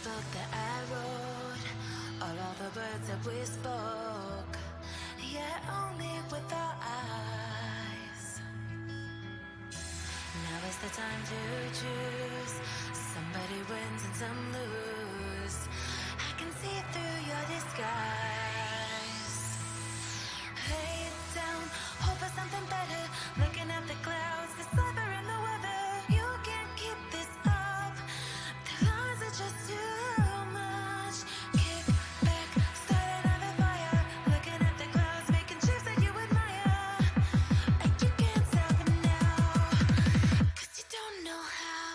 book that I wrote, all the words that we spoke, yeah, only with our eyes. Now is the time to choose. Somebody wins and some lose. I can see through your disguise. Lay it down, hope for something better. Looking at the clouds, the sliver in the weather. You can't keep this up. The lies are just too much. Kick back, start another fire. Looking at the clouds, making shapes that you admire. And you can't stop it now, 'cause you don't know how.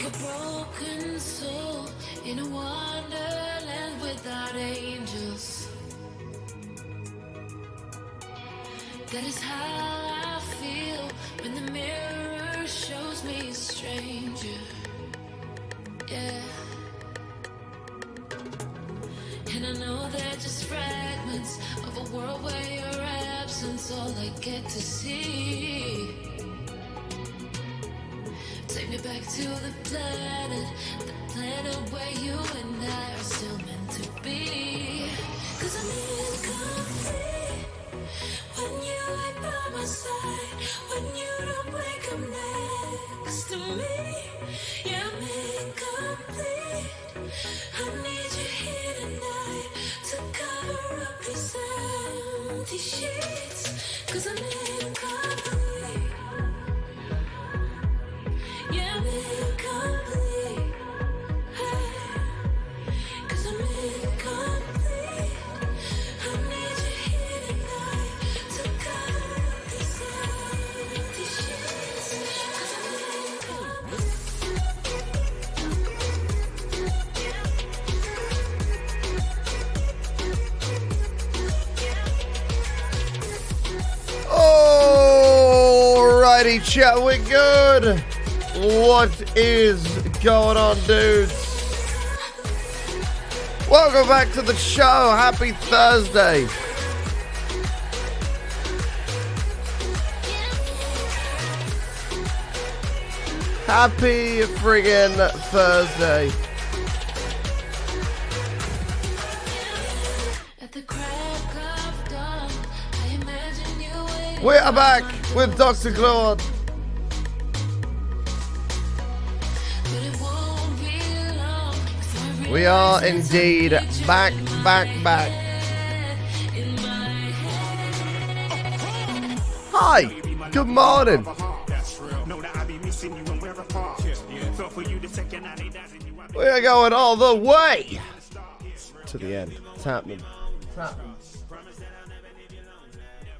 like a broken soul in a wonderland without angels. That is how I feel when the mirror shows me a stranger. Yeah. And I know they're just fragments of a world where your absence all I get to see. Take me back to the planet where you and I are still meant to be. 'Cause I'm incomplete when you ain't by my side, when you don't wake up next to me. Yeah, I'm incomplete. I need you here tonight to cover up these empty sheets. 'Cause I'm incomplete. Yeah, I'm incomplete. Hey, 'cause I'm incomplete. I need you here tonight to cover up these empty sheets. 'Cause I'm incomplete. Alrighty, chat, we're good. What is going on, dudes? Welcome back to the show. Happy Thursday. Happy friggin' Thursday. At the crack of dawn, I imagine you waiting. We are back with DrGluon. But it won't be long before I We are realize indeed it's a back. in my head. Hi, good morning. We are going all the way to the end. It's happening.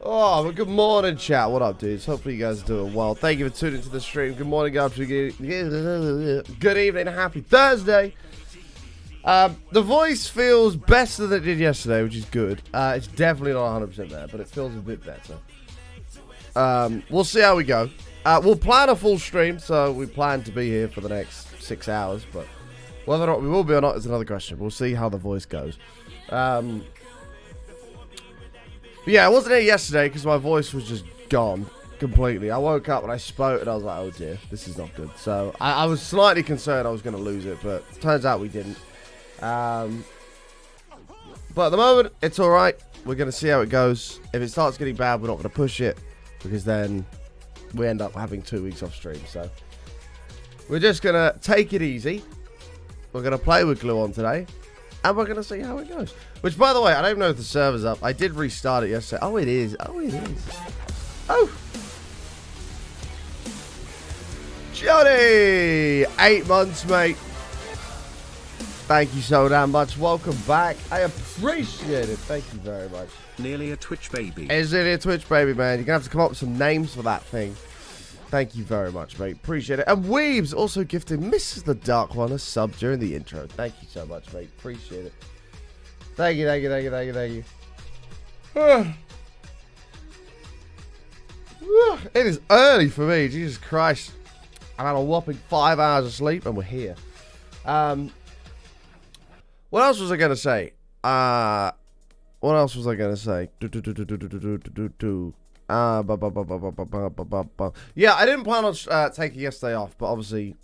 Oh, well, good morning, chat. What up, dudes? Hopefully you guys are doing well. Thank you for tuning into the stream. Good morning, guys. Good evening. Happy Thursday. The voice feels better than it did yesterday, which is good. It's definitely not 100% there, but it feels a bit better. We'll see how we go. We'll plan a full stream, so we plan to be here for the next 6 hours, but whether or not we will be or not is another question. We'll see how the voice goes. But yeah, I wasn't here yesterday because my voice was just gone completely. I woke up and I spoke and I was like, oh dear, this is not good. So I was slightly concerned I was going to lose it, but turns out we didn't. But at the moment, it's alright. We're going to see how it goes. If it starts getting bad, we're not going to push it, because then we end up having 2 weeks off stream. So we're just going to take it easy. We're going to play with Gluon today, and we're going to see how it goes. Which, by the way, I don't even know if the server's up. I did restart it yesterday. Oh, it is. Oh, it is. Oh. Johnny! 8 months, mate. Thank you so damn much. Welcome back. I appreciate it. Thank you very much. Nearly a Twitch baby. It's nearly a Twitch baby, man. You're going to have to come up with some names for that thing. Thank you very much, mate. Appreciate it. And Weebs also gifted Mrs. the Dark One a sub during the intro. Thank you so much, mate. Appreciate it. Thank you, thank you, thank you, thank you, thank you. It is early for me. Jesus Christ. I've had a whopping 5 hours of sleep and we're here. What else was I going to say? What else was I going to say? Yeah, I didn't plan on taking yesterday off, but obviously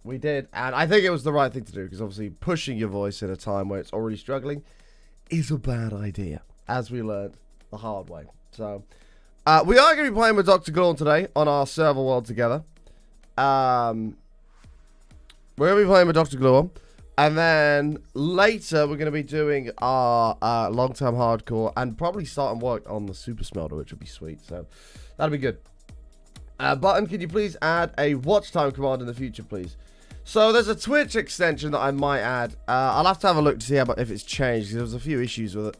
we did. And I think it was the right thing to do, because obviously pushing your voice in a time where it's already struggling is a bad idea, as we learned the hard way. So, we are going to be playing with DrGluon today on our server world together. We're going to be playing with DrGluon. And then later, we're going to be doing our long-term hardcore and probably starting work on the Super Smelter, which would be sweet. So, that'll be good. Button, can you please add a watch time command in the future, please? So, there's a Twitch extension that I might add. I'll have to have a look to see if it's changed. There was a few issues with it.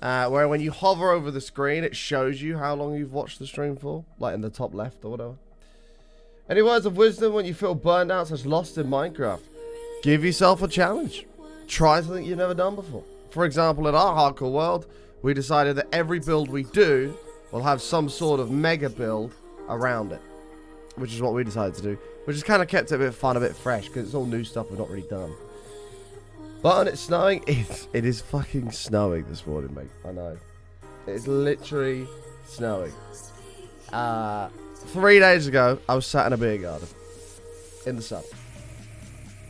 Where when you hover over the screen, it shows you how long you've watched the stream for. Like in the top left or whatever. Any words of wisdom when you feel burned out slash lost in Minecraft? Give yourself a challenge. Try something you've never done before. For example, in our hardcore world, we decided that every build we do will have some sort of mega build around it. Which is what we decided to do. Which has kind of kept it a bit fun, a bit fresh, because it's all new stuff we've not really done. But when it's snowing, it is fucking snowing this morning, mate. I know. It's literally snowing. 3 days ago, I was sat in a beer garden. In the sun.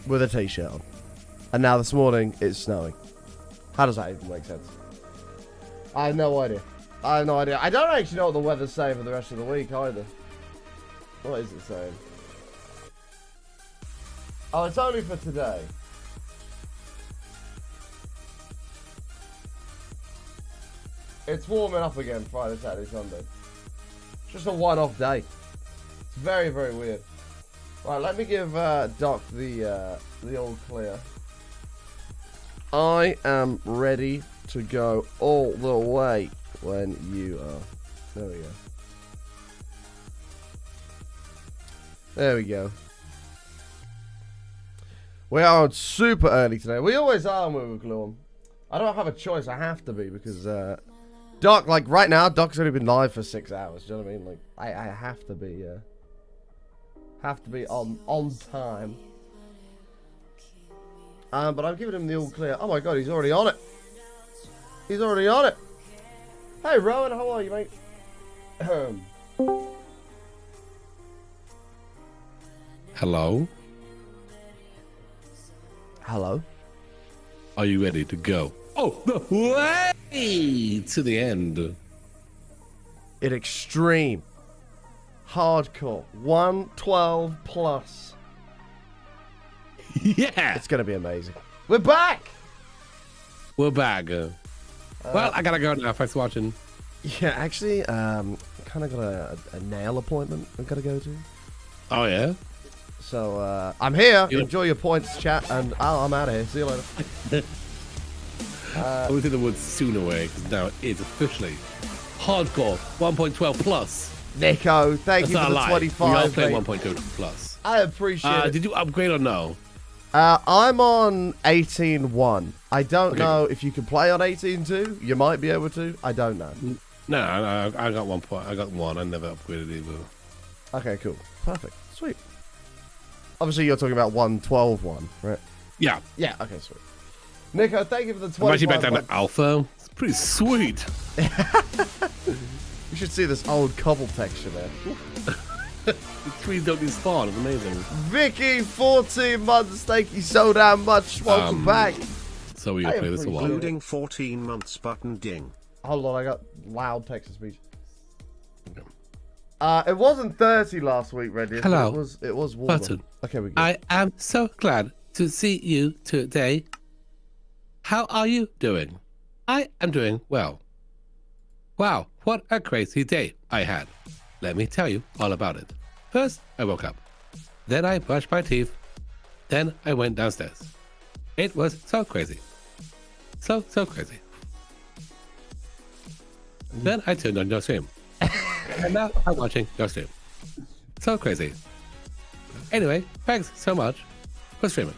With a t-shirt on. And now this morning, it's snowing. How does that even make sense? I have no idea. I have no idea. I don't actually know what the weather's saying for the rest of the week either. What is it saying? Oh, it's only for today. It's warming up again Friday, Saturday, Sunday. It's just a one-off day. It's very, very weird. Right, let me give Doc the all clear. I am ready to go all the way when you are. There we go. There we go. We are on super early today. We always are when we're DrGluon. I don't have a choice. I have to be because Doc, like right now, Doc's only been live for 6 hours. Do you know what I mean? Like I have to be on time. But I've given him the all clear. Oh my god, he's already on it. He's already on it. Hey Rowan, how are you, mate? Hello? Hello? Are you ready to go? Oh, the way to the end. In extreme. Hardcore. 112 plus. Yeah. It's going to be amazing. We're back! We're back. Well, I gotta go now. Thanks for watching. Yeah, actually, kind of got a nail appointment I've got to go to. Oh, yeah? So, I'm here. Enjoy your points, chat, and I'm out of here. See you later. I was in the woods soon away, because now it's officially hardcore 1.12 plus. Nico, thank you for the 25. We all play 1.2 plus. I appreciate it. Did you upgrade or no? I'm on 18.1. I don't know if you can play on 18.2. You might be able to. I don't know. No, I got 1 point. I got 1. I never upgraded either. Okay, cool. Perfect. Sweet. Obviously, you're talking about 1.12.1, right? Yeah. Yeah, okay, sweet. Nico, thank you for the 25. I'm actually back down to alpha. It's pretty sweet. You should see this old cobble texture there. The trees don't despawn. It's amazing. Vicky, 14 months. Thank you so damn much. Welcome back. So we play this a while. Including 14 months button ding. Hold on, I got loud text to speech. It wasn't 30 last week, Reddy. Hello. It was warmer. Button. Okay, we go. I am so glad to see you today. How are you doing? I am doing well. Wow, what a crazy day I had. Let me tell you all about it. First, I woke up. Then I brushed my teeth. Then I went downstairs. It was so crazy. So crazy. Then I turned on your stream. And now I'm watching your stream. So crazy. Anyway, thanks so much for streaming.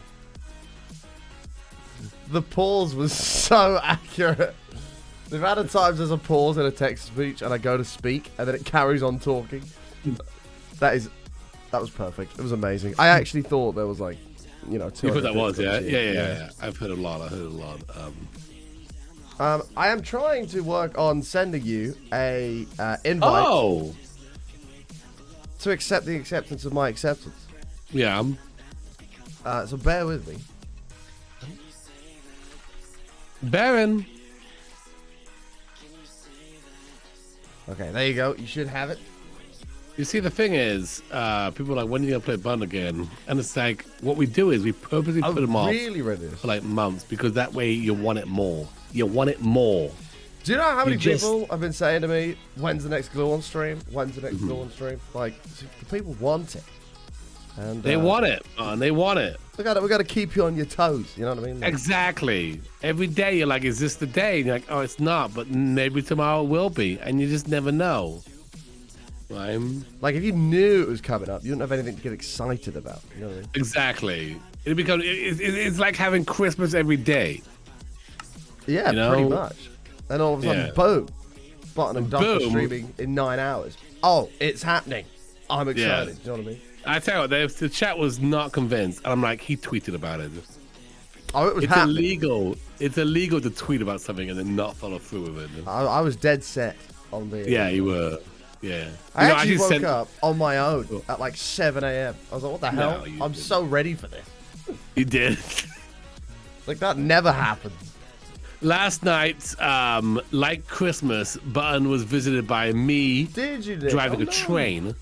The pause was so accurate. The amount of times there's a pause in a text speech and I go to speak and then it carries on talking. That was perfect. It was amazing. I actually thought there was like, you know, 200. You put that was, yeah. I've heard a lot. I am trying to work on sending you a invite to accept the acceptance of my acceptance. Yeah. So bear with me. Baron. Okay, there you go. You should have it. You see, the thing is, people are like, when are you going to play Bun again? And it's like, what we do is we purposely put them off for like months because that way you want it more. You want it more. Do you know how many people have been saying to me, when's the next DrGluon stream? When's the next DrGluon stream? Like, the people want it. And they want it, man. They want it. We got to keep you on your toes. You know what I mean? Like, exactly. Every day you're like, is this the day? And you're like, oh, it's not. But maybe tomorrow it will be. And you just never know. Like, if you knew it was coming up, you wouldn't have anything to get excited about. You know what I mean? Exactly. It's like having Christmas every day. Yeah, You know? pretty much. Then all of a sudden, boom, Button and Duck are streaming in 9 hours. Oh, it's happening. I'm excited. You know what I mean? I tell you what, the chat was not convinced. And I'm like, he tweeted about it. Oh, it was happening. Illegal. It's illegal to tweet about something and then not follow through with it. I was dead set on the... Yeah, you were. Yeah. I actually woke up on my own at like 7 a.m. I was like, what the hell? I'm so ready for this. You did. Like, that never happened. Last night, like Christmas, Button was visited by me driving a train,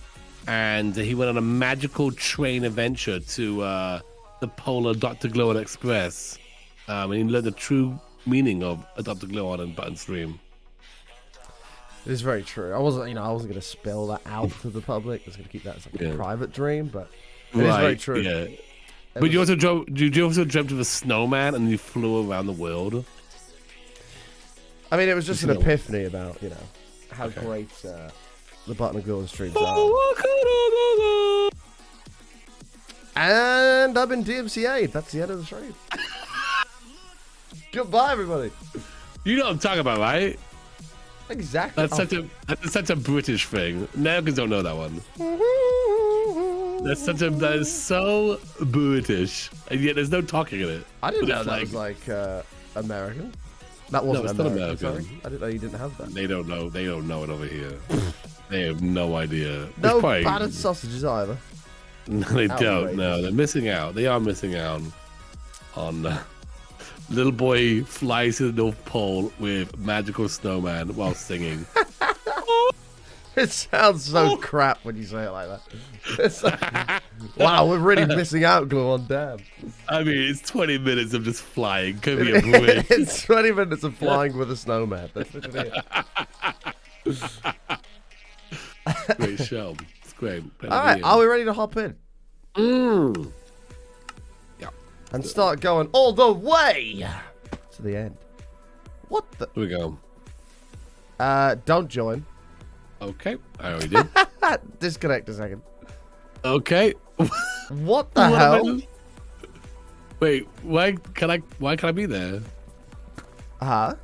and he went on a magical train adventure to the polar DrGluon Express, and he learned the true meaning of a DrGluon and Button stream. It is very true. I wasn't going to spill that out to the public. I was going to keep that as like a private dream, but it is very true. Yeah. But you also dreamt of a snowman and you flew around the world. I mean, it was just an epiphany about, how great the Button and Glue streams are. And I've been DMCA'd. That's the end of the stream. Goodbye, everybody. You know what I'm talking about, right? Exactly. That's such a British thing. Americans don't know that one. That is so British, and yet there's no talking in it. I didn't know that was like American. That wasn't American. Sorry. I didn't know you didn't have that. They don't know. They don't know it over here. They have no idea. No battered sausages either. No, they don't. No, they're missing out. They are missing out on. Little boy flies to the North Pole with magical snowman while singing. It sounds so crap when you say it like that. It's like, wow, we're really missing out, Gluon. Damn. I mean, it's 20 minutes of just flying. Could be a bridge. It's 20 minutes of flying with a snowman. That's literally it. Great show. It's great. All right, are we ready to hop in? Yeah. And start going all the way to the end. What the? Here we go. Don't join. Okay, I already did. Disconnect a second. Okay. What the hell? Wait, why can I be there? Huh?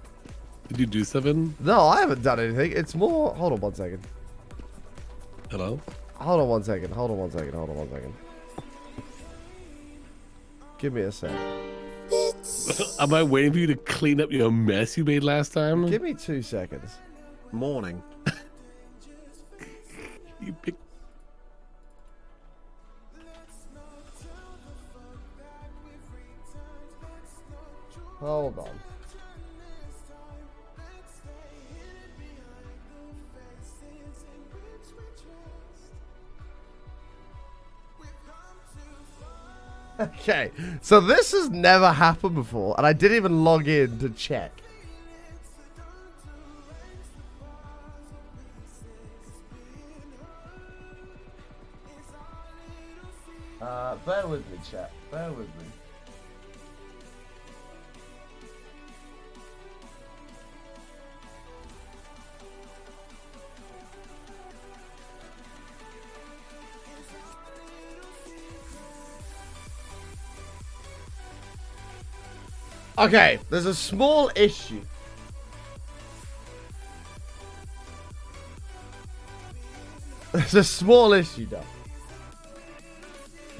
Did you do something? No, I haven't done anything. It's more. Hold on 1 second. Hello? Hold on 1 second. Hold on 1 second. Hold on 1 second. Give me a sec. Am I waiting for you to clean up your mess you made last time? Give me 2 seconds. Morning. You picked. Hold on. Okay, so this has never happened before, and I didn't even log in to check. Bear with me, chat. Bear with me. Okay, there's a small issue. There's a small issue, though.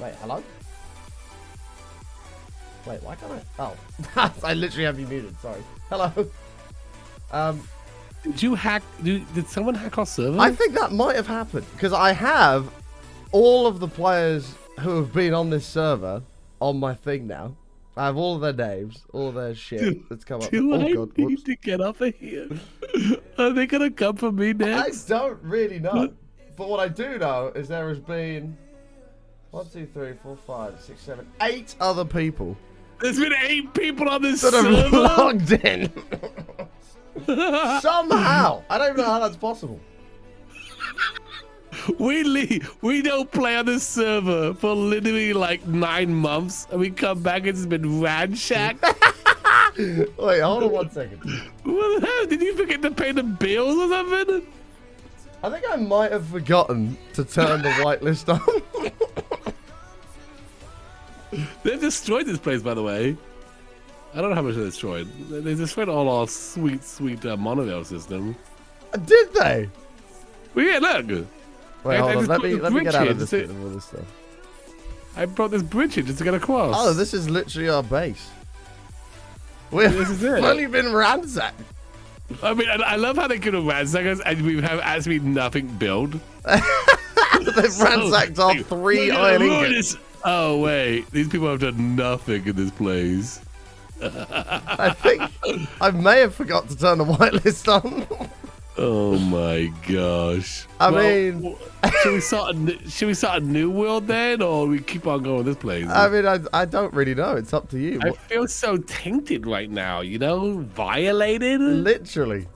Wait, hello? Wait, why can't I? Oh, I literally have you muted. Sorry. Hello. Did you hack? Did someone hack our server? I think that might have happened because I have all of the players who have been on this server on my thing now. I have all of their names, all of their shit that's come up. Do I God, need to get off of here? Are they gonna come for me next? I don't really know. But what I do know is there has been 1, 2, 3, 4, 5, 6, 7, 8 other people. There's been 8 people on this that server have logged in. Somehow. I don't even know how that's possible. We don't play on this server for literally like 9 months, and we come back and it's been ransacked. Wait, hold on 1 second. What the hell? Did you forget to pay the bills or something? I think I might have forgotten to turn the whitelist on. They've destroyed this place, by the way. I don't know how much they destroyed. They destroyed all our sweet, sweet monorail system. Did they? Well, yeah, look. Wait, hold on. Let me get out of this bit of all this stuff. I brought this bridge in just to get across. Oh, this is literally our base. We've fully been ransacked. I mean, I love how they could have ransacked us and we have actually nothing built. They've ransacked our 3 iron ingots. Oh, wait. These people have done nothing in this place. I think I may have forgot to turn the whitelist on. Oh my gosh! I mean, should we start a new world then, or we keep on going with this place? I mean, I don't really know. It's up to you. I feel so tainted right now. You know, violated. Literally.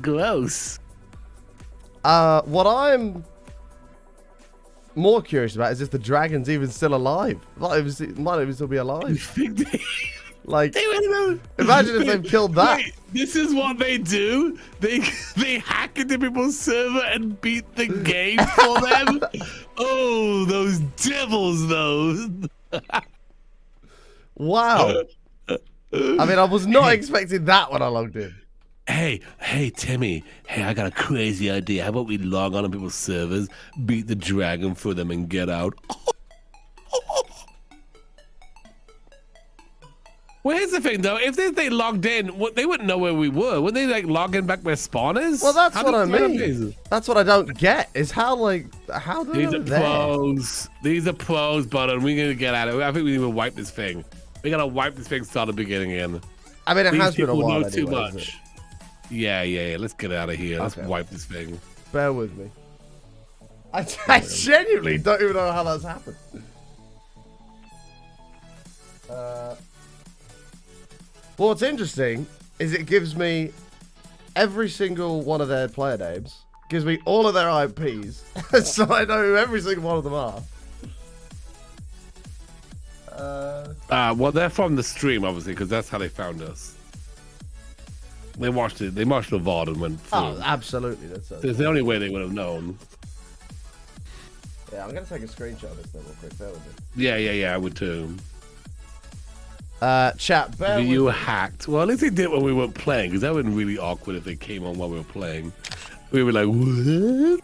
Gross. What I'm more curious about is if the dragon's even still alive. Might even still be alive. Like, imagine if they've killed that. Wait, this is what they do? They hack into people's server and beat the game for them? Oh, those devils, though. Wow. I mean, I was not expecting that when I logged in. Hey, Timmy. Hey, I got a crazy idea. How about we log on people's servers, beat the dragon for them, and get out? Well, here's the thing, though. If they logged in, they wouldn't know where we were. Wouldn't they, like, log in back where spawners? Well, that's what I mean. That's what I don't get, is how do These are pros. These are pros, but we're going to get at it. I think we need to wipe this thing. We got to wipe this thing, start the beginning again. I mean, it has been a while know anyway, too much. Yeah. Let's get out of here. Okay. Let's wipe this thing. Bear with me. I genuinely don't even know how that's happened. Well, what's interesting is it gives me every single one of their player names, gives me all of their IPs, so I know who every single one of them are. Well, they're from the stream, obviously, because that's how they found us. They watched it. They watched the VOD and went through. Oh, absolutely. That's the only way they would have known. Yeah, I'm going to take a screenshot of this thing real quick. Bear with me. Yeah, I would too. Chat, bear with you me. hacked. Well, at least they did it when we weren't playing, because that would have been really awkward if they came on while we were playing. We were like, what?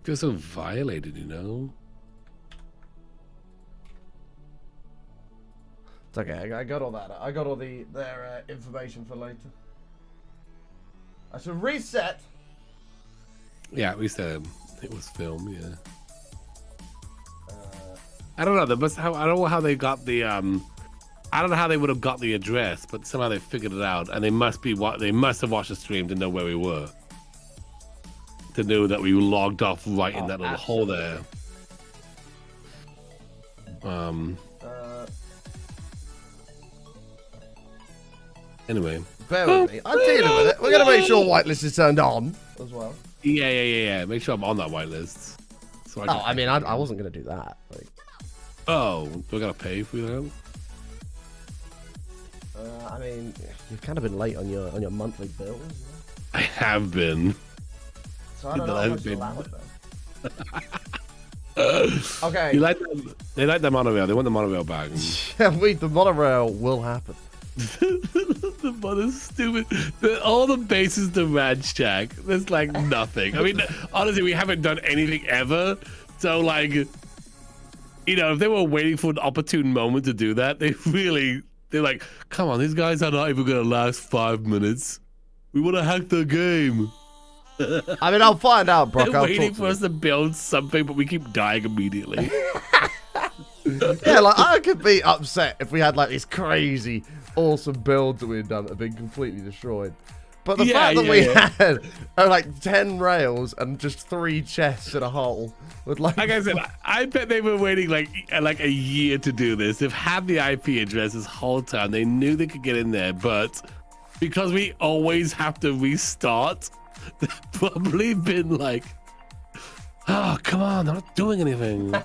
Feel so violated, you know? It's okay, I got all that. I got all their information for later. I should reset. Yeah, we said it was film, yeah. I don't know. I don't know how they got the. I don't know how they would have got the address, but somehow they figured it out, and they must have watched the stream to know where we were, to know that we logged off right in that little hole there. Anyway, bear with me. I'm dealing with it. We're gonna make sure whitelist is turned on as well. Yeah. Make sure I'm on that whitelist. So I mean, I wasn't gonna do that. Like. Oh, do I gotta pay for that? I mean, you've kind of been late on your monthly bills. I have been. So I don't know how much you'll allow it, okay. They like the monorail. They want the monorail back. Yeah, the monorail will happen. The mother's stupid. All the bases to Radshack. There's like nothing. I mean, honestly, we haven't done anything ever. So like, you know, if they were waiting for an opportune moment to do that, they're like, come on, these guys are not even gonna last 5 minutes. We want to hack the game. I mean, I'll find out, Brock. They're waiting for us to build something, but we keep dying immediately. Yeah, like I could be upset if we had like these crazy, awesome builds that we had done that have been completely destroyed. But the fact that we had like 10 rails and just 3 chests in a hole would like I said, I bet they were waiting like a year to do this. They've had the IP address this whole time. They knew they could get in there, but because we always have to restart, they've probably been like, oh, come on, they're not doing anything. Man,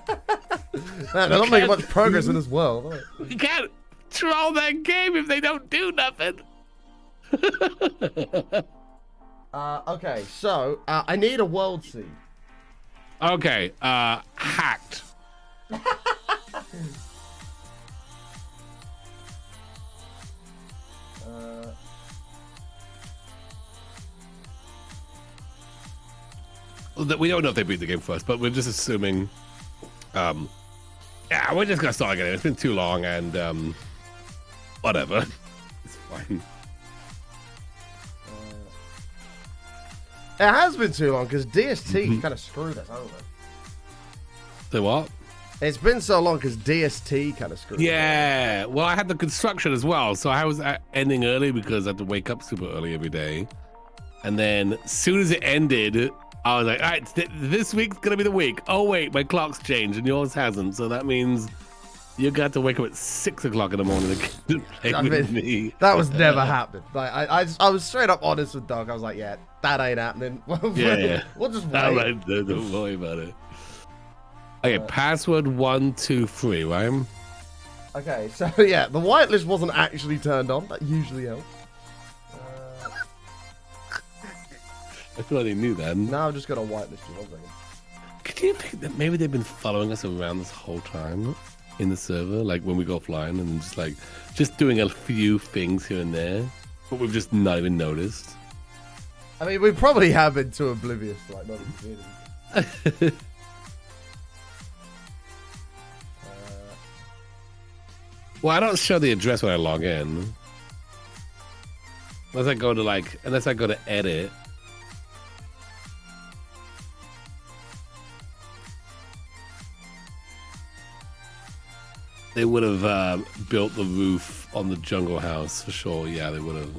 they're not making much progress in this world. You can't troll that game if they don't do nothing. Okay, so I need a world seed. Okay, hacked. We don't know if they beat the game first, but we're just assuming. Yeah, we're just gonna start again. It's been too long, and whatever. It's fine. It has been too long because DST kind of screwed us over. So what? It's been so long because DST kind of screwed us over. Yeah. Well, I had the construction as well, so I was ending early because I had to wake up super early every day. And then as soon as it ended, I was like, all right, this week's gonna be the week. Oh wait, my clock's changed and yours hasn't, so that means you got to wake up at 6 o'clock in the morning to play with me. That was never happened. Like I was straight up honest with Doug. I was like, yeah, that ain't happening. Yeah. We'll just wait. Right, don't worry about it. Okay, password 123, right? Okay, so yeah, the whitelist wasn't actually turned on. That usually helps. I thought I knew that. Now I've just got a whitelist you. 1 second. Could you think that maybe they've been following us around this whole time in the server, like when we go offline, and just doing a few things here and there, but we've just not even noticed? I mean, we probably have been too oblivious to like not even seeing it. Well, I don't show the address when I log in. Unless I go to edit. They would have built the roof on the jungle house for sure. Yeah, they would have.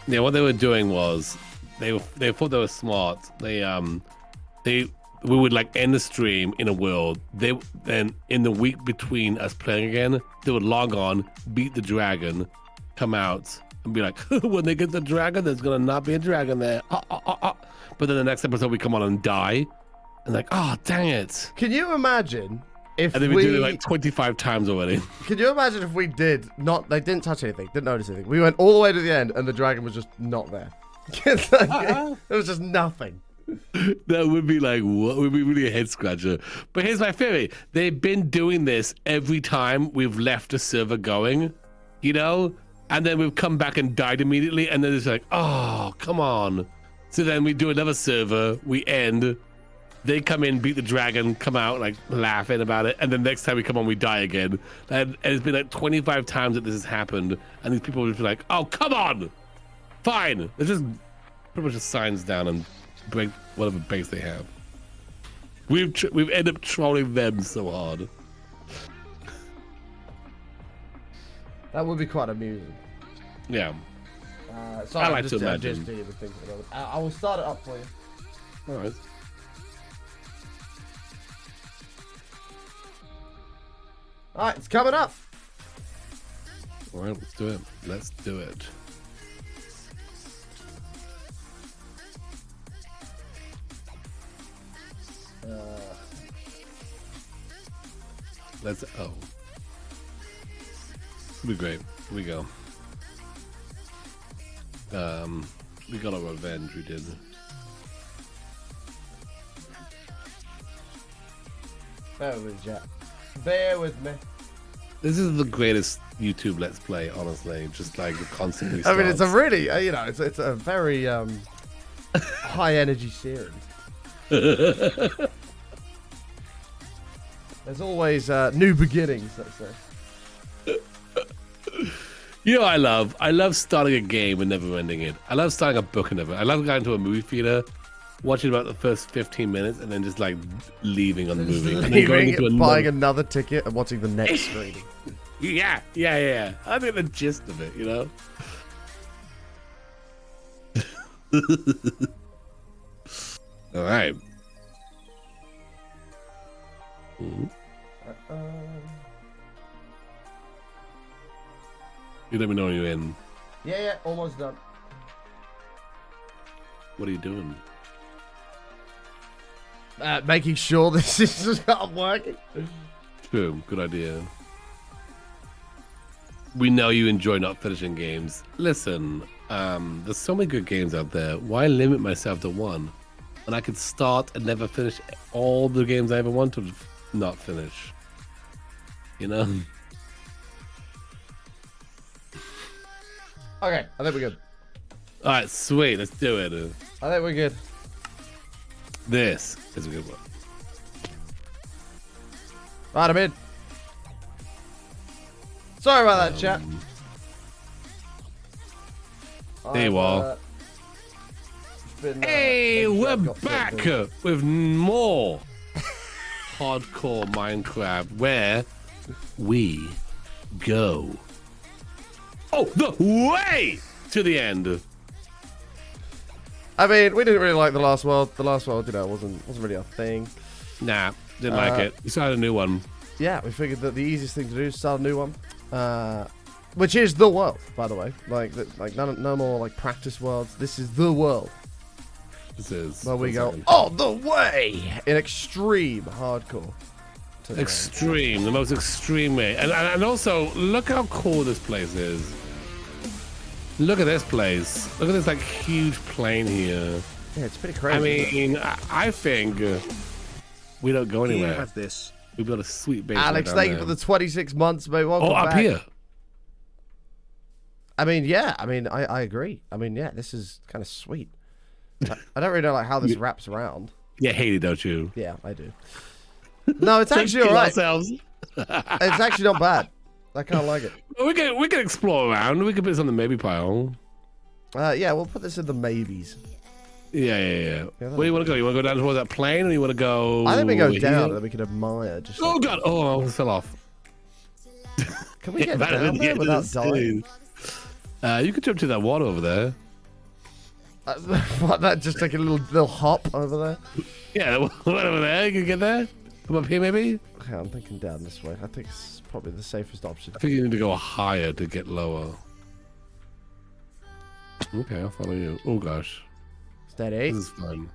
Yeah, what they were doing was they thought they were smart. We would like end the stream in a world. Then in the week between us playing again, they would log on, beat the dragon, come out, and be like, when they get the dragon, there's gonna not be a dragon there. But then the next episode we come on and die, and like, oh dang it! Can you imagine if and they've been doing it like 25 times already. Can you imagine if we did not? They didn't touch anything, didn't notice anything. We went all the way to the end, and the dragon was just not there. There was just nothing. That would be like, what would be really a head scratcher. But here's my theory: they've been doing this every time we've left a server going, you know. And then we've come back and died immediately, and then it's like, oh, come on. So then we do another server, we end, they come in, beat the dragon, come out, like, laughing about it, and then next time we come on, we die again. And it's been like 25 times that this has happened, and these people would be like, oh, come on! Fine! Let's just pretty much just signs down and break whatever base they have. We've ended up trolling them so hard. That would be quite amusing. Yeah. Sorry, I like to imagine. I will start it up for you. All right. All right, it's coming up. All right, let's do it. Let's do it. Let's. Oh. It'll be great. Here we go. We got our revenge. We did. Bear with me, Jack. Bear with me. This is the greatest YouTube Let's Play, honestly. Just like constantly. I mean, it's a really, it's a very high energy series. There's always new beginnings, let's say. You know, I love starting a game and never ending it. I love starting a book and never. I love going to a movie theater, watching about the first 15 minutes, and then just like leaving on the movie, and then going into buying another ticket and watching the next screening. Yeah. I think the gist of it, you know. All right. You let me know when you're in. Yeah, almost done. What are you doing? Making sure this is not working. Boom. Good idea. We know you enjoy not finishing games. Listen, there's so many good games out there. Why limit myself to one? And I could start and never finish all the games I ever wanted to not finish. You know? Okay, I think we're good. All right, sweet. Let's do it. I think we're good. This is a good one. Right, I'm in. Sorry about that, chat. There you are. Hey, we're back with more hardcore Minecraft where we go. Oh, the way to the end. I mean, we didn't really like the last world. The last world, you know, wasn't really our thing. Nah, didn't like it. We started a new one. Yeah, we figured that the easiest thing to do is start a new one, which is the world, by the way. Like no more like practice worlds. This is the world. This is where we go all the way in extreme hardcore. Extreme, the most extreme way. And also, look how cool this place is. Look at this place. Look at this like huge plane here. Yeah, it's pretty crazy. I mean, I think we don't go anywhere. Have this. We built a sweet base. Alex, right thank you for the 26 months, mate. Welcome up back. Here. I mean, yeah. I mean, I agree. I mean, yeah, this is kind of sweet. I don't really know like how this wraps around. Yeah, hate it, don't you? Yeah, I do. No, it's actually all right. It's actually not bad. I kind of like it. We can explore around. We can put this on the maybe pile. Yeah, we'll put this in the maybes. Yeah. Where do you want to go? You want to go down towards that plane, or you want to go? I think we go down, and then we can admire. Just oh god! Oh, I fell off. Can we get down there without dying? You could jump to that water over there. What? That just take a little hop over there? Yeah, one over there. You can get there. Come up here, maybe. Okay, I'm thinking down this way. I think it's probably the safest option. I think you need to go higher to get lower. Okay, I'll follow you. Oh gosh. Steady. This is fun.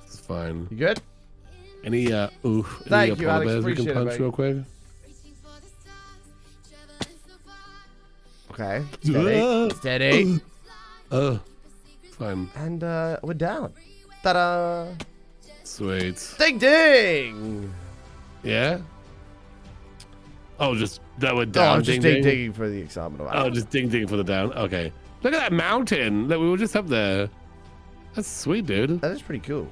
This is fine. You good? Any Thank you, Alex. Bears we can Appreciate punch it, real quick? Okay. Steady. Steady. Fine. And we're down. Ta-da! Sweet. Ding ding! Yeah? Oh, just that went down. Oh, I'm just digging for the excitement of it. Oh, just ding for the down. Okay. Look at that mountain. Look, we were just up there. That's sweet, dude. That is pretty cool.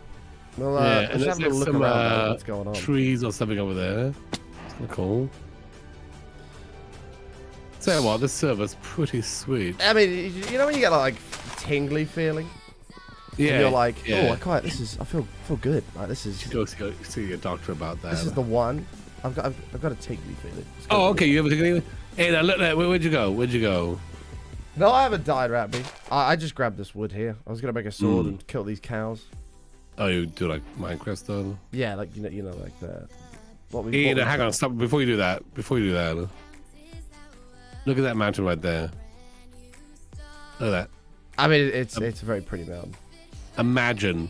Well, yeah, let's and have a there's look some around what's going on. Trees or something over there. It's kind of cool. Tell you what, this server's pretty sweet. I mean, you know when you get like tingly feeling? Yeah. And you're like, yeah. oh, I feel good. Like this is. You should go see your doctor about that. This is the one. I've got a tingly feeling. Oh, okay. You have a tingly? Hey, now look, where'd you go? Where'd you go? No, I haven't died, Ratby. I just grabbed this wood here. I was gonna make a sword and kill these cows. Oh, you do like Minecraft stuff? Yeah, like you know, like the. Hey, hang on, stop before you do that. Look at that mountain right there. Look at that. I mean, it's a very pretty mountain. Imagine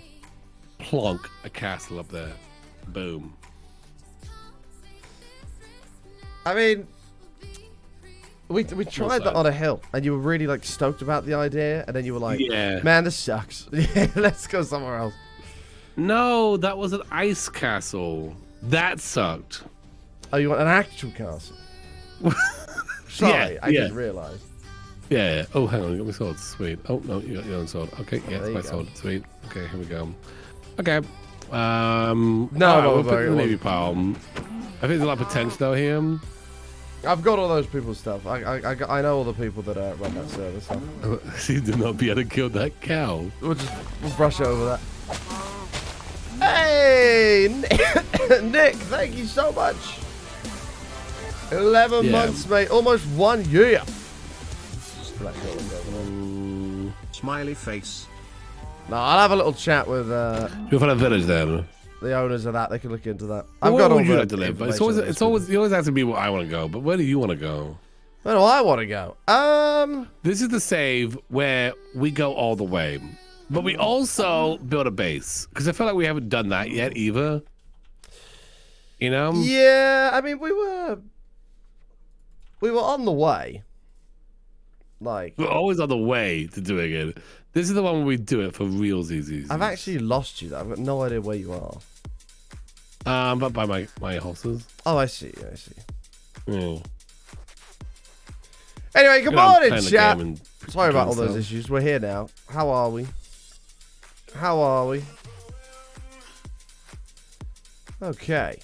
plonk a castle up there. Boom. I mean, we tried that on a hill, and you were really like stoked about the idea, and then you were like, yeah, man, this sucks. Let's go somewhere else. No, that was an ice castle. That sucked. Oh, you want an actual castle? Sorry, I didn't realize. Yeah. Oh, hang on. You got my sword. Sweet. Oh, no. You got your own sword. Okay. Yeah, it's my sword. Sweet. Okay, here we go. Okay. We'll put the navy pile. I think there's a lot of potential though here. I've got all those people's stuff. I know all the people that run that server. So. You did not be able to kill that cow. We'll brush over that. Hey, Nick, thank you so much. 11 months, mate. Almost 1 year. Smiley face. No, I'll have a little chat with You'll find a village there. the owners of that. They can look into that. I've got all the information. It's always you always have to be where I want to go. But where do you want to go? Where do I want to go? This is the save where we go all the way. But we also built a base because I feel like we haven't done that yet either. You know? Yeah, I mean, we were on the way. Like, We're always on the way to doing it. This is the one where we do it for realsies. I've actually lost you. Though. I've got no idea where you are. But by my horses. Oh, I see. I see. Mm. Anyway, good morning, chat. And Sorry about all those issues. We're here now. How are we? How are we? Okay.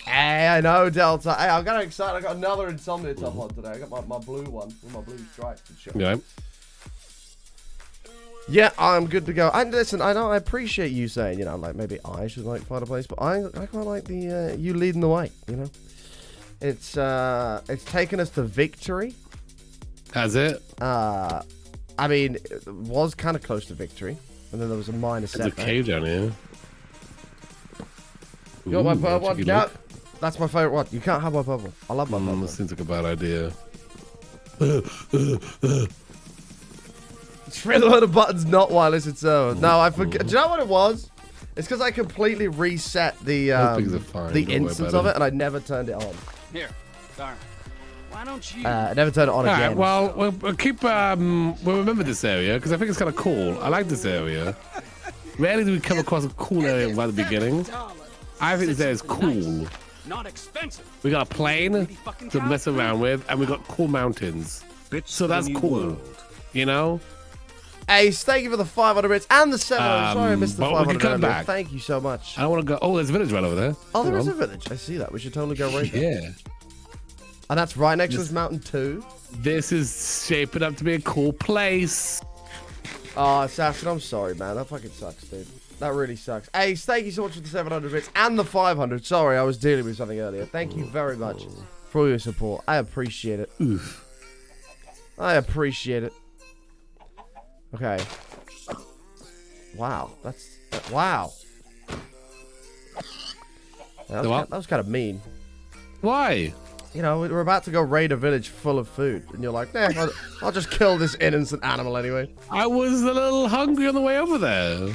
Hey, I know, Delta. Hey, I'm kind of excited. I got another Insomnia top on today. I got my blue one with my blue stripes and shit. Yeah. Yeah, I'm good to go. And listen, I know I appreciate you saying, you know, like maybe I should like find a place, but I quite like the you leading the way. You know, it's taken us to victory. Has it? I mean, it was kind of close to victory, and then there was a minor setback. There's a cave down here. You got my purple one? Yeah, that's my favorite one. You can't have my purple. I love my purple. This seems like a bad idea. It's really the button's not wireless in server. No, I forget. Do you know what it was? It's because I completely reset the instance of it, and I never turned it on. Here, darn. Why don't you? I never turned it on again. Right, well, we'll keep. We'll remember this area because I think it's kind of cool. I like this area. Rarely do we come across a cool area right at the beginning. I think this area is cool. Not expensive. We got a plane to mess around with, and we got cool mountains. So that's cool. You know. Hey, thank you for the 500 bits and the 700. Sorry, I missed the 500 back. Thank you so much. I don't want to go. Oh, there's a village right over there. Oh, there is a village. I see that. We should totally go right there. Yeah. And that's right next to this mountain too. This is shaping up to be a cool place. Oh, Assassin, I'm sorry, man. That fucking sucks, dude. That really sucks. Hey, thank you so much for the 700 bits and the 500. Sorry, I was dealing with something earlier. Thank you very much for all your support. I appreciate it. Oof. I appreciate it. Okay. Wow. Wow. That was kind of mean. Why? You know, we're about to go raid a village full of food, and you're like, nah, I'll just kill this innocent animal anyway. I was a little hungry on the way over there.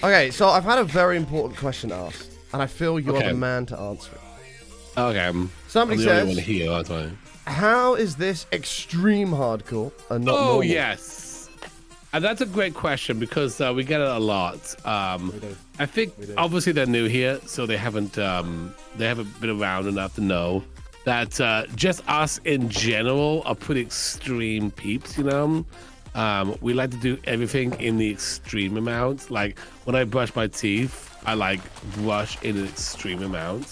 Okay, so I've had a very important question asked, and I feel you're the man to answer it. Okay. Somebody says, here, that's fine. How is this extreme hardcore and not normal? normal? Yes. And that's a great question because we get it a lot. I think obviously they're new here, so they haven't been around enough to know that just us in general are pretty extreme peeps, you know? We like to do everything in the extreme amount. Like when I brush my teeth, I like brush in an extreme amount.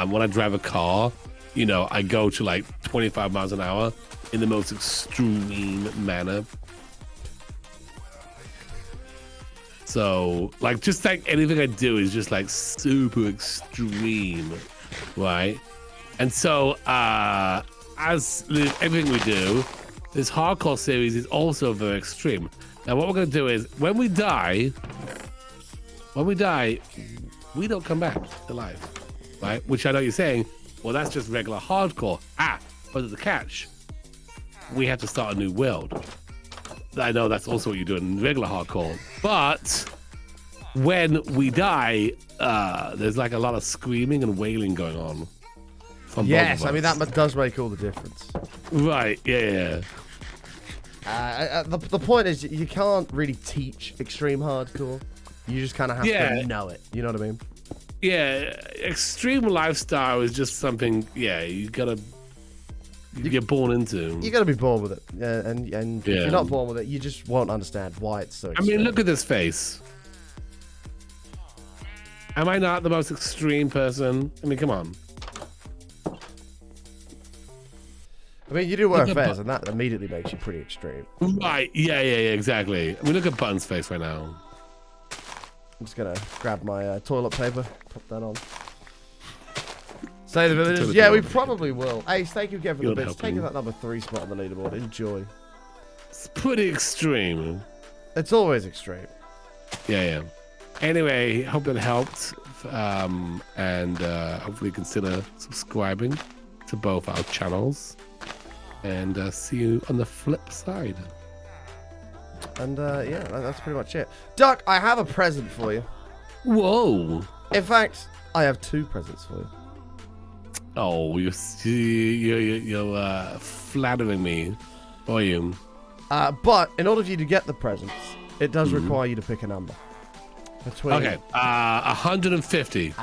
When I drive a car, you know, I go to like 25 miles an hour in the most extreme manner. So like just like anything I do is just like super extreme, right? And so as everything we do, this hardcore series is also very extreme. Now what we're gonna do is when we die, we don't come back to life, right? Which I know you're saying, well, that's just regular hardcore. But the catch, we have to start a new world. I know that's also what you do in regular hardcore, but when we die, there's like a lot of screaming and wailing going on. Yes, I mean that does make all the difference. Right? Yeah. The point is, you can't really teach extreme hardcore. You just kind of have to know it. You know what I mean? Yeah, extreme lifestyle is just something. Yeah, you get born into. You gotta be born with it, and if you're not born with it, you just won't understand why it's so extreme. I mean, look at this face. Am I not the most extreme person? I mean, come on. I mean, you do wear fez, and that immediately makes you pretty extreme. Right? Yeah, exactly. I mean, look at Button's face right now. I'm just gonna grab my toilet paper, put that on. Say the villagers. Yeah, we probably will. Hey, thank you again for the bits. Taking that number 3 spot on the leaderboard. Enjoy. It's pretty extreme. It's always extreme. Yeah. Anyway, hope that helped. And hopefully consider subscribing to both our channels. And see you on the flip side. And yeah, that's pretty much it. Duck, I have a present for you. Whoa. In fact, I have 2 presents for you. Oh, you're flattering me. Are you? But in order for you to get the presents, it does require you to pick a number. Between... Okay, 150.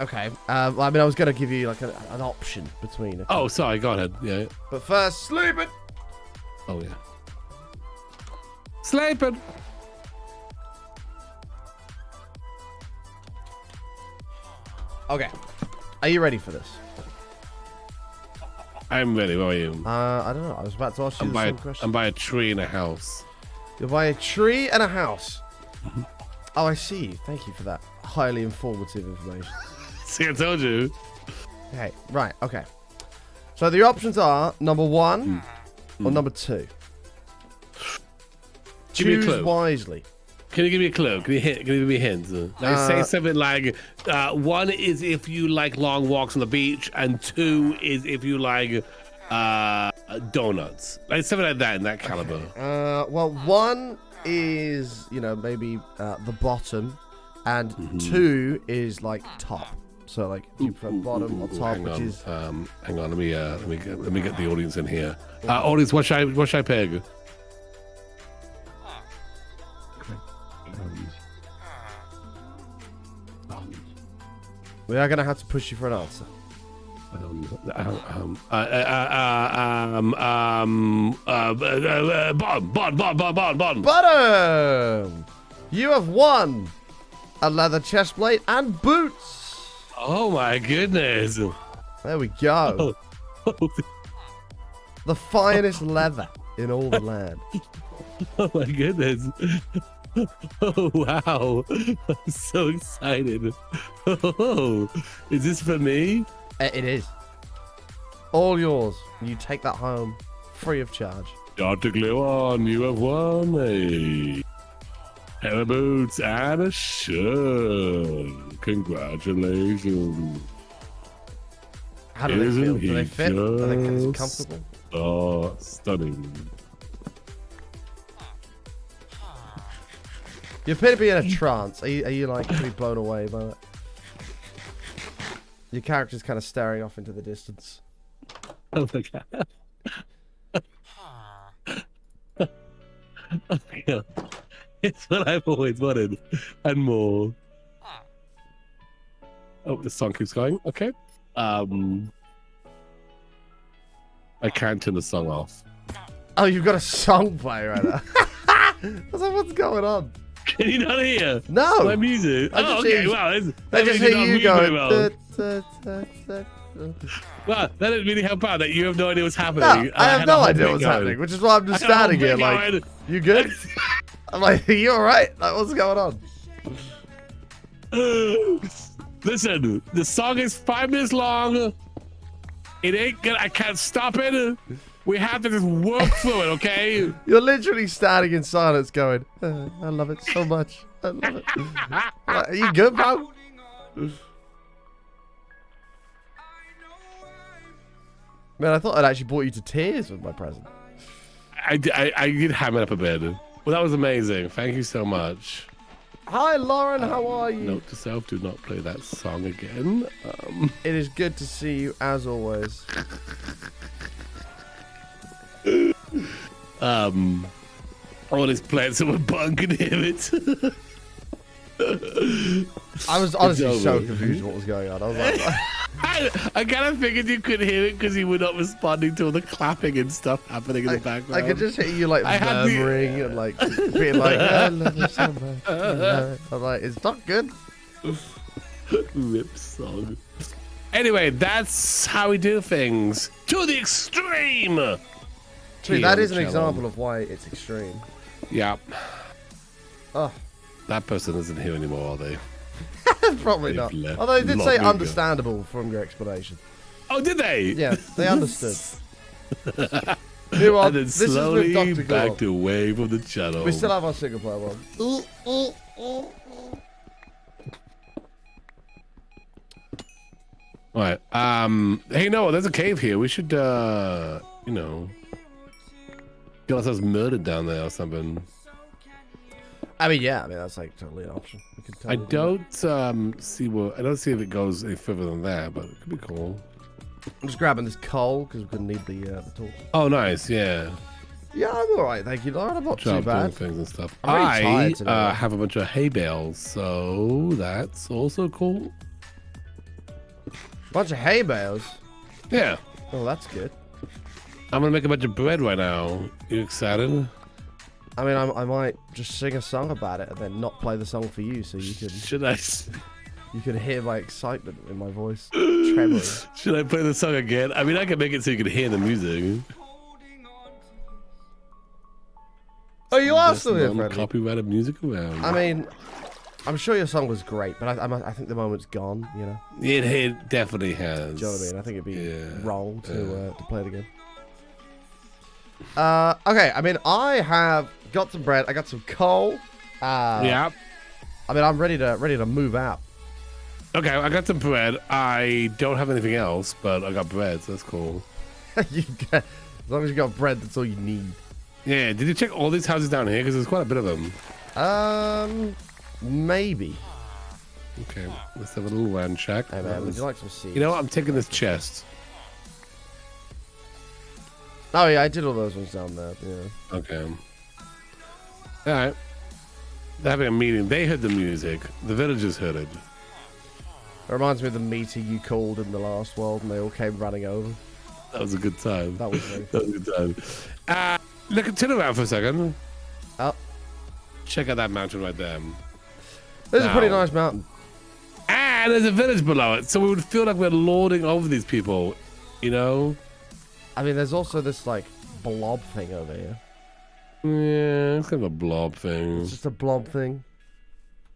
Okay. I mean, I was going to give you like an option between. Oh, sorry. Go ahead. Yeah. But first, sleeping. Oh, yeah. Sleeping. Okay. Are you ready for this? I'm ready. Where are you? I don't know. I was about to ask you the same question. I'm by a tree in a house. You're by a tree and a house. Oh, I see. Thank you for that highly informative information. See, I told you. Okay, right, okay. So the options are number 1 or number 2. Give me a Choose clue. wisely. Can you give me a clue? Can you give me a hint? Like say something like, 1 is if you like long walks on the beach, and 2 is if you like donuts. Like something like that in that caliber. Well, 1 is, you know, maybe the bottom, and 2 is like top. So like you prefer bottom or top, hang which on. is Hang on. Let me get the audience in here. Audience, what should I peg? we are gonna have to push you for an answer. Bottom. Bottom. You have won a leather chest plate and boots. Oh my goodness. There we go. The finest leather in all the land. Oh my goodness. Oh wow. I'm so excited. Oh, is this for me? It is. All yours. You take that home free of charge. DrGluon, you have won a pair of boots and a shirt. Congratulations. How do they feel? Isn't Do they he fit? Are they just comfortable? stunning. You appear to be in a trance. Are you like pretty blown away by it? Your character's kind of staring off into the distance. Oh my god. Oh my god. It's what I've always wanted and more. Oh, the song keeps going. Okay. I can't turn the song off. Oh, you've got a song playing right now. I was like, what's going on? Can you not hear? No. My music. I just Oh, okay. hear- Wow. I just hear you going. Wow, that didn't really help out that you have no idea what's happening. No, I have had a no whole idea bit what's going. happening, which is why I'm just I had a whole standing here bit like, going. you good? I'm like, are you alright? Like, what's going on? Listen, the song is 5 minutes long. It ain't gonna, I can't stop it. We have to just work through it, okay? You're literally standing in silence going, I love it so much. I love it. Like, are you good, bro? Man, I thought I'd actually brought you to tears with my present. I did ham it up a bit. Well, that was amazing. Thank you so much. Hi, Lauren. How are you? Note to self, do not play that song again. It is good to see you, as always. All this playing so my button can hear it. I was honestly so confused what was going on. I was like, I kind of figured you could hear it because you were not responding to all the clapping and stuff happening in the background. I could just hear you like murmuring and like being like, I love you so much. I'm like, it's not good. Rip song. Anyway, that's how we do things to the extreme. Dude, that is an example of why it's extreme. Yeah. Oh, That person isn't here anymore, are they? probably not. left Although they did long say ago. understandable from your explanation. Oh, did they? Yeah, they understood. Meanwhile, And then this is slowly with Dr. backed Glon. away from the channel. We still have our single player one. All right. Hey, Noah, there's a cave here. We should, you know, Feel like I was murdered down there or something. I mean, yeah. I mean, that's like totally an option. We could I totally do don't see what. I don't see if it goes any further than that, but it could be cool. that. I'm just grabbing this coal because we're gonna need the torch. Oh, nice. Yeah. Yeah, I'm all right. Thank you, Lauren. I'm not too Job doing bad. things and stuff. I'm really I tired today. have a bunch of hay bales, so that's also cool. Bunch of hay bales. Yeah. Oh, that's good. I'm gonna make a bunch of bread right now. You excited? I mean, I might just sing a song about it and then not play the song for you, so Should I? you can hear my excitement in my voice trembling. Should I play the song again? I mean, I can make it so you can hear the music. Oh, you are There's still here, some Freddy. copyrighted music around. I mean, I'm sure your song was great, but I think the moment's gone. You know, it definitely has. do you know what I mean? I think it'd be Yeah. wrong to play it again. Okay. I mean, I have got some bread. I got some coal. Yeah. I mean, I'm ready to move out. Okay, I got some bread. I don't have anything else, but I got bread, so that's cool. As long as you got bread, that's all you need. Yeah, did you check all these houses down here? Because there's quite a bit of them. Maybe. Okay, let's have a little round check. Hey man, would you like some seeds? You know what? I'm taking this chest. Oh yeah, I did all those ones down there. Yeah. Okay. All right. They're having a meeting. They heard the music. The villagers heard it. It reminds me of the meeting you called in the last world, and they all came running over. That was a good time. That was me. That was a good time. Look, turn around for a second. Oh, Check out that mountain right there. this is a pretty Now. nice mountain. And there's a village below it, so we would feel like we're lording over these people, you know? I mean, there's also this like blob thing over here. Yeah, it's kind of a blob thing. It's just a blob thing.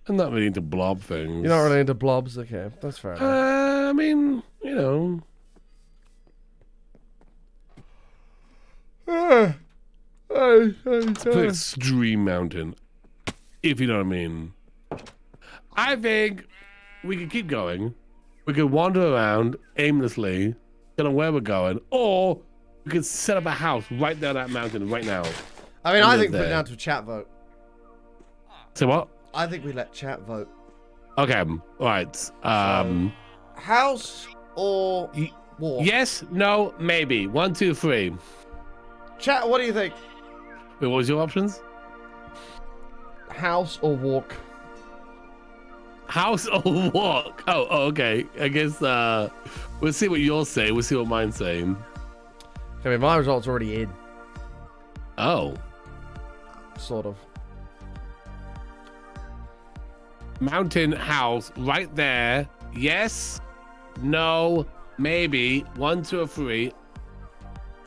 I'm not really into blob things. You're not really into blobs? Okay, that's fair enough. I mean, you know. It's a pretty extreme mountain, if you know what I mean. I think we could keep going. We could wander around aimlessly, don't know where we're going, or we could set up a house right down that mountain right now. I mean, I I live think put it there. down to a chat vote. So what? I think we let chat vote. Okay, all right. House or walk? Yes, no, maybe. 1, 2, 3. Chat, what do you think? Wait, what was your options? House or walk? House or walk? Oh, okay. I guess we'll see what you'll say. We'll see what mine's saying. I mean, my result's already in, Oh. sort of. Mountain house right there. Yes, no, maybe. 1, 2, or 3.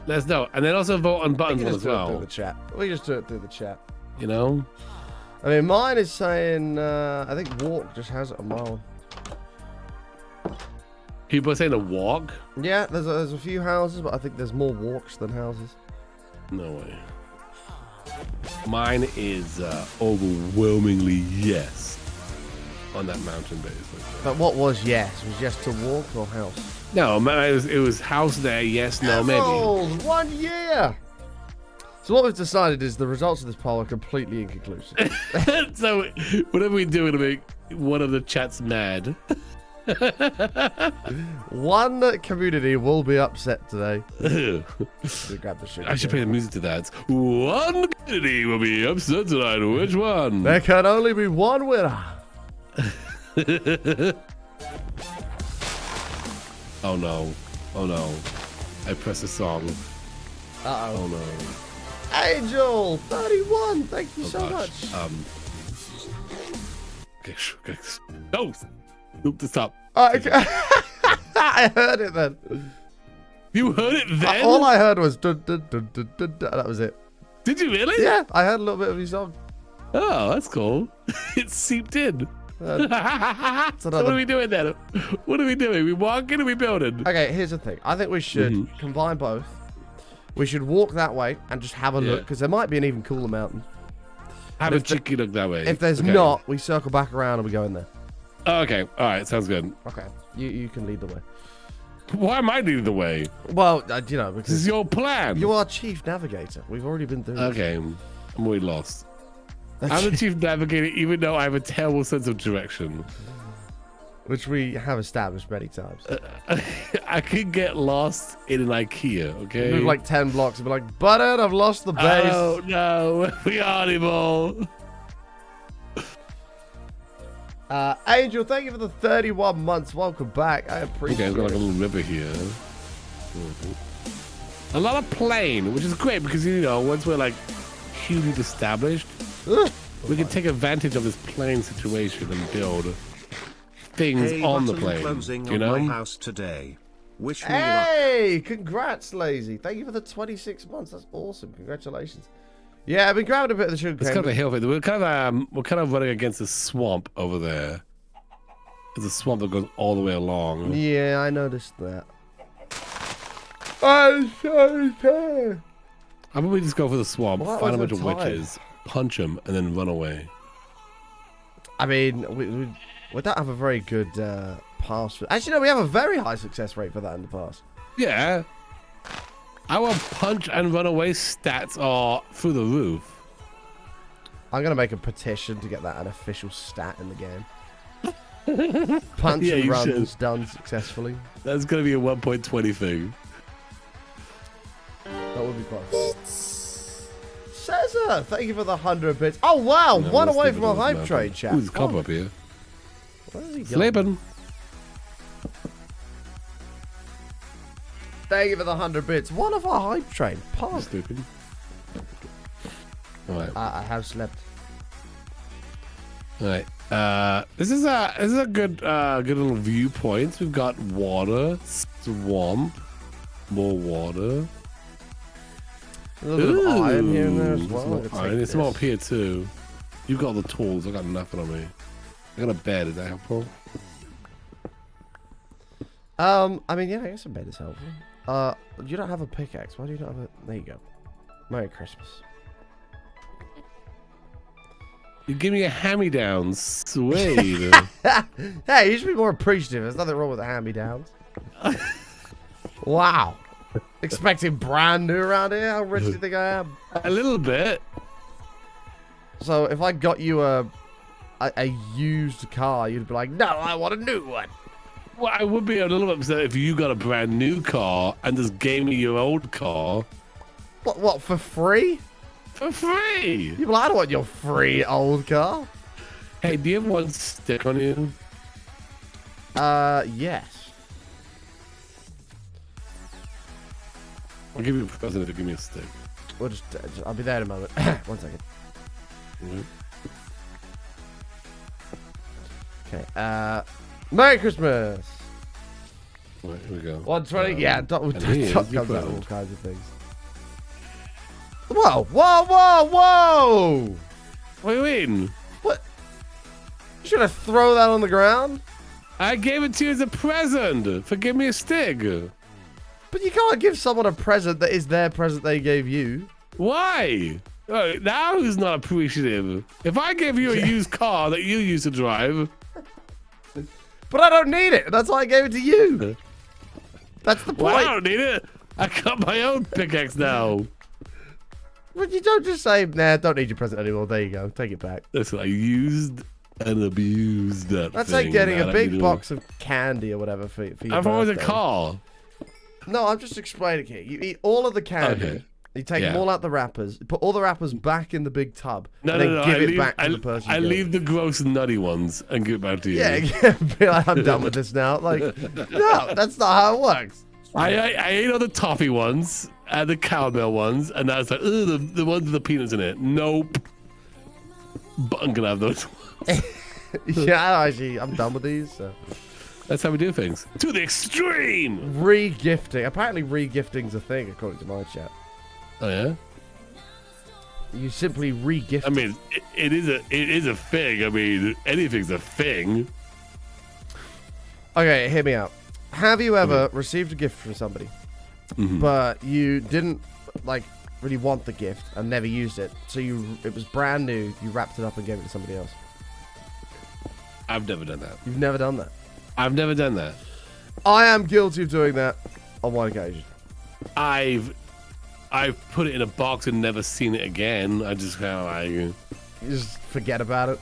Let's know. And then also vote on We buttons can one just as do it through well. the chat. We just do it through the chat. You know? I mean, mine is saying, I think walk just has it on my one. People are saying to walk? Yeah, there's a few houses, but I think there's more walks than houses. No way. Mine is overwhelmingly yes on that mountain base. But what was yes? Was yes to walk or house? No, it was house there. Yes, no, maybe. Emerald, 1 year! So what we've decided is the results of this poll are completely inconclusive. So whatever we do, it'll make one of the chats mad. One community will be upset today. Grab the sugar I should cane. play the music to that. One community will be upset tonight. Which one? There can only be one winner. Oh no. Oh no. I pressed a song. Uh-oh. Oh no. Angel, 31. Thank you Oh so gosh. much. Okay. No! Nope, stop. Okay. I heard it then. You heard it then? All I heard was dun, dun, dun, dun, dun, dun. That was it. Did you really? Yeah, I heard a little bit of your song. Oh, that's cool. It seeped in. So what another- are we doing then? What are we doing? We walking or we building? Okay, here's the thing. I think we should combine both. We should walk that way and just have a look, because there might be an even cooler mountain. Have a cheeky look that way. If there's Okay. not, we circle back around and we go in there. Oh, okay. All right. Sounds good. Okay, you can lead the way. Why am I leading the way? Well, you know, This because is your plan. you are chief navigator. We've already been through this. Okay, I'm already lost. I'm the chief navigator, even though I have a terrible sense of direction. Which we have established many times. I could get lost in an IKEA, okay? Move like 10 blocks and be like, Button, I've lost the base. Oh, no. We are anymore. Angel, thank you for the 31 months. Welcome back. I appreciate Okay, I've got like a it. little river here. A lot of plain, which is great because, you know, once we're like hugely established, Ugh. we can take advantage of this plain situation and build things Hey, on the button plane. closing You on know? my house today. Wish me luck. Hey, congrats, Lazy. Thank you for the 26 months. That's awesome. Congratulations. Yeah, I've been grabbing a bit of the sugar It's cane. kind of a hill thing. We're kind of running against a swamp over there. There's a swamp that goes all the way along. Yeah, I noticed that. I'm so tired. How about we just go for the swamp, Why find a was bunch of it tired? witches, punch them, and then run away. I mean, we don't have a very good pass. Actually, no, we have a very high success rate for that in the past. Yeah. Our punch and run away stats are through the roof. I'm going to make a petition to get that an official stat in the game. Punch Yeah, and you runs should. done successfully. That's going to be a 1.20 thing. That would be quite Cesar, thank you for the 100 bits. Oh, wow. No, One we'll away sleep from a with hype those train, mountains. chat. Ooh, there's a cop up here. Where is he going? Sleeping. Thank you for the 100 bits. One of our hype train. Park. Sleeping. All right. I have slept. All right. This is a good little viewpoint. We've got water, swamp, more water. A little bit of iron here and there as Ooh, well. some I'm gonna iron. take There's some this. up here too. You've got the tools. I got nothing on me. I got a bed. Is that helpful? I mean, yeah, I guess a bed is helpful. You don't have a pickaxe. Why do you not have a... There you go. Merry Christmas. You give me a hand-me-down. Sweet. Hey, you should be more appreciative. There's nothing wrong with the hand-me-downs. Wow. Expecting brand new around here? How rich do you think I am? A little bit. So if I got you a used car, you'd be like, no, I want a new one. Well, I would be a little upset if you got a brand new car and just gave me your old car What, for free? for free. You'd be like, I don't want your free old car. Hey, do you have one stick on you? Yes. I'll give you a present if you give me a stick. We'll just I'll be there in a moment. 1 second. Mhm. Okay. Merry Christmas. Right, here we go. 120. Yeah, Dot and here's comes your out with all present. kinds of things. Whoa, whoa, whoa, whoa! What do you mean? What? You should have thrown that on the ground. I gave it to you as a present for give me a stick. But you can't give someone a present that is their present they gave you. Why? Oh, now who's not appreciative? If I gave you a used car that you used to drive, But I don't need it. That's why I gave it to you. That's the well, I point. don't need it. I got my own pickaxe now. But you don't just say, nah, don't need your present anymore. There you go. Take it back. Listen, I used and abused that That's thing. like getting Now a that big you box of candy or whatever for your I've always a birthday. car. No, I'm just explaining it. You eat all of the candy. Okay. You take Yeah. them all out the wrappers. Put all the wrappers back in the big tub. No, and then no, no. give I it leave, back to the person. I you gave leave it. the gross nutty ones and give it back to you. Yeah, be like, I'm done with this now. Like, no, that's not how it works. I ate all the toffee ones and the cowbell ones, and now it's like, ugh, the ones with the peanuts in it. Nope. But I'm gonna have those. Yeah, actually, I'm done with these. So. That's how we do things. To the extreme. Re-gifting. Apparently, re-gifting's a thing, according to my chat. Oh yeah. You simply re-gift. I mean, it is a thing. I mean, anything's a thing. Okay, hear me out. Have you ever received a gift from somebody, but you didn't like really want the gift and never used it? So it was brand new. You wrapped it up and gave it to somebody else. I've never done that. You've never done that. I've never done that. I am guilty of doing that on one occasion. I've put it in a box and never seen it again. I just kind of like, You just forget about it.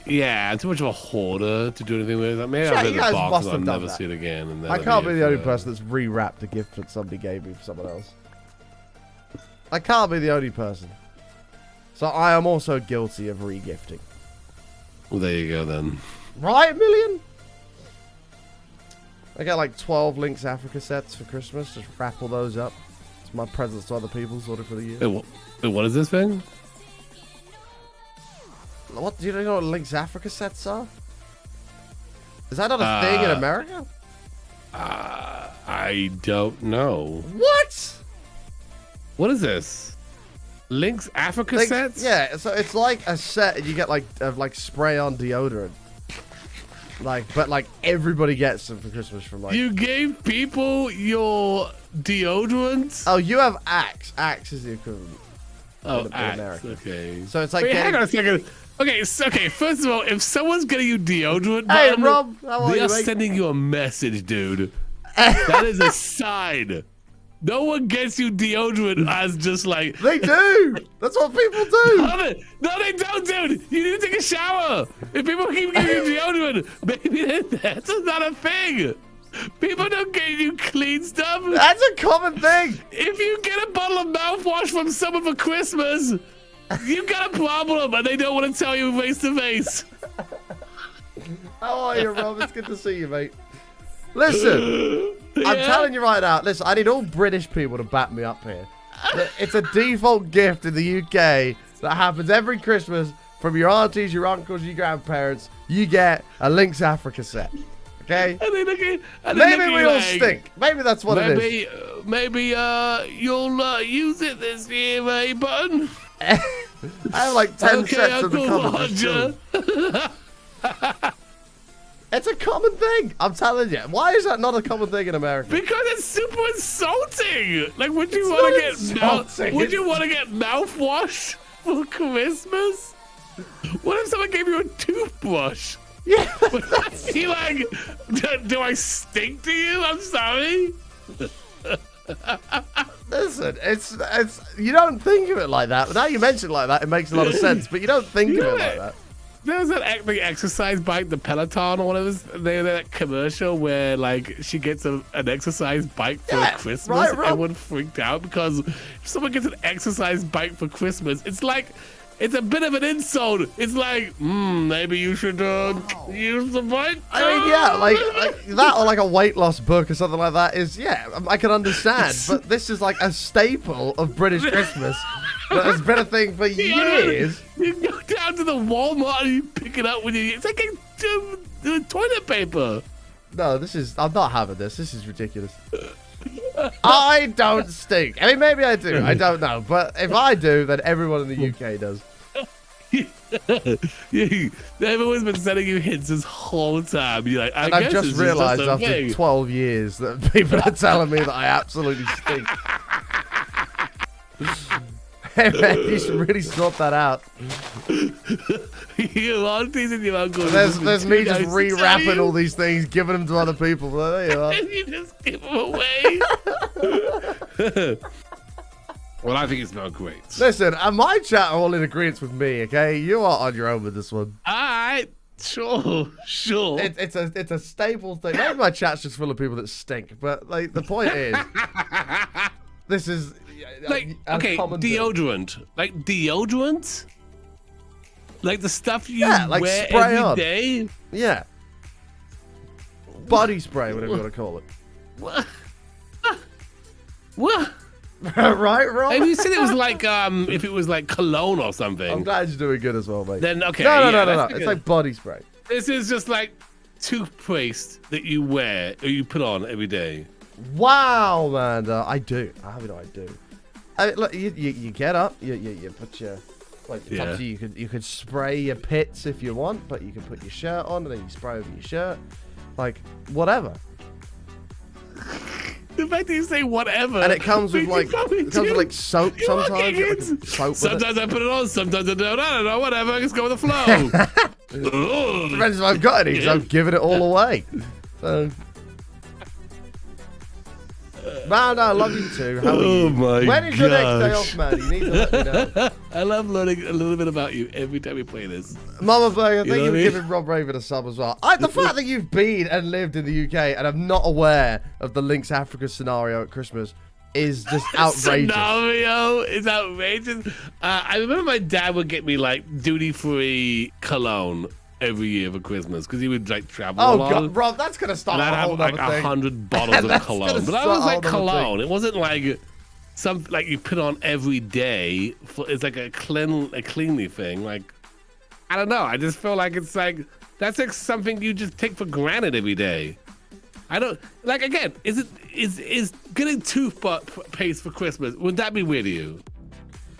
yeah, I'm too much of a hoarder to do anything with it. Maybe Sure, I'll put it you in a guys box must and I'll have done never that. see it again. And then I it'll can't be the only for- person that's rewrapped a gift that somebody gave me for someone else. I can't be the only person. So I am also guilty of re-gifting. Well, there you go then. Right, Million? I get like 12 Link's Africa sets for Christmas. Just wrap all those up. It's my presents to other people, sort of, for the year. Wait, what is this thing? What? Do you know what Link's Africa sets are? Is that not a thing in America? I don't know. What? What is this? Link's Africa Link's- sets? Yeah, so it's like a set, and you get like spray-on deodorant. But everybody gets them for Christmas from like. You gave people your deodorant? Oh, you have Axe. Axe is the equivalent. Oh, in Axe. America. Okay. So it's like. Wait, getting- hang on a second. Okay, first of all, if someone's getting you deodorant, Hey, man, Rob, how are they you, are mate? sending you a message, dude. That is a sign. No one gets you deodorant as just like. They do. That's what people do. No, they don't, dude. You need to take a shower. If people keep giving you deodorant, maybe that's not a thing. People don't get you clean stuff. That's a common thing. If you get a bottle of mouthwash from someone for Christmas, you got a problem, and they don't want to tell you face to face. How are you, Rob? It's good to see you, mate. Listen, I'm telling you right now. Listen, I need all British people to back me up here. It's a default gift in the UK that happens every Christmas from your aunties, your uncles, your grandparents. You get a Link's Africa set. Okay? And they look at, and Maybe they we look all at you stink. Maybe that's what it is. Maybe you'll use it this year, eh, Button? I have like 10 Okay, sets of the Uncle cover. Roger. It's a common thing. I'm telling you. Why is that not a common thing in America? Because it's super insulting. Like, would you It's want to not get insulting. would you want to get mouthwash for Christmas? What if someone gave you a toothbrush? Yeah. Would that be like, do I stink to you? I'm sorry. Listen, it's you don't think of it like that. Now you mention it like that, it makes a lot of sense, but you don't think of it like that. There was that like, exercise bike, the Peloton or whatever. They had that commercial where like she gets an exercise bike for Yeah, Christmas. right, and Rob. everyone freaked out because if someone gets an exercise bike for Christmas, it's like it's a bit of an insult. It's like, maybe you should use the bike. I mean, yeah, like that or like a weight loss book or something like that is, yeah, I can understand. But this is like a staple of British Christmas that has been a thing for years. You go down to the Walmart and you pick it up when you. It's like a toilet paper. No, I'm not having this. This is ridiculous. I don't stink. I mean, maybe I do. I don't know. But if I do, then everyone in the UK does. Everyone's been sending you hints this whole time. You're like, And I I've guess just this is realised just a after thing. 12 years that people are telling me that I absolutely stink. Hey man, you should really sort that out. Your aunties and your uncles. There's me just nice to rewrapping tell you. all these things, giving them to other people. Well, there you are. And you just give them away. Well, I think it smells great. Listen, my chat are all in agreement with me, okay? You are on your own with this one. All right, sure. It's a staple thing. Maybe my chat's just full of people that stink, but like the point is, this is Like, a okay, common thing. deodorant. Like deodorant? Like the stuff you like wear spray every on. day? Yeah. Body spray, whatever you want to call it. What? What? Right, Rob? If you said it was like if it was like cologne or something, I'm glad you're doing good as well, mate. then okay. No. that's It's good. like body spray. This is just like toothpaste that you wear or you put on every day. Wow, man. I do. I do. Look, you get up, you put your, like, it's up to you. You could spray your pits if you want, but you can put your shirt on and then you spray over your shirt, like whatever. The fact that you say whatever, And it comes with like soap You sometimes. are You get, kids. like, soap with it. Sometimes I put it on, sometimes I don't. I don't know. Whatever. Just go with the flow. Ugh. Depends if I've got any, because I'm giving it all away. So Man, I love you too. How are you? Oh my When is your next day gosh. off, man? You need to let me know. I love learning a little bit about you every time we play this. Mama Burger, thank know you what for I mean? giving Rob Raven a sub as well. The fact that you've been and lived in the UK and I'm not aware of the Lynx Africa scenario at Christmas is just outrageous. Scenario is outrageous. I remember my dad would get me like duty-free cologne every year for Christmas because he would like travel a Oh lot. God, Rob, that's gonna start And a I'd whole have like other thing. 100 bottles of That's cologne. gonna But that start was a like whole other cologne. It wasn't like something like you put on every day. It's like a cleanly thing. Like, I don't know. I just feel like it's like, that's like something you just take for granted every day. I don't, like, again, is getting toothpaste for Christmas, would that be weird to you?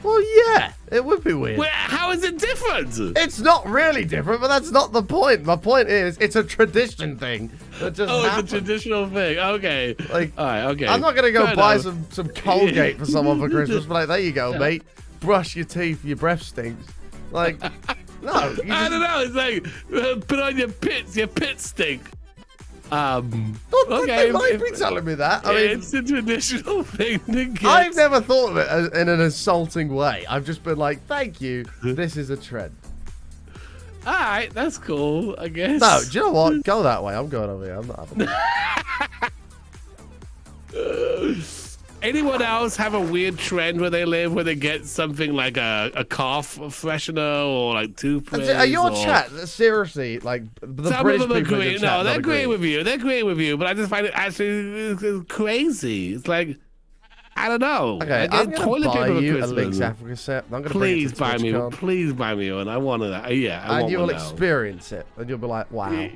Well, yeah, it would be weird. Well, how is it different? It's not really different, but that's not the point. My point is, it's a tradition thing that just happens. It's a traditional thing. Okay. Like, all right, okay. I'm not gonna go Fair buy enough. some Colgate for someone for Christmas. But like, there you go, mate. Brush your teeth. Your breath stinks. Like, no. I don't know. It's like put on your pits. Your pits stink. They might be telling me that. I mean, It's a traditional thing to get. I've never thought of it in an insulting way. I've just been like, thank you. This is a trend. All right, that's cool. I guess. No, do you know what? Go that way. I'm going over here. I'm not having that. Anyone else have a weird trend where they live where they get something like a cough freshener or like toothpaste? Are your or... chat seriously like the Some British of them people in agree. your chat No, not they're agreeing agreeing? with you. They're agreeing with you, but I just find it actually crazy. It's like, I don't know. Okay, I get I'm toilet gonna buy paper for you a Christmas. Lynx Africa set. I'm gonna Please bring it to buy me. TwitchCon, Please buy me one. I want it. Yeah, I and want you will one now. experience it, and you'll be like, wow.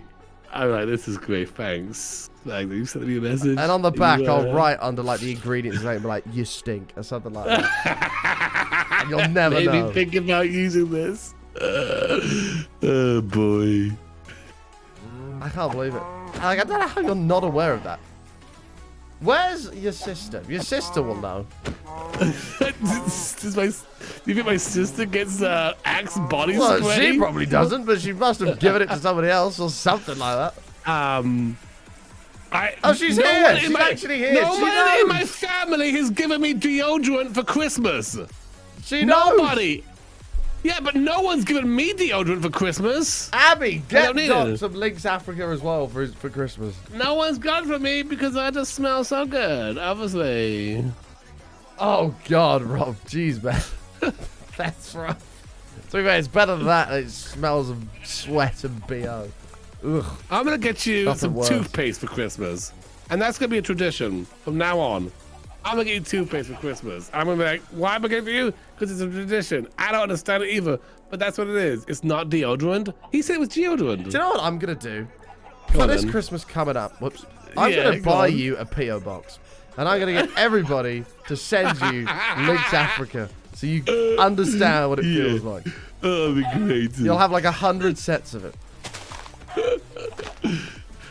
All right, this is great. Thanks. Like, you sent me a message. And on the back, Yeah. I'll write under like the ingredients, and be like, "You stink" or something like that. And you'll never Maybe know. think about using this. Oh boy. I can't believe it. Like, I don't know how you're not aware of that. Where's your sister? Your sister will know. Do you think my sister gets Axe body Well, spray? she probably doesn't, but she must have given it to somebody else or something like that. Oh, she's no here. one in She's my- actually here. No She one knows. in my family has given me deodorant for Christmas. She knows. Nobody. Yeah, but no one's given me deodorant for Christmas. Abby, don't get need Doc it. some Lynx Africa as well for Christmas. No one's got it for me because I just smell so good, obviously. Oh God, Rob, jeez, man, that's rough. To be fair, it's better than that. It smells of sweat and bo. Ugh. I'm gonna get you Nothing some worse. toothpaste for Christmas, and that's gonna be a tradition from now on. I'm gonna get you toothpaste for Christmas. I'm gonna be like, why am I getting it for you? Because it's a tradition. I don't understand it either, but that's what it is. It's not deodorant. He said it was deodorant. Do you know what I'm gonna do? Go For on, this then. Christmas coming up, whoops, I'm Yeah, gonna go buy on. you a PO box, and I'm gonna get everybody to send you Lynx Africa, so you understand what it feels like. Oh, that'd be great. You'll have like 100 sets of it.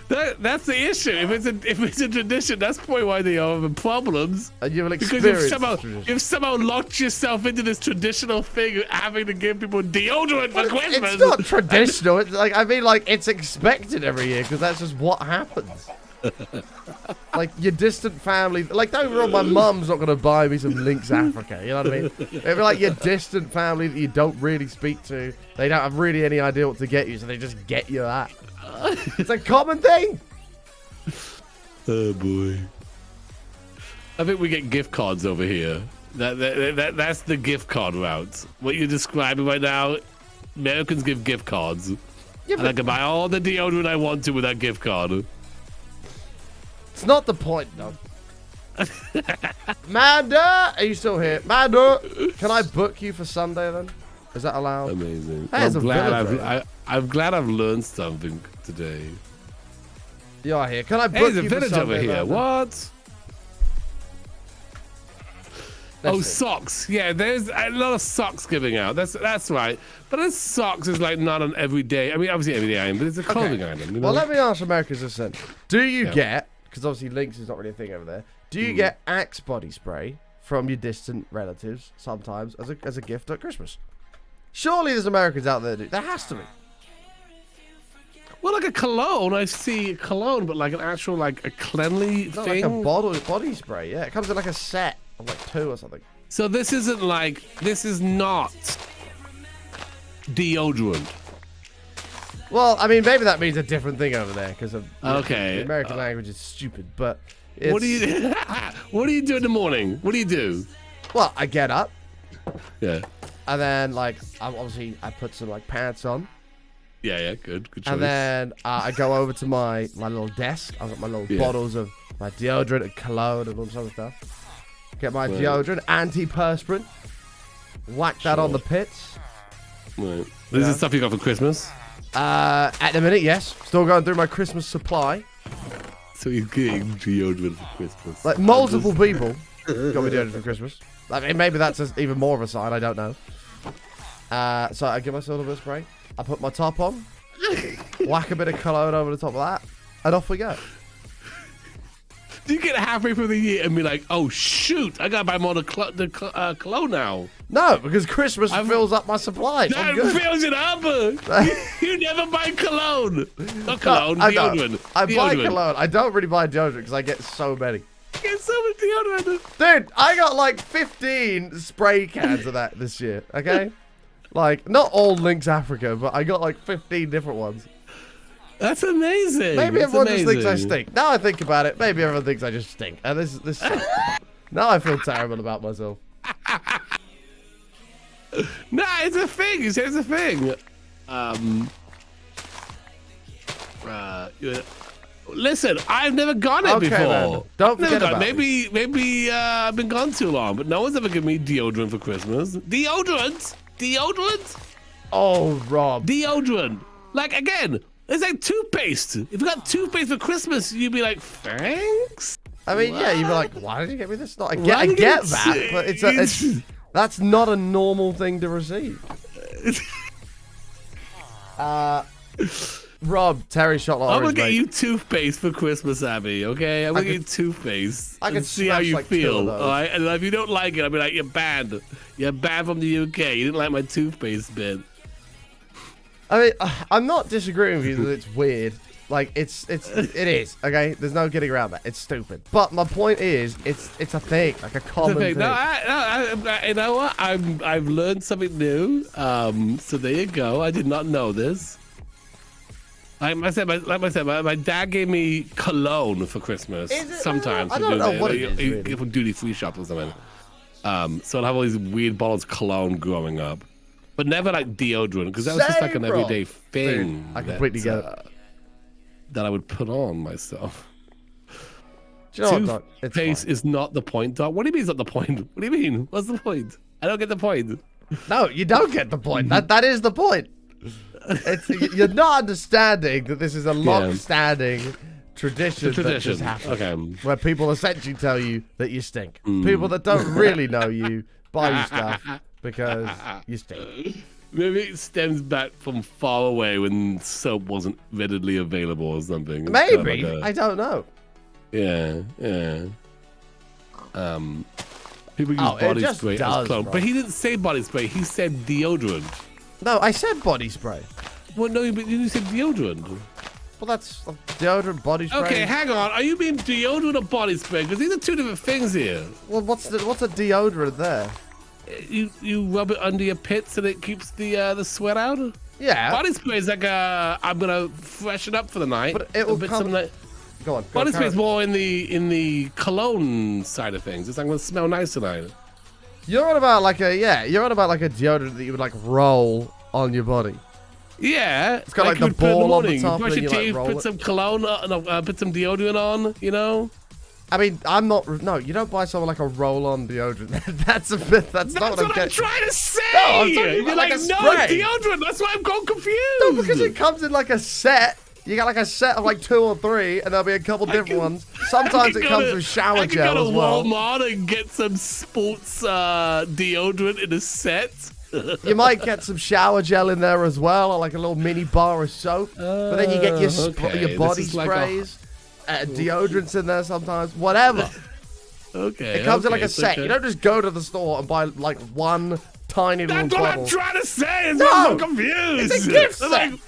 That's the issue. If it's a tradition, that's probably why they are having problems. And you will Because experience you've somehow locked yourself into this traditional thing of having to give people deodorant for Christmas. It's not traditional. It's like, I mean, like, it's expected every year because that's just what happens. Like your distant family, like, don't get me wrong, my mum's not gonna buy me some Lynx Africa. You know what I mean? It'd be like your distant family that you don't really speak to. They don't have really any idea what to get you, so they just get you that. It's a common thing. Oh boy. I think we get gift cards over here. That's the gift card route. What you're describing right now, Americans give gift cards. Yeah, And I can buy all the deodorant I want to with that gift card. it's not the point, though. Manda, are you still here? Manda, can I book you for Sunday then? Is that allowed? Amazing. Hey, it's a villager. I'm glad I've learned something today. You are here. Can I Hey, book there's a you for village Sunday? over here. Manda? What? Let's Oh, see. socks. Yeah, there's a lot of socks giving out. That's right. But this socks is like not an everyday. I mean, obviously everyday item, but it's a clothing item. You know? Well, let me ask Americans this then. Do you Yeah. get, because obviously Lynx is not really a thing over there, do you get Axe body spray from your distant relatives sometimes as a gift at Christmas? Surely there's Americans out there that do. There has to be. Well, like a cologne, I see cologne, but like an actual, like a cleanly It's not thing. like a body spray. Yeah, it comes in like a set of like 2 or something. So this isn't like, this is not deodorant. Well, I mean, maybe that means a different thing over there because of Okay. the American language is stupid. But it's, What do you what do you do in the morning? What do you do? Well, I get up Yeah. and then like I put some like pants on. Yeah, good choice. And then I go over to my little desk. I've got my little bottles of my deodorant and cologne and all this other stuff. Get my deodorant, antiperspirant. Whack that on the pits. Right. This is stuff you got for Christmas. At the minute, yes. Still going through my Christmas supply. So you're getting deodorant for Christmas. Like multiple people got me deodorant for Christmas. I mean, maybe that's just even more of a sign. I don't know. So I give myself a little bit of spray. I put my top on. Whack a bit of cologne over the top of that. And off we go. Do you get halfway through the year and be like, oh shoot, I gotta buy more cologne now? No, because Christmas fills up my supplies. I'm That good. fills it up. You never buy cologne. Not cologne, I deodorant. I buy Deodorant. cologne. I don't really buy deodorant because I get so many. Get so much deodorant. Dude, I got like 15 spray cans of that this year, okay? Like, not all Lynx Africa, but I got like 15 different ones. That's amazing. Maybe That's everyone just thinks I amazing. stink. Now I think about it, maybe everyone thinks I just stink. And this sucks. Now I feel terrible about myself. Nah, it's a thing. It's a thing. Listen, I've never gone it Okay, before. man. Don't Never forget gone. about Maybe I've been gone too long, but no one's ever given me deodorant for Christmas. Deodorant? Oh, Rob. Deodorant. Like, again, it's like toothpaste. If you got toothpaste for Christmas, you'd be like, thanks? I mean, yeah, you'd be like, why did you get me this? I Why get did you get that, but it's that's not a normal thing to receive. Rob, Terry Shotler. I'm gonna get you toothpaste for Christmas, Abby. Okay, I'm gonna get you toothpaste. I can and see how smash, you like, 2 of feel. those. All right, and if you don't like it, I'll be like, you're banned. You're banned from the UK. You didn't like my toothpaste bit. I mean, I'm not disagreeing with you that it's weird. Like, it is, okay? There's no getting around that. It's stupid. But my point is, it's a thing, like a common thing. No, you know what? I've learned something new. So there you go. I did not know this. Like I said, my dad gave me cologne for Christmas. Is it? Sometimes. I don't know what it is, You really. get from duty-free shops or something. So I'll have all these weird bottles of cologne growing up. But never like deodorant, because that was just like an Same, bro. everyday thing. Dude, I completely get it. That I would put on myself. Do you know what, Doc? It's Toothpaste fine. is not the point, Doc. What do you mean it's not the point? What do you mean? What's the point? I don't get the point. No, you don't get the point. That is the point. You're not understanding that this is a long-standing tradition that just happens. Okay. Where people essentially tell you that you stink. People that don't really know you buy you stuff because you stink. Maybe it stems back from far away when soap wasn't readily available or something. It's kind of Maybe. like I don't know. yeah. People use it body just spray does, as cologne. bro. But he didn't say body spray. He said deodorant. No, I said body spray. Well, no, but you said deodorant. Well, that's deodorant, body spray. Okay, hang on. Are you being deodorant or body spray? Because these are two different things here. Well, what's a deodorant there? You rub it under your pits and it keeps the sweat out. Yeah. Body spray is like I'm gonna freshen up for the night. But it will A bit come- some, like, Go on. body spray is carry on. more in the cologne side of things. It's like gonna smell nice tonight. You're on about like a deodorant that you would like roll on your body. Yeah, it's got, like, you the would put in ball on the morning. top Brush and your you, like, teeth, roll put it. some cologne, put some deodorant on. You know. I mean, I'm not. No, you don't buy someone like a roll-on deodorant. That's a bit. That's not That's what I'm what I'm getting. trying to say. No, I'm talking You're about like, like a no, spray. it's deodorant. That's why I'm going confused. No, because it comes in like a set. You got like a set of like 2 or 3, and there'll be a couple different ones. Sometimes it comes with shower gel as well. I could go to Walmart and get some sports deodorant in a set. You might get some shower gel in there as well, or like a little mini bar of soap. But then you get your Okay, your body this is like sprays, deodorants in there sometimes. Whatever. Okay. It comes in like a it's set. okay. You don't just go to the store and buy like one tiny little That's what bottle. I'm trying to say. Is No, I'm so confused. it's a gift I'm set. like,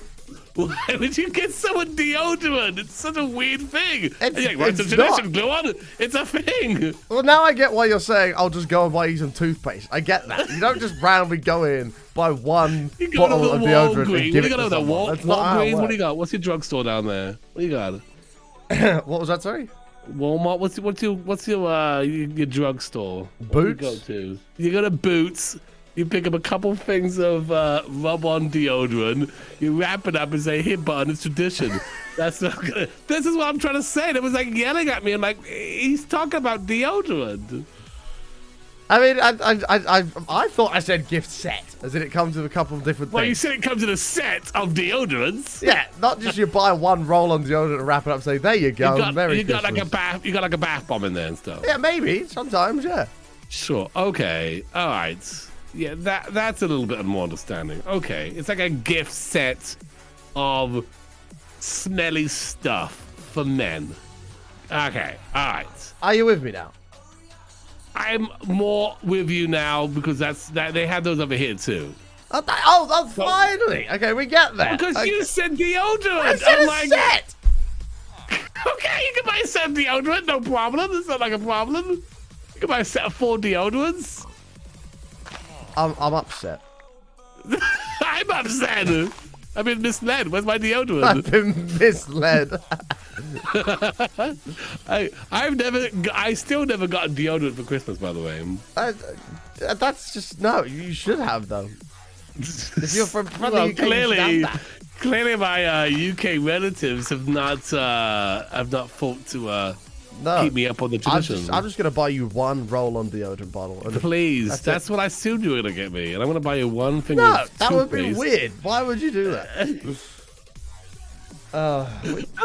Why would you get someone deodorant? It's such a weird thing. It's a not. tradition, Gluon. It's a thing. Well, now I get why you're saying I'll just go and buy you some toothpaste. I get that. You don't just randomly go in, buy one You go bottle to of the deodorant Walgreens. and give You it go to to the someone. That's not how it Walgreens. What do works. you got? What's your drugstore down there? What do you got? What was that, sorry? Walmart. What's your drugstore? Boots? What do you go to? You go to Boots. You pick up a couple things of rub-on deodorant. You wrap it up and say, "Here, bud, it's tradition." That's not gonna. This is what I'm trying to say. It was like yelling at me, and like he's talking about deodorant. I mean, I thought I said gift set, as in it comes with a couple of different Well, you things. said it comes in a set of deodorants. Yeah, not just you buy one roll-on deodorant and wrap it up and say, there you go, Merry You got like Christmas. you got like a bath bomb in there and stuff. Yeah, maybe, sometimes, yeah. Sure. Okay. All right. Yeah, that's a little bit more understanding. Okay, it's like a gift set of smelly stuff for men. Okay. All right. Are you with me now? I'm more with you now because they have those over here too. Oh, finally! Okay, we get there. Because okay. you said deodorant. I said I'm a like, set! okay, you can buy a set of deodorant, no problem. It's not like a problem. You can buy a set of 4 deodorants. I'm upset. I'm upset. I've been misled. Where's my deodorant? I've been misled. I still never got deodorant for Christmas, by the way. That's just, no, you should have, though. If you're from the Well, UK, you should have that. clearly my UK relatives have not thought to No. keep me up on the tradition. I'm just going to buy you one roll-on deodorant bottle. And Please, that's what I assumed you were going to get me. And I'm going to buy you one thing no, of that would be toothpaste. weird. Why would you do that? I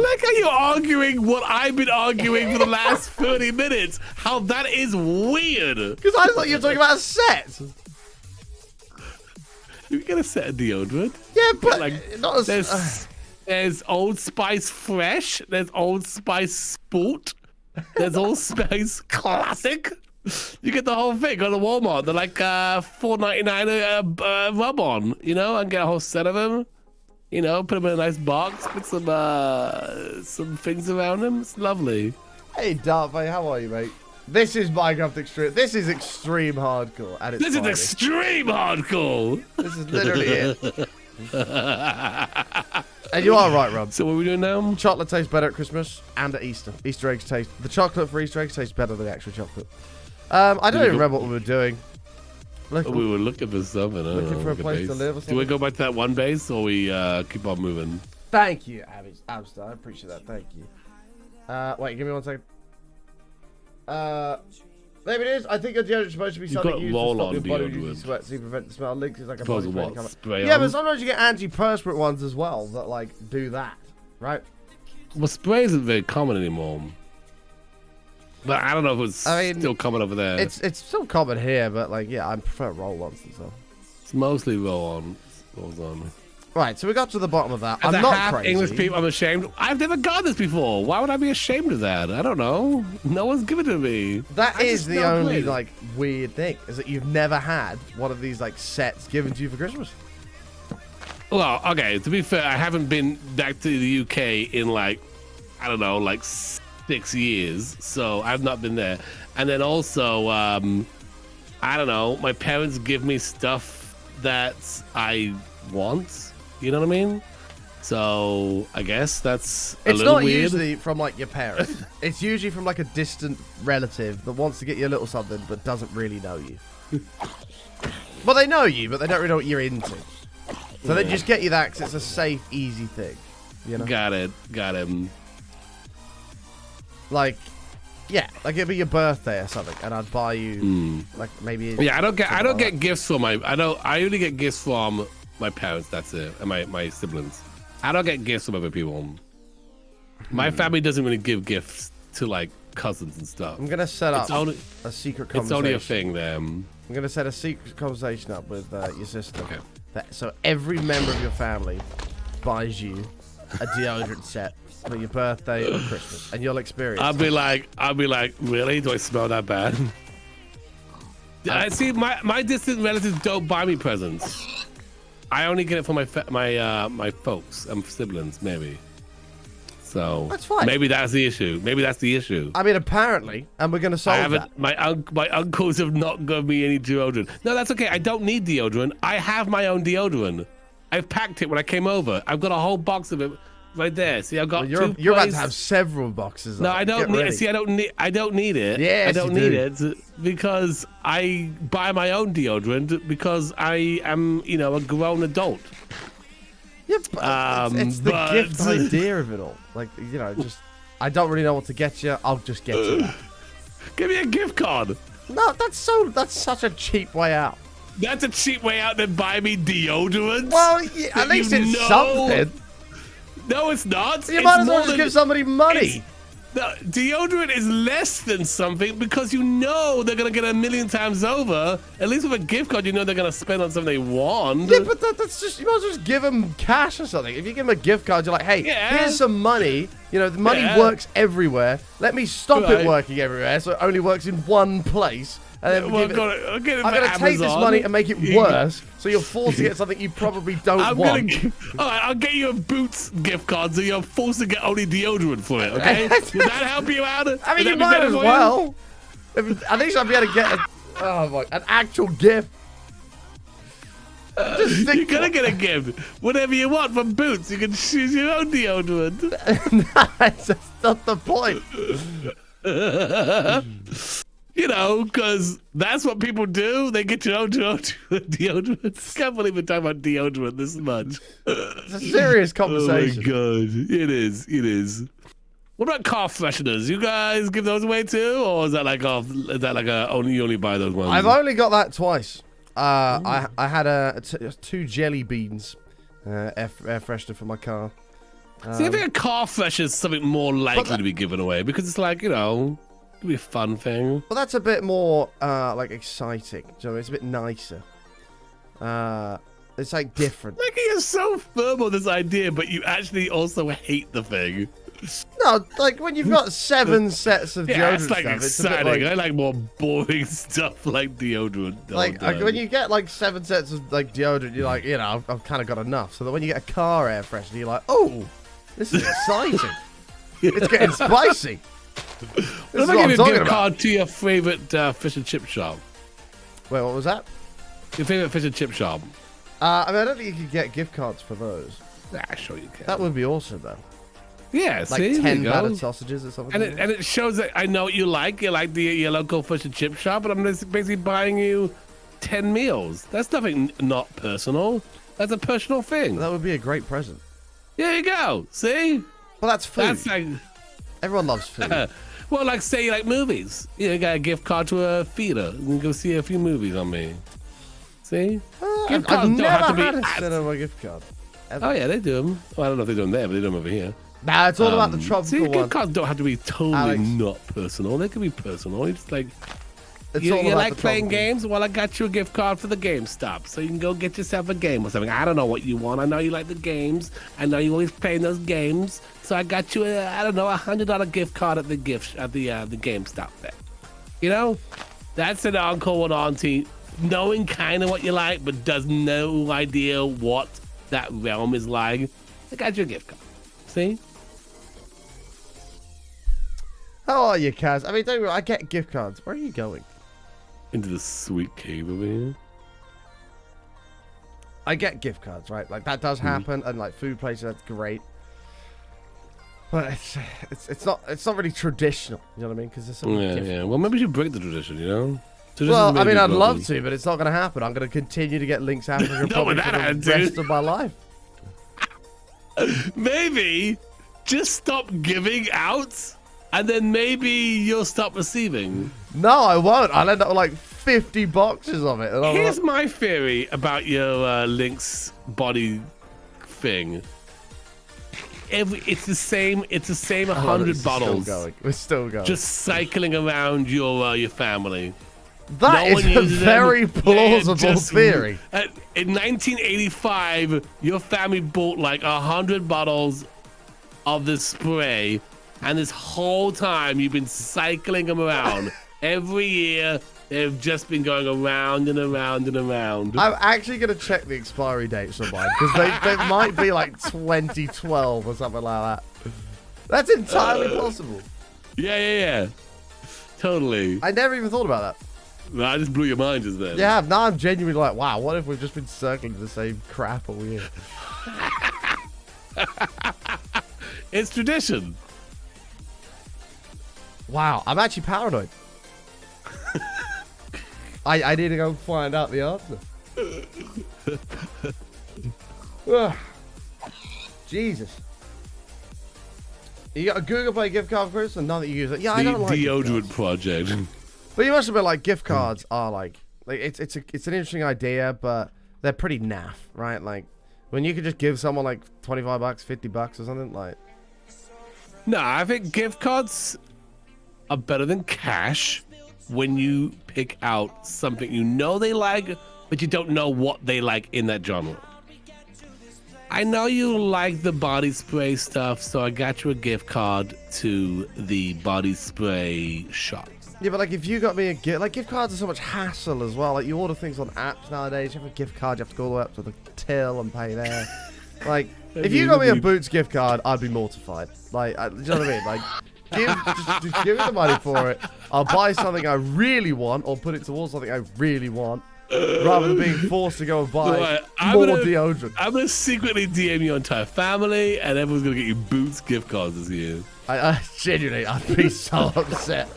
like how you're arguing what I've been arguing for the last 30 minutes. How that is weird. Because I thought you were talking about a set. You get a set of deodorant. Yeah, but Like, not as... There's Old Spice Fresh. There's Old Spice Sport. There's Old Spice Classic. You get the whole thing. Go to Walmart. They're like $4.99 rub-on. You know, and get a whole set of them. You know, put them in a nice box. Put some things around them. It's lovely. Hey, Dartfay, how are you, mate? This is Minecraft Extreme. This is extreme hardcore at its This is finest. extreme hardcore. This is literally it. And you are right, Rob. So what are we doing now? Chocolate tastes better at Christmas and at Easter. Easter eggs taste... The chocolate for Easter eggs tastes better than the actual chocolate. I don't even remember what we were doing. Look, We were looking for something. I don't Looking know, for a like place to base. live or Do we something? go back to that one base or we keep on moving? Thank you, Abstar. I appreciate that. Thank you. Wait, give me 1 second. Maybe it is. I think your deodorant is supposed to be something got used to stop roll-on your body deodorant. using sweat to prevent the smell. Links is like a Suppose body spray what, cover. spray Yeah, on? but sometimes you get antiperspirant ones as well that like do that, right? Well, spray isn't very common anymore. But I don't know if it's still common over there. It's still common here, but like yeah, I prefer roll-ons and stuff. It's mostly rolls on. Right, so we got to the bottom of that. As I'm a not half crazy. English people, I'm ashamed. I've never got this before. Why would I be ashamed of that? I don't know. No one's given it to me. That I is just the don't only play. like weird thing is that you've never had one of these like sets given to you for Christmas. Well, okay, to be fair, I haven't been back to the UK in like, I don't know, like 6 years. So I've not been there. And then also, I don't know, my parents give me stuff that I want. You know what I mean? So I guess that's a It's little not weird. usually from like your parents. It's usually from like a distant relative that wants to get you a little something but doesn't really know you. Well, they know you, but they don't really know what you're into. So they just get you that because it's a safe, easy thing. You know? Got it. Got him. Like, yeah, like it'd be your birthday or something, and I'd buy you like maybe. Yeah, I don't something get like gifts from I only get gifts from my parents. That's it, and my siblings. I don't get gifts from other people. My family doesn't really give gifts to like cousins and stuff. I'm gonna set up It's only, a secret it's conversation. only a thing there. I'm gonna set a secret conversation up with your sister. Okay. So every member of your family buys you a deodorant set for your birthday or Christmas, and you'll experience. I'll be like, really? Do I smell that bad? I see. My distant relatives don't buy me presents. I only get it for my folks, siblings, maybe. So That's fine. Maybe that's the issue. Maybe that's the issue. I mean, apparently, and we're gonna solve that. My uncles have not given me any deodorant. No, that's okay. I don't need deodorant. I have my own deodorant. I've packed it when I came over. I've got a whole box of it right there. See, I've got. Well, you're about to have several boxes. No, I don't need. See, I don't need it. Yes, I don't need it because I buy my own deodorant because I am, a grown adult. Yeah, but it's the gift idea of it all. Like, just I don't really know what to get you. I'll just get you that. Give me a gift card. No, that's such a cheap way out. That's a cheap way out than buy me deodorant. Well, yeah, at least it's something. No, it's not. You might as well just give somebody money. No, deodorant is less than something because they're gonna get 1,000,000 times over. At least with a gift card, they're gonna spend on something they want. Yeah, but that's just, you might as well just give them cash or something. If you give them a gift card, you're like, hey, here's some money. The money works everywhere. Let me stop it working everywhere so it only works in one place. And then I'm going to take this money and make it worse, so you're forced to get something you probably don't want. All right, I'll get you a Boots gift card, so you're forced to get only deodorant for it, okay? Does that help you out? I mean, you might as well. At least I'll be able to get an actual gift. You're going to get a gift. Whatever you want from Boots. You can choose your own deodorant. That's not the point. Because that's what people do. They get your own deodorant. I can't believe we're talking about deodorant this much. It's a serious conversation. Oh my god, it is. What about car fresheners? You guys give those away too, or is that like you only buy those ones? I've only got that twice. I had two jelly beans air freshener for my car. See, I think a car freshener is something more likely to be given away because it's like it'd be a fun thing. Well, that's a bit more exciting. So it's a bit nicer. It's like different. Like you're so firm on this idea, but you actually also hate the thing. No, like when you've got 7 sets of deodorant it's like stuff, exciting. It's a bit I like more boring stuff like deodorant. Like when you get like 7 sets of like deodorant, you're like, I've kind of got enough. So that when you get a car air freshener, you're like, oh, this is exciting. It's getting spicy. What if I give you a gift card to your favorite fish and chip shop? Wait, what was that? Your favorite fish and chip shop? I don't think you could get gift cards for those. Sure you can. That would be awesome, though. Yeah, like 10 battered sausages or something. And it shows that I know what you like. You like your local fish and chip shop, and I'm just basically buying you 10 meals. That's nothing not personal. That's a personal thing. That would be a great present. There you go. See? Well, that's food. That's like... Everyone loves food. Well, like say you like movies. You got a gift card to a theater. You can go see a few movies on me. See? Gift cards don't have to be a cinema gift card. Oh yeah, they do them. Well, I don't know if they do them there, but they do them over here. Nah, it's all about the tropical one. Gift cards don't have to be totally not personal. They can be personal. It's just like you like playing games. Well, I got you a gift card for the GameStop, so you can go get yourself a game or something. I don't know what you want. I know you like the games. I know you always playing those games. So I got you a $100 gift card at the GameStop there. That's an uncle and auntie knowing kind of what you like, but does no idea what that realm is like. I got you a gift card. See? How are you, Kaz? I mean, don't worry, I get gift cards. Where are you going? Into the sweet cave over here. I get gift cards, right? Like that does happen, and like food places, that's great. But it's not really traditional. You know what I mean? Because there's so many yeah. Well, maybe you should break the tradition. Well, I mean, I'd love to, but it's not going to happen. I'm going to continue to get Link's Africa probably for the rest of my life. Maybe just stop giving out, and then maybe you'll stop receiving. No, I won't. I'll end up with like 50 boxes of it. Here's my theory about your Link's body thing. It's the same 100 bottles. We're still going. Just cycling around your family. That is a very plausible theory. In 1985, your family bought like 100 bottles of this spray, and this whole time you've been cycling them around. Every year, they've just been going around and around and around. I'm actually going to check the expiry dates on mine because they might be like 2012 or something like that. That's entirely possible. Yeah. Totally. I never even thought about that. No, I just blew your mind just then. Yeah, now I'm genuinely like, wow, what if we've just been circling the same crap all year? It's tradition. Wow, I'm actually paranoid. I need to go find out the answer. Ugh. Jesus. You got a Google Play gift card, Chris, and none that you use it. Yeah, I don't like deodorant project. But you must admit, like, gift cards are like it's an interesting idea, but they're pretty naff, right? Like, when you could just give someone like $25, $50 or something, like. No, I think gift cards are better than cash when you pick out something you know they like, but you don't know what they like in that genre. I know you like the body spray stuff, so I got you a gift card to the body spray shop. Yeah, but like if you got me a gift, like gift cards are so much hassle as well. Like you order things on apps nowadays, you have a gift card, you have to go all the way up to the till and pay there. Like if you got me a Boots gift card, I'd be mortified. Like, do you know what I mean? Like, just give me the money for it. I'll buy something I really want or put it towards something I really want. Rather than being forced to go and buy more deodorant. I'm gonna secretly DM your entire family, and everyone's gonna get you Boots gift cards this year. I genuinely, I'd be so upset.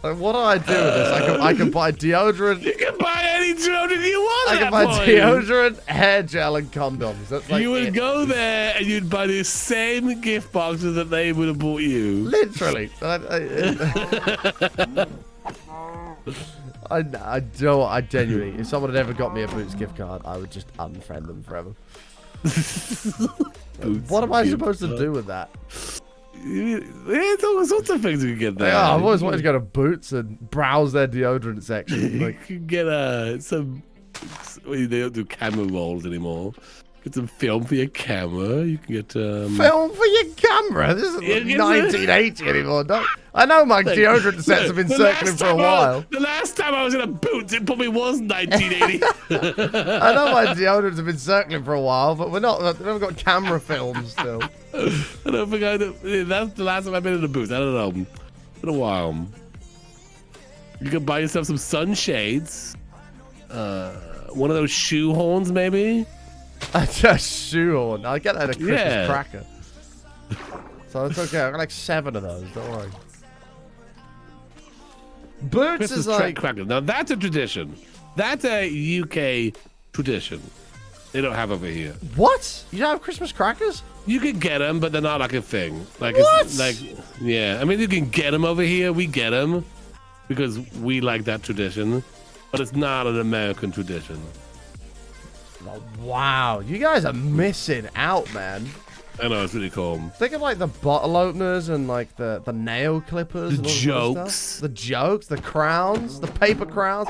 Like, what do I do with this? I can buy deodorant. You can buy any deodorant you want. I can buy deodorant, hair gel, and condoms. That's like you would go there and you'd buy the same gift boxes that they would have bought you. Literally. I genuinely, if someone had ever got me a Boots gift card, I would just unfriend them forever. What am I supposed to do with that? There's all sorts of things you can get there. Yeah, I've always wanted to go to Boots and browse their deodorant section. You can get some. They don't do camera rolls anymore. Get some film for your camera. You can get film for your camera. This isn't 1980 anymore. I know my deodorant sets have been circling for a while. The last time I was in a Boots, it probably was 1980. I know my deodorants have been circling for a while, but we haven't got camera films still. I don't think that's the last time I've been in a Boots. I don't know. It's been a while. You can buy yourself some sunshades. One of those shoe horns, maybe. A shoehorn. I'll get that at a Christmas cracker. So it's okay. I got like 7 of those. Don't worry. Boots Christmas is like cracker. Now that's a tradition. That's a UK tradition. They don't have over here. What? You don't have Christmas crackers? You can get them, but they're not like a thing. Like what? It's like, yeah. I mean, you can get them over here. We get them because we like that tradition, but it's not an American tradition. Oh, wow, you guys are missing out, man. I know, it's really cool. Think of like the bottle openers and like the nail clippers. The and all jokes. Stuff. The jokes, the crowns, the paper crowns.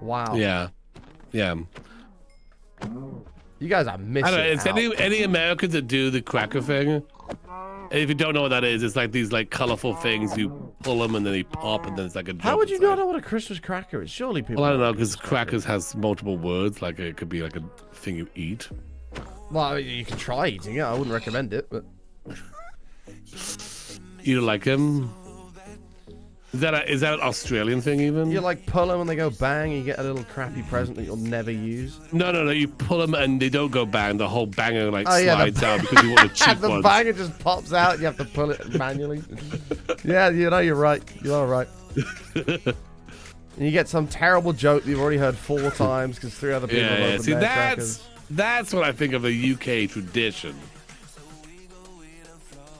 Wow. Yeah. Yeah. You guys are missing out. It's any Americans that do the cracker thing. And if you don't know what that is, it's like these like colorful things. You pull them and then they pop, and then it's like a joke. How would you not know what a Christmas cracker is? Surely people. Well, I don't know, because crackers has multiple words. Like it could be like a thing you eat. Well, I mean, you can try eating it. I wouldn't recommend it, but. You don't like them? Is that an Australian thing even? You like pull them and they go bang, and you get a little crappy present that you'll never use. No. You pull them and they don't go bang. The whole banger like slides out because you want the cheap the ones. The banger just pops out. You have to pull it manually. Yeah, you know, you're right. You are right. And you get some terrible joke that you've already heard 4 times because 3 other people have opened their crackers. That's what I think of a UK tradition.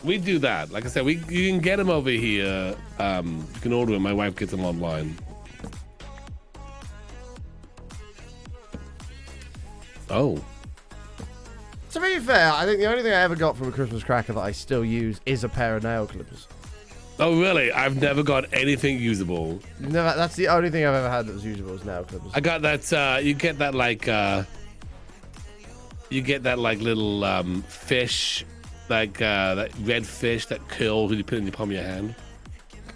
We do that. Like I said, you can get them over here. You can order them. My wife gets them online. Oh. To be fair, I think the only thing I ever got from a Christmas cracker that I still use is a pair of nail clippers. Oh, really? I've never got anything usable. Never. That's the only thing I've ever had that was usable is nail clippers. I got that. You get that like. You get that like little fish. Like that red fish that curls when you put it in the palm of your hand.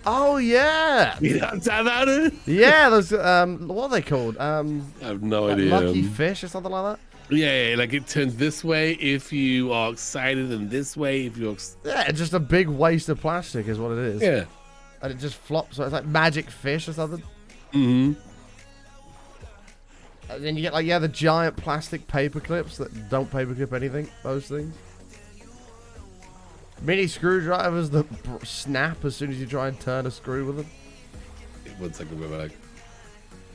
Oh yeah. You know what I'm talking about it? Yeah, those what are they called? I have no Like idea. lucky fish or something like that. Yeah, like it turns this way if you are excited, and this way if you're. Yeah, just a big waste of plastic is what it is. Yeah. And it just flops. So it's like magic fish or something. Mm-hmm. And then you get like the giant plastic paper clips that don't paperclip anything. Those things. Mini screwdrivers that snap as soon as you try and turn a screw with them. 1 second, we're back.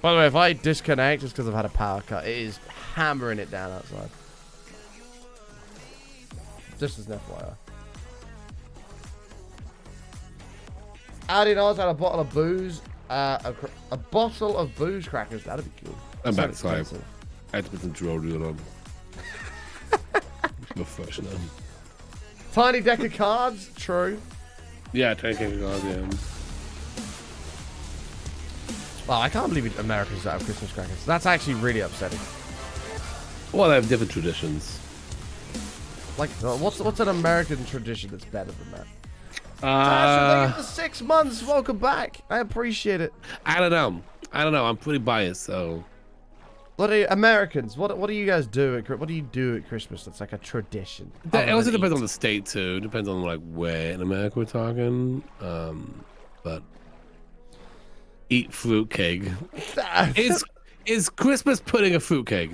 By the way, if I disconnect, it's because I've had a power cut. It is hammering it down outside. Just as an FYI. Addie knows had a bottle of booze. A bottle of booze crackers. That'd be cool. I'm So back, sorry. expensive. I had to put some DrGluon on. Professional. Tiny deck of cards. True. Yeah, trying to get yeah. Wow, I can't believe Americans don't have Christmas crackers. That's actually really upsetting. Well, they have different traditions. Like, what's an American tradition that's better than that? Thank you for the 6 months. Welcome back. I appreciate it. I don't know. I'm pretty biased, so. What are Americans? What do you guys do? What do you do at Christmas? That's like a tradition. It also depends on the state too. Depends on like where in America we're talking. But eat fruitcake. Is Christmas pudding a fruitcake?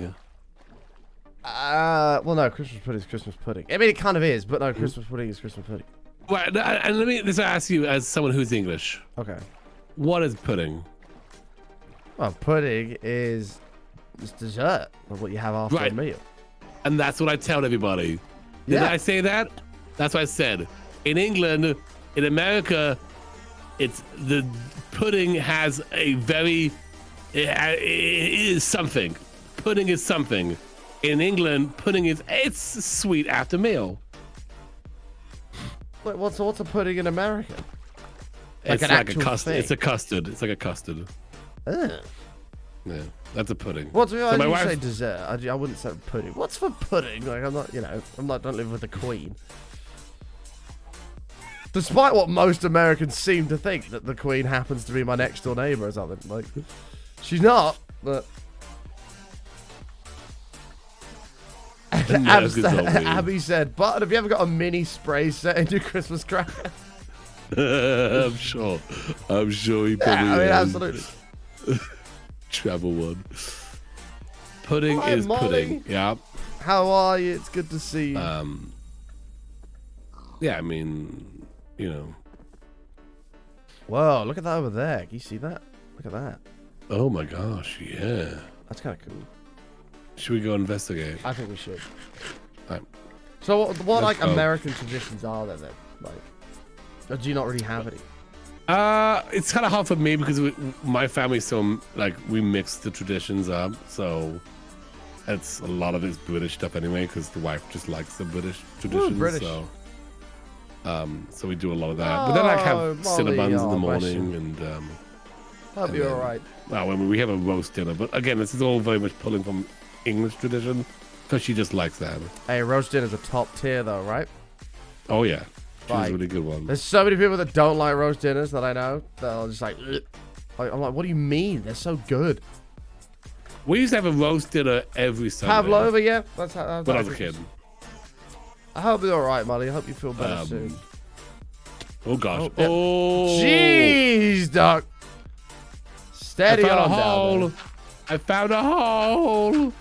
Well, no. Christmas pudding is Christmas pudding. I mean, it kind of is, but no. Christmas pudding is Christmas pudding. Well, and let me ask you, as someone who's English, Okay. what is pudding? Well, pudding is dessert, or what you have after a meal. And that's what I tell everybody. Did Yeah. I say that? That's what I said. In England, in America, it's the pudding has a very it is something. Pudding is something. In England, pudding it's sweet after meal. Wait, what's a pudding in America? It's an like a actual custard. thing? It's a custard. It's like a custard. Ugh. Yeah, that's a pudding. What's I my didn't wife- say dessert. I wouldn't say pudding. What's for pudding? Like I'm not, don't live with the Queen. Despite what most Americans seem to think, that the Queen happens to be my next door neighbor or something. Like, she's not, but. Abby said, "But have you ever got a mini spray set in your Christmas cracker?" I'm sure he probably Yeah, I mean, has. absolutely. Travel one. Pudding Hi, is Molly. pudding. Yeah. How are you? It's good to see you. Yeah, I mean, Whoa, look at that over there. Can you see that? Look at that. Oh my gosh, yeah. That's kind of cool. Should we go investigate? I think we should. Right. So what like Let's go. American traditions are there then? Like, or do you not really have any? It's kind of hard for me because my family's so like we mix the traditions up, so it's a lot of it's British stuff anyway because the wife just likes the British traditions. British. So we do a lot of that. But then like have Oh, cinnamons Molly, in the bless morning you. and Hope and you're then- all right. well, I mean, we have a roast dinner, but again, this is all very much pulling from English tradition because she just likes that. Hey, roast dinner's a top tier though, right? Oh yeah, she's Like, a really good one. There's so many people that don't like roast dinners that I know that are just like, "Ugh." I'm like, what do you mean? They're so good. We used to have a roast dinner every Sunday. Pavlova, yeah. That's how. when I was a kid. I hope you're all right, Molly. I hope you feel better soon. Oh gosh. yeah. Oh. Jeez, Doc. Steady I found on a down hole. there. I found a hole.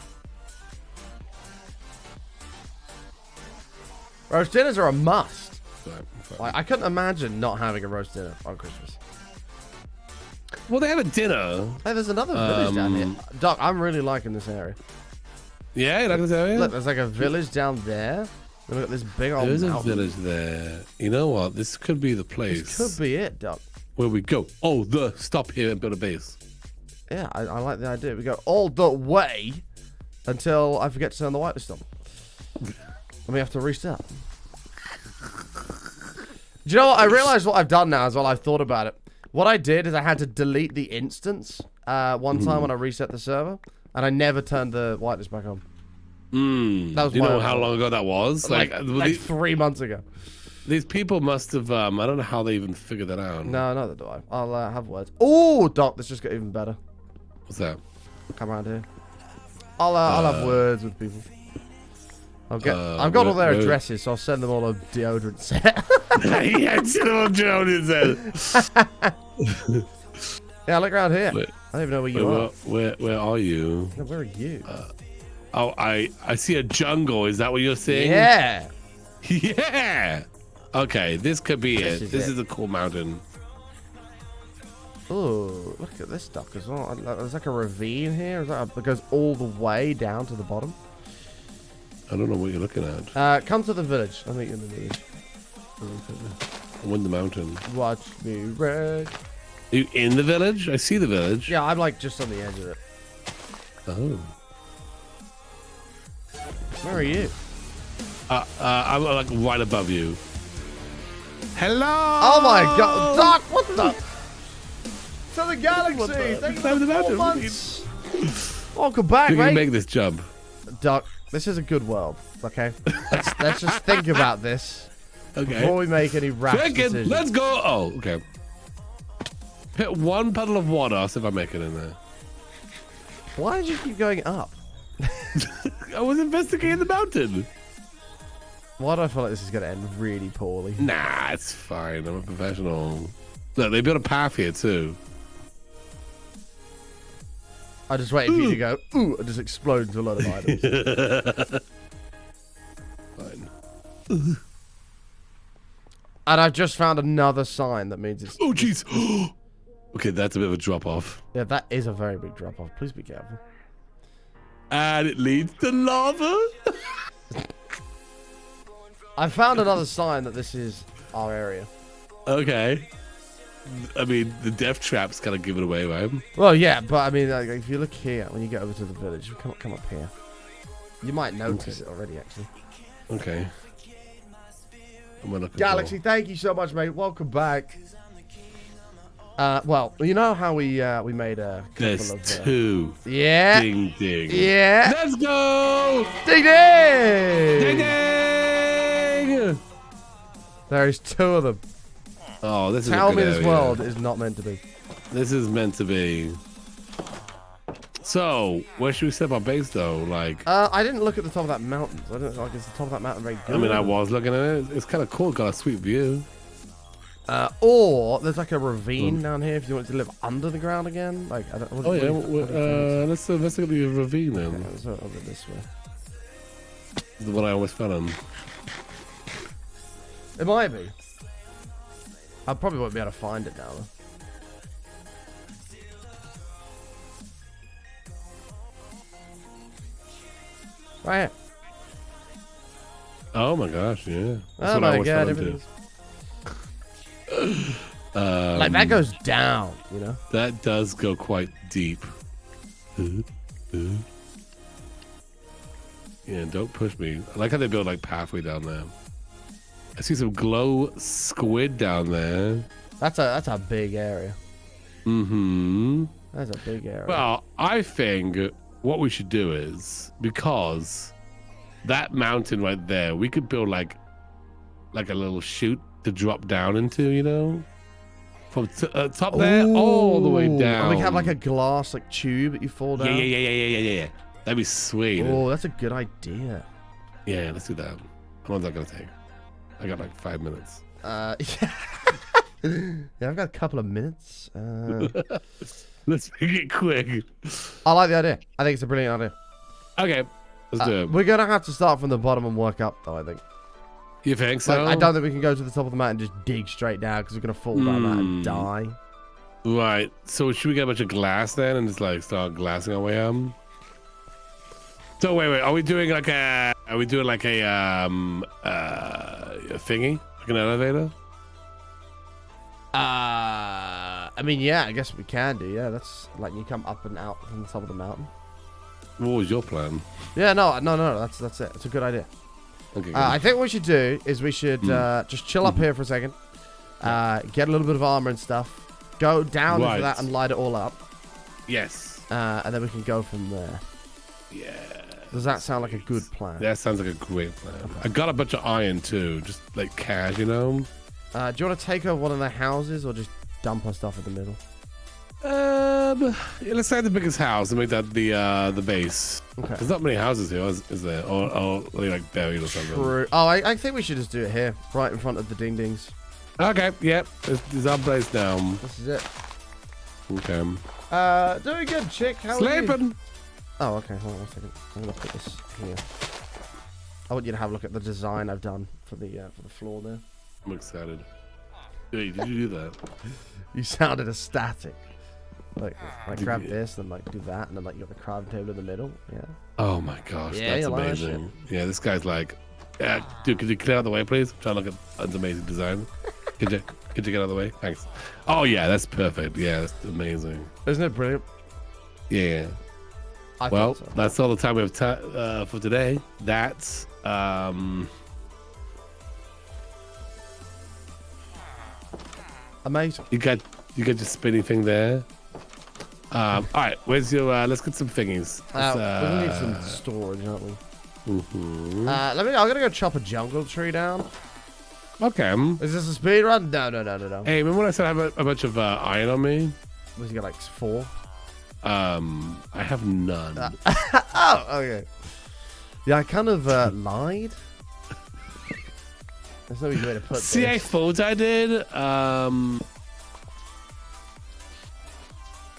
Roast dinners are a must. Sorry. Like, I couldn't imagine not having a roast dinner on Christmas. Well, they have a dinner. Hey, there's another village down here. Doc, I'm really liking this area. Yeah, you like this area? Look, there's like a village down there. And look at this big old There's a mountain. village there. You know what? This could be the place This could be it, Doc. where we go. Oh, stop here and build a base. Yeah, I like the idea. We go all the way until I forget to turn the whitelist on. And we have to restart. Do you know what? I realized what I've done now as well. I've thought about it. What I did is I had to delete the instance one time when I reset the server. And I never turned the whitelist back on. That was Do you my know own how fault. long ago that was? Like 3 months ago. These people must have. I don't know how they even figured that out. No, neither do I. I'll have words. Oh, Doc, this just got even better. What's that? Come around here. I'll have words with people. I've got all their addresses, so I'll send them all a deodorant set. Yeah, send them all deodorant set. Yeah, look around here. Wait, I don't even know where you are. Where are you? No, where are you? Oh, I see a jungle. Is that what you're saying? Yeah. Yeah. Okay, this could be This it. is This it. is a cool mountain. Oh, look at this duck as well. There's like a ravine here. Is that that goes all the way down to the bottom? I don't know what you're looking at. Come to the village. I'll meet you in the village. I'm in the mountain. Watch me red. Are you in the village? I see the village. Yeah, I'm like just on the edge of it. Oh. Where are you? I'm like right above you. Hello. Oh my god, Doc! What the? To the galaxy! What the- Thank you Climb for the 4 mountain. months. Welcome back, You can mate. make this jump. Doc, this is a good world. Okay, let's just think about this Okay. before we make any rash Second, decisions. let's go. Oh, okay. Hit 1 puddle of water. I'll see if I make it in there. Why did you keep going up? I was investigating the mountain. Why do I feel like this is going to end really poorly? Nah, it's fine. I'm a professional. Look, they built a path here too. I just waited for you to go, ooh, and just explode into a lot of items. Fine. And I've just found another sign that means it's... Oh, jeez. Okay, that's a bit of a drop off. Yeah, that is a very big drop off. Please be careful. And it leads to lava. I found another sign that this is our area. Okay. I mean, the death traps kind of give it away, right? Well, yeah, but I mean, like, if you look here, when you get over to the village, come up here. You might notice it already, actually. Okay. I'm gonna Galaxy, thank you so much, mate. Welcome back. Well, you know how we made a couple There's of... 2. Yeah. Ding, ding. Yeah. Let's go. Ding, ding. Ding, ding. There's 2 of them. Oh, this is Tell a good me this area. world is not meant to be. This is meant to be. So, where should we set up our base, though? Like, I didn't look at the top of that mountain. So I don't like, is the top of that mountain very good? I mean, I was looking at it. It's kind of cool. Got a sweet view. Or there's like a ravine down here if you want to live under the ground again. Like, I don't. Oh yeah. Let's look at the ravine then. Okay, let's go over this way. This is the one I always fell on. It might be. I probably won't be able to find it now. Though. Right here. Oh my gosh, yeah. That's Oh what I my always god, fell it into. is. Like that goes down, you know. That does go quite deep. Yeah, don't push me. I like how they build like pathway down there. I see some glow squid down there. That's a big area. Mm-hmm. That's a big area. Well, I think what we should do is, because that mountain right there, we could build like a little chute to drop down into, you know? From top there all the way Ooh, down. And we have like a glass like tube that you fall down. Yeah. That'd be sweet. Oh, that's a good idea. Yeah, let's do that. How long's that gonna take? I got like 5 minutes. Yeah. Yeah, I've got a couple of minutes. Let's make it quick. I like the idea. I think it's a brilliant idea. Okay, let's do it. We're gonna have to start from the bottom and work up, though. I think. You think so? Like, I don't think we can go to the top of the mountain and just dig straight down because we're gonna fall down that and die. Right. So should we get a bunch of glass then and just like start glassing our way up? So wait. Are we doing like a? Are we doing like a thingy, like an elevator? I mean, yeah, I guess we can do. Yeah, that's like you come up and out from the top of the mountain. What was your plan? Yeah, no. That's it. It's a good idea. Okay. I think what we should do is we should just chill up here for a second, get a little bit of armor and stuff, go down into that and light it all up. Yes. And then we can go from there. Yeah. Does that sound like a good plan? That sounds like a great plan. I got a bunch of iron too, just like cash, you know. Do you want to take over one of the houses or just dump our stuff in the middle? Yeah, let's say the biggest house and make that the base. Okay. There's not many houses here, is there? Or are they like buried or something? True. Oh, I think we should just do it here, right in front of the ding dings. Okay, yep. This is our place now. This is it. Okay. Doing good, chick. How are you? Sleeping. Oh, okay. Hold on 1 second. I'm gonna put this here. I want you to have a look at the design I've done for the floor there. I'm excited. Hey, did you do that? You sounded ecstatic. Like grab this, then like do that, and then like you got the crab table in the middle. Yeah. Oh my gosh, Yeah, that's you like that amazing. Yeah, this guy's like, dude, could you clear out the way, please? I'm trying to look at that's amazing design. Could you get out of the way? Thanks. Oh yeah, that's perfect. Yeah, that's amazing. Isn't it brilliant? Yeah. I Well, thought so. that's all the time we have for today. That's Amazing. you got your spinning thing there. All right, where's your? Let's get some thingies. We need some storage, don't we? Mm-hmm. I'm gonna go chop a jungle tree down. Okay. Is this a speed run? No. Hey, remember when I said I have a bunch of iron on me? Was he got like 4? I have none. Oh, okay. Yeah, I kind of lied. There's no easy way to put See, I this. thought I did.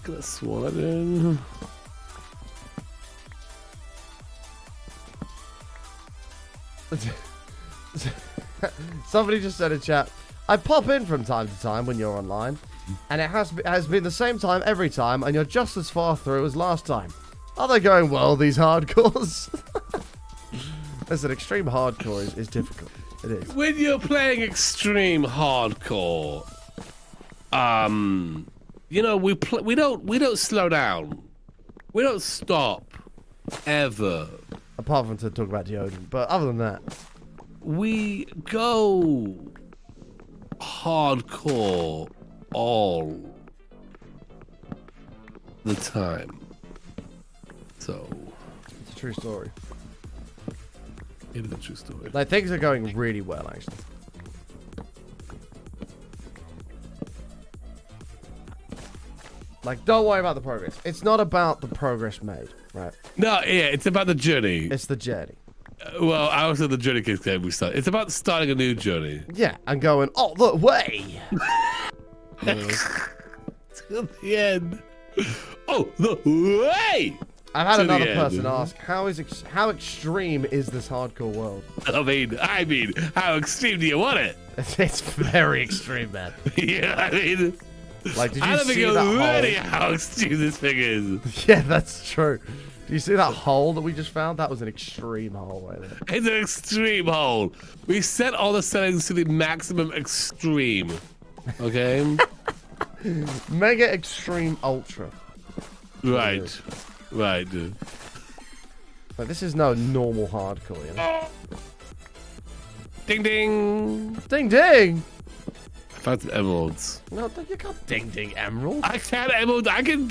Could have sworn I did. Somebody just said in chat, I pop in from time to time when you're online, and it has been the same time every time, and you're just as far through as last time. Are they going well, these hardcores? Listen, extreme hardcore is difficult. It is. When you're playing extreme hardcore, you know, we don't slow down. We don't stop ever. Apart from to talk about deodorant, but other than that, We go hardcore all the time. So it's a true story. it is a true story. Like, things are going really well, actually. Like, don't worry about the progress. It's not about the progress made, right? No, yeah, it's about the journey. It's the journey. Well, I also the journey kicks game we start. It's about starting a new journey. Yeah, and going all the way. To the end. Oh, the way! I've had To the another end. person ask, how extreme is this hardcore world? I mean, how extreme do you want it? It's very extreme, man. You know what I mean? Like, did I you don't think see you're that ready hole? how extreme this thing is. Yeah, that's true. Do you see that hole that we just found? That was an extreme hole right there. It's an extreme hole. We set all the settings to the maximum extreme. Okay? Mega extreme ultra. Right. Right, dude. Like, this is no normal hardcore, you know? Ding ding. Ding ding! I found some emeralds. No, you can't ding ding emerald. I can emerald. I can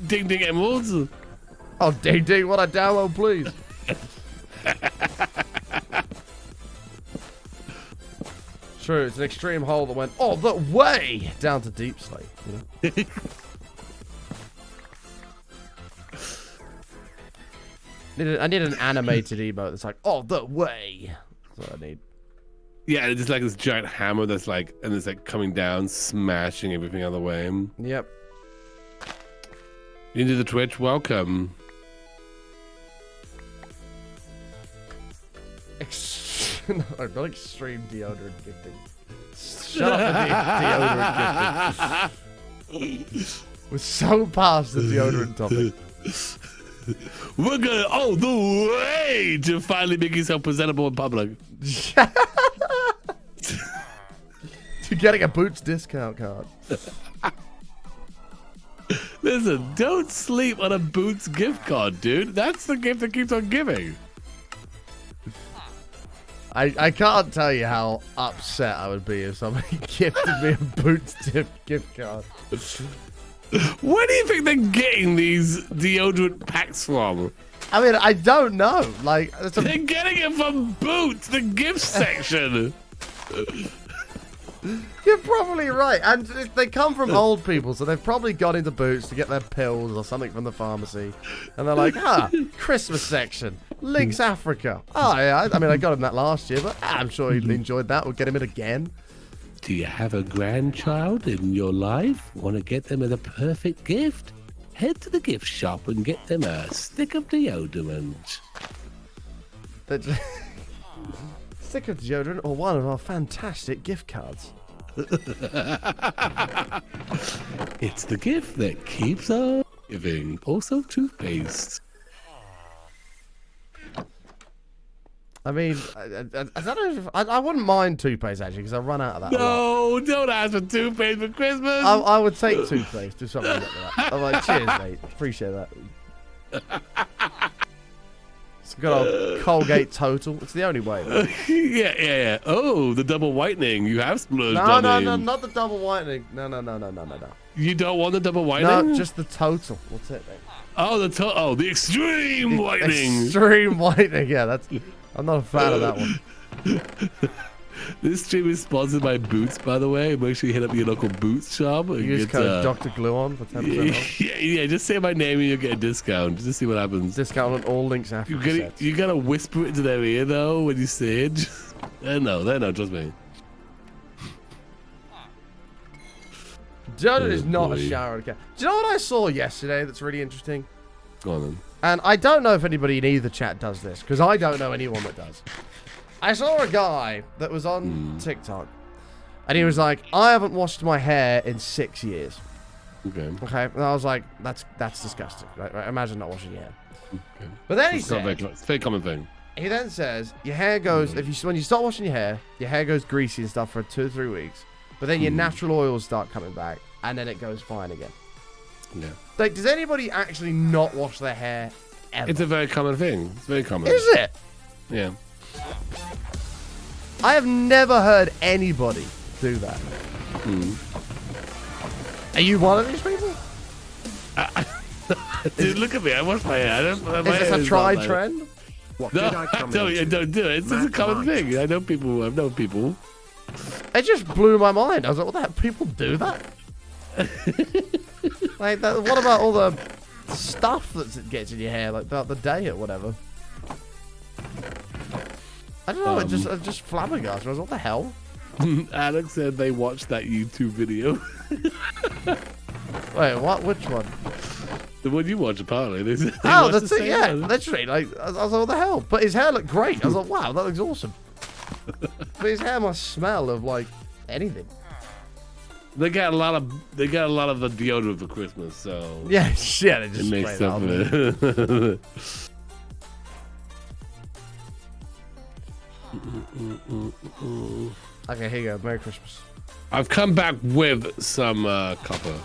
ding ding emeralds. Oh, ding ding, what a download, please. True, it's an extreme hole that went all the way down to deep sleep, you know? I need an animated emote that's like, all the way. That's what I need. Yeah, it's just like this giant hammer that's like, and it's like coming down, smashing everything out of the way. Yep. You do the Twitch, welcome. No, not extreme deodorant gifting. Shut up with the deodorant gifting. We're so past the deodorant topic. We're going all the way to finally make yourself presentable in public. To getting a Boots discount card. Listen, don't sleep on a Boots gift card, dude. That's the gift that keeps on giving. I can't tell you how upset I would be if somebody gifted me a Boots gift card. Where do you think they're getting these deodorant packs from? I mean, I don't know. Like, They're getting it from Boots, the gift section. You're probably right. And they come from old people, so they've probably gone into Boots to get their pills or something from the pharmacy. And they're like, Christmas section. Links Africa. Oh, yeah. I mean, I got him that last year, but I'm sure he enjoyed that. We'll get him it again. Do you have a grandchild in your life? Want to get them the perfect gift? Head to the gift shop and get them a stick of deodorant. Stick of deodorant or one of our fantastic gift cards. It's the gift that keeps on giving. Also toothpaste. I mean, I don't know if I wouldn't mind toothpaste actually because I run out of that. No, don't ask for toothpaste for Christmas. I would take toothpaste or something like that. I'm like, cheers, mate. Appreciate that. It's got a Colgate Total. It's the only way. Though. Yeah. Oh, the double whitening. You have splurged on No, me. not the double whitening. No. You don't want the double whitening? No, just the Total. What's it, mate? Oh, the extreme whitening. Extreme whitening. Yeah, I'm not a fan of that one. This stream is sponsored by Boots, by the way. Make sure you hit up your local Boots shop. You use code DrGluon for 10% off. Yeah, just say my name and you'll get a discount. Just see what happens. Discount on all links after You gotta whisper it into their ear, though, when you say it. They know, trust me. Jordan is not a shower cat. Do you know what I saw yesterday that's really interesting? Go on, then. And I don't know if anybody in either chat does this, because I don't know anyone that does. I saw a guy that was on TikTok, and he was like, I haven't washed my hair in 6 years. Okay. And I was like, that's disgusting. Right? Imagine not washing your hair. Okay. But then It's a very common thing. he then says, your hair goes, when you start washing your hair goes greasy and stuff for 2 or 3 weeks, but then your natural oils start coming back, and then it goes fine again. Yeah. Like, does anybody actually not wash their hair ever? It's a very common thing. It's very common. Is it? Yeah. I have never heard anybody do that. Are you one of these people? Dude, look at me. I wash my hair. Is this a tried trend? What No, did I come don't do it. It's just a common thing. I've known people. It just blew my mind. I was like, what the heck? People do that? Like, what about all the stuff that gets in your hair, like throughout the day or whatever? I don't know. It just flabbergasted. I was like, what the hell? Alex said they watched that YouTube video. Wait, what? Which one? The one you watched, apparently. They Oh, watched that's the it. same Yeah, one. literally. Like, I was like, what the hell? But his hair looked great. I was like, wow, that looks awesome. But his hair must smell of like anything. They got a lot of the deodorant for Christmas, so Yeah, they just it spray makes that up on for there. it. Okay, here you go. Merry Christmas. I've come back with some copper.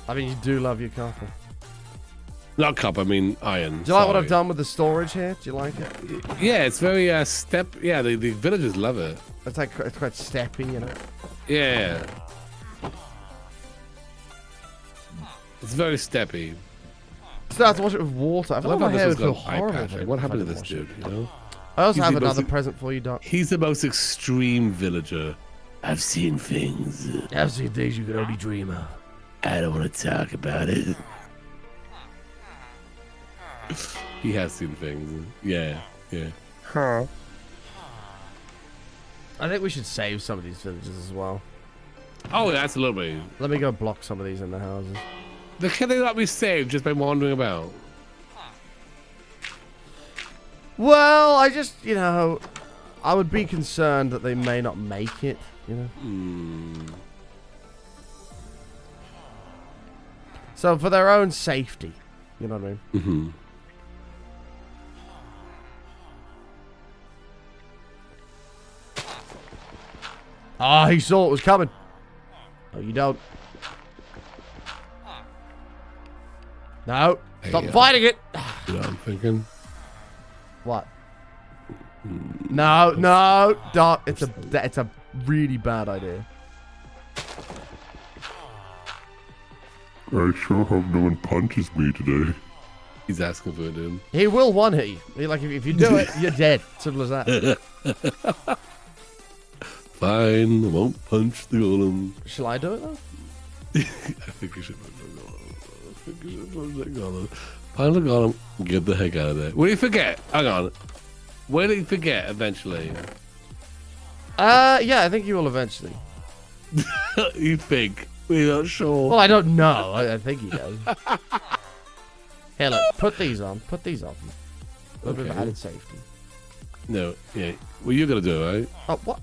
I mean, you do love your copper. Not copper, I mean iron. Do you like what I've done with the storage here? Do you like it? Yeah, it's very Yeah, the villagers love it. It's quite steppy, you know. Yeah. It's very steppy. Still have to wash it with water. I feel like my hair would feel horrible. What happened to this dude, you know? I also He's have the most- another present for you, Doc. He's the most extreme villager. I've seen things. I've seen things you can only dream of. I don't want to talk about it. He has seen things. Yeah. Huh. I think we should save some of these villages as well. Oh, absolutely. Let me go block some of these in the houses. Can they not be saved just by wandering about? Well, I just, I would be concerned that they may not make it, So for their own safety, you know what I mean? Mm-hmm. Ah, he saw it was coming. No, you don't. No, stop fighting it. You know what I'm thinking? What? No, Doc. It's a really bad idea. I sure hope no one punches me today. He's asking for it, dude. He will one hit you. Like if you do it, you're dead. Simple as that. Fine, I won't punch the golem. Shall I do it though? I think you should punch the golem. I think you should punch the golem. Punch the golem. Get the heck out of there. What do you forget? Hang on. Where do you forget eventually? Yeah, I think you will eventually. You think? We're not sure. Well, I don't know. I think he does. Here, look. Put these on. Put these on. A little bit of added safety. No, yeah. Well, you're gonna do it, right? Oh, what?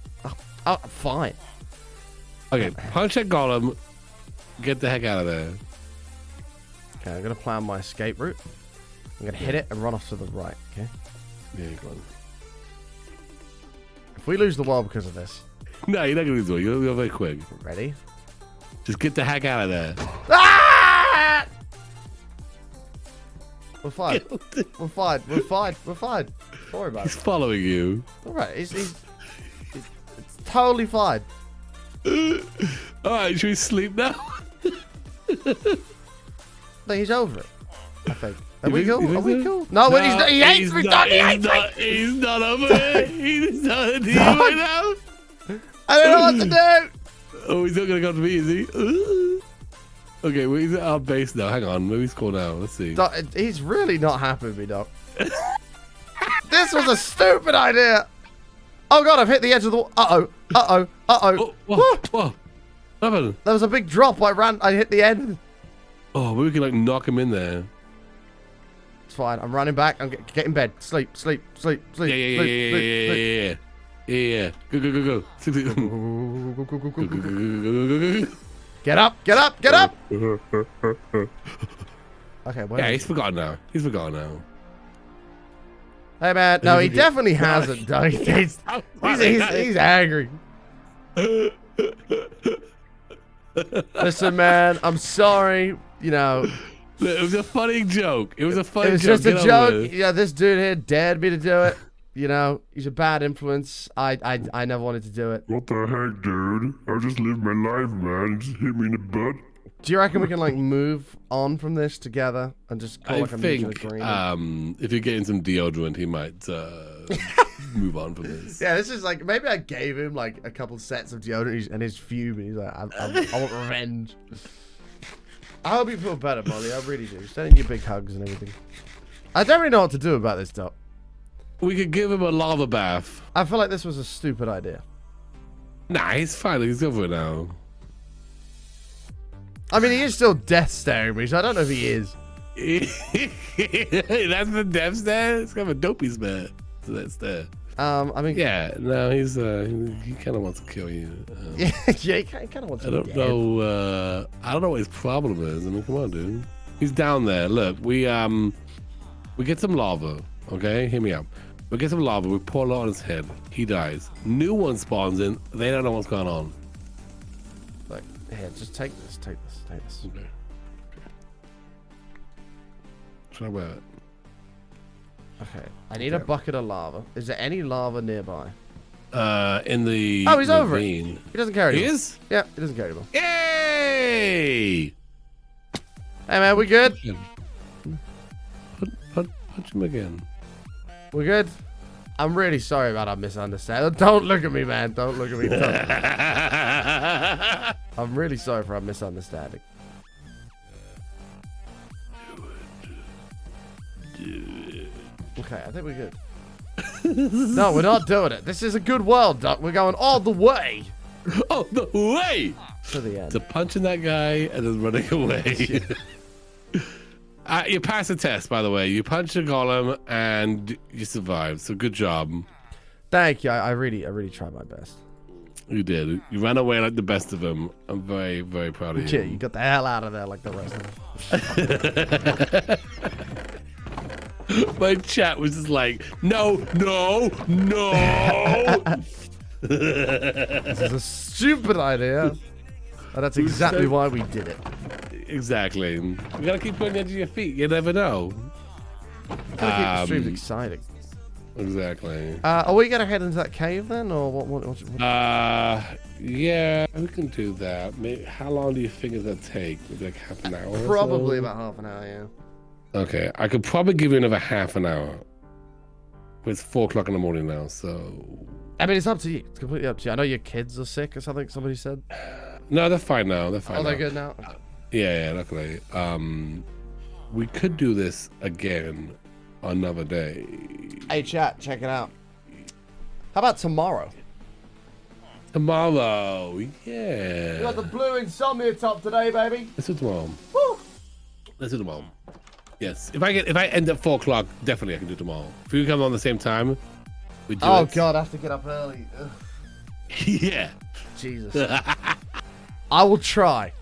Oh, fine. Okay, punch that golem. Get the heck out of there. Okay, I'm gonna plan my escape route. I'm gonna hit it and run off to the right. Okay. Yeah, go on. If we lose the world because of this, No, you're not gonna do it. You're gonna go very quick. ready? Just get the heck out of there. Ah! We're fine. We're fine. We're fine. We're fine. Don't worry about He's it. following you. All right. It's totally fine. All right, should we sleep now? No, he's over it. I think. Are You we think- cool? you Are think we so? cool? No, but he hates me. Don't he hates me. He's not over it. He's not into you right now. I don't know what to do. Oh, he's not gonna come to me, is he? Okay, well, he's at our base now. Hang on, maybe he's cool now. Let's see. Doc, he's really not happy with me, Doc. This was a stupid idea. Oh god, I've hit the edge of the wall. Uh-oh. Uh-oh. Uh-oh. Oh, Woo! what happened? There was a big drop. I hit the end. Oh, maybe we can like knock him in there. It's fine. I'm running back. I'm get in bed. Sleep. Yeah. Go. Sleep. Get up. Get up. Get up. Okay, where Yeah, is he's he? forgotten now. Hey man, no, he definitely hasn't. Doc. He's angry. Listen, man, I'm sorry. You know, Look, it was a funny joke. It was it was just a joke. Yeah, this dude here dared me to do it. You know, he's a bad influence. I never wanted to do it. What the heck, dude? I just lived my life, man. It just hit me in the butt. Do you reckon we can like move on from this together and just call I like a mutual think agreement? if you're getting some deodorant, he might move on from this. Yeah, this is like maybe I gave him like a couple sets of deodorant and his fuming. He's like, I want revenge. I hope you feel better, Molly. I really do. Sending you big hugs and everything. I don't really know what to do about this, Doc. We could give him a lava bath. I feel like this was a stupid idea. Nah, he's fine. He's over it now. I mean, he is still death staring me, so I don't know if he is. That's the death stare. It's kind of a dopey stare. So that's there. I mean, Yeah, no, he kind of wants to kill you. yeah, he kind of wants I to don't be dead. know. I don't know what his problem is. I mean, come on, dude. He's down there. Look, we get some lava. Okay, hear me out. We get some lava. We pour it on his head. He dies. New one spawns in. They don't know what's going on. Like, here, just take this. Take this. Take this. Okay. Should I wear it? Okay, I need a bucket of lava. Is there any lava nearby? In the Oh, he's over it. ravine. He doesn't care He anymore. is? Yeah, he doesn't care anymore. Yay! Hey man, we good? Punch him again. We good? I'm really sorry about our misunderstanding. Don't look at me, man. Don't look at me. I'm really sorry for our misunderstanding. Okay, I think we're good. No, we're not doing it. This is a good world, Doc. We're going all the way Oh, no way! to the end. To punching that guy and then running away. You passed the test, by the way. You punched a golem and you survived. So good job. Thank you. I really tried my best. You did. You ran away like the best of them. I'm very, very proud of you. Yeah, you got the hell out of there like the rest of them. My chat was just like, no. This is a stupid idea. And that's exactly why we did it. Exactly. You gotta keep putting it to your feet. You never know. Gotta keep the streams exciting. Exactly. Are we gonna head into that cave then, or what? Yeah, we can do that. Maybe, how long do you think it's gonna take? Maybe like half an hour? or Probably so? about half an hour, yeah. Okay, I could probably give you another half an hour. It's 4 o'clock in the morning now, so... I mean, it's up to you. It's completely up to you. I know your kids are sick or something, somebody said. No, they're fine now. They're fine Oh, now. they're good now? Yeah, luckily. We could do this again another day. Hey, chat, check it out. How about tomorrow? Tomorrow, We yeah. got the blue insomnia top today, baby. Let's do tomorrow. Woo! Let's do tomorrow. Yes. If I end at 4 o'clock, definitely I can do tomorrow. If we come on the same time, we do Oh, it. God, I have to get up early. Ugh, Yeah. Jesus. I will try.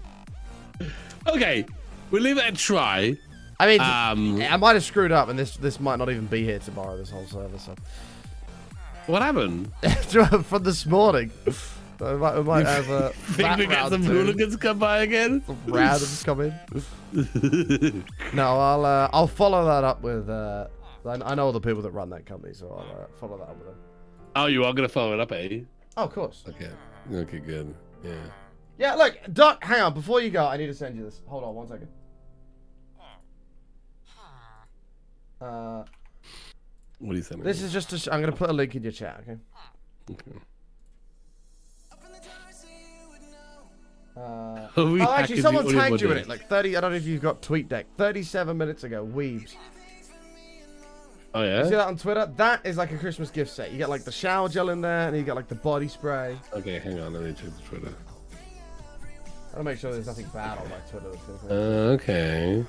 Okay, we'll leave it a try. I mean, I might have screwed up, and this might not even be here tomorrow, this whole service. So. What happened? From this morning. We might have Think we get some hooligans come by again? Some randoms come in. No, I'll follow that up with. I know all the people that run that company, so I'll follow that up with them. Oh, you are gonna follow it up, eh? Oh, of course. Okay. Okay, good. Yeah. Yeah, look, Doc, hang on. Before you go, I need to send you this. Hold on 1 second. What are you sending? This is just. I'm gonna put a link in your chat. Okay. Okay. Oh, actually, someone tagged you in it. Like 30. I don't know if you've got TweetDeck. 37 minutes ago. Weebs. Oh You see yeah. that on Twitter? That is like a Christmas gift set. You get like the shower gel in there, and you get like the body spray. Okay, hang on. Let me check the Twitter. I want to make sure there's nothing bad on my Twitter. That's gonna Okay.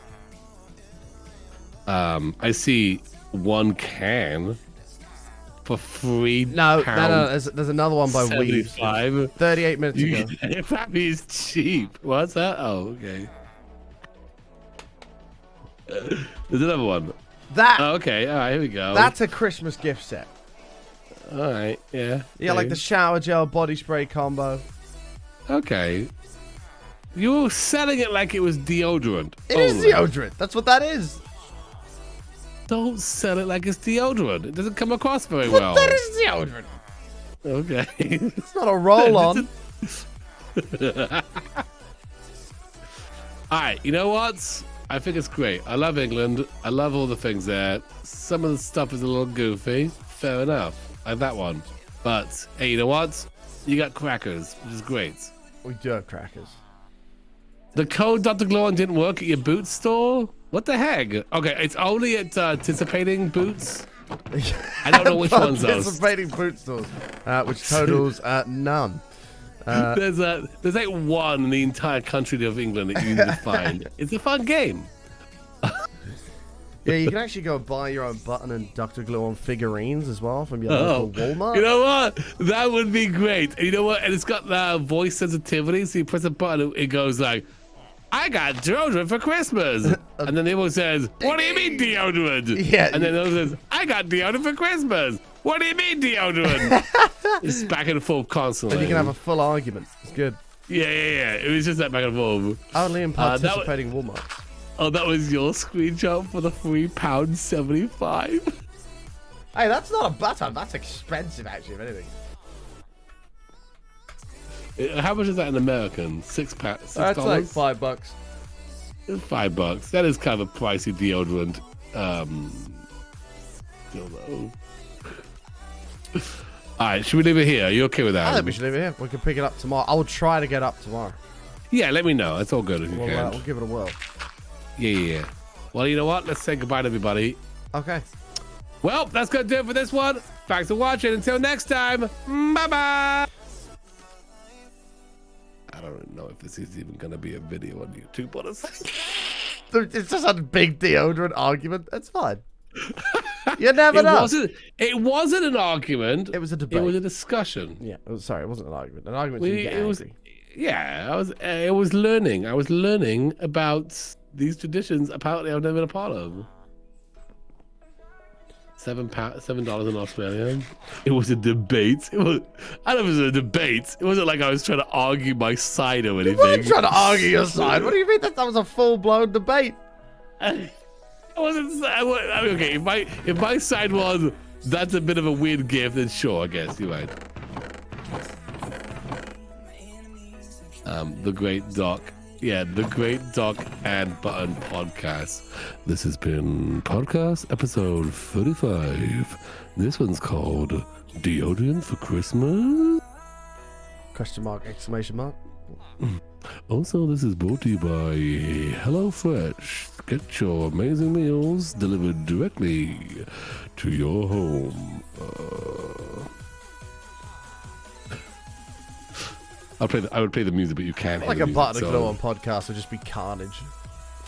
I see 1 can for £3. No. There's another one by Weebs. 75. 38 minutes ago. That is cheap. What's that? Oh, okay. There's another one. That. Oh, okay. All right. Here we go. That's a Christmas gift set. All right. Yeah. You got like the shower gel body spray combo. Okay. You were selling it like it was deodorant. It is deodorant. That's what that is. Don't sell it like it's deodorant. It doesn't come across very well. That is deodorant. Okay. It's not a roll-on. All right. You know what? I think it's great. I love England. I love all the things there. Some of the stuff is a little goofy. Fair enough. I have that one. But, hey, you know what? You got crackers, which is great. We do have crackers. The code DrGluon didn't work at your Boots store? What the heck? Okay, it's only at Anticipating Boots. I don't know which ones those. Participating boot stores, which totals none. There's like one in the entire country of England that you need to find. It's a fun game. Yeah, you can actually go buy your own button and DrGluon figurines as well from your local Walmart. You know what? That would be great. And you know what? And it's got voice sensitivity, so you press a button, it goes like, I got deodorant for Christmas. And then the other one says, what do you mean deodorant? Yeah. And then the other says, I got deodorant for Christmas. What do you mean deodorant? It's back and forth constantly. And you can have a full argument. It's good. Yeah. It was just that back and forth. Only in participating Walmart. Oh, that was your screenshot for the £3.75. Hey, that's not a butter. That's expensive, actually, if anything. How much is that in American? $6? That's like $5. $5. That is kind of a pricey deodorant. Dildo. All right, should we leave it here? Are you okay with that? I think we should leave it here. We can pick it up tomorrow. I will try to get up tomorrow. Yeah, let me know. It's all good if you can. We'll give it a whirl. Yeah. Well, you know what? Let's say goodbye to everybody. Okay. Well, that's going to do it for this one. Thanks for watching. Until next time, bye-bye. I don't know if this is even going to be a video on YouTube, honestly. It's just a big deodorant argument. That's fine. You never know. It wasn't an argument. It was a debate. It was a discussion. Yeah. Sorry, it wasn't an argument. An argument you get angry. I was learning. I was learning about these traditions. Apparently, I've never been a part of. $7 in Australia. It was a debate. I don't know if it was a debate. It wasn't like I was trying to argue my side or anything. You weren't trying to argue your side. What do you mean that was a full-blown debate? I wasn't. Okay, if my side was that's a bit of a weird gift, then sure, I guess you're right. The great Doc Yeah, the Great Doc and Button podcast. This has been podcast episode 35. This one's called Deodorant for Christmas. Question mark, exclamation mark. Also, this is brought to you by HelloFresh. Get your amazing meals delivered directly to your home. I would play the music, but you can't hear Like the a music, Button so- Glow on podcast would just be carnage.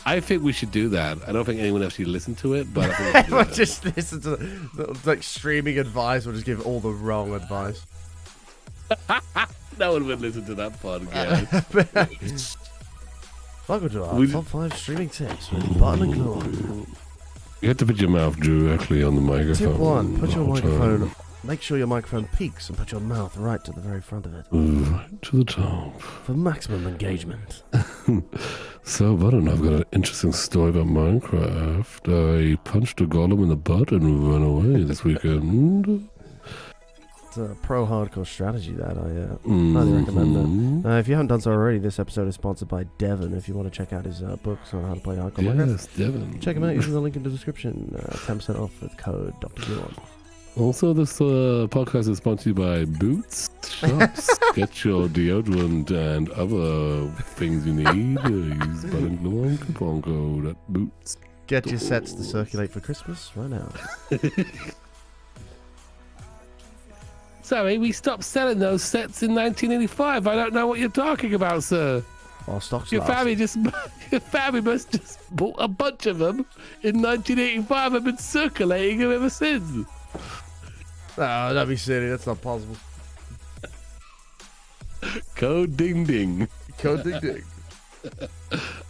I think we should do that. I don't think anyone actually listened to it, but I think we should do Everyone that. just listen to like streaming advice. We'll just give all the wrong advice. No one would listen to that podcast. Welcome to our We- top 5 streaming tips with Button and Glow. You have to put your mouth directly on the microphone. Tip 1: put your all the microphone. time. Make sure your microphone peaks and put your mouth right to the very front of it Right to the top. for maximum engagement. So, Button, I've got an interesting story about Minecraft. I punched a golem in the butt and ran away this weekend. It's a pro hardcore strategy that I highly recommend that. If you haven't done so already, this episode is sponsored by Devon. If you want to check out his books on how to play hardcore Minecraft, Yes, Devin. check him out using the link in the description. 10% off with code DrGluon. Also, this podcast is sponsored by Boots Shops. Get your deodorant and other things you need. Use Button Glue coupon code at Boots. Get your sets to circulate for Christmas right now. Sorry, we stopped selling those sets in 1985. I don't know what you're talking about, sir. While stocks Your last. family must just bought a bunch of them in 1985 and been circulating them ever since. Oh, don't be silly. That's not possible. Code ding ding. Code ding ding.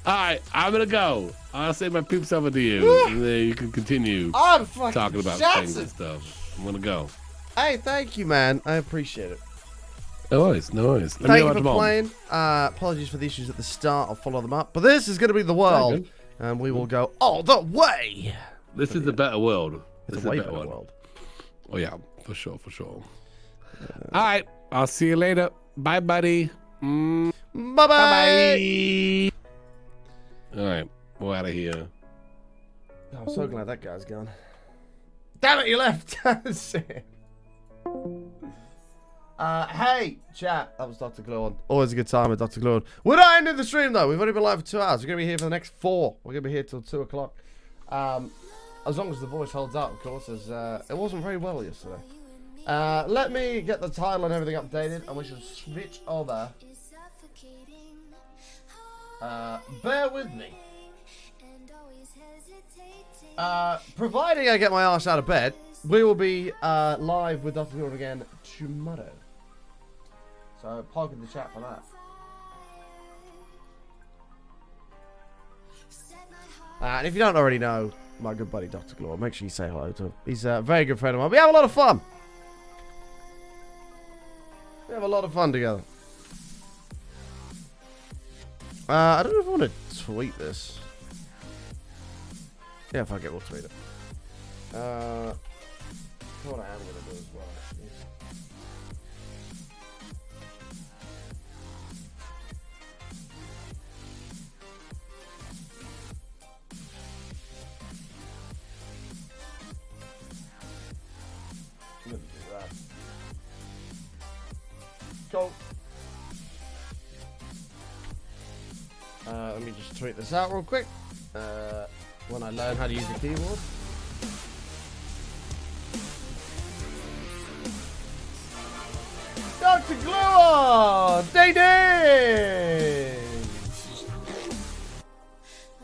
Alright, I'm gonna go. I'll send my poops over to you. And then you can continue I'm fucking talking about things and stuff. I'm gonna go. Hey, thank you, man. I appreciate it. No worries, no worries. Let me Thank know you for tomorrow. playing. Apologies for the issues at the start. I'll follow them up. But this is going to be the world. Okay. And we will go all the way. This is a better world. It's This a way is better one. world. Oh yeah, for sure, for sure. Alright, I'll see you later. Bye, buddy. Bye-bye. Bye-bye. Alright, we're out of here. I'm so glad that guy's gone. Damn it, you left. Shit. Hey, chat. That was DrGluon. Always a good time with DrGluon. We're not ending the stream, though. We've only been live for 2 hours. We're going to be here for the next 4. We're going to be here till 2 o'clock. As long as the voice holds out, of course, as it wasn't very well yesterday. Let me get the title and everything updated, and we should switch over. Bear with me. Providing I get my ass out of bed, we will be live with DrGluon again tomorrow. So park in the chat for that. And if you don't already know my good buddy DrGluon, make sure you say hello to him. He's a very good friend of mine. We have a lot of fun. We have a lot of fun together. I don't know if I want to tweet this. Yeah, fuck it, we'll tweet it. What I am going to do as well, actually. I'm going to do that. Cool. Let me just tweet this out real quick. When I learn how to use the keyboard. DrGluon! Ding ding!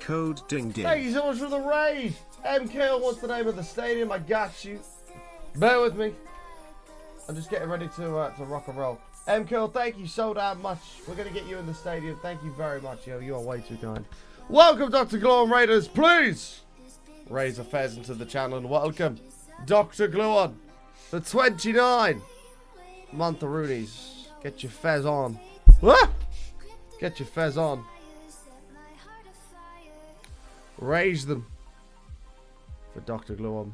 Code ding ding. Thank you so much for the raid! MKL, what's the name of the stadium? I got you. Bear with me. I'm just getting ready to rock and roll. MKL, thank you so damn much. We're going to get you in the stadium. Thank you very much, yo. You are way too kind. Welcome, DrGluon Raiders. Please raise a fez into the channel and welcome DrGluon. The 29 month of Roonies. Get your fez on. What? Get your fez on. Raise them for DrGluon.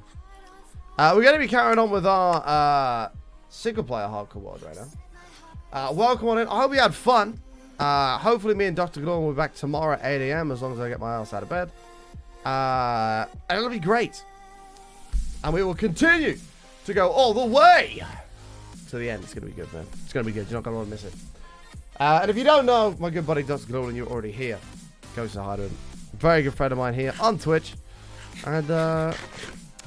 We're going to be carrying on with our single player hardcore world right now. Welcome on in. I hope you had fun. Hopefully me and DrGluon will be back tomorrow at 8 a.m. as long as I get my ass out of bed. And it'll be great. And we will continue to go all the way to the end. It's going to be good, man. It's going to be good. You're not going to want to miss it. And if you don't know my good buddy DrGluon and you're already here, go say hi to him. Very good friend of mine here on Twitch. And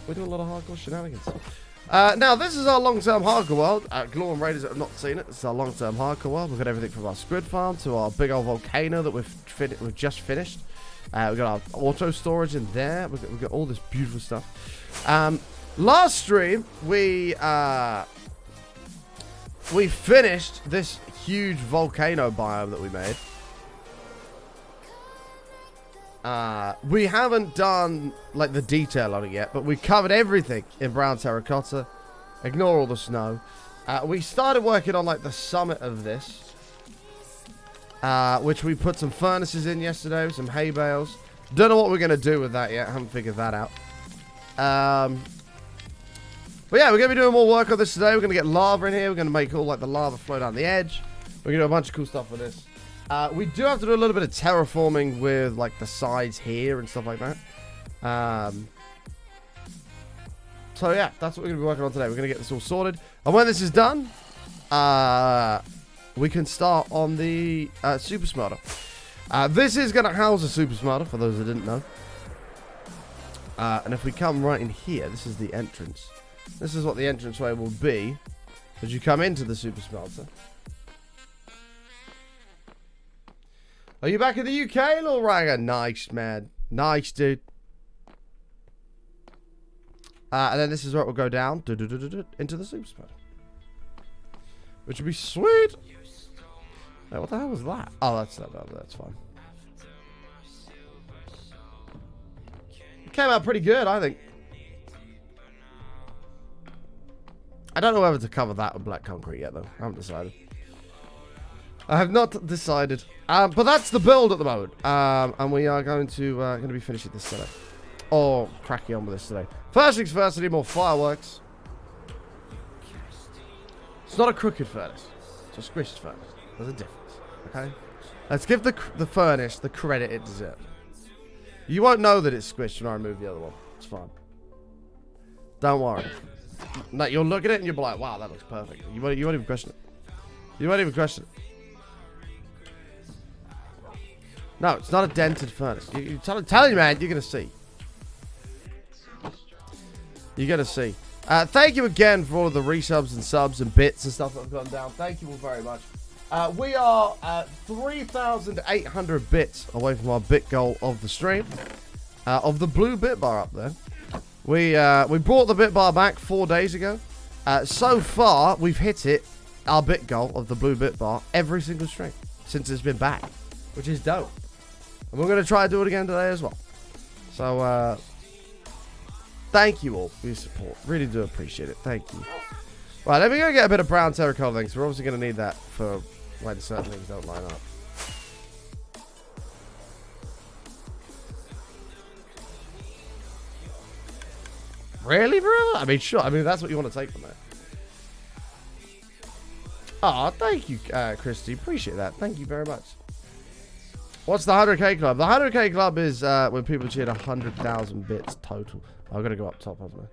we do a lot of hardcore shenanigans. Now, this is our long-term hardcore world. Gluon Raiders that have not seen it, this is our long-term hardcore world. We've got everything from our squid farm to our big old volcano that we've just finished. We've got our auto storage in there. We've got all this beautiful stuff. Last stream, we finished this huge volcano biome that we made. We haven't done like the detail on it yet, but we covered everything in brown terracotta. Ignore all the snow. We started working on like the summit of this, which we put some furnaces in yesterday, some hay bales. Don't know what we're gonna do with that yet. Haven't figured that out. But yeah, we're gonna be doing more work on this today. We're gonna get lava in here. We're gonna make all like the lava flow down the edge. We're gonna do a bunch of cool stuff with this. We do have to do a little bit of terraforming with like the sides here and stuff like that. So yeah, that's what we're going to be working on today. We're going to get this all sorted. And when this is done, we can start on the super smelter. This is going to house a super smelter, for those that didn't know. And if we come right in here, this is the entrance. This is what the entranceway will be as you come into the super smelter. Are you back in the UK, little ragger? Nice, man. Nice, dude. And then this is where it will go down into the super spreader. Which would be sweet. Hey, what the hell was that? Oh, that's fine. It came out pretty good, I think. I don't know whether to cover that with black concrete yet, though. I haven't decided. I have not decided. But that's the build at the moment. And we are going to be finishing this today. Or cracking on with this today. First things first, I need more fireworks. It's not a crooked furnace. It's a squished furnace. There's a difference. Okay? Let's give the furnace the credit it deserves. You won't know that it's squished when I remove the other one. It's fine. Don't worry. No, you'll look at it and you'll be like, wow, that looks perfect. You won't even question it. You won't even question it. No, it's not a dented furnace. I'm telling you, man, you're going to see. You're going to see. Thank you again for all of the resubs and subs and bits and stuff that have gone down. Thank you all very much. We are at 3,800 bits away from our bit goal of the stream. Of the blue bit bar up there. We brought the bit bar back 4 days ago. So far, we've hit it, our bit goal of the blue bit bar, every single stream since it's been back. Which is dope. And we're going to try to do it again today as well. So, thank you all for your support. Really do appreciate it. Thank you. Right, let me go get a bit of brown terracotta things. We're obviously going to need that for when certain things don't line up. Really, bro? I mean, sure. I mean, that's what you want to take from it. Oh, thank you, Christy. Appreciate that. Thank you very much. What's the 100k club? The 100k club is when people cheer 100,000 bits total. I've got to go up top, haven't I?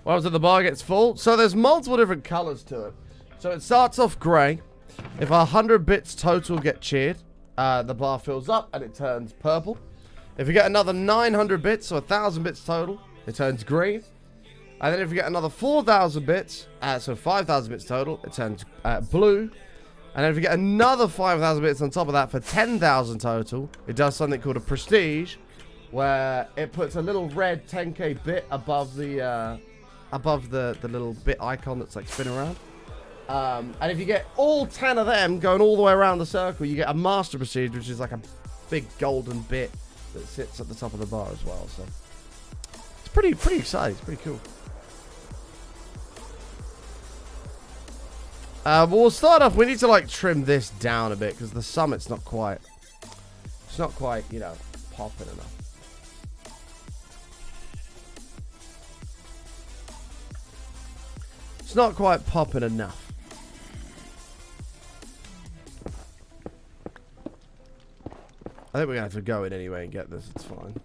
What happens if the bar gets full? So there's multiple different colors to it. So it starts off grey. If 100 bits total get cheered, the bar fills up and it turns purple. If you get another 900 bits, so 1,000 bits total, it turns green. And then if you get another 4,000 bits, so 5,000 bits total, it turns blue. And then if you get another 5,000 bits on top of that for 10,000 total, it does something called a prestige, where it puts a little red 10k bit above the little bit icon that's like spinning around. And if you get all 10 of them going all the way around the circle, you get a master prestige, which is like a big golden bit that sits at the top of the bar as well. So it's pretty exciting. It's pretty cool. But we'll start off. We need to like trim this down a bit because the summit's not quite. It's not quite, you know, popping enough. It's not quite popping enough. I think we're going to have to go in anyway and get this. It's fine.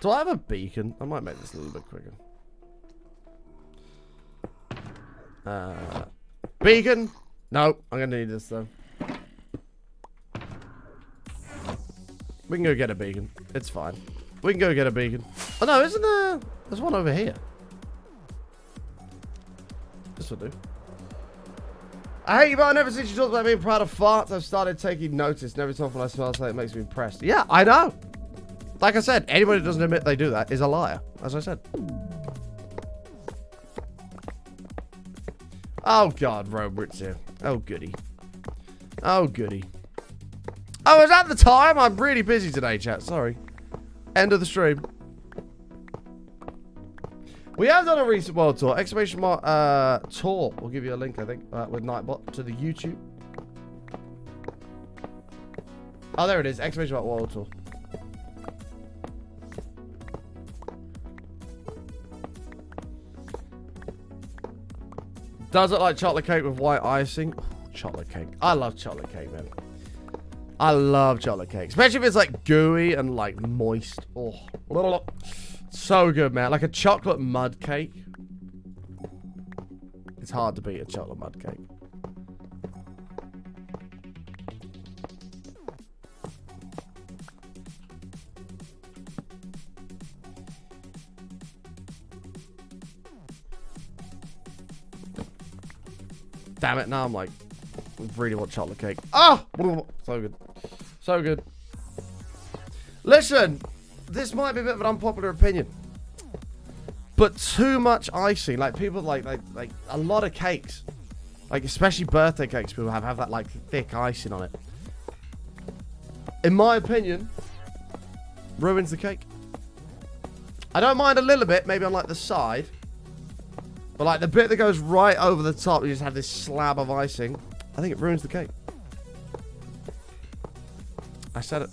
Do I have a beacon? I might make this a little bit quicker. Beacon? No, I'm going to need this though. We can go get a beacon. It's fine. We can go get a beacon. Oh no, isn't there? There's one over here. This will do. I hate you, but ever since you talked about being proud of farts, I've started taking notice. And every time when I smell something, it makes me impressed. Yeah, I know. Like I said, anybody who doesn't admit they do that is a liar. As I said. Oh God, Robert's here. Oh goody. Oh goody. Oh, is that the time? I'm really busy today, chat. Sorry. End of the stream. We have done a recent world tour. Exclamation mark tour. We'll give you a link, I think, with Nightbot to the YouTube. Oh, there it is. Exclamation mark world tour. Does it like chocolate cake with white icing? Oh, chocolate cake. I love chocolate cake, man. I love chocolate cake. Especially if it's like gooey and like moist. Oh, so good, man. Like a chocolate mud cake. It's hard to beat a chocolate mud cake. Damn it, now I'm like, I really want chocolate cake. Oh! So good. So good. Listen, this might be a bit of an unpopular opinion, but too much icing, like people like a lot of cakes, like especially birthday cakes, people have that like thick icing on it. In my opinion, ruins the cake. I don't mind a little bit, maybe on like the side, but like the bit that goes right over the top, you just have this slab of icing. I think it ruins the cake. I said it.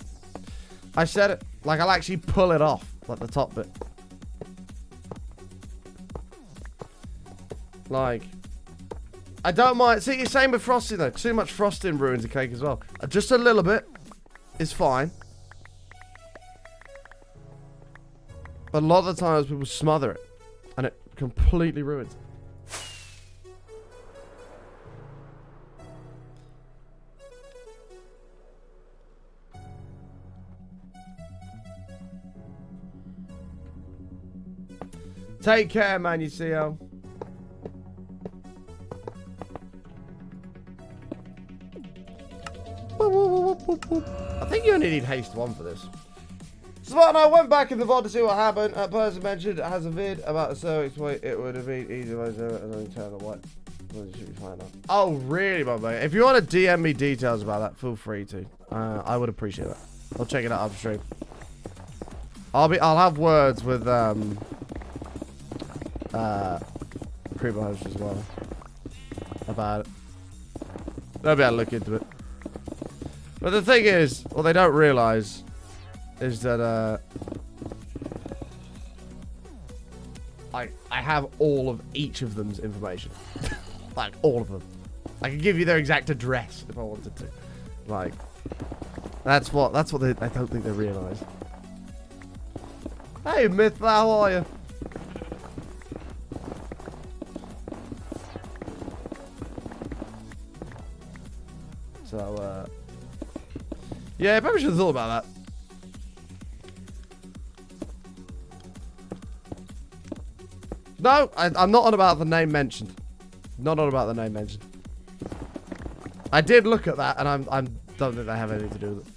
I said it. Like, I'll actually pull it off. Like, the top bit. Like, I don't mind. See, same with frosting, though. Too much frosting ruins the cake as well. Just a little bit is fine. But a lot of the times, people smother it. And it completely ruins it. Take care, man, you see how. I think you only need haste 1 for this. Smart, I went back in the VOD to see what happened. A person mentioned it has a vid about a cervix weight. It would have been easy by and then turn the what. Should be fine now. Oh, really, my mate? If you want to DM me details about that, feel free to. I would appreciate that. I'll check it out after stream. I'll have words with Creeper host as well about it. They'll be able to look into it. But the thing is, what they don't realize is that I have all of each of them's information. Like all of them. I can give you their exact address if I wanted to. Like that's what they don't think they realize. Hey Myth, how are you? So, yeah, I probably should have thought about that. No, I'm not on about the name mentioned. Not on about the name mentioned. I did look at that, and I don't think they have anything to do with it.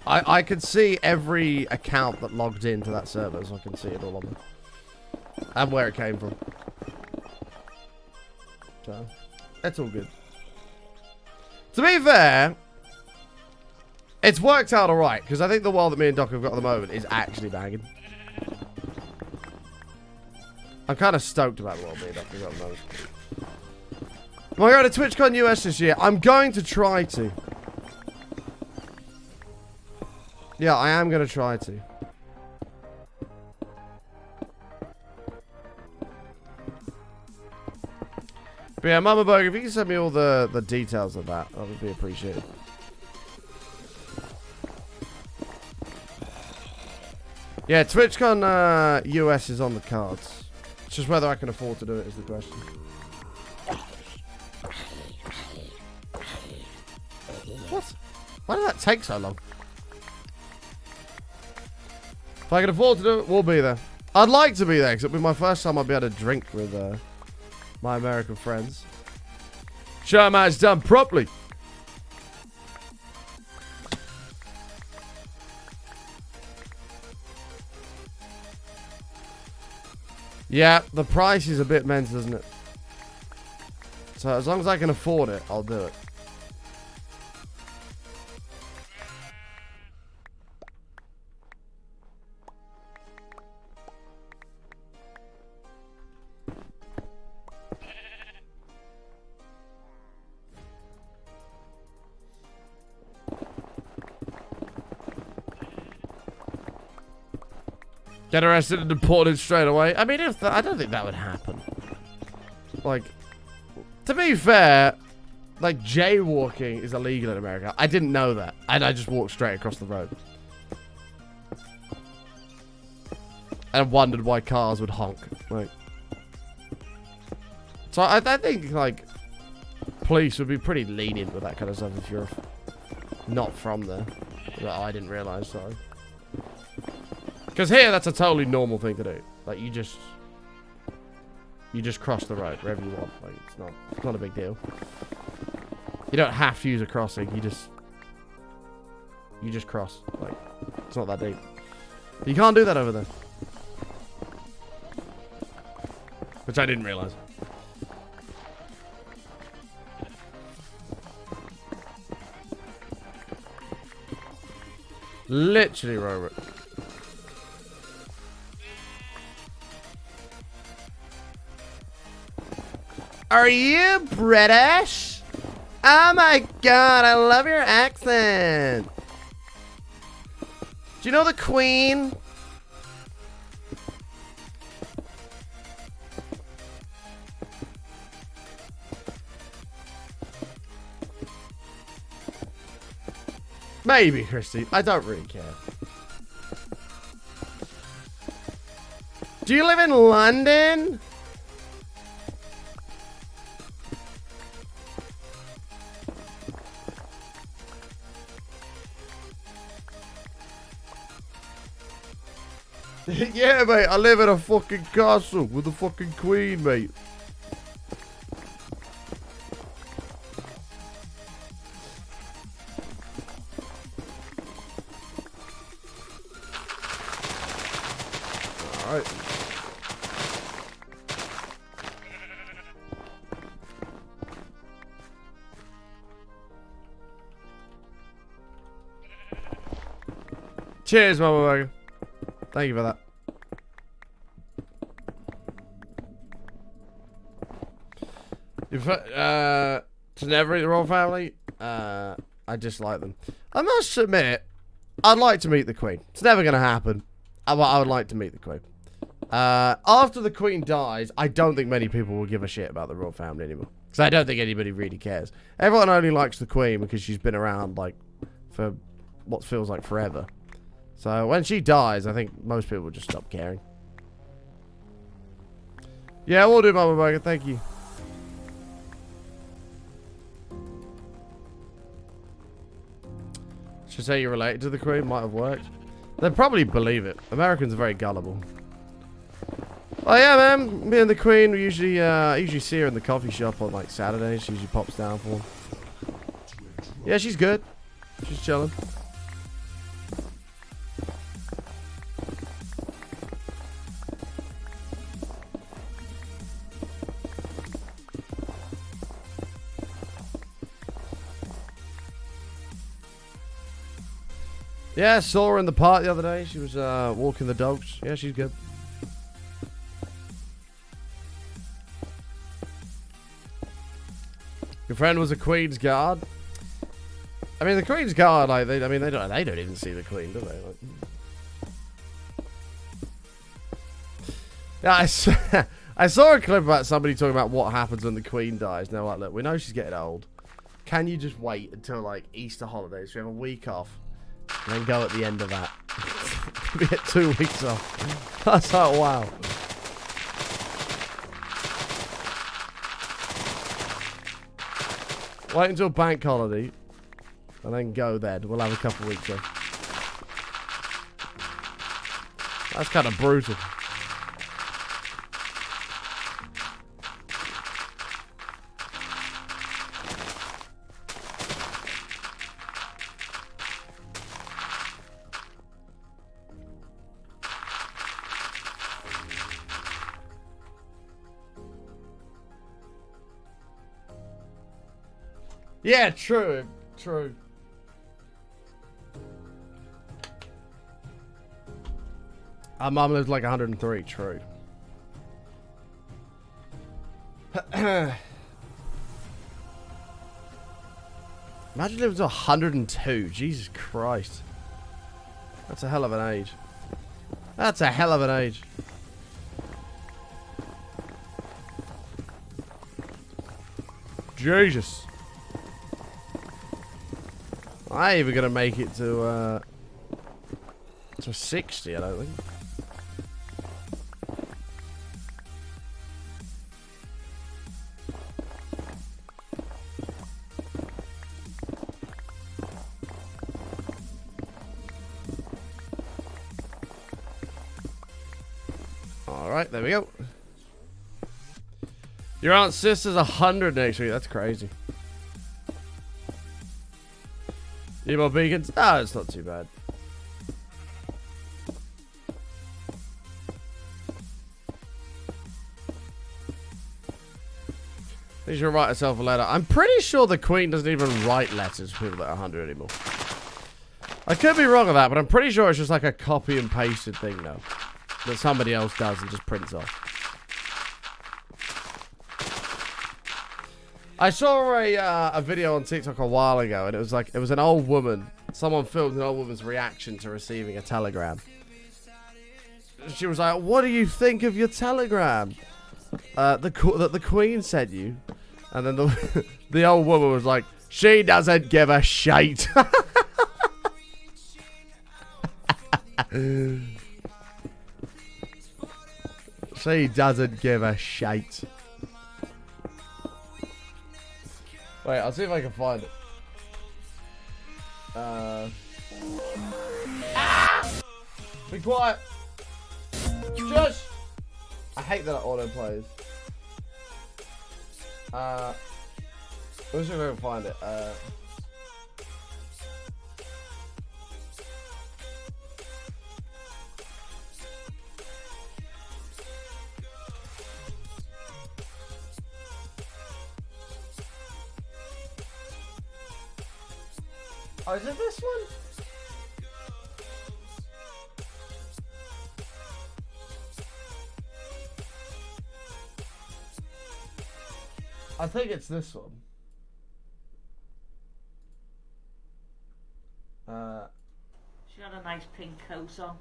I can see every account that logged into that server, so I can see it all on there. And where it came from. So, it's all good. To be fair, it's worked out alright, because I think the world that me and Doc have got at the moment is actually banging. I'm kind of stoked about the world me and Doc have got at the moment. Am I going to TwitchCon US this year? I'm going to try to. Yeah, I am going to try to. But yeah, Mama Burger, if you can send me all the details of that would be appreciated. Yeah, TwitchCon US is on the cards. It's just whether I can afford to do it is the question. What? Why did that take so long? If I can afford to do it, we'll be there. I'd like to be there, because it'll be my first time I'll be able to drink with my American friends. Show man, it's done properly. Yeah, the price is a bit mental, isn't it? So as long as I can afford it, I'll do it. Get arrested and deported straight away. I mean, I don't think that would happen. Like, to be fair, like, jaywalking is illegal in America. I didn't know that. And I just walked straight across the road. And wondered why cars would honk. Like, so I think, like, police would be pretty lenient with that kind of stuff if you're not from there. Oh, I didn't realize, sorry. Because here, that's a totally normal thing to do. Like, you just cross the road wherever you want. Like, it's not a big deal. You don't have to use a crossing. You just cross. Like, it's not that deep. You can't do that over there. Which I didn't realize. Literally, Robert. Are you British? Oh my god, I love your accent. Do you know the Queen? Maybe, Christy. I don't really care. Do you live in London? Yeah, mate, I live in a fucking castle with the fucking Queen, mate. Alright. Cheers, Mama Burger. Thank you for that. To never eat the royal family, I dislike them. I must admit, I'd like to meet the Queen. It's never going to happen. I would like to meet the Queen. After the Queen dies, I don't think many people will give a shit about the royal family anymore. Because I don't think anybody really cares. Everyone only likes the Queen because she's been around, like, for what feels like forever. So when she dies, I think most people will just stop caring. Yeah, we'll do, Mama Burger. Thank you. Should say you're related to the Queen. Might have worked. They'd probably believe it. Americans are very gullible. Oh yeah, man. Me and the Queen, we usually see her in the coffee shop on like Saturdays. She usually pops down for them. Yeah, she's good. She's chilling. Yeah, I saw her in the park the other day. She was walking the dogs. Yeah, she's good. Your friend was a Queen's Guard. I mean, the Queen's Guard, like, they don't even see the Queen, do they? Like, yeah, I saw a clip about somebody talking about what happens when the Queen dies. And they're like, look, we know she's getting old. Can you just wait until, like, Easter holidays? We have a week off. And then go at the end of that. We get 2 weeks off. That's like, wow. Wait until bank holiday. And then go then. We'll have a couple of weeks off. That's kind of brutal. Yeah, true. True. Our mum lives like 103. True. Imagine living to 102. Jesus Christ. That's a hell of an age. That's a hell of an age. Jesus. I ain't even gonna make it to 60, I don't think. Alright, there we go. Your aunt's sister's 100 next week. That's crazy. Emo beacons? Ah, it's not too bad. I think she'll write herself a letter. I'm pretty sure the Queen doesn't even write letters for people that are 100 anymore. I could be wrong on that, but I'm pretty sure it's just like a copy and pasted thing now. That somebody else does and just prints off. I saw a video on TikTok a while ago, and it was like, it was an old woman. Someone filmed an old woman's reaction to receiving a telegram. She was like, what do you think of your telegram? That the Queen sent you. And then the old woman was like, she doesn't give a shite. She doesn't give a shite. Wait, I'll see if I can find it. Be quiet. Shush. I hate that it auto plays. I'm just gonna go find it. Oh, is it this one? I think it's this one. She had a nice pink coat on.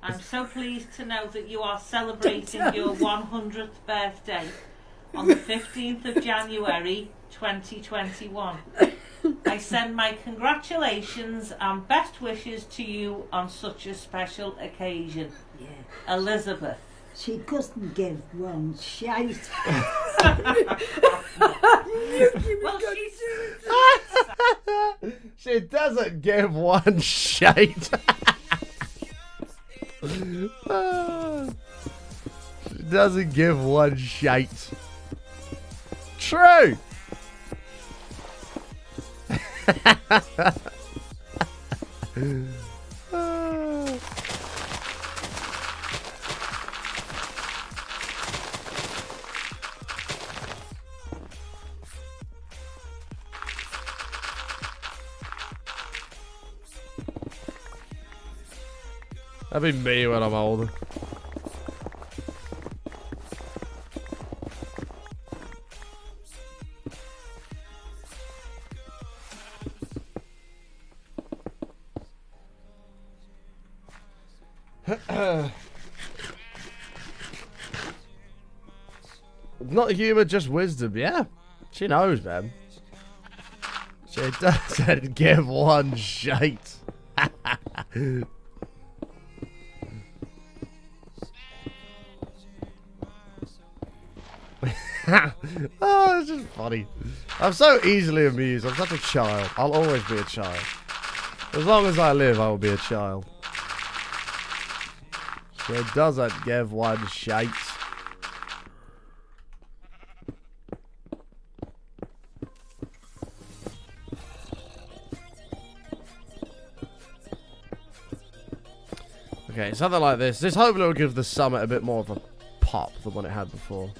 I'm so pleased to know that you are celebrating your 100th birthday on the 15th of January 2021. I send my congratulations and best wishes to you on such a special occasion. Yeah. Elizabeth. She couldn't give one shite. She doesn't give one shite. She doesn't give one shite. True. That'd be me when I'm older. Not humor, just wisdom. Yeah, she knows, man. She doesn't give one shite. Oh, it's just funny. I'm so easily amused. I'm such a child. I'll always be a child. As long as I live, I will be a child. She doesn't give one shite. Okay, something like this. This hopefully will give the summit a bit more of a pop than what it had before.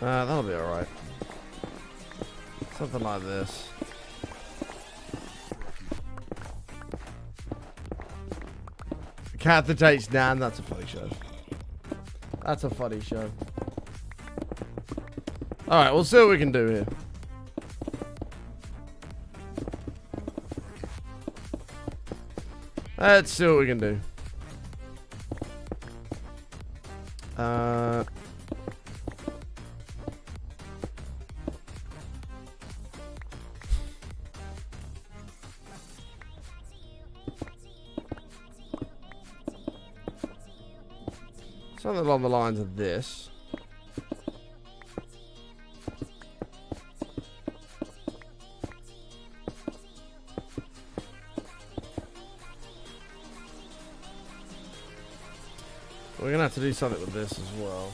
That'll be alright. Something like this. Cat that takes Nan, that's a funny show. That's a funny show. Alright, we'll see what we can do here. Let's see what we can do. Something along the lines of this. We're gonna have to do something with this as well.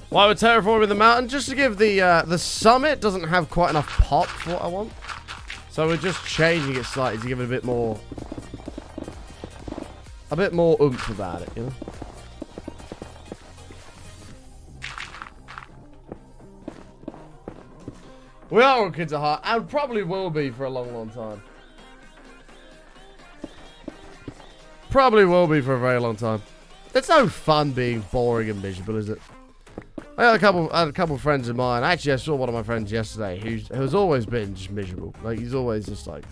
Why we're terraforming the mountain? Just to give the summit doesn't have quite enough pop for what I want. So we're just changing it slightly to give it a bit more oomph about it, you know? We are all kids at heart, and probably will be for a long, long time. Probably will be for a very long time. It's no fun being boring and miserable, is it? I had a couple of friends of mine. Actually, I saw one of my friends yesterday who's always been just miserable. Like, he's always just like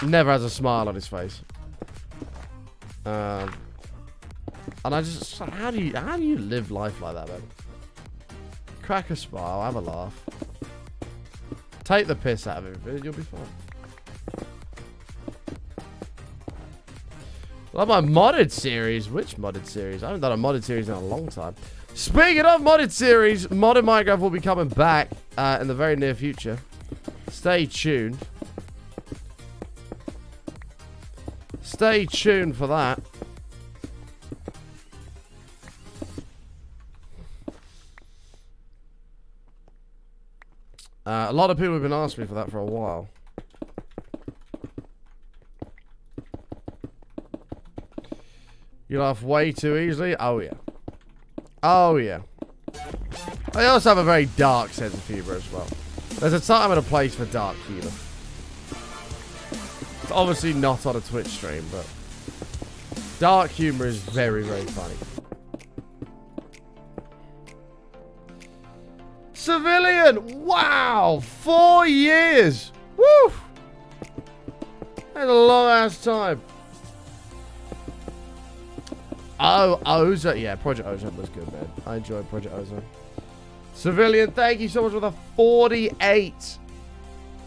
never has a smile on his face. And I just like, how do you live life like that, man? Crack a smile, have a laugh. Take the piss out of everything, you'll be fine. Like my modded series. Which modded series? I haven't done a modded series in a long time. Speaking of modded series, modded Minecraft will be coming back in the very near future. Stay tuned. Stay tuned for that. A lot of people have been asking me for that for a while. You laugh way too easily? Oh, yeah. Oh, yeah. I also have a very dark sense of humor as well. There's a time and a place for dark humor. It's obviously not on a Twitch stream, but dark humor is very, very funny. Civilian! Wow! 4 years! Woo! That's a long ass time. Oh, Ozone. Yeah, Project Ozone was good, man. I enjoyed Project Ozone. Civilian, thank you so much for the 48. That's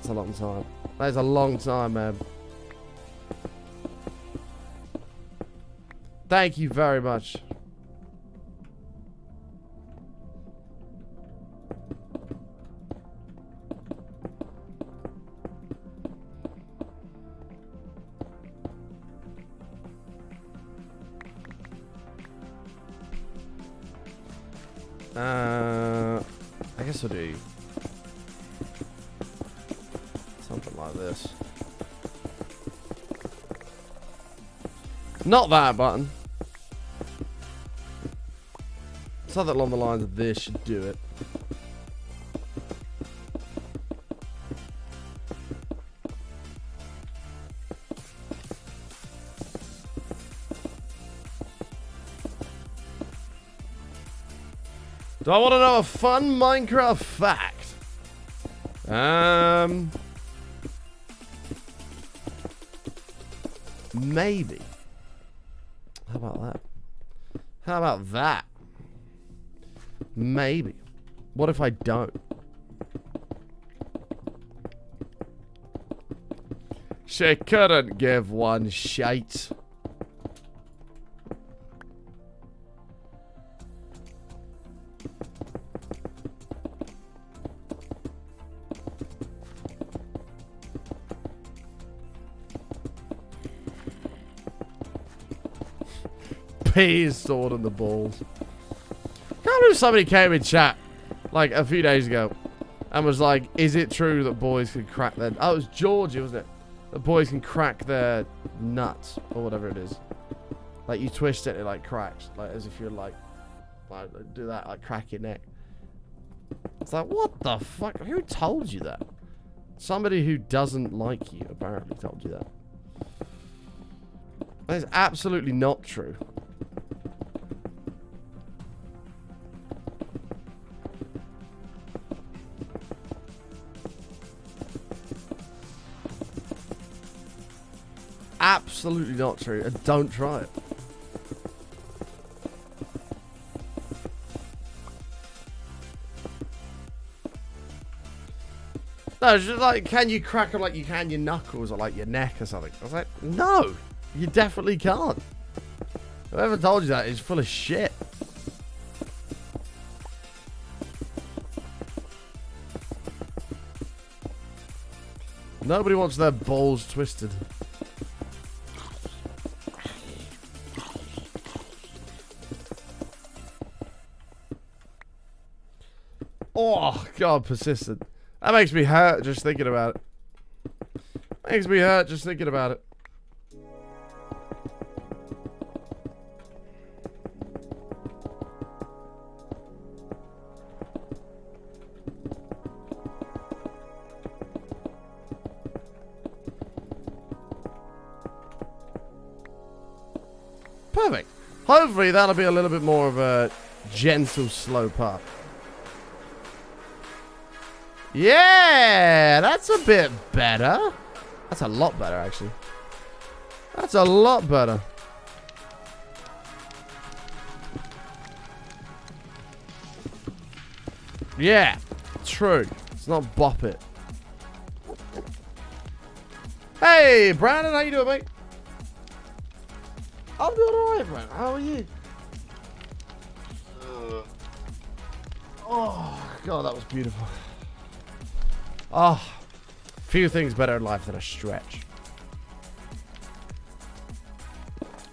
a long time. That is a long time, man. Thank you very much. I guess I'll do something like this. Not that button. Something along the lines of this should do it. Do I want to know a fun Minecraft fact? Maybe. How about that? How about that? Maybe. What if I don't? She couldn't give one shite. Peas, sword, and the balls. Can't believe somebody came in chat like a few days ago and was like, "Is it true that boys can crack their?" Oh, it was Georgie, wasn't it? That boys can crack their nuts or whatever it is. Like you twist it, it like cracks, like as if you're like do that, like crack your neck. It's like, what the fuck? Who told you that? Somebody who doesn't like you apparently told you that. That is absolutely not true. Absolutely not true, and don't try it. No, it's just like, can you crack them like you can your knuckles or like your neck or something? I was like, no, you definitely can't. Whoever told you that is full of shit. Nobody wants their balls twisted. Oh, God, persistent. That makes me hurt just thinking about it. Makes me hurt just thinking about it. Perfect. Hopefully that'll be a little bit more of a gentle, slow part. Yeah, that's a bit better. That's a lot better, actually. That's a lot better. Yeah, true. It's not bop it. Hey, Brandon, how you doing, mate? I'm doing alright, Brandon. How are you? Oh, God, that was beautiful. Oh, few things better in life than a stretch.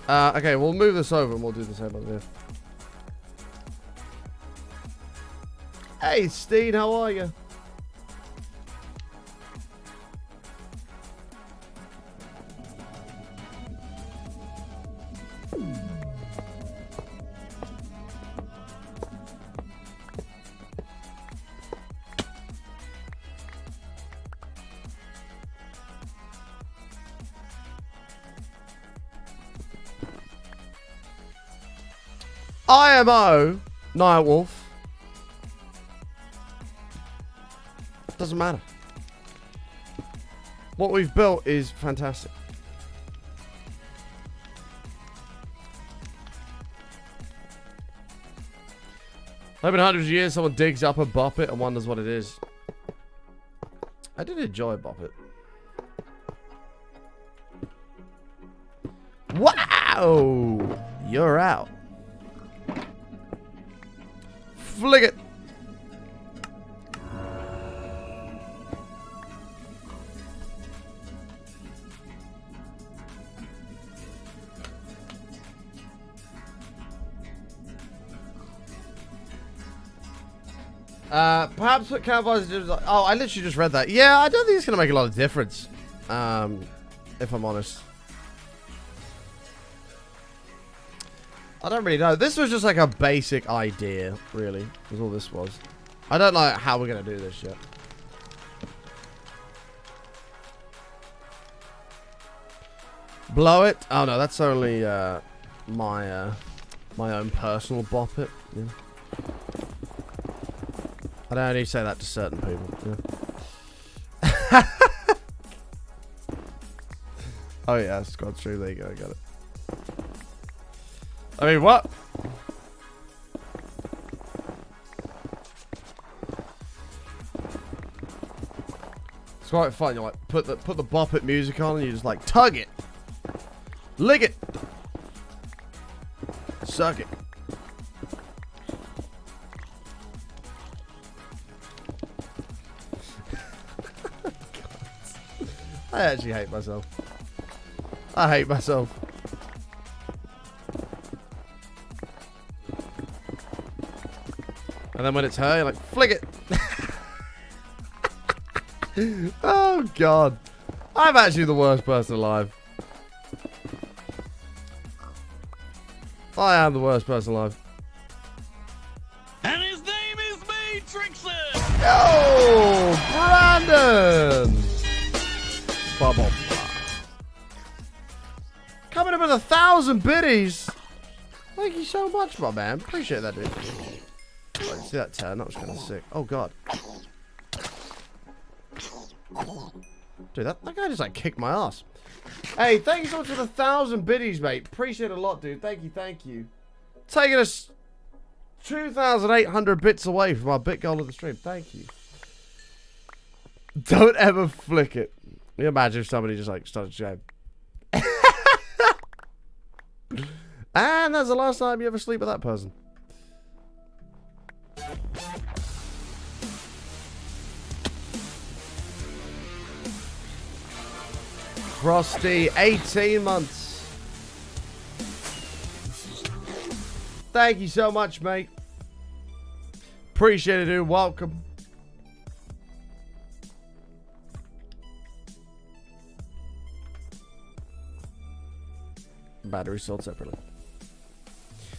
Okay, we'll move this over and we'll do the same on here. Hey, Steen, how are you? IMO, Nightwolf. Doesn't matter. What we've built is fantastic. Hope in hundreds of years someone digs up a Bop It and wonders what it is. I did enjoy Bop It. Wow! You're out. Flick it. Perhaps what campfires do. Oh, I literally just read that. Yeah, I don't think it's gonna make a lot of difference. If I'm honest. I don't really know. This was just like a basic idea, really, was all this was. I don't know how we're going to do this yet. Blow it? Oh, no, that's only my own personal Bop It. Yeah. I don't only say that to certain people. Yeah. Oh yeah, squad stream. There you go. I got it. I mean, what? It's quite fun. You like put the bop it music on, and you just like tug it, lick it, suck it. I actually hate myself. I hate myself. And then when it's her, you're like, flick it. Oh, God. I'm actually the worst person alive. I am the worst person alive. And his name is Matrixon! Oh, Brandon! Bubble. Coming up with 1,000 biddies. Thank you so much, my man. Appreciate that, dude. Oh, see that turn? That was kind of sick. Oh, God. Dude, that guy just like kicked my ass. Hey, thank you so much for the 1,000 biddies, mate. Appreciate it a lot, dude. Thank you, thank you. Taking us 2,800 bits away from our bit goal of the stream. Thank you. Don't ever flick it. Can you imagine if somebody just like started to go. And that's the last time you ever sleep with that person. Frosty, 18 months. Thank you so much, mate. Appreciate it, dude. Welcome. Battery sold separately.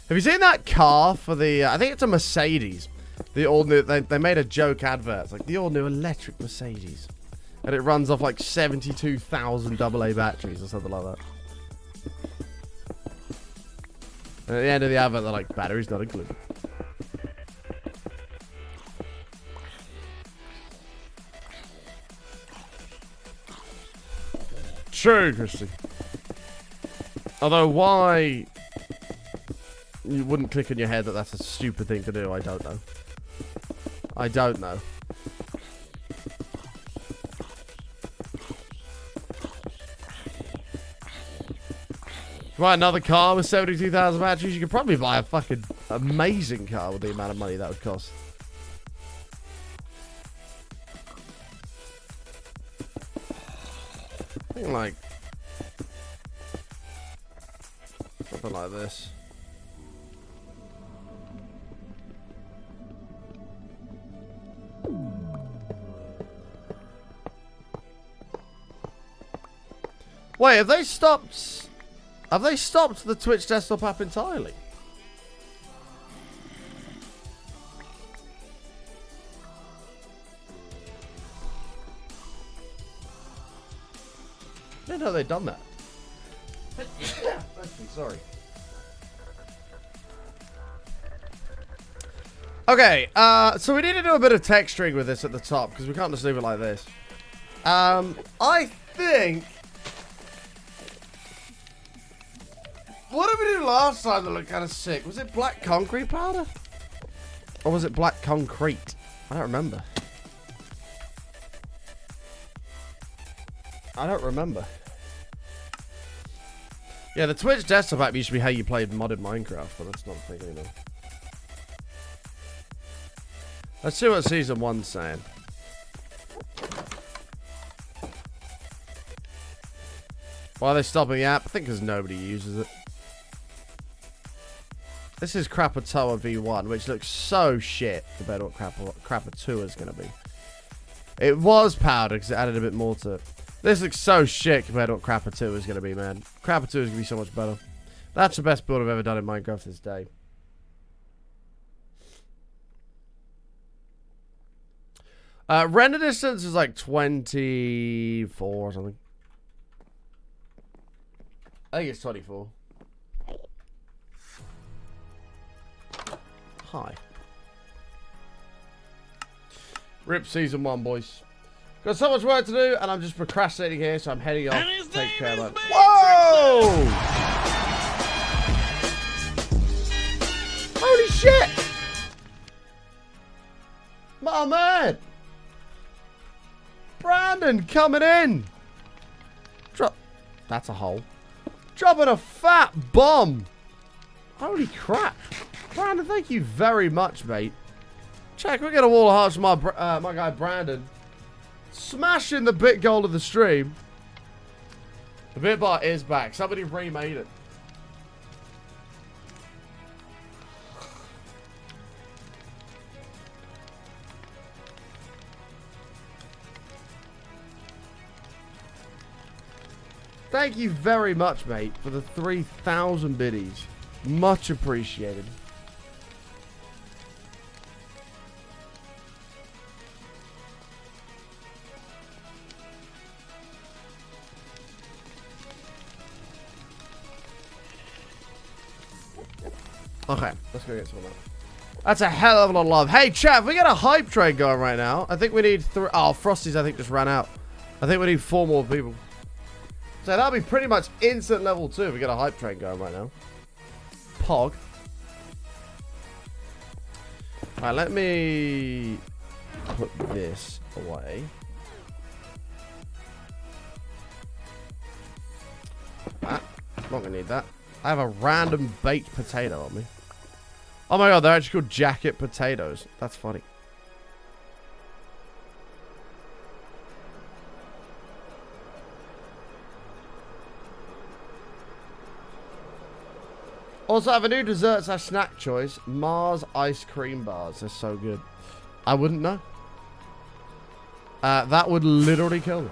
Have you seen that car for the... I think it's a Mercedes. The all new... They made a joke advert. It's like the all new electric Mercedes. And it runs off like 72,000 AA batteries or something like that. And at the end of the advert, they're like, batteries not included. True, Christy. Although why you wouldn't click in your head that that's a stupid thing to do, I don't know. I don't know. Right, another car with 72,000 batteries. You could probably buy a fucking amazing car with the amount of money that would cost. I think like something like this. Wait, have they stopped? Have they stopped the Twitch desktop app entirely? I didn't know they'd done that. Sorry. Okay, so we need to do a bit of texturing with this at the top because we can't just leave it like this. I think... What did we do last time that looked kind of sick? Was it black concrete powder? Or was it black concrete? I don't remember. I don't remember. Yeah, the Twitch desktop app used to be how you played modded Minecraft, but that's not a thing anymore. Let's see what Season 1's saying. Why are they stopping the app? I think because nobody uses it. This is Krakatoa V1, which looks so shit compared to what Krakatoa is going to be. It was powder because it added a bit more to it. This looks so shit compared to what Krakatoa is going to be, man. Krakatoa is going to be so much better. That's the best build I've ever done in Minecraft this day. Render distance is like 24 or something. I think it's 24. Hi. Rip season 1, boys. Got so much work to do, and I'm just procrastinating here, so I'm heading off. And his Take name care, is man. Matrix. Whoa! Holy shit! My man! Brandon coming in! Drop. That's a hole. Dropping a fat bomb! Holy crap. Brandon, thank you very much, mate. Check, we're gonna wall of hearts from my guy Brandon. Smashing the bit goal of the stream. The bit bar is back. Somebody remade it. Thank you very much, mate, for the 3,000 biddies. Much appreciated. Okay, let's go get some of that. That's a hell of a lot of love. Hey, chat, we got a hype train going right now. I think we need three. Oh, Frosty's, I think, just ran out. I think we need 4 more people. So that'll be pretty much instant level 2. We got a hype train going right now. Pog. Alright, let me put this away. I'm not gonna need that. I have a random baked potato on me. Oh my god, they're actually called jacket potatoes. That's funny. Also, I have a new dessert / snack choice. Mars ice cream bars. They're so good. I wouldn't know. That would literally kill me.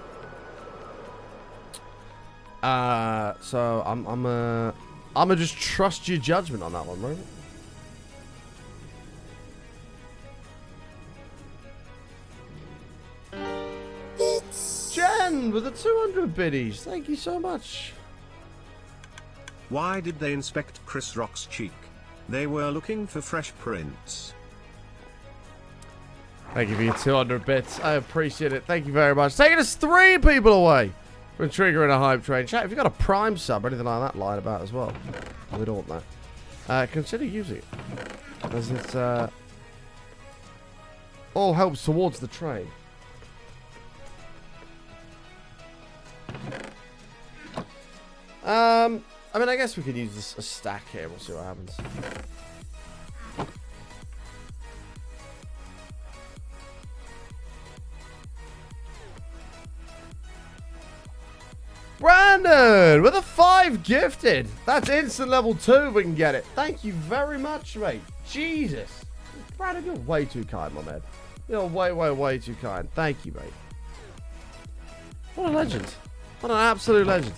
So I'm gonna just trust your judgment on that one, right? Jen with the 200 biddies. Thank you so much. Why did they inspect Chris Rock's cheek? They were looking for fresh prints. Thank you for your 200 bits. I appreciate it. Thank you very much. Taking us 3 people away from triggering a hype train. Chat, if you've got a Prime sub or anything like that lying about as well, we don't want that. Consider using it. As it all helps towards the train. I mean, I guess we could use this, a stack here. We'll see what happens. Brandon with a 5 gifted. That's instant level 2. We can get it. Thank you very much, mate. Jesus. Brandon, you're way too kind, my man. You're way too kind. Thank you, mate. What a legend. What an absolute legend.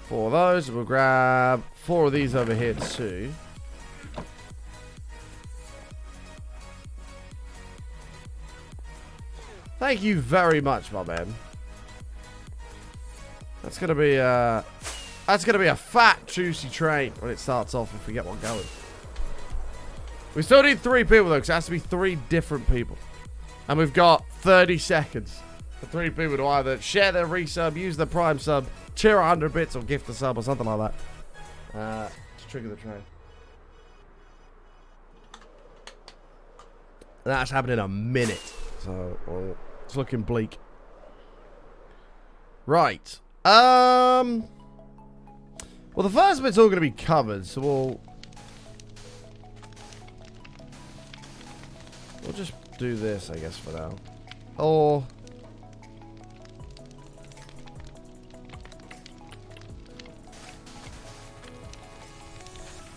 4 of those. We'll grab 4 of these over here too. Thank you very much, my man. That's gonna be a fat, juicy train when it starts off if we get one going. We still need 3 people though, because it has to be 3 different people. And we've got 30 seconds for 3 people to either share their resub, use their Prime sub, cheer 100 bits, or gift a sub or something like that. To trigger the train. That's happening in a minute. So, well, it's looking bleak. Right. Well, the first bit's all going to be covered, so we'll just do this, I guess, for now. Or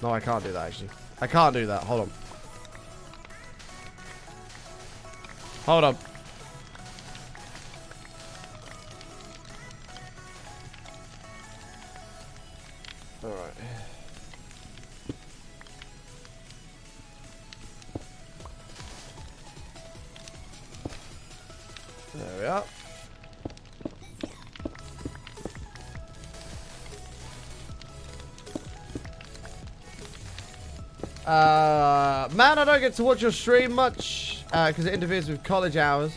no, I can't do that, actually. I can't do that. Hold on. Hold on. Alright. There we are. Man, I don't get to watch your stream much. because it interferes with college hours.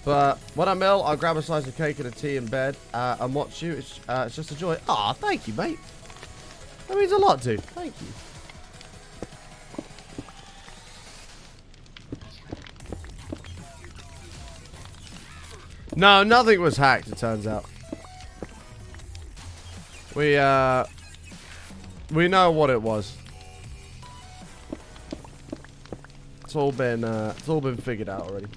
But when I'm ill, I'll grab a slice of cake and a tea in bed and watch you. It's just a joy. Aw, thank you, mate. That means a lot, dude. Thank you. No, nothing was hacked, it turns out. We know what it was. It's all been figured out already.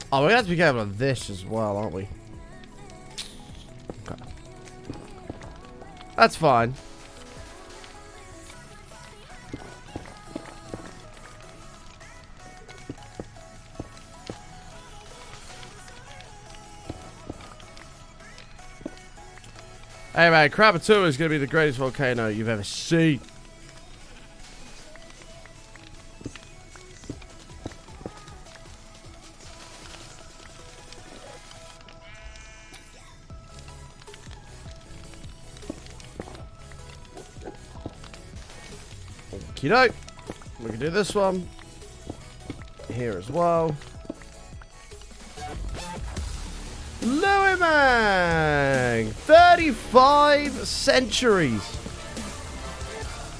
Oh, we're gonna have to be careful of this as well, aren't we? Okay. That's fine. Hey man, Krakatoa is gonna be the greatest volcano you've ever seen. Okey-doke. We can do this one. Here as well. Louis Mang! 35 centuries.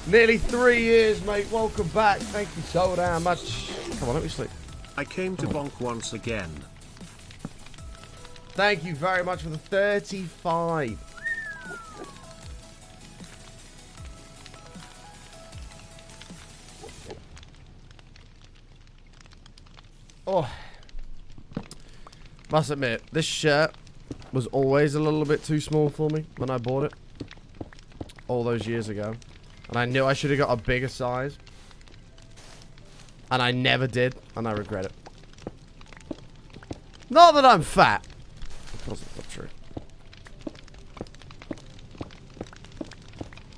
Nearly 3 years, mate. Welcome back. Thank you so damn much. Come on, let me sleep. I came to bonk once again. Thank you very much for the 35. Oh, must admit, this shirt was always a little bit too small for me when I bought it all those years ago. And I knew I should have got a bigger size. And I never did, and I regret it. Not that I'm fat. Of course it's not true.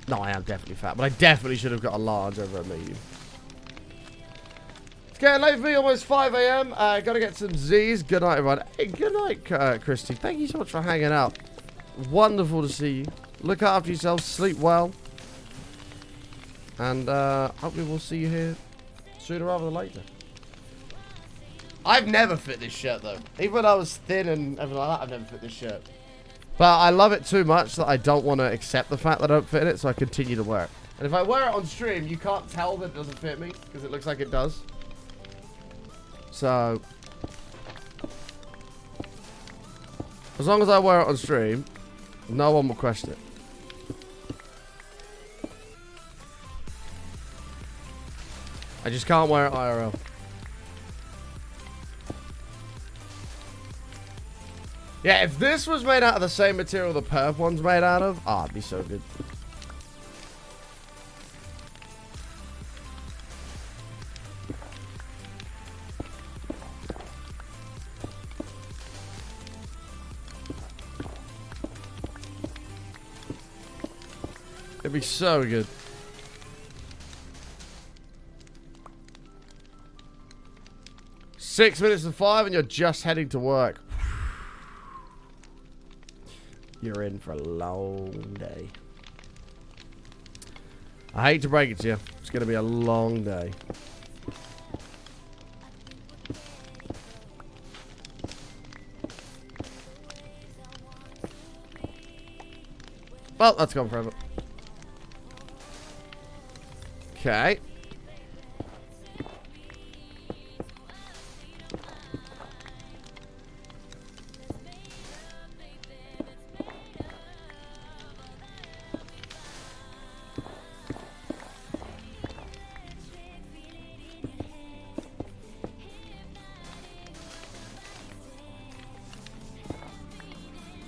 No, I am definitely fat, but I definitely should have got a large over a medium. Getting late for me, almost 5 a.m. Gotta get some Z's. Good night, everyone. Hey, good night, Christy. Thank you so much for hanging out. Wonderful to see you. Look after yourself. Sleep well. And hopefully we'll see you here sooner rather than later. I've never fit this shirt, though. Even when I was thin and everything like that, I've never fit this shirt. But I love it too much that I don't want to accept the fact that I don't fit in it, so I continue to wear it. And if I wear it on stream, you can't tell that it doesn't fit me, because it looks like it does. So, as long as I wear it on stream, no one will question it. I just can't wear it IRL. Yeah, if this was made out of the same material the perf one's made out of, it'd be so good. It'd be so good. Six minutes to 5 and you're just heading to work. You're in for a long day. I hate to break it to you. It's going to be a long day. Well, that's gone forever. Okay.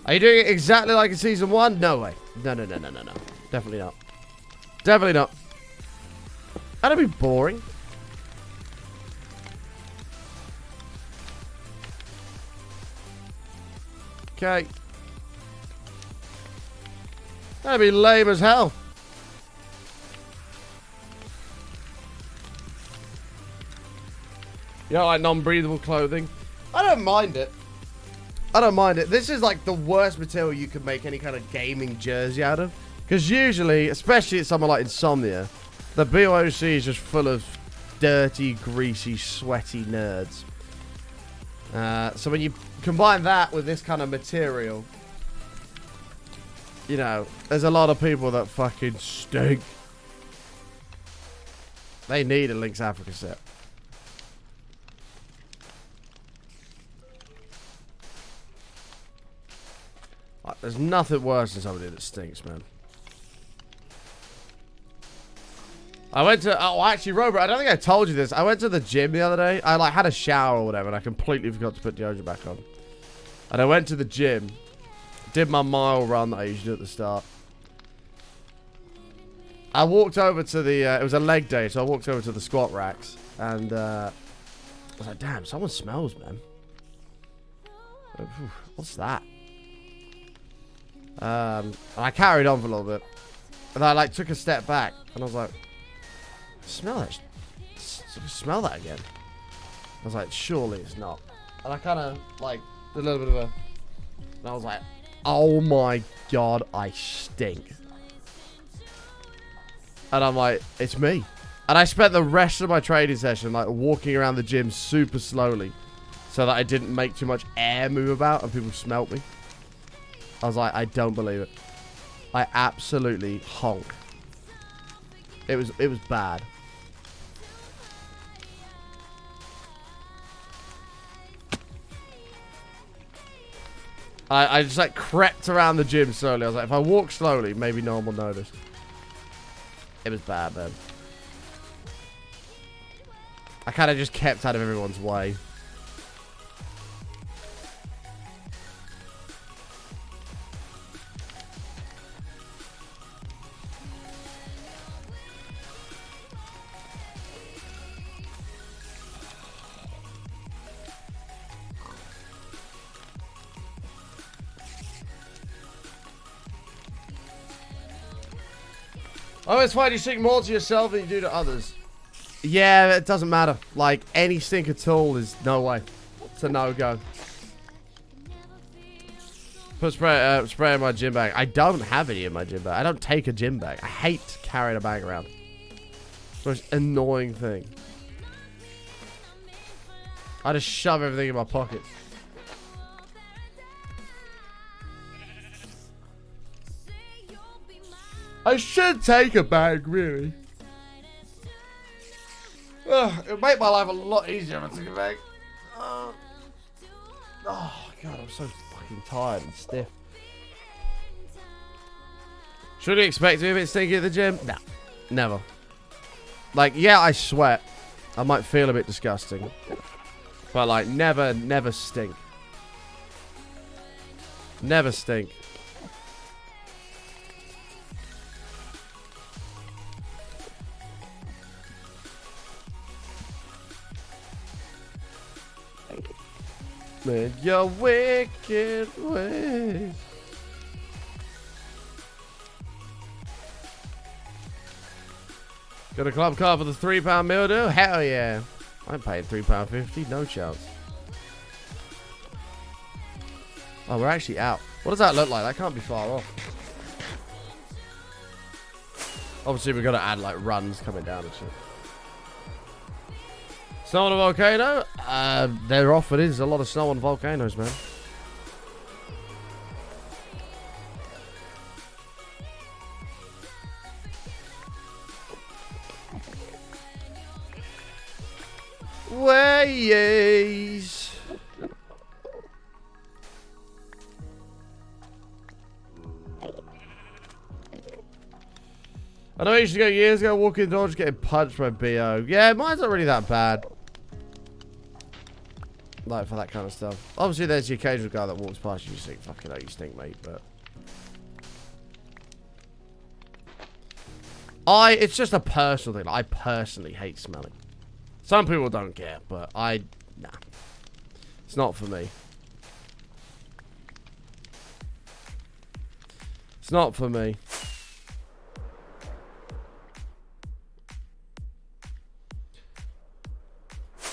Are you doing it exactly like in season 1? No way. No. Definitely not. Definitely not. That'd be boring. Okay. That'd be lame as hell. You know, like non-breathable clothing. I don't mind it. I don't mind it. This is like the worst material you could make any kind of gaming jersey out of. Because usually, especially at someone like Insomnia, the BOC is just full of dirty, greasy, sweaty nerds. So when you combine that with this kind of material, you know, there's a lot of people that fucking stink. They need a Lynx Africa set. Like, there's nothing worse than somebody that stinks, man. I went to... Oh, actually, Robert, I don't think I told you this. I went to the gym the other day. I, like, had a shower or whatever, and I completely forgot to put deodorant back on. And I went to the gym. Did my mile run that I usually do at the start. I walked over to the... it was a leg day, so I walked over to the squat racks. And, I was like, damn, someone smells, man. What's that? And I carried on for a little bit. And I, like, took a step back. And I was like... Smell that. Smell that again. I was like, surely it's not. And I kind of like did a little bit of a. And I was like, oh my god, I stink. And I'm like, it's me. And I spent the rest of my training session like walking around the gym super slowly, so that I didn't make too much air move about and people smelt me. I was like, I don't believe it. I absolutely honk. It was bad. I just like crept around the gym slowly. I was like, if I walk slowly, maybe no one will notice. It was bad, man. I kind of just kept out of everyone's way. Oh, it's fine. You stink more to yourself than you do to others. Yeah, it doesn't matter. Like, any stink at all is no way. It's a no-go. Put spray in my gym bag. I don't have any in my gym bag. I don't take a gym bag. I hate carrying a bag around. It's the most annoying thing. I just shove everything in my pockets. I should take a bag, really. It would make my life a lot easier if I took a bag. Oh, God, I'm so fucking tired and stiff. Should we expect to be a bit stinky at the gym? No, never. Like, yeah, I sweat. I might feel a bit disgusting. But, like, never stink. Never stink. Man, your wicked ways. Got a club card for the £3 meal deal? Hell yeah. I'm paying £3.50, no chance. Oh, we're actually out. What does that look like? That can't be far off. Obviously, we've got to add like runs coming down and shit. Snow on a volcano? There often is a lot of snow on volcanoes, man. Ways. I know I used to go years ago walking the door just getting punched by BO. Yeah, mine's not really that bad. Like, for that kind of stuff. Obviously, there's the occasional guy that walks past you and you think, fucking hell, you stink, mate, but... It's just a personal thing. I personally hate smelling. Some people don't care, but nah. It's not for me. It's not for me.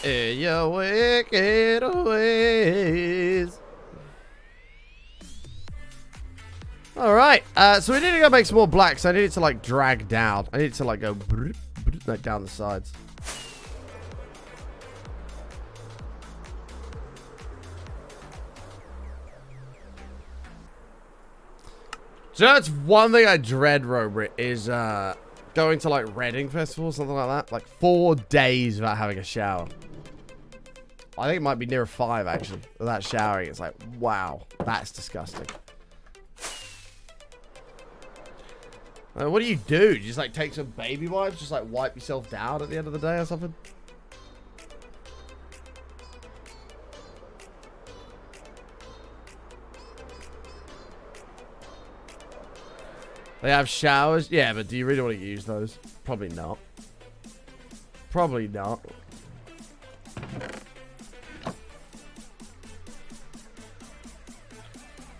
In your wicked ways. Alright, so we need to go make some more blacks. I need it to like drag down. I need it to like go like down the sides. So that's one thing I dread, Robert, is going to like Reading Festival, something like that. Like 4 days without having a shower. I think it might be near 5 actually, without showering. It's like, wow, that's disgusting. What do? You just like take some baby wipes, just like wipe yourself down at the end of the day or something? They have showers? Yeah, but do you really want to use those? Probably not. Probably not.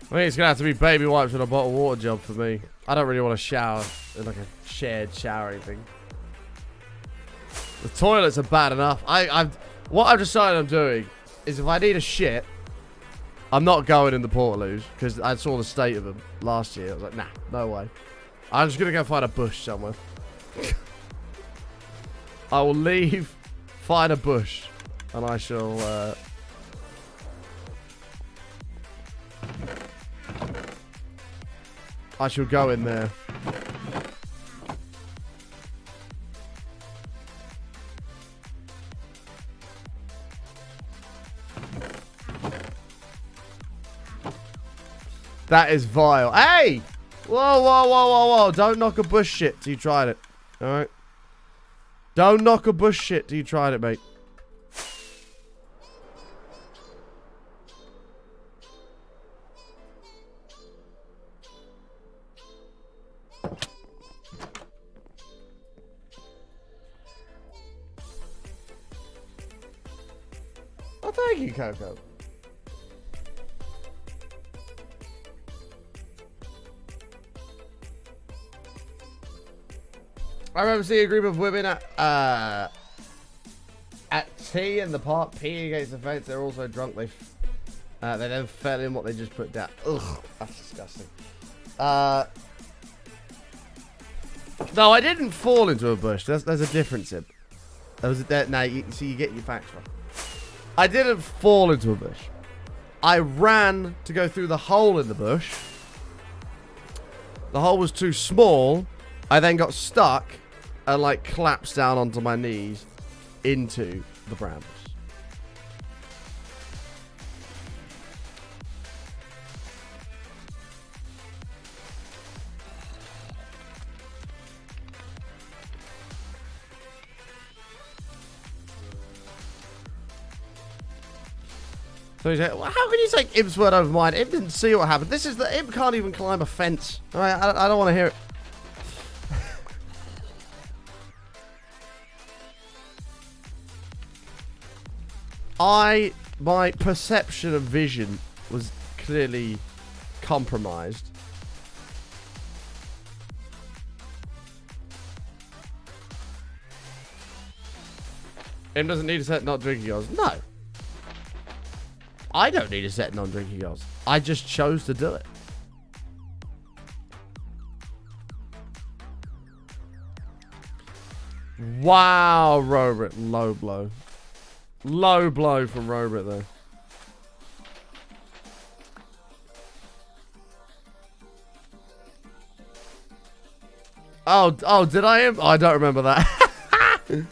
I think it's going to have to be baby wipes and a bottled water job for me. I don't really want to shower in like a shared showering thing. The toilets are bad enough. What I've decided I'm doing is if I need a shit, I'm not going in the Portaloos because I saw the state of them last year. I was like, nah, no way. I'm just going to go find a bush somewhere. I will leave, find a bush, and I shall... I shall go in there. That is vile. Hey! Whoa, whoa, whoa, whoa, whoa. Don't knock a bush shit till you tried it. Alright? Don't knock a bush shit till you tried it, mate. Oh, thank you, Coco. I remember seeing a group of women at tea in the park peeing against the fence. They're also drunk. They then fell in what they just put down. Ugh, that's disgusting. No, I didn't fall into a bush. There's a difference in. There was a now you get your facts wrong. I didn't fall into a bush. I ran to go through the hole in the bush. The hole was too small. I then got stuck and like collapsed down onto my knees into the brambles. So he's like, well, how can you take Imp's word over mine? Imp didn't see what happened. This is the Imp can't even climb a fence. All right, I don't want to hear it. My perception of vision was clearly compromised. Imp doesn't need to set not drinking goals. No. I don't need to set non-drinking goals. I just chose to do it. Wow, Robert. Low blow. Low blow from Robert, though. Oh, did I? Oh, I don't remember that.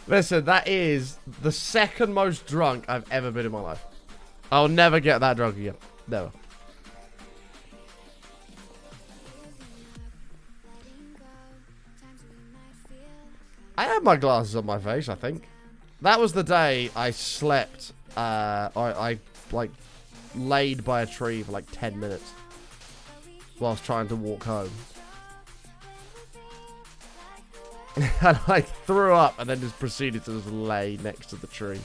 Listen, that is the second most drunk I've ever been in my life. I'll never get that drunk again. Never. I had my glasses on my face, I think. That was the day I slept. I like laid by a tree for like 10 minutes whilst trying to walk home. And I threw up and then just proceeded to just lay next to the tree.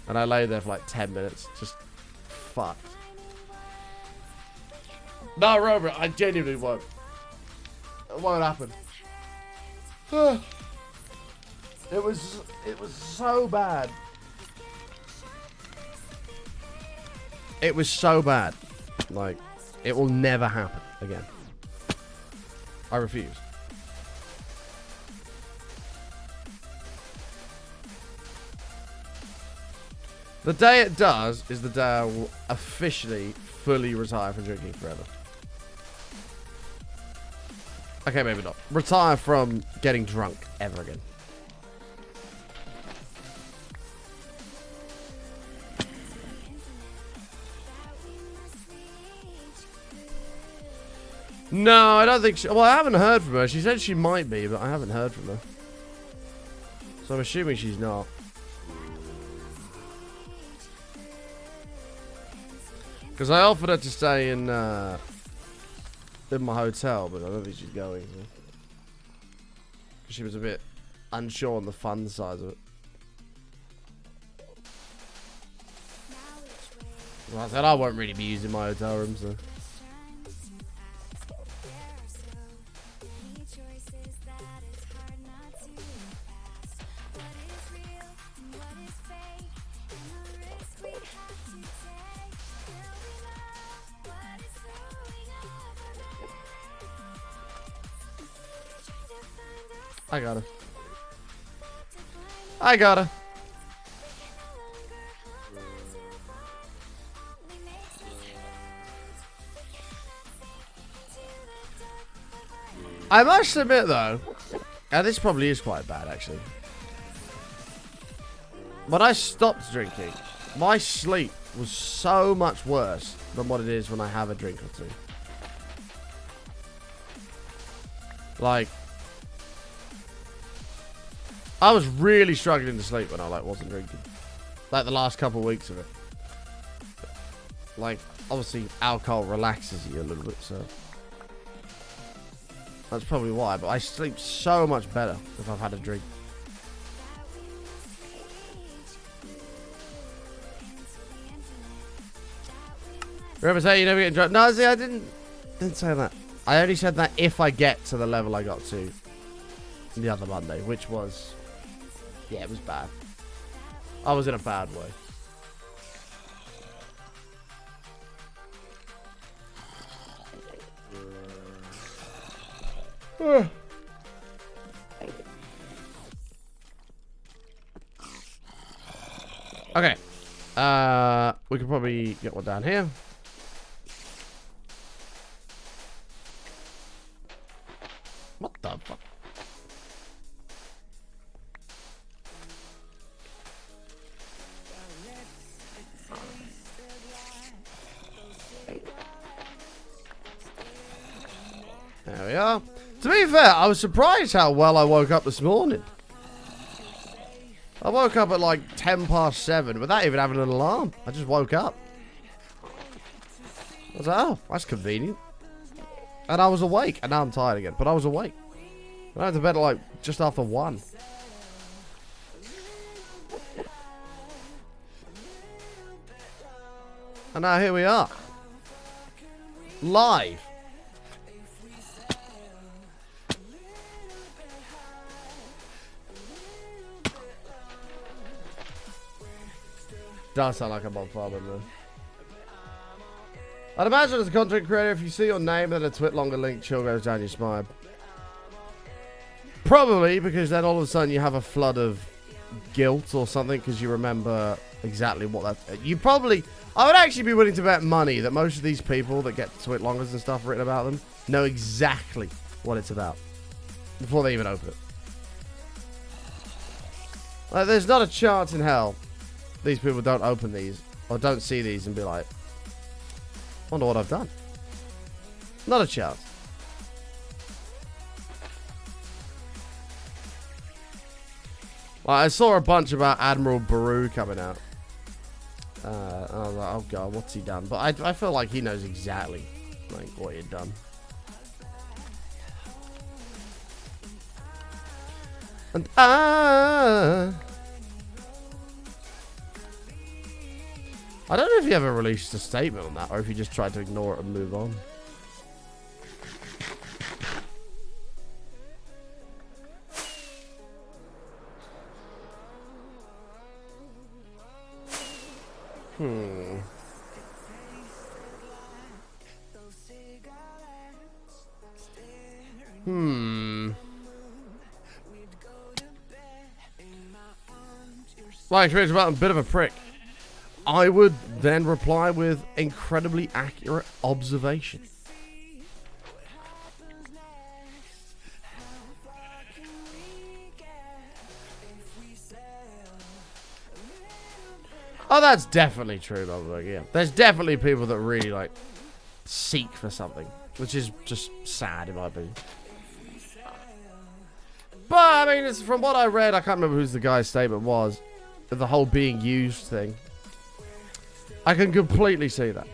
And I lay there for like 10 minutes. Just fucked. No, Robert, I genuinely won't. It won't happen. It was so bad. It was so bad. Like, it will never happen again. I refuse. The day it does is the day I will officially, fully retire from drinking forever. Okay, maybe not. Retire from getting drunk ever again. No, I don't think she... Well, I haven't heard from her. She said she might be, but I haven't heard from her. So I'm assuming she's not. Because I offered her to stay in my hotel, but I don't think she's going. Because she was a bit unsure on the fun size of it. Well, I said I won't really be using my hotel room, so... I got her. I got her. I must admit though, and this probably is quite bad actually. When I stopped drinking, my sleep was so much worse than what it is when I have a drink or two. Like, I was really struggling to sleep when I wasn't drinking. Like the last couple of weeks of it. Like, obviously alcohol relaxes you a little bit, so that's probably why. But I sleep so much better if I've had a drink. Remember saying you never get drunk? No, see, I didn't say that. I only said that if I get to the level I got to the other Monday, which was... Yeah, it was bad. I was in a bad way. Okay. We could probably get one down here. What the fuck? There we are. To be fair, I was surprised how well I woke up this morning. I woke up at like 7:10 without even having an alarm. I just woke up. I was like, oh, that's convenient. And I was awake. And now I'm tired again, but I was awake. I went to bed at like just after 1. And now here we are. Live. Does sound like a mob farmer, man. I'd imagine as a content creator, if you see your name and a twit longer link, chill goes down your spine. Probably because then all of a sudden you have a flood of guilt or something because you remember exactly what that. You probably. I would actually be willing to bet money that most of these people that get twit longers and stuff written about them know exactly what it's about before they even open it. Like, there's not a chance in hell these people don't open these or don't see these and be like, wonder what I've done. Not a chance. Well, I saw a bunch about Admiral Baru coming out. And I was like, oh god, what's he done? But I feel like he knows exactly like what he'd done. And I don't know if he ever released a statement on that or if he just tried to ignore it and move on. Like, Twitch about a bit of a prick. I would then reply with incredibly accurate observation. Oh, that's definitely true, Motherfucker, yeah. There's definitely people that really, like, seek for something, which is just sad, in my opinion. But, I mean, it's, from what I read, I can't remember whose the guy's statement was, the whole being used thing. I can completely see that.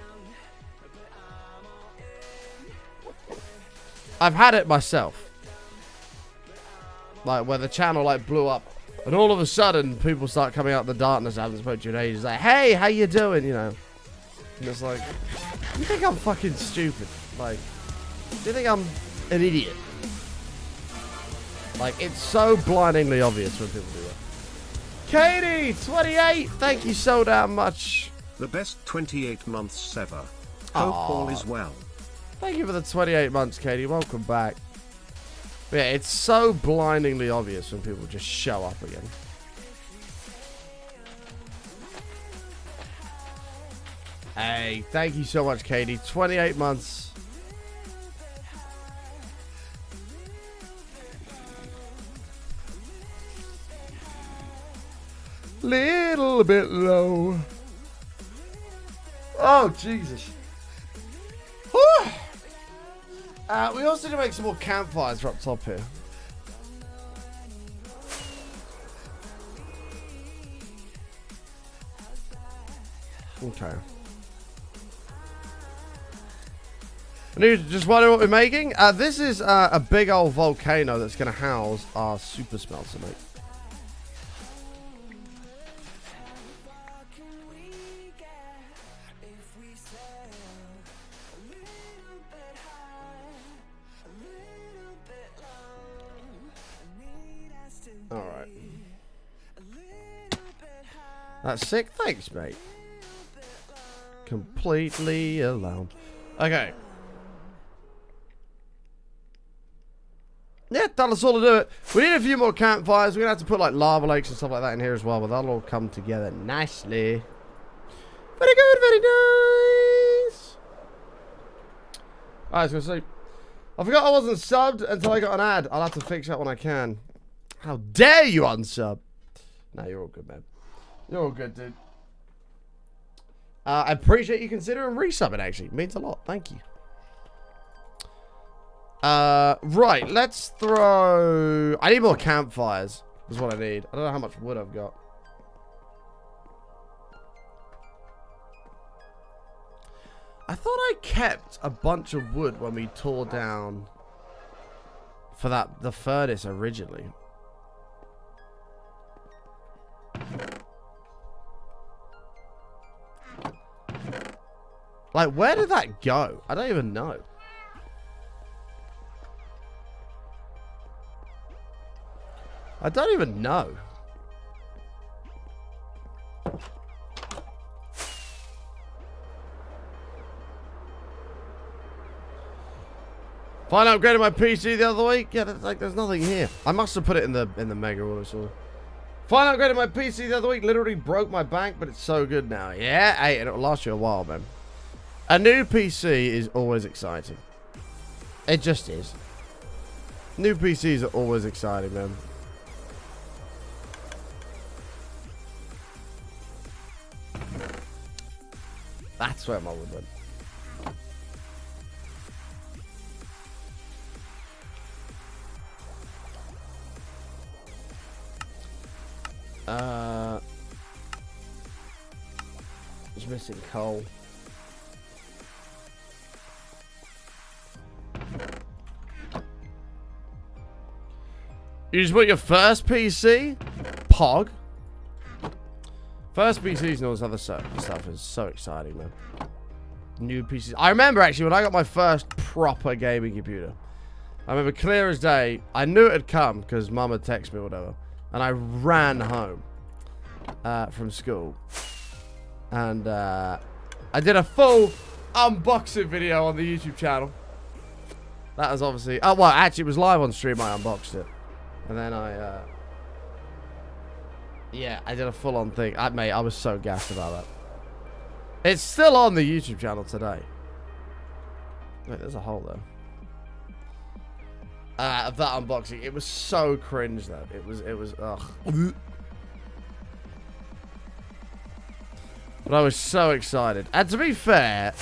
I've had it myself. Like, where the channel, like, blew up. And all of a sudden, people start coming out of the darkness. I haven't spoken to you in ages. Like, hey, how you doing? You know. And it's like, you think I'm fucking stupid? Like, do you think I'm an idiot? Like, it's so blindingly obvious when people do that. Katie, 28, thank you so damn much. The best 28 months ever. Hope all is well. Thank you for the 28 months, Katie. Welcome back. But yeah, it's so blindingly obvious when people just show up again. Hey, thank you so much, Katie. 28 months. Little bit low. Oh, Jesus. Whew. We also need to make some more campfires up top here. Okay. I need to just wonder what we're making. This is a big old volcano that's going to house our super smelter, mate. Alright. That's sick. Thanks, mate. Completely alone. Okay. Yeah, that'll sort of do it. We need a few more campfires. We're going to have to put like lava lakes and stuff like that in here as well, but that'll all come together nicely. Very good, very nice. Alright, I was going to say, I forgot I wasn't subbed until I got an ad. I'll have to fix that when I can. How dare you unsub? No, you're all good, man. You're all good, dude. I appreciate you considering resubbing, actually. It means a lot. Thank you. Right, let's throw... I need more campfires, is what I need. I don't know how much wood I've got. I thought I kept a bunch of wood when we tore down for the furnace originally. Like, where did that go? I don't even know. I don't even know. Finally upgraded my PC the other week. Yeah, that's like there's nothing here. I must have put it in the mega order sort. Finally upgraded my PC the other week. Literally broke my bank, but it's so good now. Yeah, hey, and it'll last you a while, man. A new PC is always exciting. It just is. New PCs are always exciting, man. That's where my wood went. It's missing coal. You just bought your first PC? Pog? First PCs and all this other stuff is so exciting, man. New PCs. I remember, actually, when I got my first proper gaming computer. I remember clear as day. I knew it had come because Mum had texted me or whatever. And I ran home from school. And I did a full unboxing video on the YouTube channel. That was obviously... Oh, well, actually, it was live on stream. I unboxed it. And then yeah, I did a full-on thing. Mate, I was so gassed about that. It's still on the YouTube channel today. Wait, there's a hole, though. Of that unboxing. It was so cringe, though. It was, ugh. But I was so excited. And to be fair...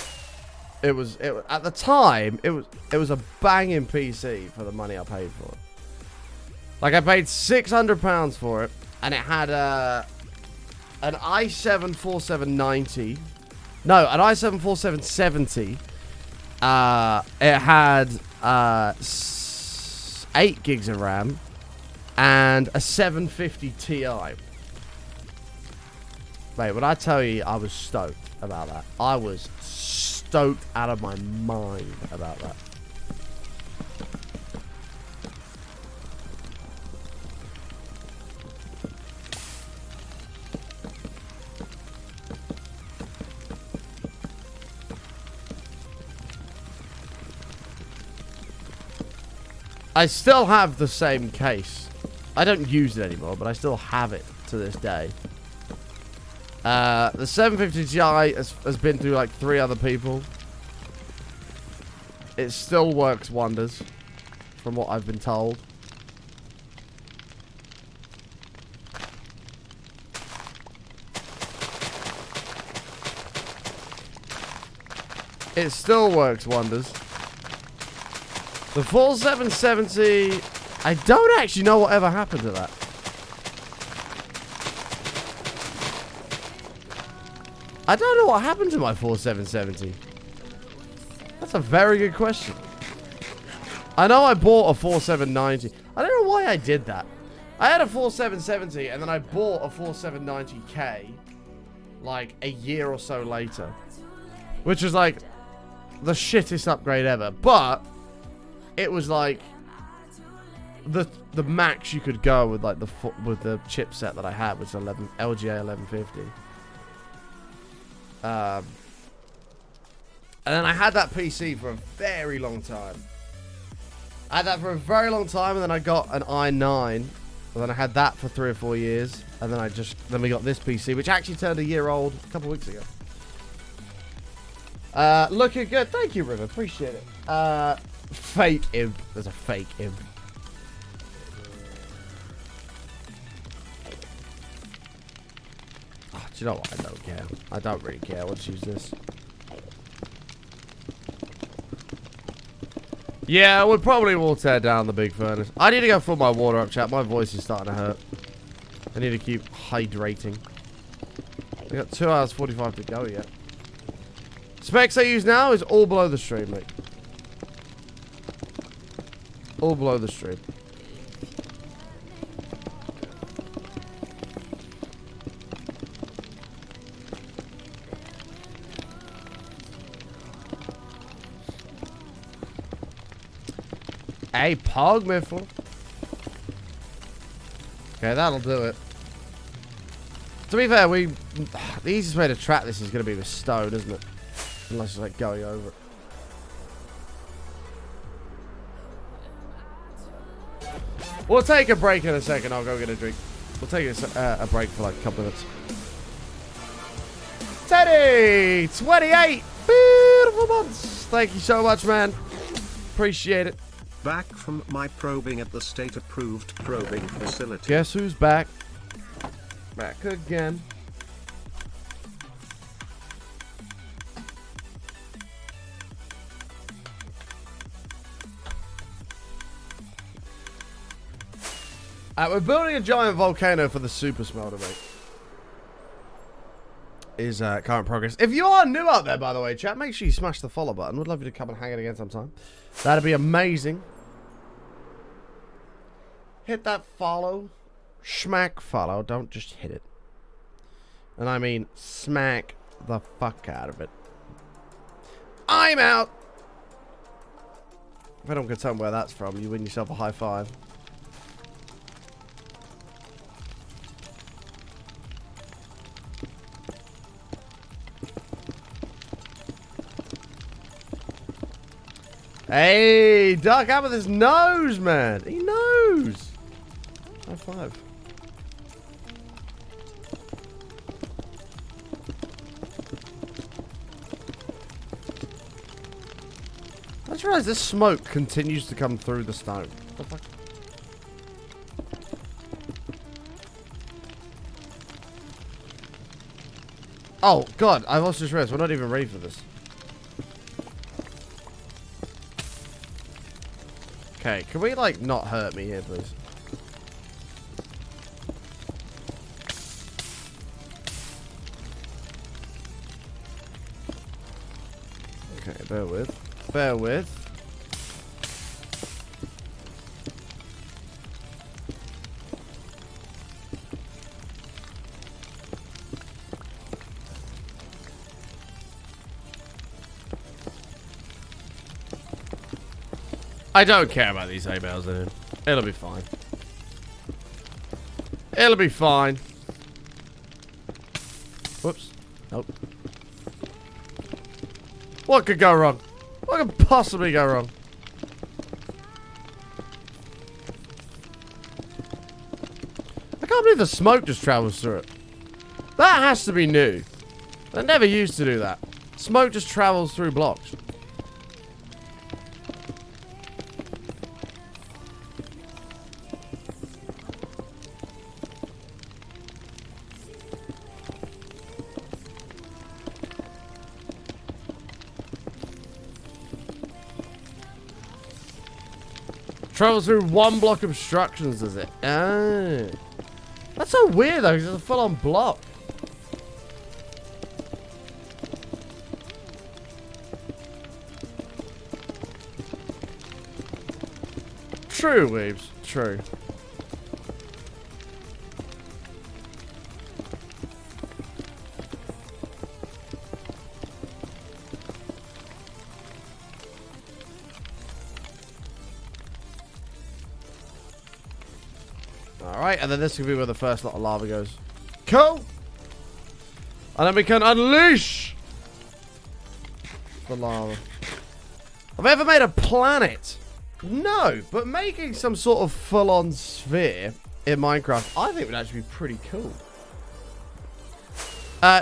It was at the time it was a banging PC for the money I paid for it. Like I paid £600 for it, and it had an i7 4790. No, an i7 4770. It had 8 gigs of RAM and a 750 Ti. Mate, when I tell you I was stoked about that, I was stoked out of my mind about that. I still have the same case. I don't use it anymore, but I still have it to this day. The 750 Ti has been through like 3 other people. It still works wonders, from what I've been told. It still works wonders. The full 770, I don't actually know what ever happened to that. I don't know what happened to my 4770. That's a very good question. I know I bought a 4790. I don't know why I did that. I had a 4770 and then I bought a 4790K like a year or so later. Which was like the shittest upgrade ever. But it was like the max you could go with like the chipset that I had, which was LGA 1150. And then I had that PC for a very long time. I had that for a very long time, and then I got an i9. And then I had that for 3 or 4 years. And then we got this PC, which actually turned a year old a couple weeks ago. Looking good. Thank you, River. Appreciate it. Fake imp. There's a fake imp. Oh, do you know what? I don't care. I don't really care. Let's use this. Yeah, we probably will tear down the big furnace. I need to go fill my water up, chat. My voice is starting to hurt. I need to keep hydrating. We got 2 hours 45 to go yet. Specs I use now is all below the stream, mate. All below the stream. Hey, Pog Miffle. Okay, that'll do it. To be fair, the easiest way to track this is going to be with stone, isn't it? Unless it's like going over it. We'll take a break in a second. I'll go get a drink. We'll take a break for like a couple minutes. Teddy! 28! Beautiful months! Thank you so much, man. Appreciate it. Back from my probing at the state-approved probing facility. Guess who's back? Back again. We're building a giant volcano for the super smelter, mate. Is current progress. If you are new out there, by the way, chat, make sure you smash the follow button. Would love you to come and hang it again sometime. That'd be amazing. Hit that follow. Smack follow. Don't just hit it. And I mean smack the fuck out of it. I'm out. If anyone can tell me where that's from, you win yourself a high five. Hey, Dark Amethyst knows, man. He knows. High five. I just realized this smoke continues to come through the stone. What the fuck? Oh, God. I also just realized we're not even ready for this. Okay, can we, like, not hurt me here, please? Okay, bear with. Bear with. I don't care about these emails, dude. It'll be fine. It'll be fine. Whoops. Nope. What could go wrong? What could possibly go wrong? I can't believe the smoke just travels through it. That has to be new. I never used to do that. Smoke just travels through blocks. Travels through one block of obstructions, does it? Oh. That's so weird, though, because it's a full-on block. True, Weebs. True. Alright, and then this will be where the first lot of lava goes. Cool! And then we can unleash the lava. Have I ever made a planet? No, but making some sort of full-on sphere in Minecraft, I think would actually be pretty cool.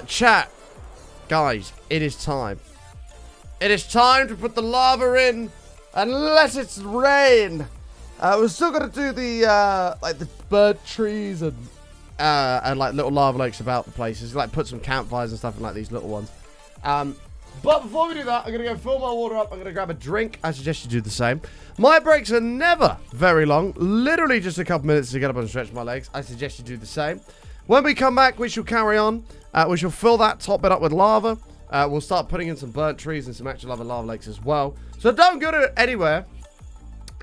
Chat. Guys, it is time. It is time to put the lava in and let it rain. We're still gonna do the like the bird trees and like little lava lakes about the places. Like put some campfires and stuff in like these little ones. But before we do that, I'm gonna go fill my water up. I'm gonna grab a drink. I suggest you do the same. My breaks are never very long. Literally just a couple minutes to get up and stretch my legs. I suggest you do the same. When we come back, we shall carry on. We shall fill that top bit up with lava. We'll start putting in some burnt trees and some actual other lava lakes as well. So don't go anywhere.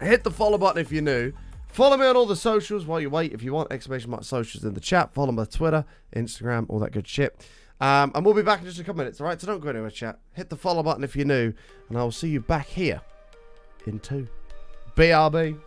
Hit the follow button if you're new. Follow me on all the socials while you wait. If you want, exclamation mark socials in the chat. Follow my Twitter, Instagram, all that good shit. And we'll be back in just a couple minutes, alright? So don't go anywhere, chat. Hit the follow button if you're new. And I will see you back here in 2. BRB.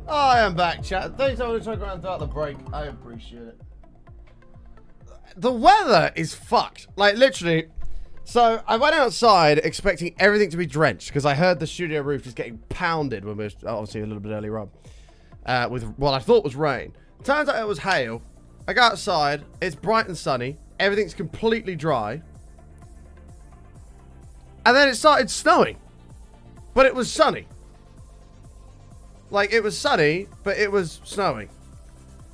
I am back, chat. Thanks for trying around throughout the break. I appreciate it. The weather is fucked. Like, literally. So, I went outside expecting everything to be drenched because I heard the studio roof just getting pounded when we were obviously a little bit earlier on with what I thought was rain. Turns out it was hail. I go outside. It's bright and sunny. Everything's completely dry. And then it started snowing. But it was sunny. Like, it was sunny, but it was snowing.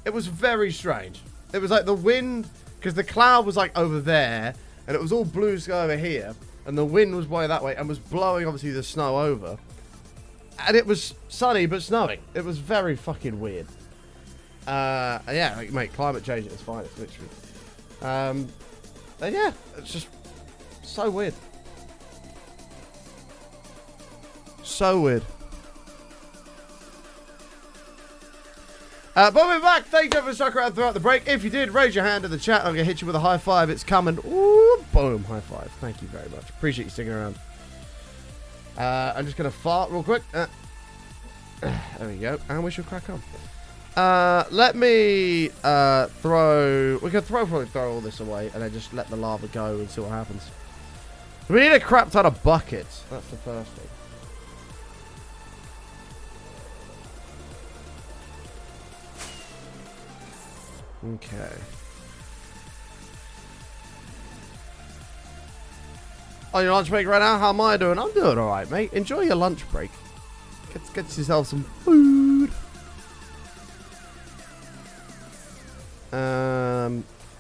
It was very strange. It was like the wind, because the cloud was like over there, and it was all blue sky over here, and the wind was way that way, and was blowing, obviously, the snow over. And it was sunny, but snowing. It was very fucking weird. Yeah, like, mate, climate change at its finest, literally. And yeah, it's just so weird. So weird. But we're back. Thank you for sticking around throughout the break. If you did, raise your hand in the chat. I'm going to hit you with a high five. It's coming. Ooh, boom. High five. Thank you very much. Appreciate you sticking around. I'm just going to fart real quick. There we go. And we shall crack on. Let me throw... We can probably throw all this away and then just let the lava go and see what happens. We need a crap ton of buckets. That's the first thing. Okay. On your lunch break right now? How am I doing? I'm doing alright, mate. Enjoy your lunch break. Get yourself some food.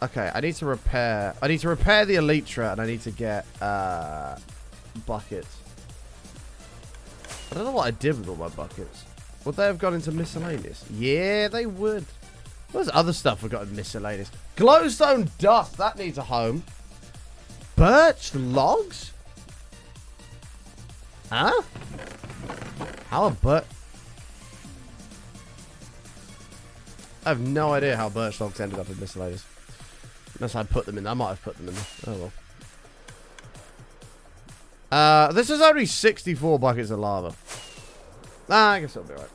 Okay, I need to repair the Elytra and I need to get buckets. I don't know what I did with all my buckets. Would they have gone into miscellaneous? Yeah, they would. What's other stuff we've got in miscellaneous? Glowstone dust, that needs a home. Birch logs? Huh? How a birch... I have no idea how birch logs ended up in miscellaneous. Unless I put them in. I might have put them in there. Oh well. This is only 64 buckets of lava. I guess it'll be right.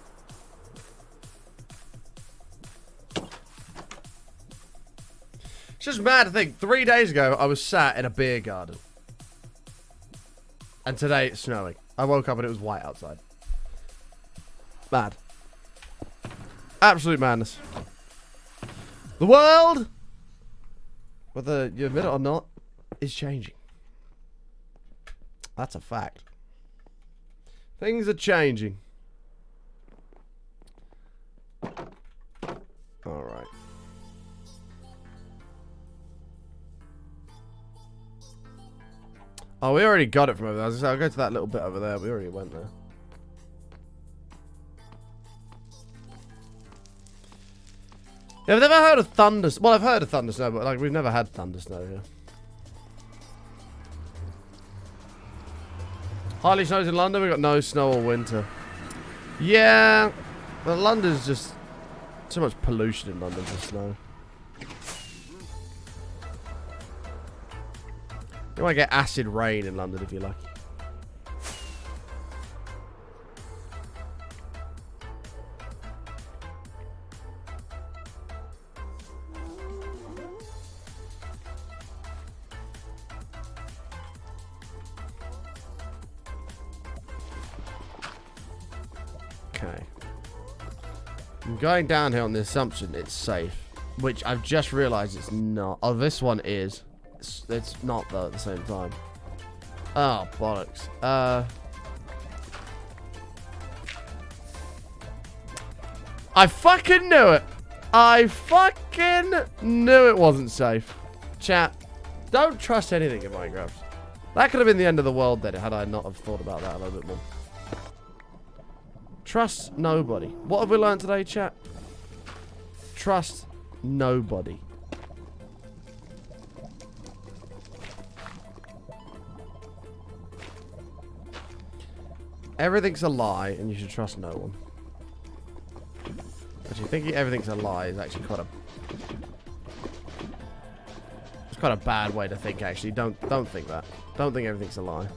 It's just mad to think. 3 days ago, I was sat in a beer garden. And today, it's snowing. I woke up and it was white outside. Mad. Absolute madness. The world, whether you admit it or not, is changing. That's a fact. Things are changing. Alright. Oh, we already got it from over there. I'll go to that little bit over there. We already went there. Yeah, I've never heard of thunder. Well, I've heard of thunder snow, but like we've never had thunder snow here. Hardly snows in London. We've got no snow all winter. Yeah, but London's just too much pollution in London for snow. You might get acid rain in London if you're lucky. Okay. I'm going down here on the assumption it's safe, which I've just realized it's not. Oh, this one is. It's not though at the same time. Oh, bollocks. I fucking knew it. I fucking knew it wasn't safe. Chat, don't trust anything in Minecraft. That could have been the end of the world then, had I not have thought about that a little bit more. Trust nobody. What have we learned today, chat? Trust nobody. Everything's a lie, and you should trust no one. Actually, thinking everything's a lie is actually quite a... It's quite a bad way to think, actually. Don't think that. Don't think everything's a lie.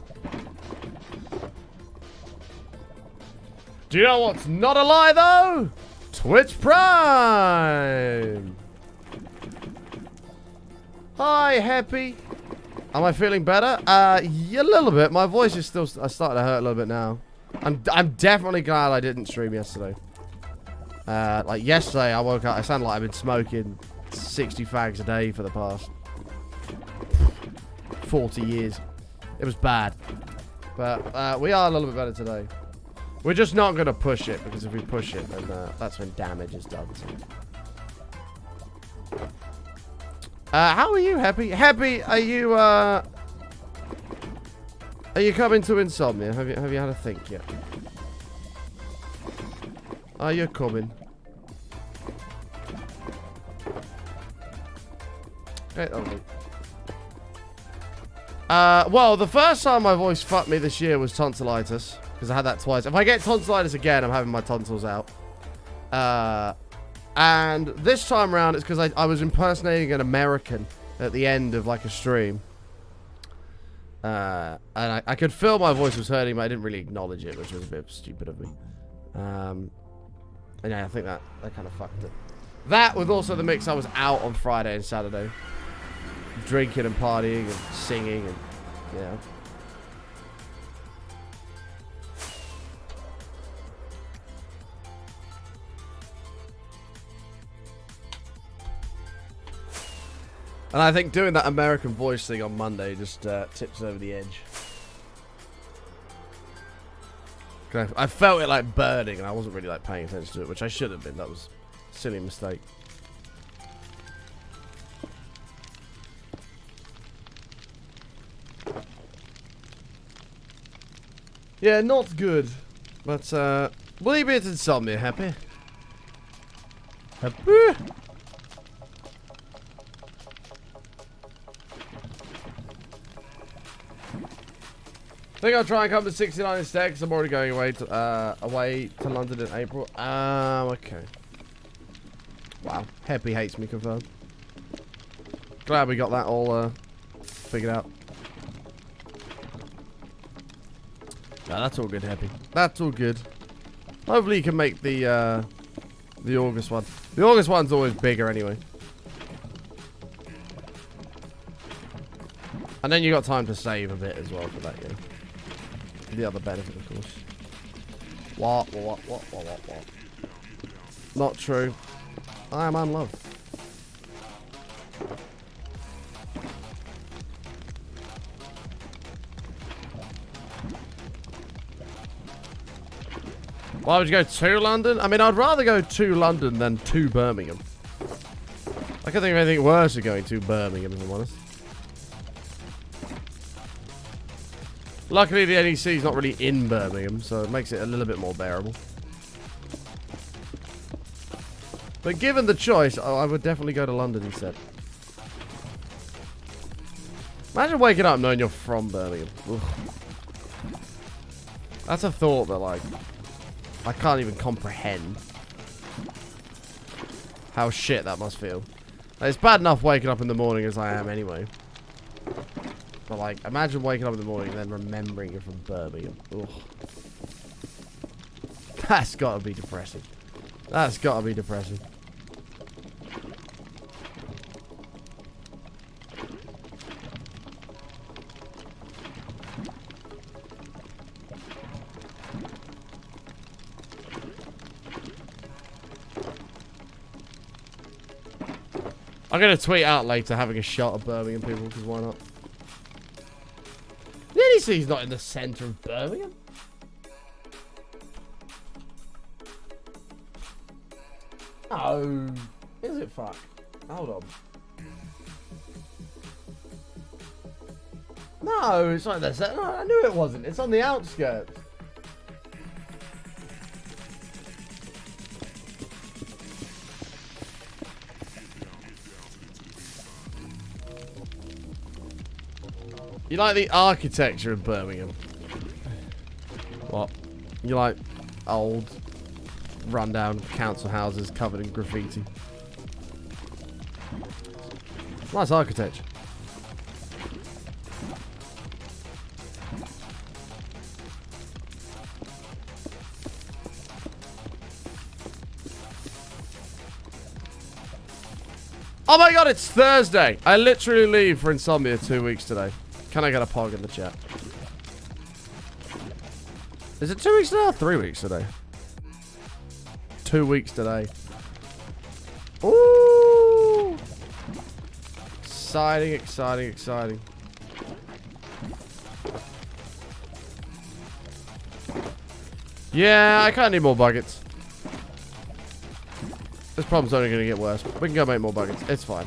Do you know what's not a lie, though? Twitch Prime! Hi, Happy. Am I feeling better? Yeah, a little bit. My voice is still starting to hurt a little bit now. I'm definitely glad I didn't stream yesterday. Like yesterday, I woke up. I sounded like I've been smoking 60 fags a day for the past 40 years. It was bad. But we are a little bit better today. We're just not going to push it, because if we push it, then that's when damage is done. So. How are you, Happy? Happy, are you coming to Insomnia? Have you had a think yet? Are you coming? Okay, lovely. Well, the first time my voice fucked me this year was tonsillitis, because I had that twice. If I get tonsillitis again, I'm having my tonsils out. And this time around, it's because I was impersonating an American at the end of like a stream. And I could feel my voice was hurting, but I didn't really acknowledge it, which was a bit stupid of me. And yeah, I think that kind of fucked it. That, with also the mix, I was out on Friday and Saturday. Drinking and partying and singing and, yeah. And I think doing that American voice thing on Monday just tips it over the edge. I felt it like burning, and I wasn't really like paying attention to it, which I should have been. That was a silly mistake. Yeah, not good. But will you be at Insomnia, Happy? Happy? I think I'll try and come to 69 instead, because I'm already going away to London in April. Okay. Wow. Happy hates me, confirmed. Glad we got that all figured out. No, that's all good, Happy. That's all good. Hopefully you can make the August one. The August one's always bigger anyway. And then you got time to save a bit as well for that, yeah. The other benefit, of course. What? Not true. I am unloved. Why would you go to London? I mean, I'd rather go to London than to Birmingham. I can't think of anything worse than going to Birmingham, if I'm honest. Luckily, the NEC is not really in Birmingham, so it makes it a little bit more bearable. But given the choice, I would definitely go to London instead. Imagine waking up knowing you're from Birmingham. Ugh. That's a thought that, like, I can't even comprehend how shit that must feel. Like, it's bad enough waking up in the morning as I am anyway. But, like, imagine waking up in the morning and then remembering you're from Birmingham. Ugh. That's gotta be depressing. That's gotta be depressing. I'm gonna tweet out later having a shot at Birmingham people, because why not? The NEC's not in the centre of Birmingham. Oh, is it? Fuck. Hold on. No, it's not the centre. No, I knew it wasn't. It's on the outskirts. You like the architecture of Birmingham? What? You like old, rundown council houses covered in graffiti? Nice architecture. Oh my god, it's Thursday. I literally leave for Insomnia 2 weeks today. Can I get a pog in the chat? Is it 2 weeks today or 3 weeks today? 2 weeks today. Ooh. Exciting, exciting, exciting. Yeah, I kind of need more buckets. This problem's only going to get worse. We can go make more buckets. It's fine.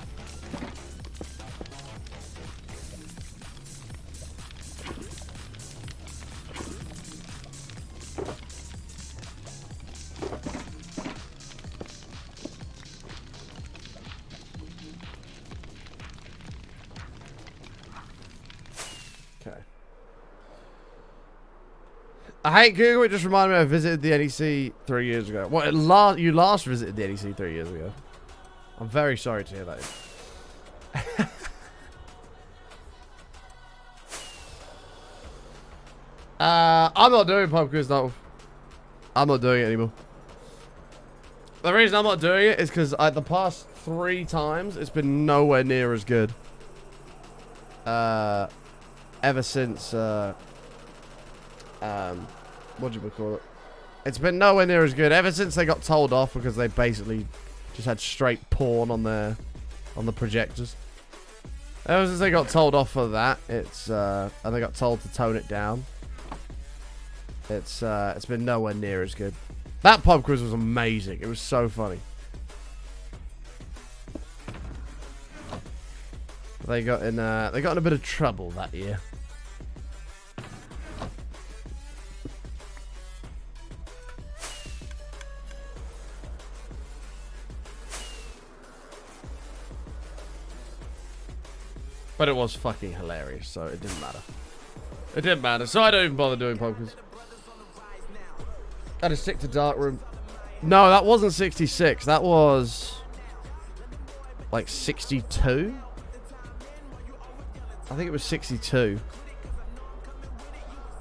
Okay. I hate Google. It just reminded me I visited the NEC 3 years ago. What? You last visited the NEC 3 years ago. I'm very sorry to hear that. I'm not doing pub quiz now. I'm not doing it anymore. The reason I'm not doing it is because the past 3 times it's been nowhere near as good. Ever since what do you call it? It's been nowhere near as good ever since they got told off because they basically just had straight porn on the projectors. Ever since they got told off for that, it's and they got told to tone it down. It's been nowhere near as good. That pub quiz was amazing. It was so funny. They got in a bit of trouble that year. But it was fucking hilarious, so it didn't matter. It didn't matter, so I don't even bother doing pub quiz. I had to stick to Darkroom. No, that wasn't 66. That was like 62. I think it was 62.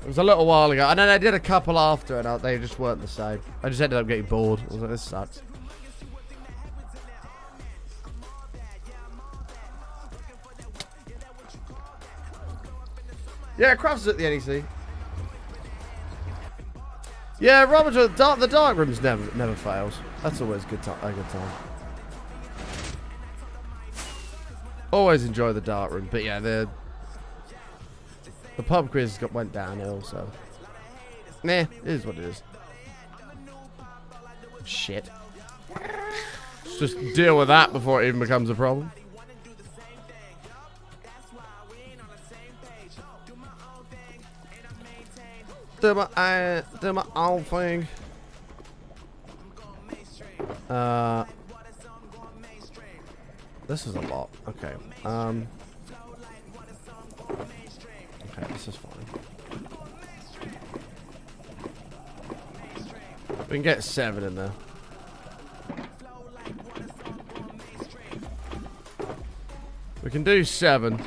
It was a little while ago. And then I did a couple after, and they just weren't the same. I just ended up getting bored. I was like, this sucks. Yeah, Crafts at the NEC. Yeah, Robert, the dark rooms never fails. That's always a good time. Always enjoy the dark room, but yeah, the pub quiz went downhill, so nah, it is what it is. Shit. Let's just deal with that before it even becomes a problem. Do my own thing. This is a lot. Okay. Okay, this is fine. We can get 7 in there. We can do 7.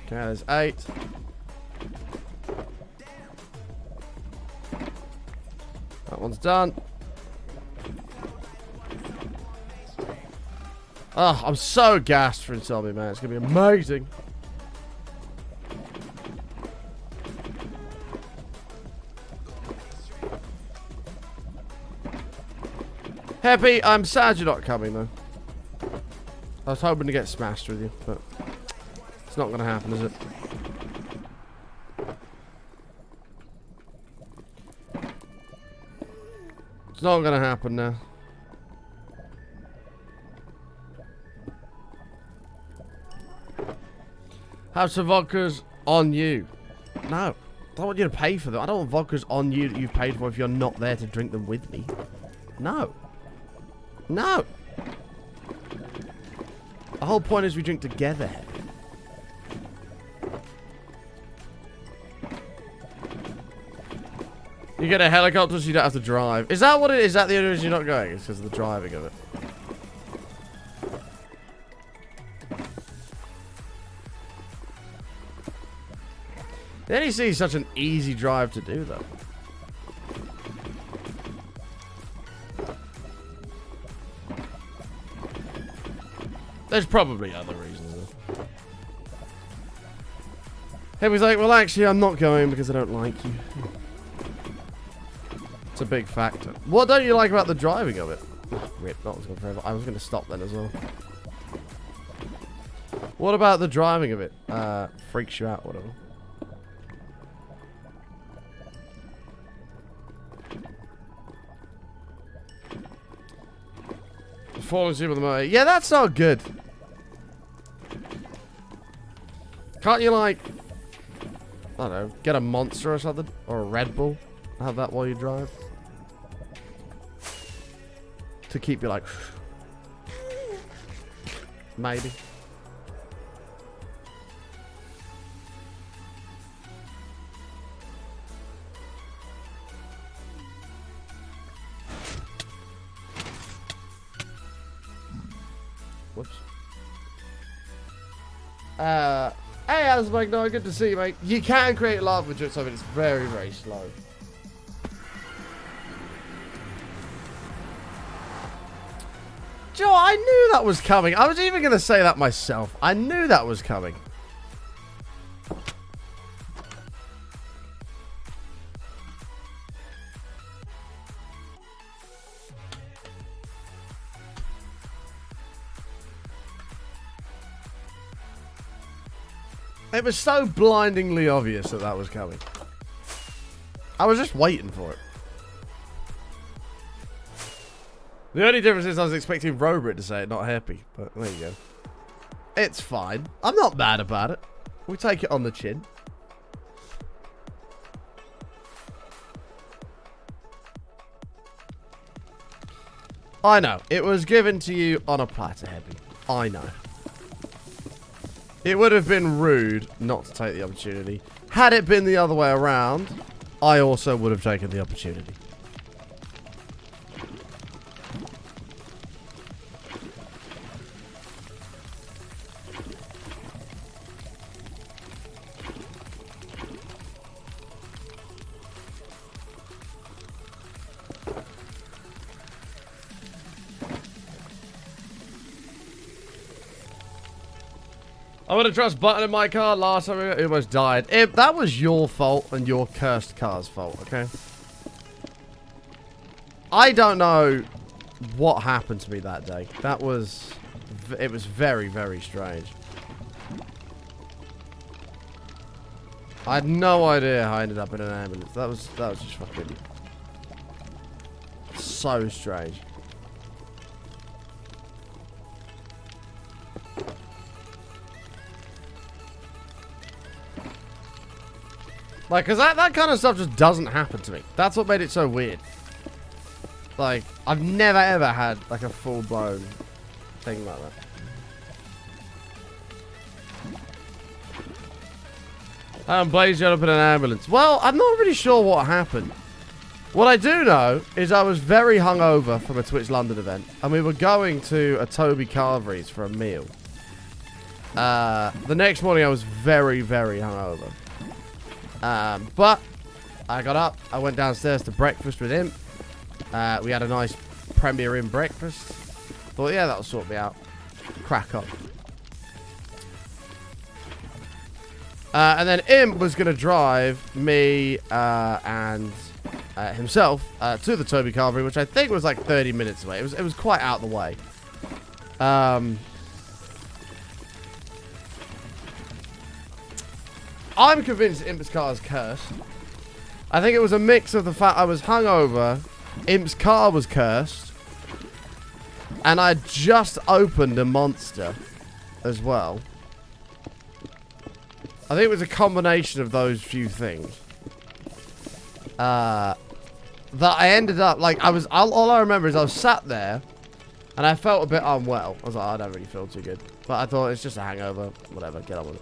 Okay, there's 8. That one's done. Oh, I'm so gassed for Insomnia, man. It's going to be amazing. Happy, I'm sad you're not coming, though. I was hoping to get smashed with you, but it's not going to happen, is it? It's not going to happen now. Have some vodkas on you. No. I don't want you to pay for them. I don't want vodkas on you that you've paid for if you're not there to drink them with me. No. No. The whole point is we drink together. You get a helicopter so you don't have to drive. Is that what it is? Is that the only reason you're not going? It's because of the driving of it. The NEC is such an easy drive to do, though. There's probably other reasons. He was like, well, actually, I'm not going because I don't like you. It's a big factor. What don't you like about the driving of it? Rip, that was going forever. I was going to stop then as well. What about the driving of it? Freaks you out, whatever. Falling asleep on the motor. Yeah, that's not good. Can't you, like, I don't know, get a Monster or something? Or a Red Bull? Have that while you drive? To keep you like... Maybe. Whoops. Hey, Alice McNaught, good to see you, mate. You can create lava with just something. It's very, very slow. Joe, I knew that was coming. I was even going to say that myself. I knew that was coming. It was so blindingly obvious that that was coming. I was just waiting for it. The only difference is I was expecting Robert to say it, not Happy. But there you go. It's fine. I'm not mad about it. We take it on the chin. I know. It was given to you on a platter, Happy. I know. It would have been rude not to take the opportunity. Had it been the other way around, I also would have taken the opportunity. I would have trust button in my car last time I almost died. That was your fault and your cursed car's fault, okay? I don't know what happened to me that day. It was very, very strange. I had no idea how I ended up in an ambulance. That was just fucking so strange. Like, cause that kind of stuff just doesn't happen to me. That's what made it so weird. Like, I've never ever had like a full-blown thing like that. Blaze showed up in an ambulance. Well, I'm not really sure what happened. What I do know is I was very hungover from a Twitch London event, and we were going to a Toby Carvery's for a meal. The next morning I was very, very hungover. But I got up, I went downstairs to breakfast with him. We had a nice Premier Inn breakfast. Thought, yeah, that'll sort me out. Crack up. And then Imp was going to drive me and himself to the Toby Carvery, which I think was like 30 minutes away. It was quite out of the way. I'm convinced Imp's car is cursed. I think it was a mix of the fact I was hungover, Imp's car was cursed, and I just opened a Monster as well. I think it was a combination of those few things. That I ended up, like, all I remember is I was sat there, and I felt a bit unwell. I was like, I don't really feel too good. But I thought, it's just a hangover. Whatever, get on with it.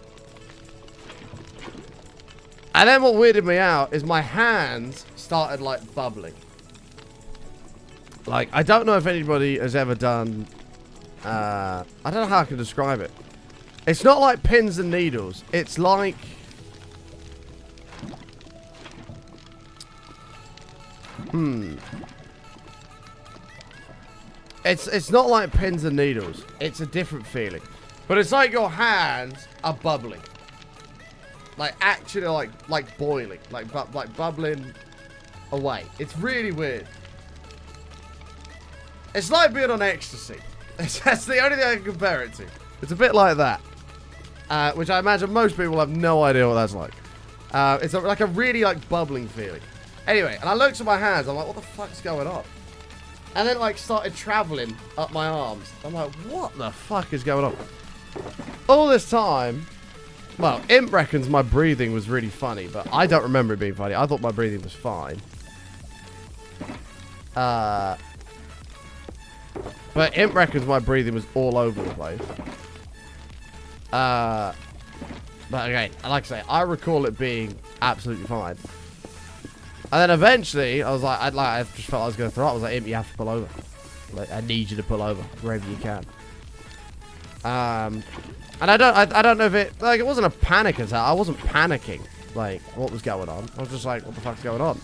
And then what weirded me out is my hands started, like, bubbling. Like, I don't know if anybody has ever done... I don't know how I can describe it. It's not like pins and needles. It's like... It's not like pins and needles. It's a different feeling. But it's like your hands are bubbling. Like actually like boiling. Like bubbling away. It's really weird. It's like being on ecstasy. That's the only thing I can compare it to. It's a bit like that. Which I imagine most people have no idea what that's like. It's like a really like bubbling feeling. Anyway, and I looked at my hands. I'm like, what the fuck's going on? And then like started traveling up my arms. I'm like, what the fuck is going on? All this time, well, Imp reckons my breathing was really funny, but I don't remember it being funny. I thought my breathing was fine. But Imp reckons my breathing was all over the place. But again, like I say, I recall it being absolutely fine. And then eventually, I was like, I just felt I was going to throw up. I was like, Imp, you have to pull over. Like, I need you to pull over wherever you can. And I don't know if it, like, it wasn't a panic attack. I wasn't panicking, like, what was going on. I was just like, what the fuck's going on?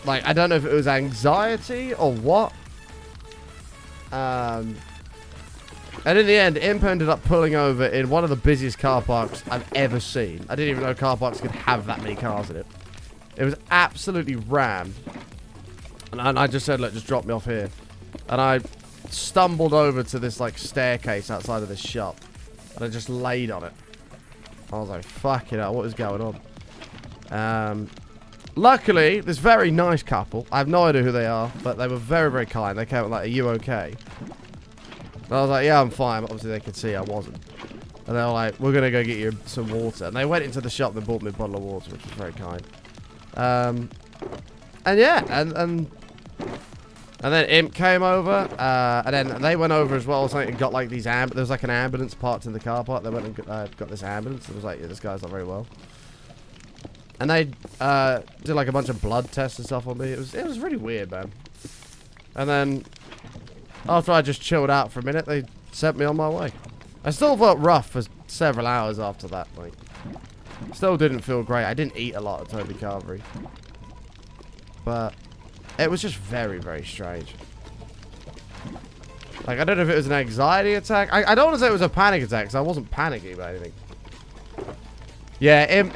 Like, I don't know if it was anxiety or what. And in the end, Imp ended up pulling over in one of the busiest car parks I've ever seen. I didn't even know car parks could have that many cars in it. It was absolutely rammed. And I just said, look, just drop me off here. And I stumbled over to this, like, staircase outside of this shop. And I just laid on it. I was like, fuck it out, what is going on? Luckily, this very nice couple, I have no idea who they are, but they were very, very kind. They came up like, are you okay? And I was like, yeah, I'm fine. But obviously, they could see I wasn't. And they were like, we're going to go get you some water. And they went into the shop and bought me a bottle of water, which was very kind. And yeah, and then Imp came over, and then they went over as well, and got like these there was like an ambulance parked in the car park. They went and got this ambulance. It was like, yeah, this guy's not very well. And they did like a bunch of blood tests and stuff on me. It was really weird, man. And then after I just chilled out for a minute, they sent me on my way. I still felt rough for several hours after that. Like, still didn't feel great. I didn't eat a lot of Toby Carvery. But it was just very, very strange. Like, I don't know if it was an anxiety attack. I don't want to say it was a panic attack, because I wasn't panicking about anything. Yeah, Imp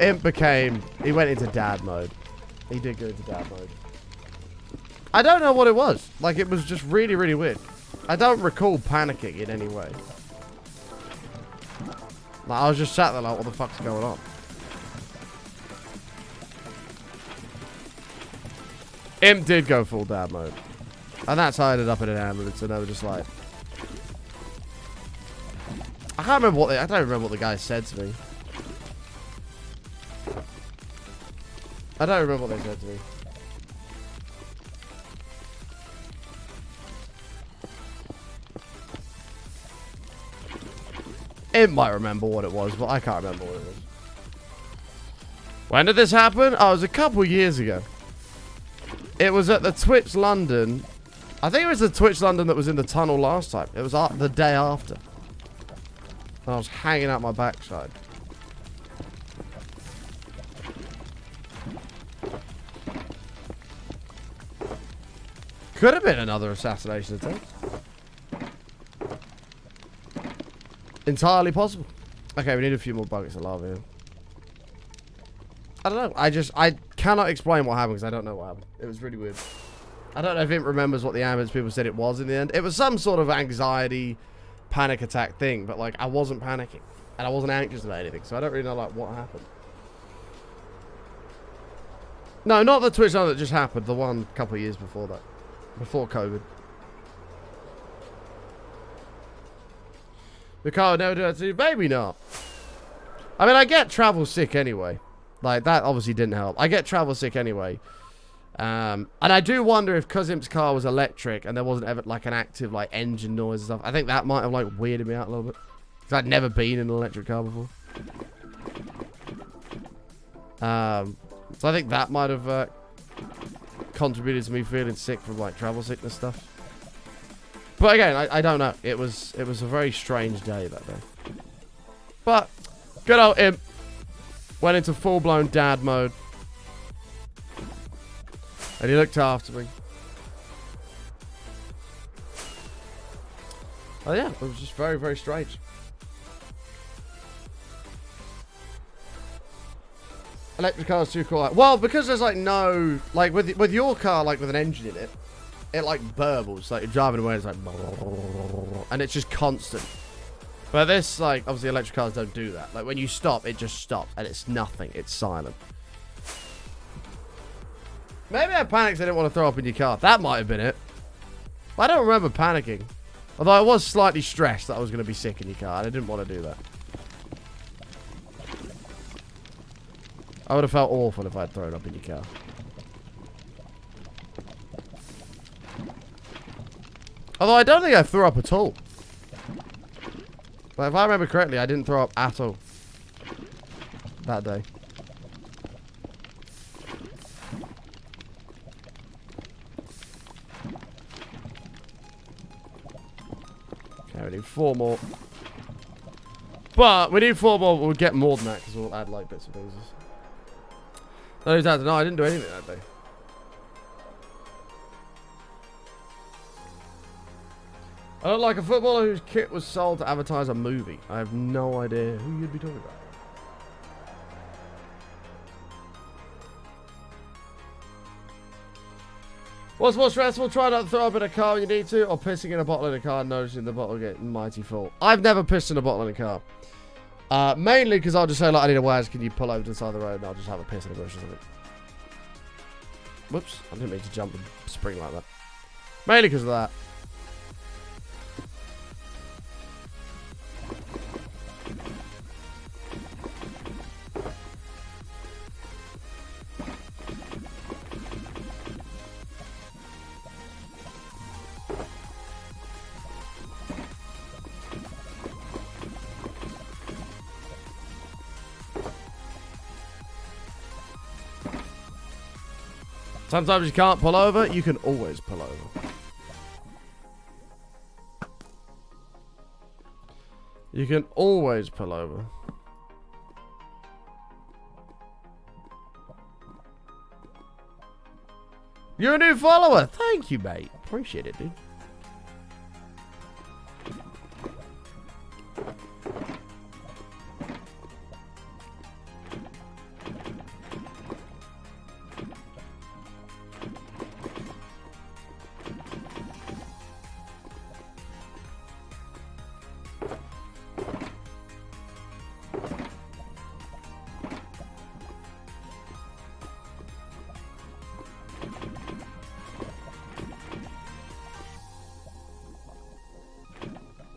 he went into dad mode. He did go into dad mode. I don't know what it was. Like, it was just really, really weird. I don't recall panicking in any way. Like, I was just sat there like, what the fuck's going on? Imp did go full dad mode. And that's how I ended up in an ambulance, and they were just like... I don't remember what the guy said to me. I don't remember what they said to me. It might remember what it was, but I can't remember what it was. When did this happen? Oh, it was a couple years ago. It was at the Twitch London. I think it was the Twitch London that was in the tunnel last time. It was the day after. I was hanging out my backside. Could have been another assassination attempt. Entirely possible. Okay, we need a few more buckets of lava here. I don't know. I cannot explain what happened because I don't know what happened. It was really weird. I don't know if Imp remembers what the ambulance people said it was in the end. It was some sort of anxiety, panic attack thing, but like I wasn't panicking and I wasn't anxious about anything, so I don't really know like what happened. No, not the Twitch one that just happened. The one a couple of years before that, before COVID. The car would never do that to you, maybe not. I mean, I get travel sick anyway. Like, that obviously didn't help. I get travel sick anyway. And I do wonder if because Imp's car was electric and there wasn't ever, like, an active, like, engine noise and stuff. I think that might have, like, weirded me out a little bit. Because I'd never been in an electric car before. So I think that might have contributed to me feeling sick from, like, travel sickness stuff. But again, I don't know. It was a very strange day that day. But good old Imp went into full-blown dad mode. And he looked after me. Oh yeah, it was just very, very strange. Electric cars too cool. Well, because there's like no, like with your car, like with an engine in it, it like burbles, like you're driving away, it's like, and it's just constant. But this, like, obviously electric cars don't do that. Like when you stop, it just stops, and it's nothing. It's silent. Maybe I panicked. I didn't want to throw up in your car. That might have been it. I don't remember panicking. Although I was slightly stressed that I was going to be sick in your car, and I didn't want to do that. I would have felt awful if I'd thrown up in your car. Although I don't think I threw up at all. But if I remember correctly, I didn't throw up at all that day. Okay, we need 4 more. But we need 4 more, but we'll get more than that because we'll add like bits and pieces. No, I didn't do anything that day. I don't like a footballer whose kit was sold to advertise a movie. I have no idea who you'd be talking about. What's more stressful? Try not to throw up in a car when you need to, or pissing in a bottle in a car and noticing the bottle get mighty full. I've never pissed in a bottle in a car. Mainly because I'll just say, like, I need a Waz, can you pull over to the side of the road, and I'll just have a piss in a bush or something. Whoops, I didn't mean to jump and spring like that. Mainly because of that. Sometimes you can't pull over, you can always pull over. You can always pull over. You're a new follower. Thank you, mate. Appreciate it, dude.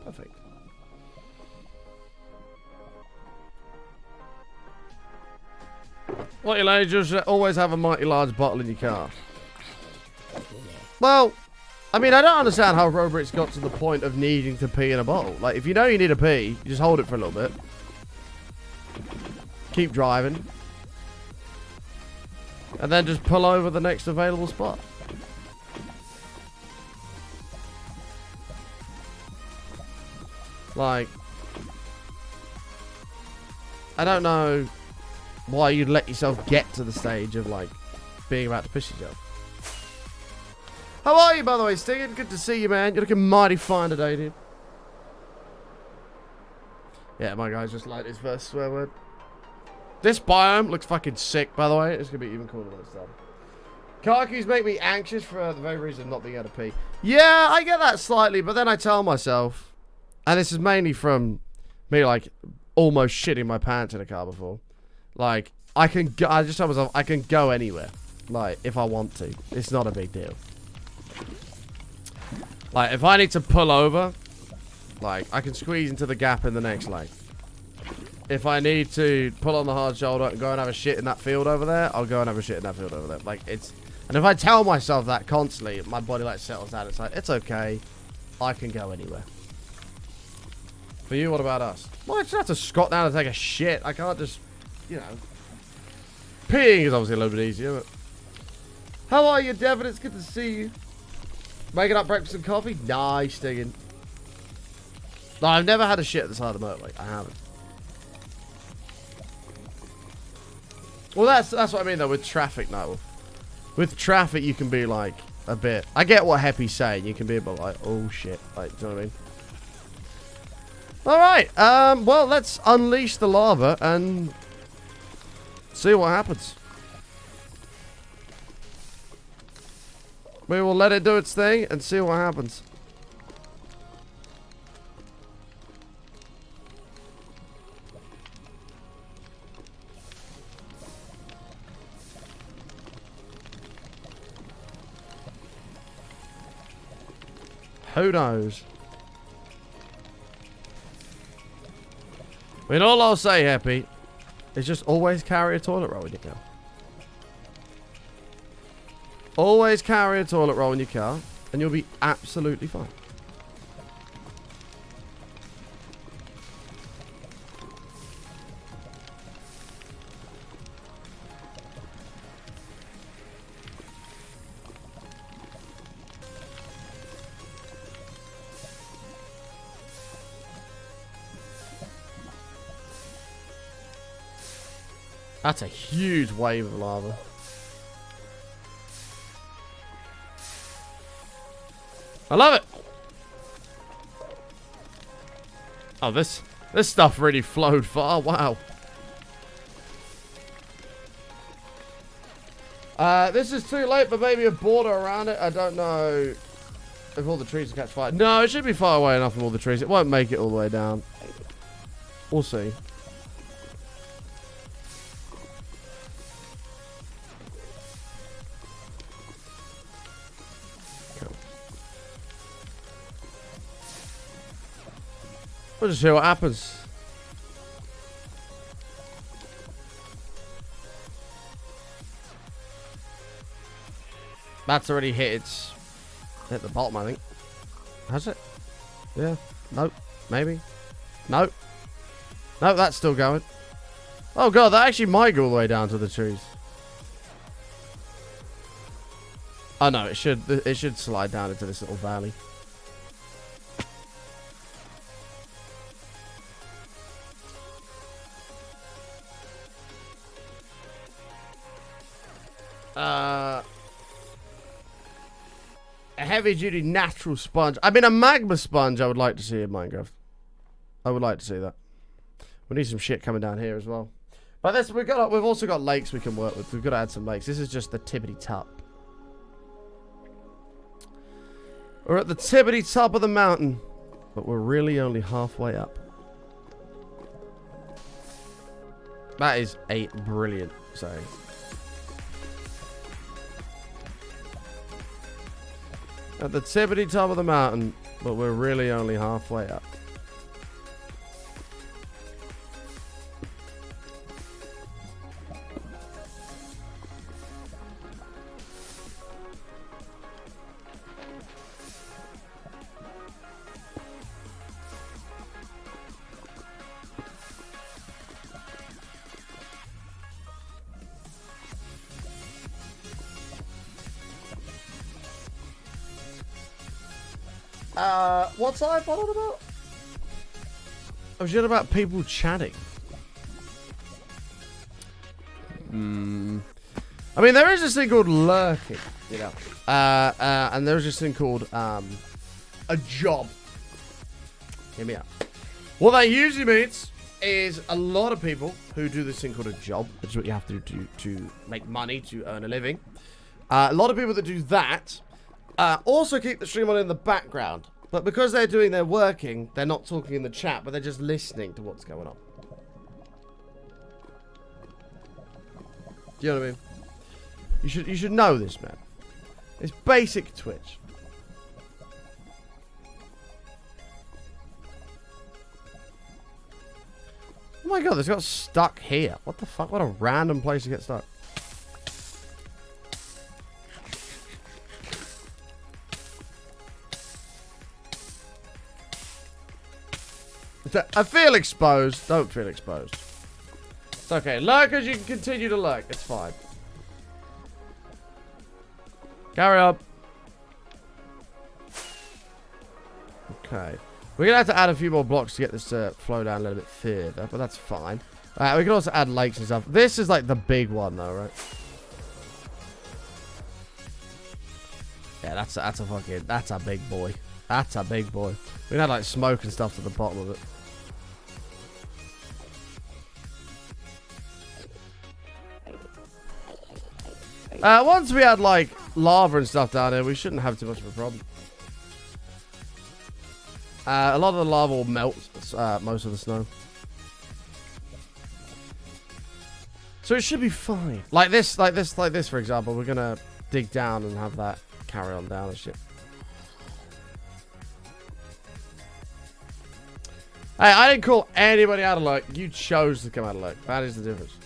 Perfect. What, you lady, just always have a mighty large bottle in your car? Well, I mean, I don't understand how Robert's got to the point of needing to pee in a bottle. Like, if you know you need a pee, you just hold it for a little bit. Keep driving. And then just pull over the next available spot. Like, I don't know why you'd let yourself get to the stage of, like, being about to piss yourself. How are you, by the way, Stiggin? Good to see you, man. You're looking mighty fine today, dude. Yeah, my guy's just like his first swear word. This biome looks fucking sick, by the way. It's going to be even cooler next time. Car keys make me anxious for the very reason of not being able to pee. Yeah, I get that slightly, but then I tell myself, and this is mainly from me, like, almost shitting my pants in a car before. Like, I just tell myself, I can go anywhere. Like, if I want to. It's not a big deal. Like, if I need to pull over, like, I can squeeze into the gap in the next lane. If I need to pull on the hard shoulder and go and have a shit in that field over there, I'll go and have a shit in that field over there. Like, it's... And if I tell myself that constantly, my body, like, settles down. It's like, it's okay. I can go anywhere. For you, what about us? Well, I just have to squat down and take a shit. I can't just, you know... Peeing is obviously a little bit easier, but... How are you, Devin? It's good to see you. Making up breakfast and coffee? Nice, digging. No, I've never had a shit at the side of the motorbike. I haven't. Well, that's what I mean, though, with traffic, Nigel. With traffic, you can be like a bit. I get what Heppy's saying. You can be a bit like, oh shit, like, do you know what I mean? All right. Well, let's unleash the lava and see what happens. We will let it do its thing and see what happens. Who knows? I mean, all I'll say, Happy, is just always carry a toilet roll in your car. Always carry a toilet roll in your car, and you'll be absolutely fine. That's a huge wave of lava. I love it. Oh, this stuff really flowed far. Wow. This is too late, but maybe a border around it. I don't know if all the trees will catch fire. No, it should be far away enough from all the trees. It won't make it all the way down. We'll see. We'll just see what happens. That's already hit the bottom, I think. Has it? Yeah. Nope. Maybe. Nope. Nope, that's still going. Oh god, that actually might go all the way down to the trees. Oh no, it should slide down into this little valley. A heavy-duty natural sponge. I mean, a magma sponge I would like to see in Minecraft. I would like to see that. We need some shit coming down here as well. But this, we've also got lakes we can work with. We've got to add some lakes. This is just the tippity top. We're at the tippity top of the mountain, but we're really only halfway up. That is a brilliant saying. At the tippity top of the mountain, but we're really only halfway up. What's iPod on about? I was just about people chatting. I mean, there is this thing called lurking, you know. And there's this thing called a job. Hear me out. What that usually means is a lot of people who do this thing called a job, which is what you have to do to make money, to earn a living. A lot of people that do that also keep the stream on in the background. But because they're doing their working, they're not talking in the chat, but they're just listening to what's going on. Do you know what I mean? You should know this, man. It's basic Twitch. Oh my god, this got stuck here. What the fuck? What a random place to get stuck. I feel exposed. Don't feel exposed. It's okay. Lurkers, you can continue to lurk. It's fine. Carry on. Okay. We're going to have to add a few more blocks to get this to flow down a little bit further, but that's fine. We can also add lakes and stuff. This is like the big one though, right? Yeah, that's a big boy. That's a big boy. We had like smoke and stuff to the bottom of it. Once we had like lava and stuff down here, we shouldn't have too much of a problem. A lot of the lava will melt most of the snow. So it should be fine. Like this, for example. We're gonna dig down and have that carry on down and shit. Hey, I didn't call anybody out of luck. You chose to come out of luck. That is the difference.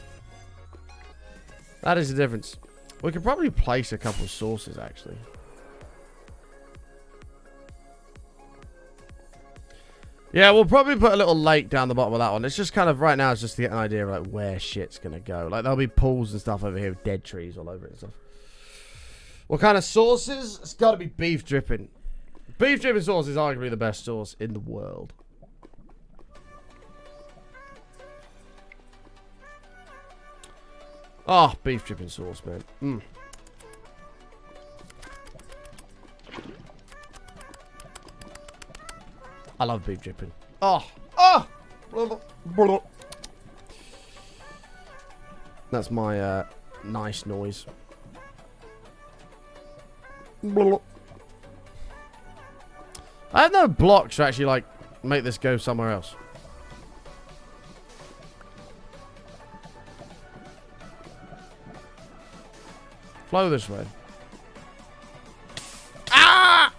That is the difference. We could probably place a couple of sources, actually. Yeah, we'll probably put a little lake down the bottom of that one. It's just kind of, right now, it's just to get an idea of, like, where shit's going to go. Like, there'll be pools and stuff over here with dead trees all over it and stuff. What kind of sauces? It's got to be beef dripping. Beef dripping sauce is arguably the best sauce in the world. Oh, beef dripping sauce, man. Mm. I love beef dripping. Oh, oh! That's my nice noise. I have no blocks to actually like make this go somewhere else. Flow this way. Ah!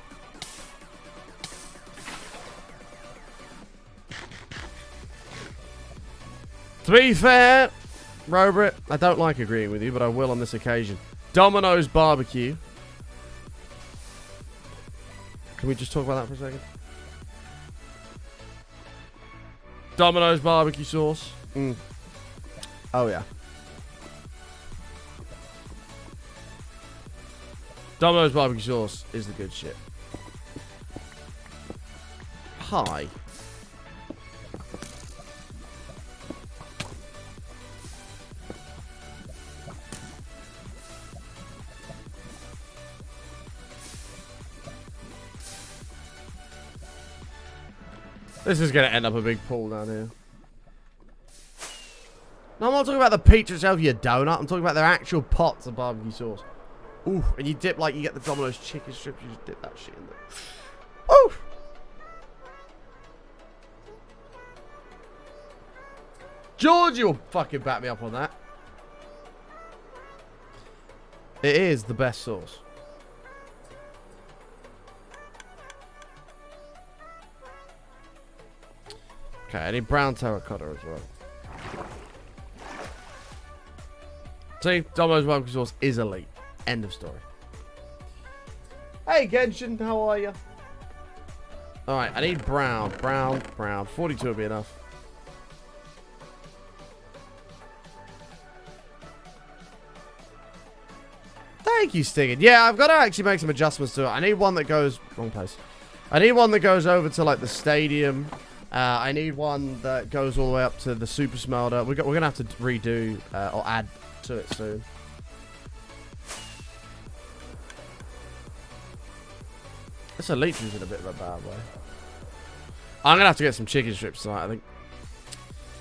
To be fair, Robert, I don't like agreeing with you, but I will on this occasion. Domino's barbecue. Can we just talk about that for a second? Domino's barbecue sauce. Mm. Oh, yeah. Domino's barbecue sauce is the good shit. Hi. This is going to end up a big pool down here. No, I'm not talking about the pizza itself, you donut. I'm talking about their actual pots of barbecue sauce. Ooh, and you dip like you get the Domino's chicken strips, you just dip that shit in there. Ooh! George, you'll fucking back me up on that. It is the best sauce. Okay, I need brown terracotta as well. See, Domino's barbecue sauce is elite. End of story. Hey, Genshin, how are you? Alright, I need brown. Brown. 42 would be enough. Thank you, Stingin. Yeah, I've got to actually make some adjustments to it. I need one that goes... Wrong place. I need one that goes over to, like, the stadium. I need one that goes all the way up to the super smelter. We're going to have to redo or add to it soon. This elite is in a bit of a bad way. I'm going to have to get some chicken strips tonight, I think.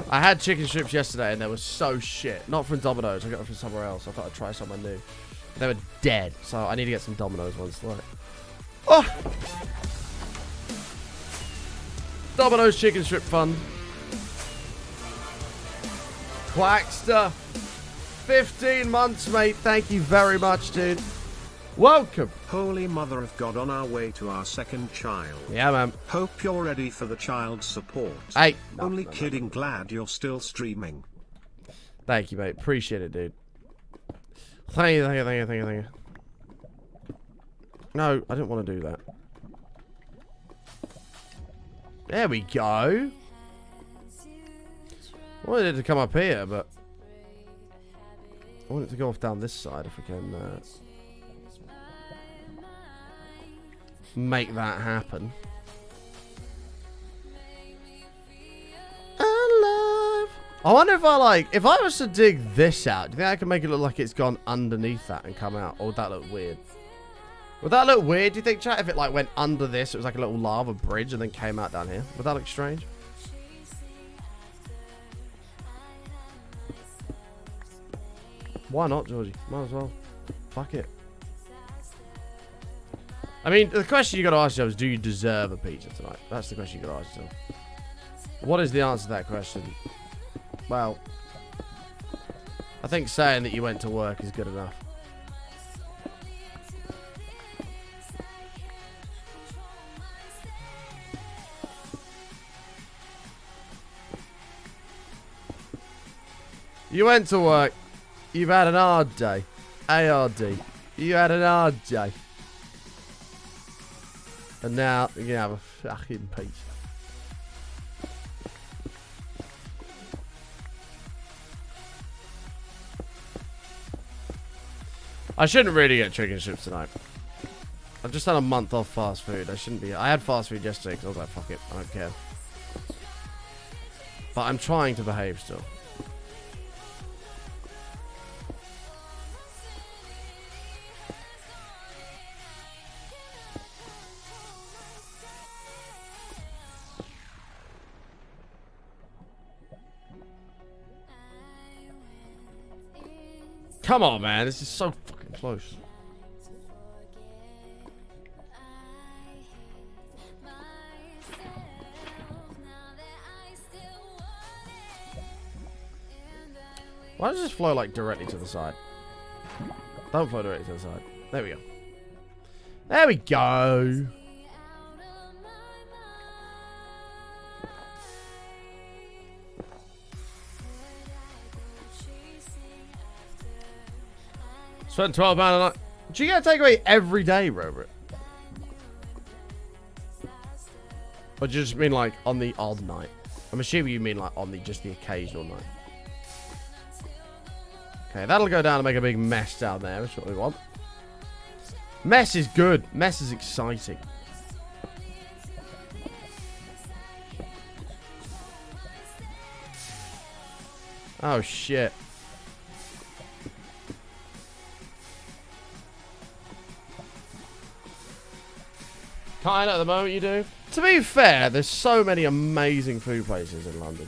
I had chicken strips yesterday and they were so shit. Not from Domino's. I got them from somewhere else. I thought I'd try somewhere new. They were dead. So I need to get some Domino's ones tonight. Oh! Domino's chicken strip fun. Quackster. 15 months, mate. Thank you very much, dude. Welcome. Holy Mother of God, on our way to our second child. Yeah, man. Hope you're ready for the child support. Hey. Only kidding, glad you're still streaming. Thank you, mate. Appreciate it, dude. Thank you. No, I didn't want to do that. There we go. I wanted it to come up here, but I want it to go off down this side if we can make that happen. Alive. I wonder if I was to dig this out, do you think I can make it look like it's gone underneath that and come out? Or would that look weird? Would that look weird, do you think, chat? If it like went under this, it was like a little lava bridge and then came out down here. Would that look strange? Why not, Georgie? Might as well. Fuck it. I mean, the question you got to ask yourself is, do you deserve a pizza tonight? That's the question you got to ask yourself. What is the answer to that question? Well, I think saying that you went to work is good enough. You went to work. You've had an hard day. ARD. You had an hard day. And now you can have a fucking pizza. I shouldn't really get chicken strips tonight. I've just had a month off fast food. I shouldn't be. I had fast food yesterday because I was like, fuck it. I don't care. But I'm trying to behave still. Come on, man. This is so fucking close. Why does this flow like directly to the side? Don't flow directly to the side. There we go. There we go. Spent £12 a night. Do you get a takeaway every day, Robert? Or do you just mean like on the odd night? I'm assuming you mean like on the just the occasional night. Okay, that'll go down and make a big mess down there. That's what we want. Mess is good. Mess is exciting. Oh, shit. Kind at the moment you do. To be fair, there's so many amazing food places in London.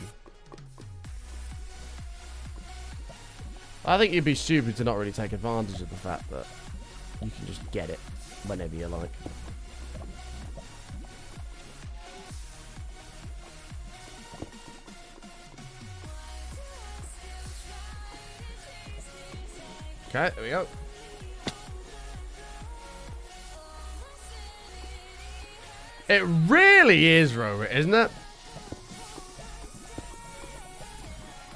I think you'd be stupid to not really take advantage of the fact that you can just get it whenever you like. Okay, there we go. It really is, Robert, isn't it?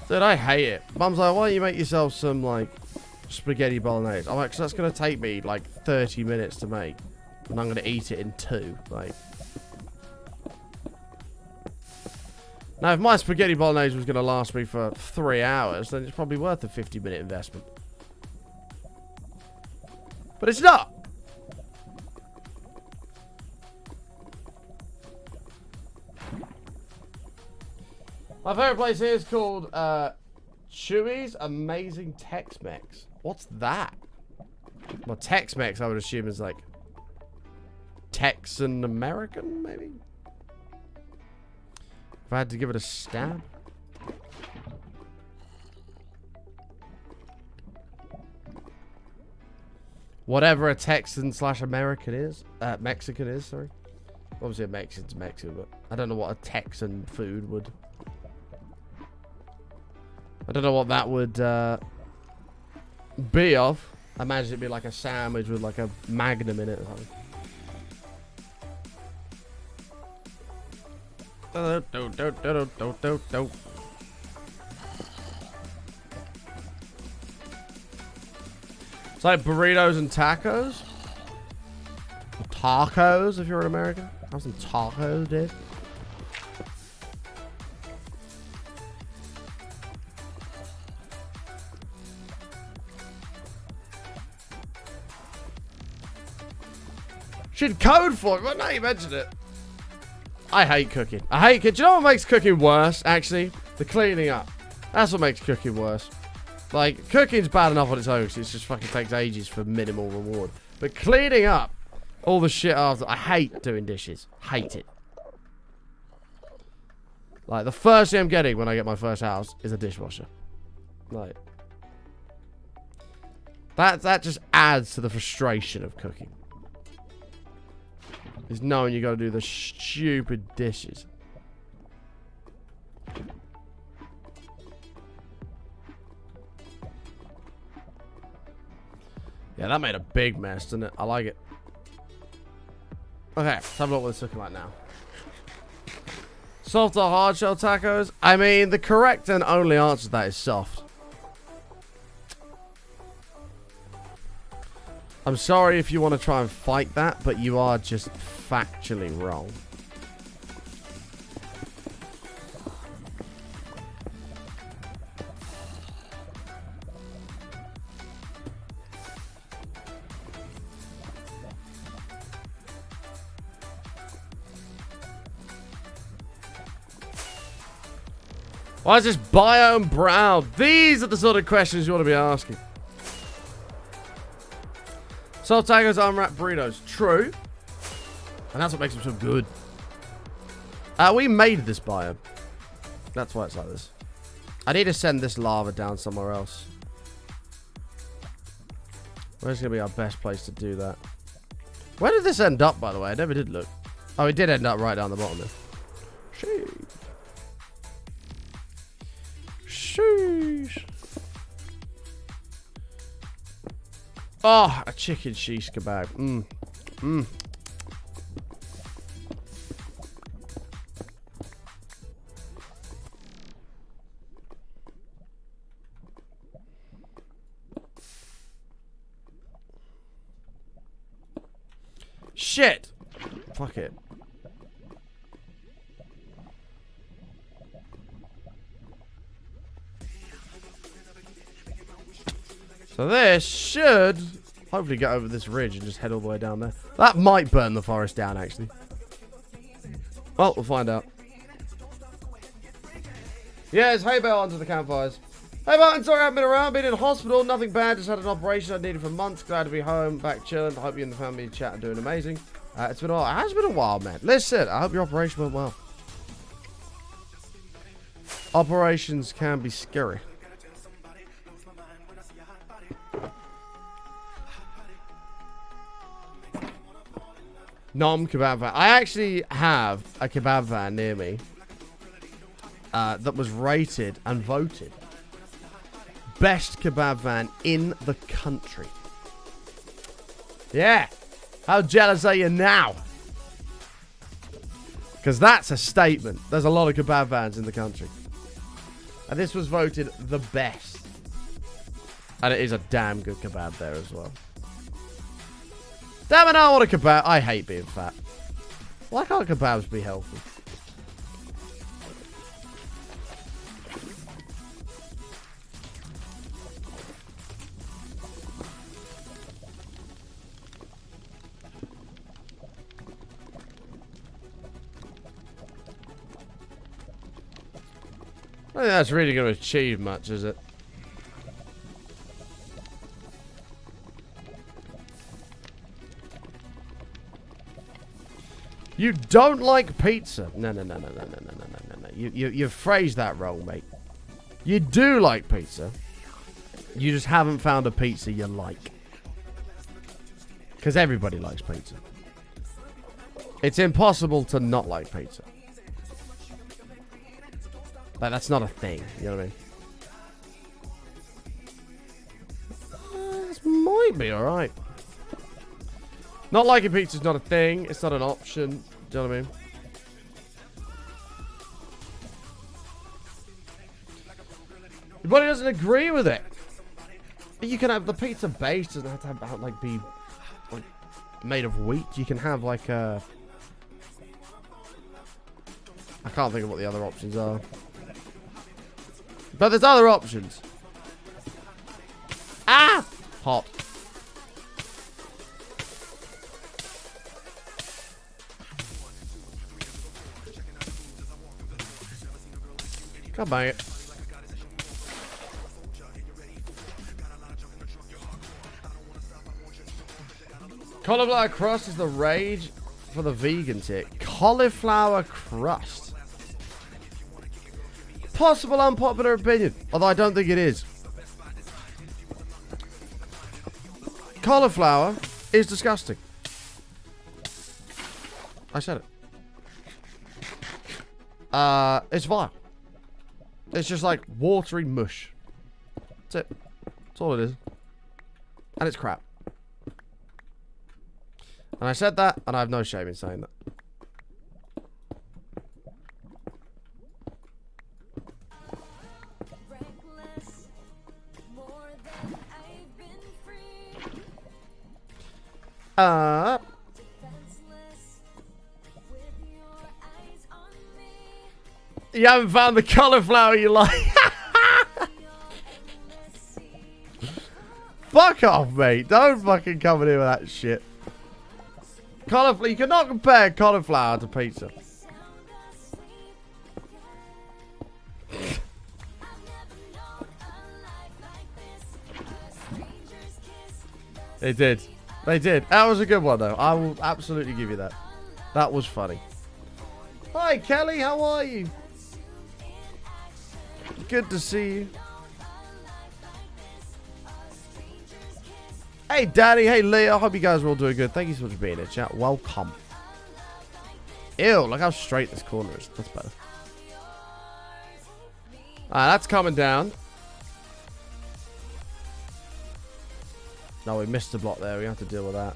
Dude, I hate it. Mum's like, why don't you make yourself some, like, spaghetti bolognese? I'm like, because that's going to take me, like, 30 minutes to make. And I'm going to eat it in 2. Like. Now, if my spaghetti bolognese was going to last me for 3 hours, then it's probably worth a 50-minute investment. But it's not. My favorite place here is called Chewy's Amazing Tex-Mex. What's that? Well, Tex-Mex, I would assume, is like Texan American, maybe? If I had to give it a stab. Whatever a Texan / American is. Mexican is, sorry. Obviously a Mexican's Mexican, but I don't know what a Texan food would... I don't know what that would be of. I imagine it'd be like a sandwich with like a Magnum in it or something. It's like burritos and tacos. Tacos, if you're an American. Have some tacos, dude. Should code for it, but now you mentioned it. I hate cooking. I hate cooking. Do you know what makes cooking worse, actually? The cleaning up. That's what makes cooking worse. Like, cooking's bad enough on its own, because it just fucking takes ages for minimal reward. But cleaning up All the shit after. I hate doing dishes. Hate it. Like, the first thing I'm getting when I get my first house is a dishwasher. Like, that just adds to the frustration of cooking. Is knowing you gotta do the stupid dishes. Yeah, that made a big mess, didn't it? I like it. Okay, let's have a look what it's looking like now. Soft or hard shell tacos? I mean, the correct and only answer to that is soft. I'm sorry if you want to try and fight that, but you are just factually wrong. Why is this biome brown? These are the sort of questions you want to be asking. Soft tacos, unwrapped burritos. True. And that's what makes them so good. We made this biome. That's why it's like this. I need to send this lava down somewhere else. Where's going to be our best place to do that? Where did this end up, by the way? I never did look. Oh, it did end up right down the bottom there. Sheesh. Sheesh. Oh, a chicken shish kebab. Shit. Fuck it. So this should hopefully get over this ridge and just head all the way down there. That might burn the forest down, actually. Well, we'll find out. Yes, hey Bell, onto the campfires. Hey Martin, sorry I haven't been around, been in hospital, nothing bad, just had an operation I needed for months, glad to be home, back chilling, hope you and the family chat are doing amazing. It's been a while, it has been a while, man. Listen, I hope your operation went well. Operations can be scary. Nom kebab van. I actually have a kebab van near me that was rated and voted best kebab van in the country. Yeah. How jealous are you now? Because that's a statement. There's a lot of kebab vans in the country. And this was voted the best. And it is a damn good kebab there as well. Damn it, I want a kebab. I hate being fat. Why can't kebabs be healthy? I don't think that's really going to achieve much, is it? You don't like pizza? No. You've phrased that wrong, mate. You do like pizza. You just haven't found a pizza you like. Because everybody likes pizza. It's impossible to not like pizza. Like, that's not a thing. You know what I mean? This might be alright. Not liking pizza's not a thing. It's not an option. Do you know what I mean? Your body doesn't agree with it. You can have the pizza base. Doesn't have to have, like, be like made of wheat. You can have like a. I can't think of what the other options are. But there's other options. Ah! Hot. Come bang it. Cauliflower crust is the rage for the vegans here. Cauliflower crust. Possible unpopular opinion, although I don't think it is. Cauliflower is disgusting. I said it. It's vile. It's just like watery mush. That's it. That's all it is. And it's crap. And I said that, and I have no shame in saying that. You haven't found the cauliflower you like. Fuck off, mate. Don't fucking come in here with that shit. Cauliflower, you cannot compare cauliflower to pizza. They did. They did. That was a good one, though. I will absolutely give you that. That was funny. Hi, Kelly. How are you? Good to see you. Hey, Daddy. Hey, Leah. I hope you guys are all doing good. Thank you so much for being here, chat. Welcome. Ew, look how straight this corner is. That's better. That's coming down. No, we missed a block there. We have to deal with that.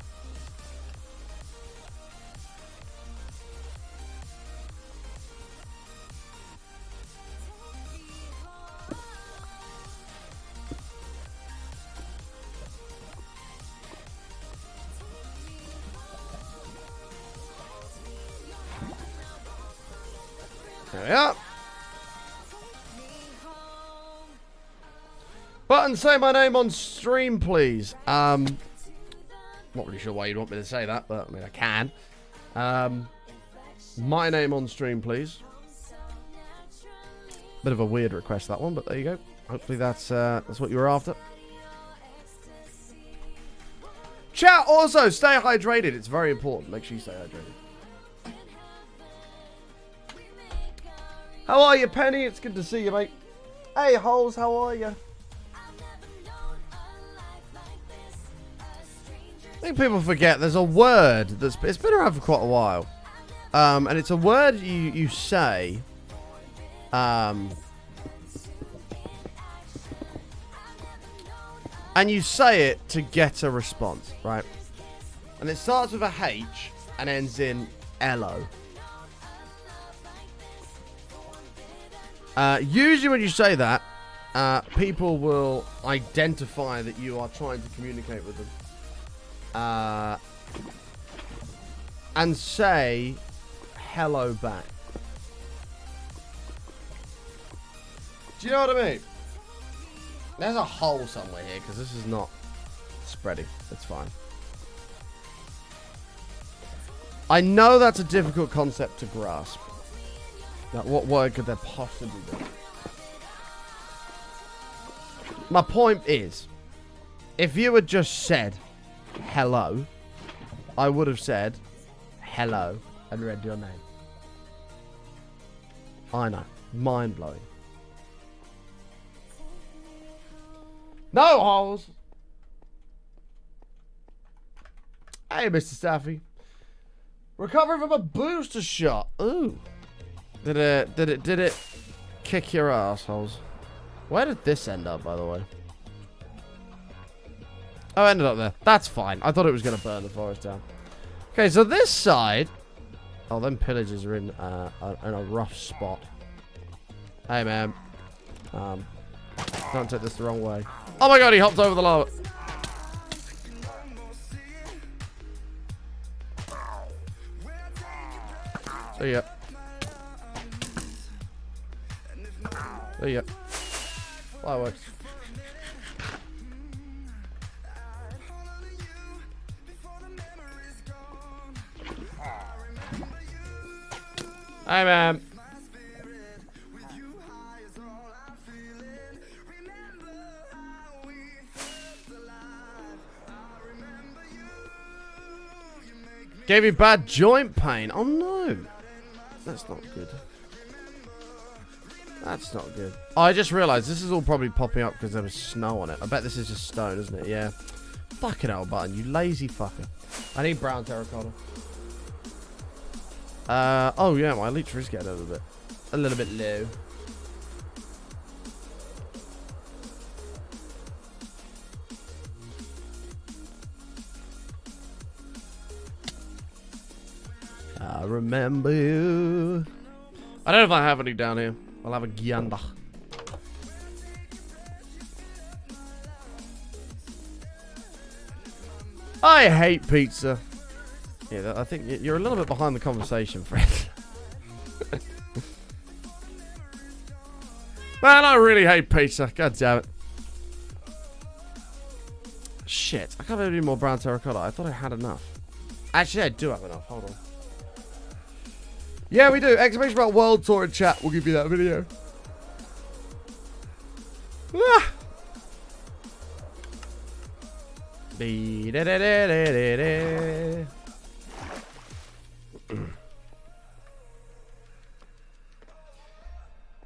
There we are. Button, say my name on stream, please. Not really sure why you'd want me to say that, but I mean, I can. My name on stream, please. Bit of a weird request, that one, but there you go. Hopefully that's what you were after. Chat, also, stay hydrated. It's very important. Make sure you stay hydrated. How are you, Penny? It's good to see you, mate. Hey, Holes, how are you? I think people forget there's a word it's been around for quite a while. And it's a word you say. And you say it to get a response, right? And it starts with a H and ends in L-O. Usually when you say that, people will identify that you are trying to communicate with them. And say hello back. Do you know what I mean? There's a hole somewhere here because this is not spreading. It's fine. I know that's a difficult concept to grasp. Now, what word could there possibly be? My point is, if you had just said hello, I would have said hello and read your name. I know. Mind blowing. No holes. Hey, Mr. Staffy. Recovering from a booster shot. Ooh. Did it kick your assholes? Where did this end up, by the way? Oh, it ended up there. That's fine. I thought it was going to burn the forest down. Okay, so this side... Oh, them pillagers are in a rough spot. Hey, man. Don't take this the wrong way. Oh my god, he hopped over the lava. See ya. See ya. Fireworks. Hey, man. Gave you bad joint pain. Oh no. That's not good. That's not good. Oh, I just realised this is all probably popping up because there was snow on it. I bet this is just stone, isn't it? Yeah. Fucking hell, button, you lazy fucker. I need brown terracotta. Oh yeah, my elytra is getting a little bit low. I remember you. I don't know if I have any down here. I'll have a gander. I hate pizza. Yeah, I think you're a little bit behind the conversation, friend. Man, I really hate pizza. God damn it. Shit, I can't have any more brown terracotta. I thought I had enough. Actually, I do have enough. Hold on. Yeah, we do. Exclamation about World Tour in chat. We'll give you that video. Ah.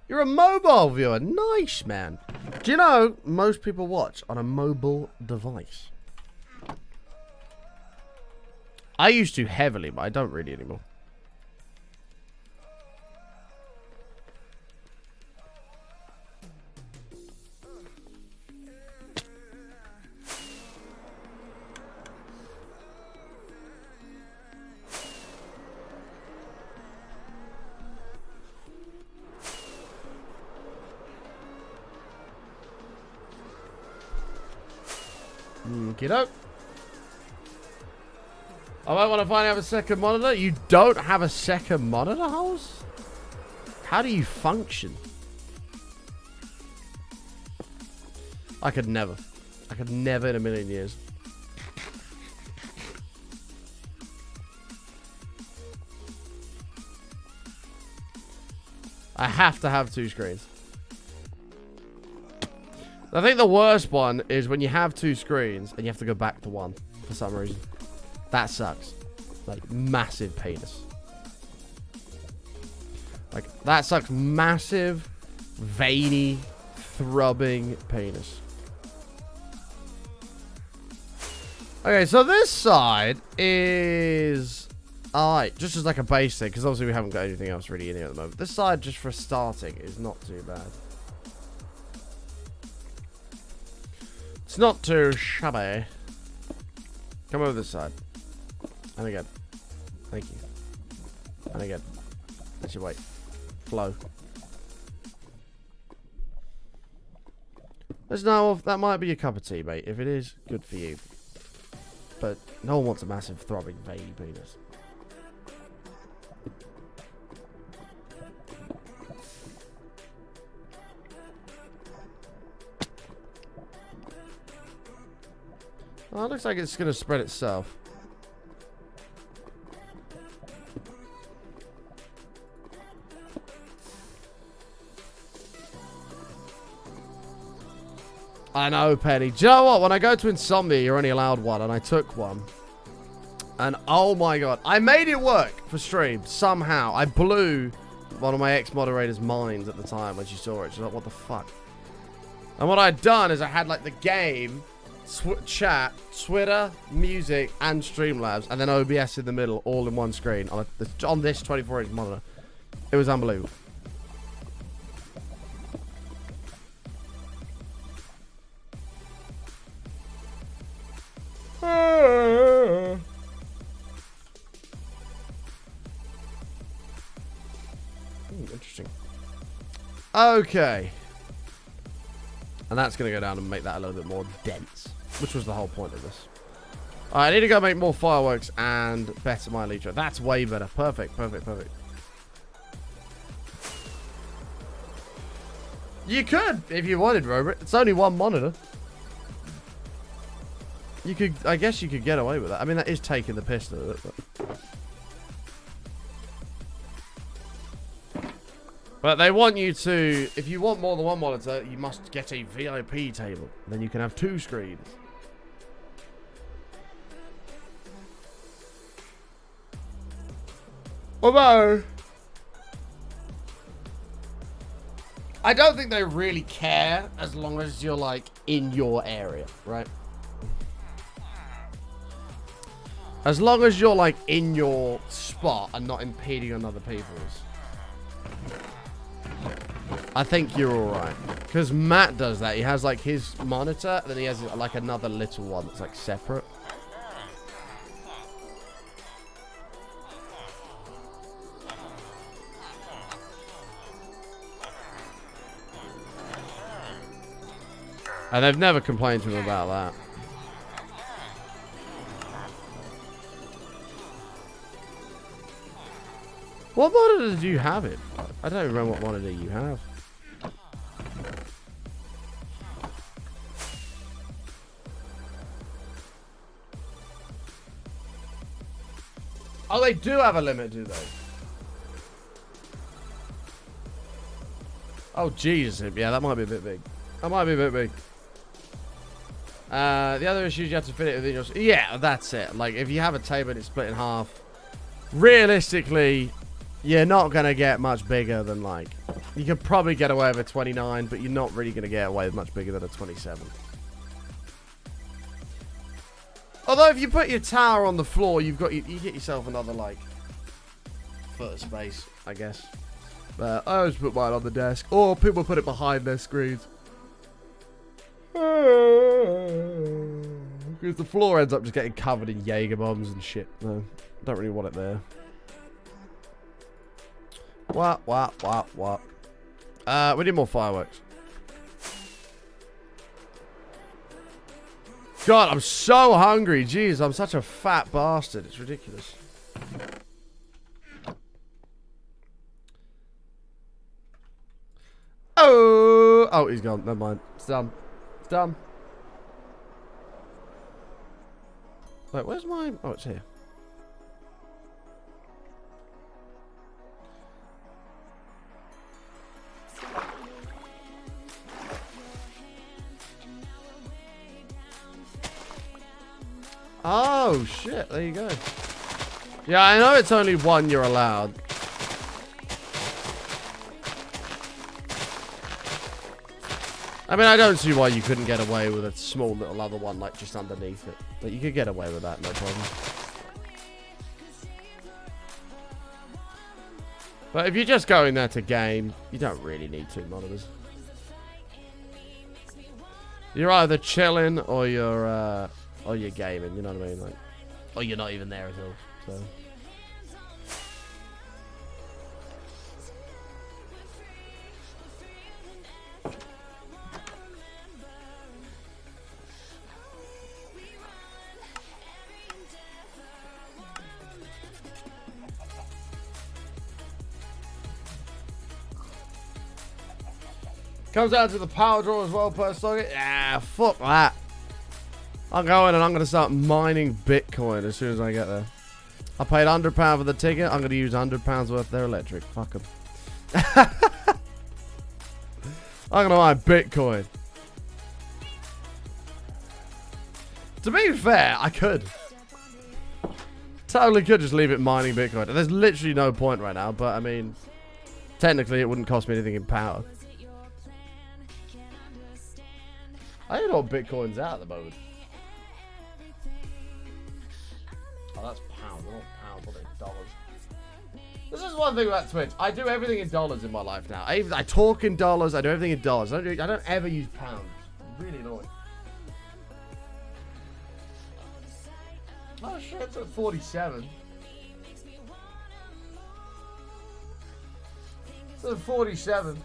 You're a mobile viewer. Nice, man. Do you know most people watch on a mobile device? I used to heavily, but I don't really anymore. Kiddo. I might want to find out a second monitor. You don't have a second monitor, Holes? How do you function? I could never. I could never in a million years. I have to have two screens. I think the worst one is when you have two screens and you have to go back to one for some reason. That sucks. Like, massive penis. Like, that sucks. Massive, veiny, throbbing penis. Okay, so this side is... alright, just as like a base thing, because obviously we haven't got anything else really in here at the moment. This side, just for starting, is not too bad. It's not too shabby. Come over this side. And again. Thank you. And again. Actually, wait. Flow. There's no... that might be your cup of tea, mate. If it is, good for you. But no one wants a massive, throbbing, veiny penis. Oh, it looks like it's going to spread itself. I know, Penny. Do you know what? When I go to Insomnia, you're only allowed one, and I took one. And oh my god. I made it work for stream, somehow. I blew one of my ex-moderators' minds at the time when she saw it. She's like, what the fuck? And what I'd done is I had, like, the game... chat, Twitter, music, and Streamlabs, and then OBS in the middle, all in one screen on this 24-inch monitor. It was unbelievable. Interesting. Okay. And that's going to go down and make that a little bit more dense, which was the whole point of this. Alright, I need to go make more fireworks and better my elytra. That's way better. Perfect, perfect, perfect. You could, if you wanted, Robert. It's only one monitor. You could, I guess you could get away with that. I mean, that is taking the piss out of it, but they want you to, if you want more than one monitor, you must get a VIP table. Then you can have two screens. Although, I don't think they really care as long as you're like in your area, right? As long as you're like in your spot and not impeding on other people's. I think you're alright. Because Matt does that. He has like his monitor, and then he has like another little one that's like separate. And they've never complained to him about that. What monitor do you have it? I don't remember what monitor you have. Oh, they do have a limit, do they? Oh, Jesus. Yeah, that might be a bit big. That might be a bit big. The other issue is you have to fit it within your... Yeah, that's it. Like, if you have a table and it's split in half, realistically, you're not going to get much bigger than, like... You could probably get away with a 29, but you're not really going to get away with much bigger than a 27. Although, if you put your tower on the floor, you get yourself another, like, foot of space, I guess. But I always put mine on the desk. Or people put it behind their screens. Because the floor ends up just getting covered in Jaeger bombs and shit. No, don't really want it there. What? We need more fireworks. God, I'm so hungry. Jeez, I'm such a fat bastard. It's ridiculous. Oh, he's gone. Never mind. It's done. It's done. Wait, where's my... Oh, it's here. Oh, shit. There you go. Yeah, I know it's only one you're allowed. I mean, I don't see why you couldn't get away with a small little other one, like, just underneath it. But you could get away with that, no problem. But if you're just going there to game, you don't really need 2 monitors. You're either chilling or you're gaming, you know what I mean? Like, or you're not even there at all, so... Comes down to the power draw as well per socket. Yeah, fuck that. I'm going and I'm going to start mining Bitcoin as soon as I get there. I paid £100 for the ticket. I'm going to use £100 worth of their electric. Fuck them. I'm going to mine Bitcoin. To be fair, I could. Totally could just leave it mining Bitcoin. There's literally no point right now, but I mean, technically it wouldn't cost me anything in power. I don't know what Bitcoin's at the moment. Oh, that's pounds. They're not pounds, what are they? Dollars. This is one thing about Twitch. I do everything in dollars in my life now. I talk in dollars. I do everything in dollars. I don't ever use pounds. It's really annoying. Oh shit, it's at 47. It's at 47.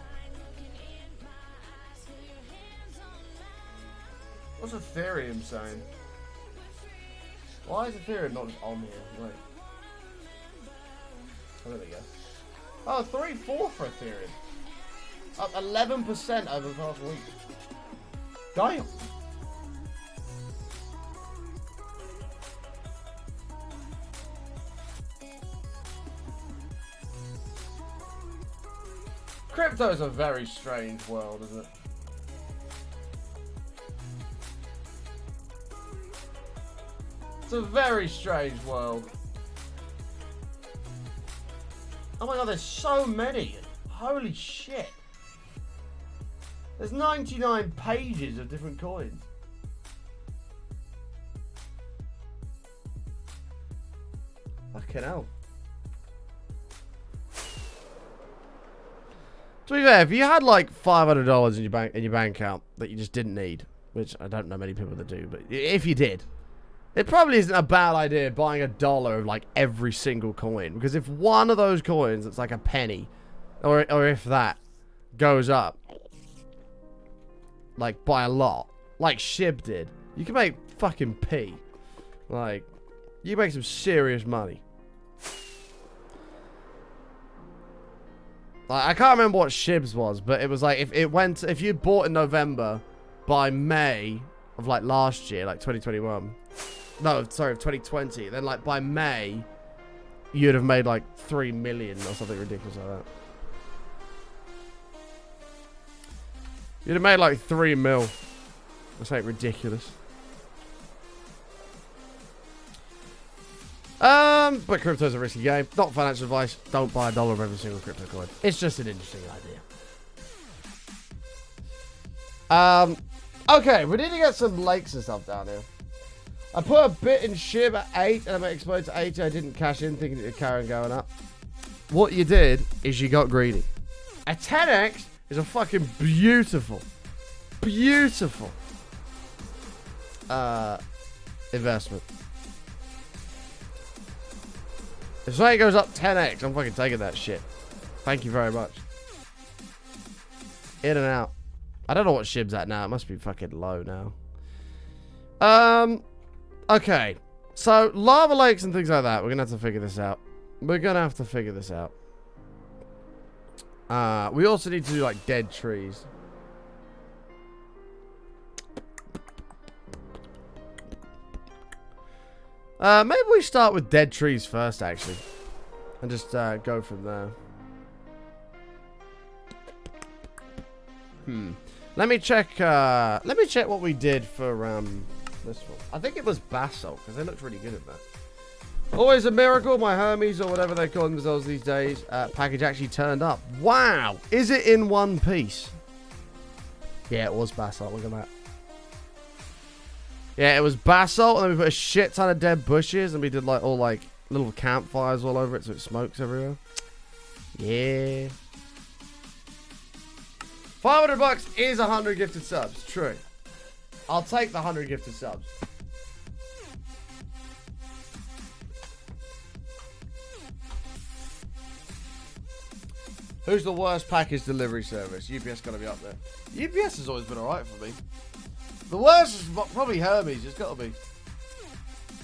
What's Ethereum saying? Why is Ethereum not just on here? Wait. Oh, there we go. Oh, 3.4 for Ethereum. Up 11% over the past week. Damn. Crypto is a very strange world, isn't it? It's a very strange world. Oh my god, there's so many. Holy shit. There's 99 pages of different coins. Fucking hell. To be fair, if you had like $500 in your bank account that you just didn't need, which I don't know many people that do, but if you did, it probably isn't a bad idea buying $1 of like every single coin, because if one of those coins that's like a penny, or if that goes up, like by a lot, like Shib did, you can make fucking P. Like, you make some serious money. Like, I can't remember what Shib's was, but it was like if you bought in November, by May of like last year, like 2021. No, sorry, of 2020. Then like by May, you'd have made like 3 million or something ridiculous like that. You'd have made like 3 mil. That's like ridiculous. But crypto's a risky game. Not financial advice. Don't buy $1 of every single crypto coin. It's just an interesting idea. Okay, we need to get some lakes and stuff down here. I put a bit in Shib at 8 and I exploded to 80. I didn't cash in thinking it would carry on going up. What you did is you got greedy. A 10x is a fucking beautiful investment. If something goes up 10x, I'm fucking taking that shit. Thank you very much. In and out. I don't know what Shib's at now. It must be fucking low now. Okay. So, lava lakes and things like that. We're going to have to figure this out. We also need to do, like, dead trees. Maybe we start with dead trees first, actually. And just go from there. Let me check what we did for this one. I think it was basalt, because they looked really good at that. Always a miracle, my Hermes, or whatever they call themselves these days, package actually turned up. Wow! Is it in one piece? Yeah, it was basalt. Look at that. Yeah, it was basalt, and then we put a shit ton of dead bushes, and we did like all like little campfires all over it, so it smokes everywhere. Yeah. $500 is 100 gifted subs. True. I'll take the 100 gifted subs. Who's the worst package delivery service? UPS gotta be up there. UPS has always been alright for me. The worst is probably Hermes. It's gotta be.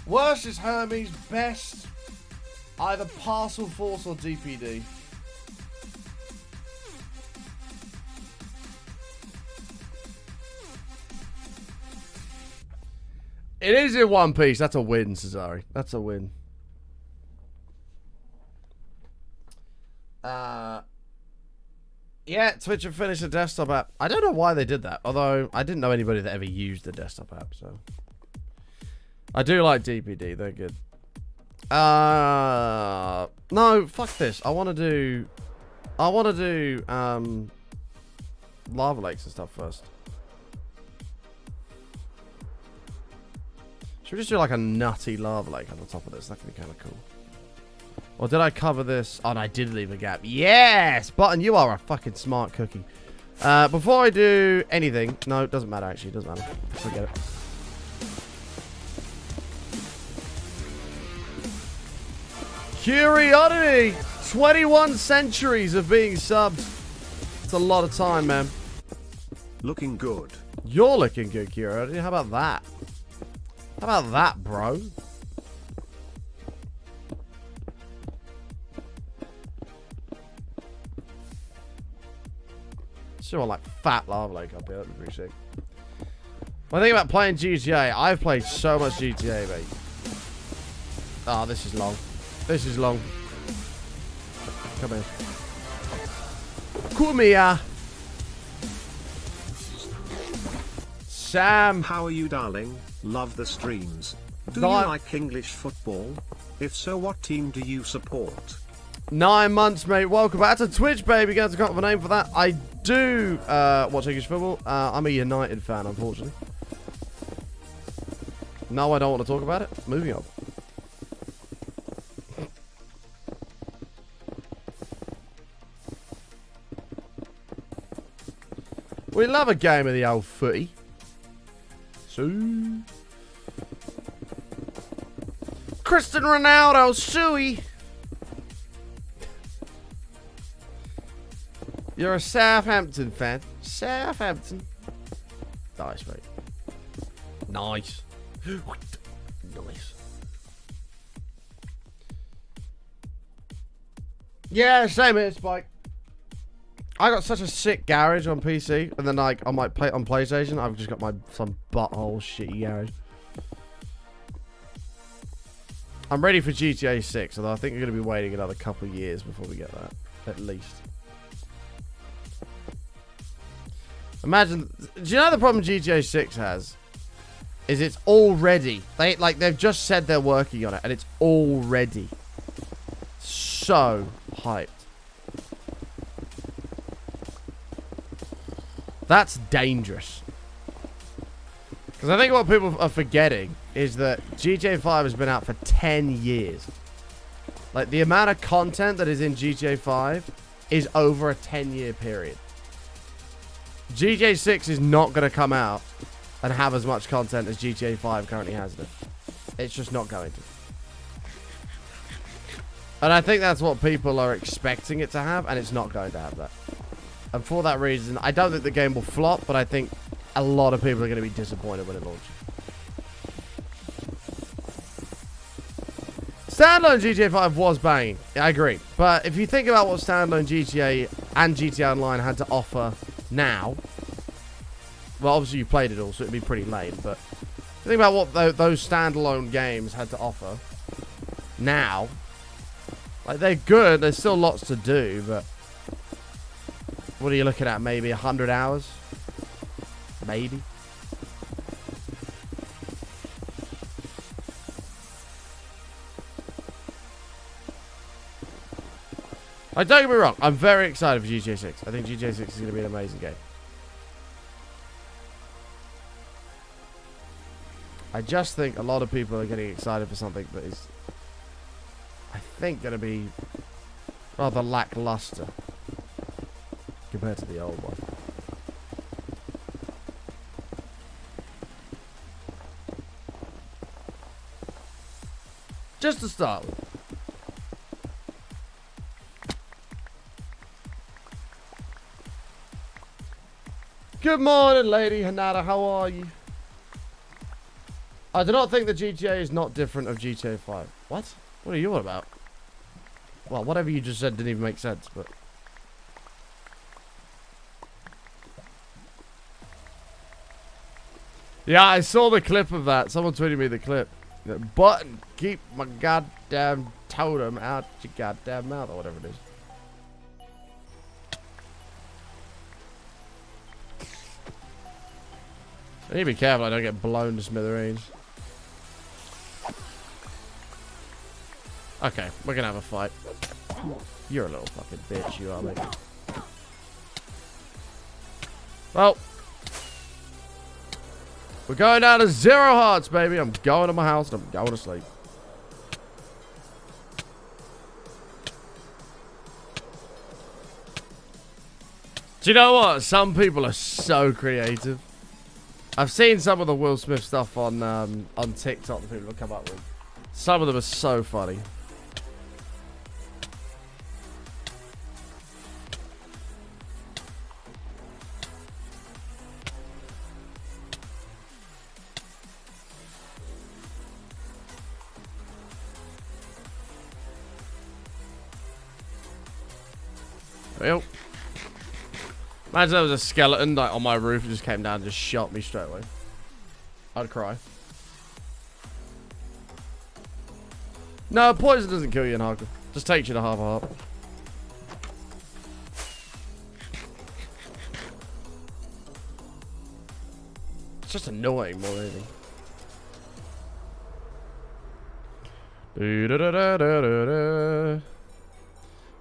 Worst is Hermes. Best, either Parcel Force or DPD. It is in one piece. That's a win, Cesare. That's a win. Yeah, Twitch have finished the desktop app. I don't know why they did that. Although, I didn't know anybody that ever used the desktop app, so. I do like DPD. They're good. No, fuck this. I want to do, lava lakes and stuff first. Should we just do like a nutty lava lake on the top of this? That could be kind of cool. Or did I cover this? Oh, no, I did leave a gap. Yes! Button, you are a fucking smart cookie. Before I do anything... No, it doesn't matter, actually. It doesn't matter. Forget it. Curiosity! 21 centuries of being subbed. It's a lot of time, man. Looking good. You're looking good, Curiosity. How about that? How about that, bro? Still want like fat lava lake up here. That'd be pretty sick. When I think about playing GTA, I've played so much GTA, mate. Oh, this is long. This is long. Come here. Come here. Sam. How are you, darling? Love the streams. Do No, you like English football? If so, what team do you support? 9 months, mate. Welcome back to Twitch, baby. Guys, I can't have a name for that. I do watch English football. I'm a United fan, unfortunately. No, I don't want to talk about it. Moving on. We love a game of the old footy. So, Cristiano Ronaldo, Suey. You're a Southampton fan. Southampton. Nice, mate. Nice. Nice. Yeah, same here, Spike. I got such a sick garage on PC, and then like on my on PlayStation, I've just got some butthole shitty garage. I'm ready for GTA 6, although I think we're going to be waiting another couple of years before we get that, at least. Imagine, do you know the problem GTA 6 has? Is it's already, they've just said they're working on it, and it's already so hyped. That's dangerous. Because I think what people are forgetting is that GTA 5 has been out for 10 years. Like, the amount of content that is in GTA 5 is over a 10-year period. GTA 6 is not going to come out and have as much content as GTA 5 currently has in it. It's just not going to. And I think that's what people are expecting it to have, and it's not going to have that. And for that reason, I don't think the game will flop, but I think a lot of people are going to be disappointed when it launches. Standalone GTA 5 was banging. I agree. But if you think about what standalone GTA and GTA Online had to offer now, well, obviously you played it all, so it'd be pretty lame, but think about what those standalone games had to offer now. Like, they're good. There's still lots to do, but what are you looking at? Maybe 100 hours? Maybe. Don't get me wrong. I'm very excited for GTA 6. I think GTA 6 is going to be an amazing game. I just think a lot of people are getting excited for something that is, I think, going to be rather lackluster compared to the old one. Just to start with. Good morning, Lady Hanada. How are you? I do not think the GTA is not different of GTA 5. What? What are you on about? Well, whatever you just said didn't even make sense, but... Yeah, I saw the clip of that. Someone tweeted me the clip. Button, keep my goddamn totem out your goddamn mouth, or whatever it is. I need to be careful I don't get blown to smithereens. Okay, we're gonna have a fight. You're a little fucking bitch, you are, mate. Well, we're going down to 0 hearts, baby. I'm going to my house and I'm going to sleep. Do you know what? Some people are so creative. I've seen some of the Will Smith stuff on TikTok that people have come up with. Some of them are so funny. Well, imagine there was a skeleton like on my roof and just came down and just shot me straight away. I'd cry. No, poison doesn't kill you in hardcore. Just takes you to half a heart. It's just annoying more than anything.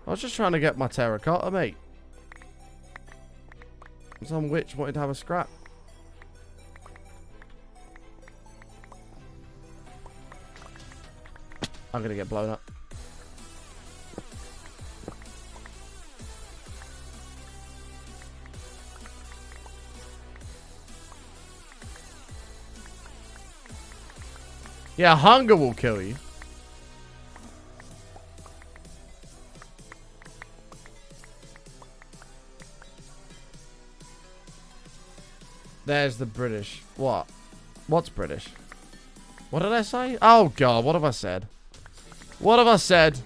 I was just trying to get my terracotta, mate. Some witch wanted to have a scrap. I'm gonna get blown up. Yeah, hunger will kill you. There's the British. What? What's British? What did I say? Oh, God. What have I said? What have I said?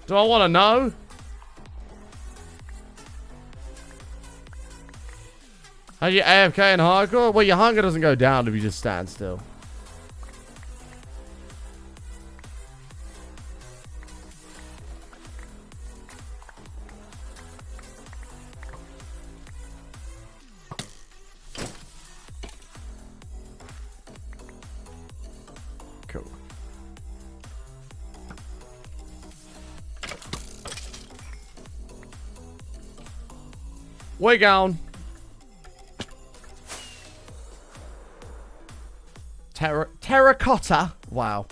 Do I want to know? Are you AFK in hardcore? Well, your hunger doesn't go down if you just stand still. Cool. Way down. Terracotta. Wow.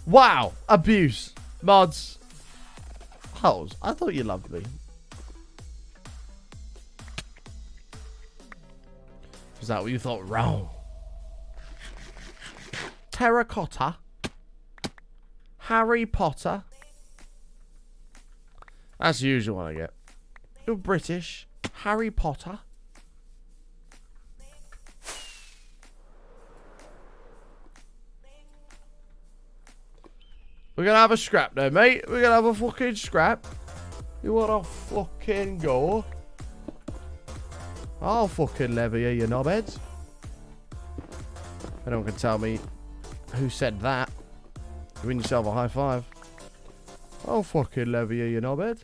Wow. Abuse. Mods. Holes. I thought you loved me. Is that what you thought? Wrong. Terracotta. Harry Potter. That's the usual one I get. You're British. Harry Potter. We're gonna have a scrap though, mate. We're gonna have a fucking scrap. You wanna fucking go? I'll fucking lever you, you knobheads. Anyone can tell me who said that. You win yourself a high five. I'll fucking lever you, you knobhead.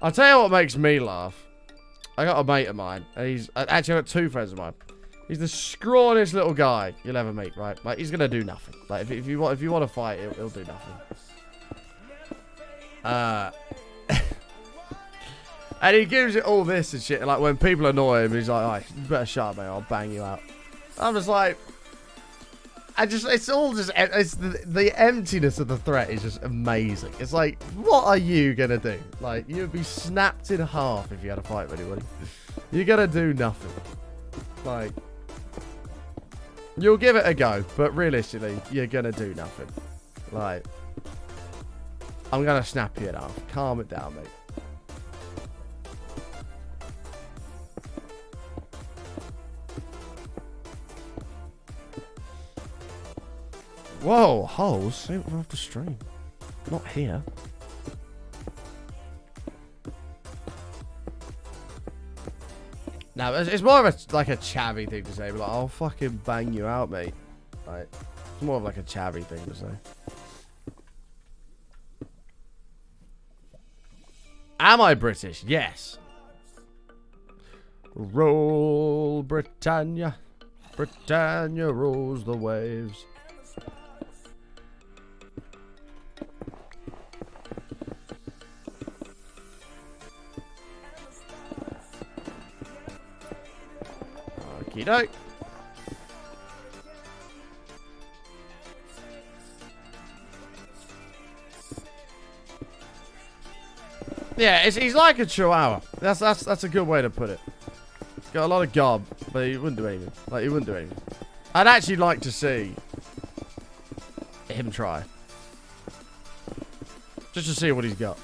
I'll tell you what makes me laugh. I got a mate of mine, and he's actually I got two friends of mine. He's the scrawniest little guy you'll ever meet, right? Like he's gonna do nothing. Like if you want to fight, he'll do nothing. And he gives it all this and shit. And like when people annoy him, he's like, "Oh, you better shut up, mate. I'll bang you out." I'm just like, it's all just, it's the emptiness of the threat is just amazing. It's like, what are you gonna do? Like, you'd be snapped in half if you had a fight with anybody. You're gonna do nothing. Like, you'll give it a go, but realistically, you're gonna do nothing. Like, I'm gonna snap you in half. Calm it down, mate. Whoa, holes. Say what off the stream. Not here. No, it's more of a like a chavvy thing to say, but like, I'll fucking bang you out, mate. Like, it's more of like a chavvy thing to say. Am I British? Yes. Roll Britannia. Britannia rolls the waves. Okey-doke. Yeah, he's like a chihuahua. That's a good way to put it. He's got a lot of gob, but he wouldn't do anything. Like, he wouldn't do anything. I'd actually like to see him try. Just to see what he's got.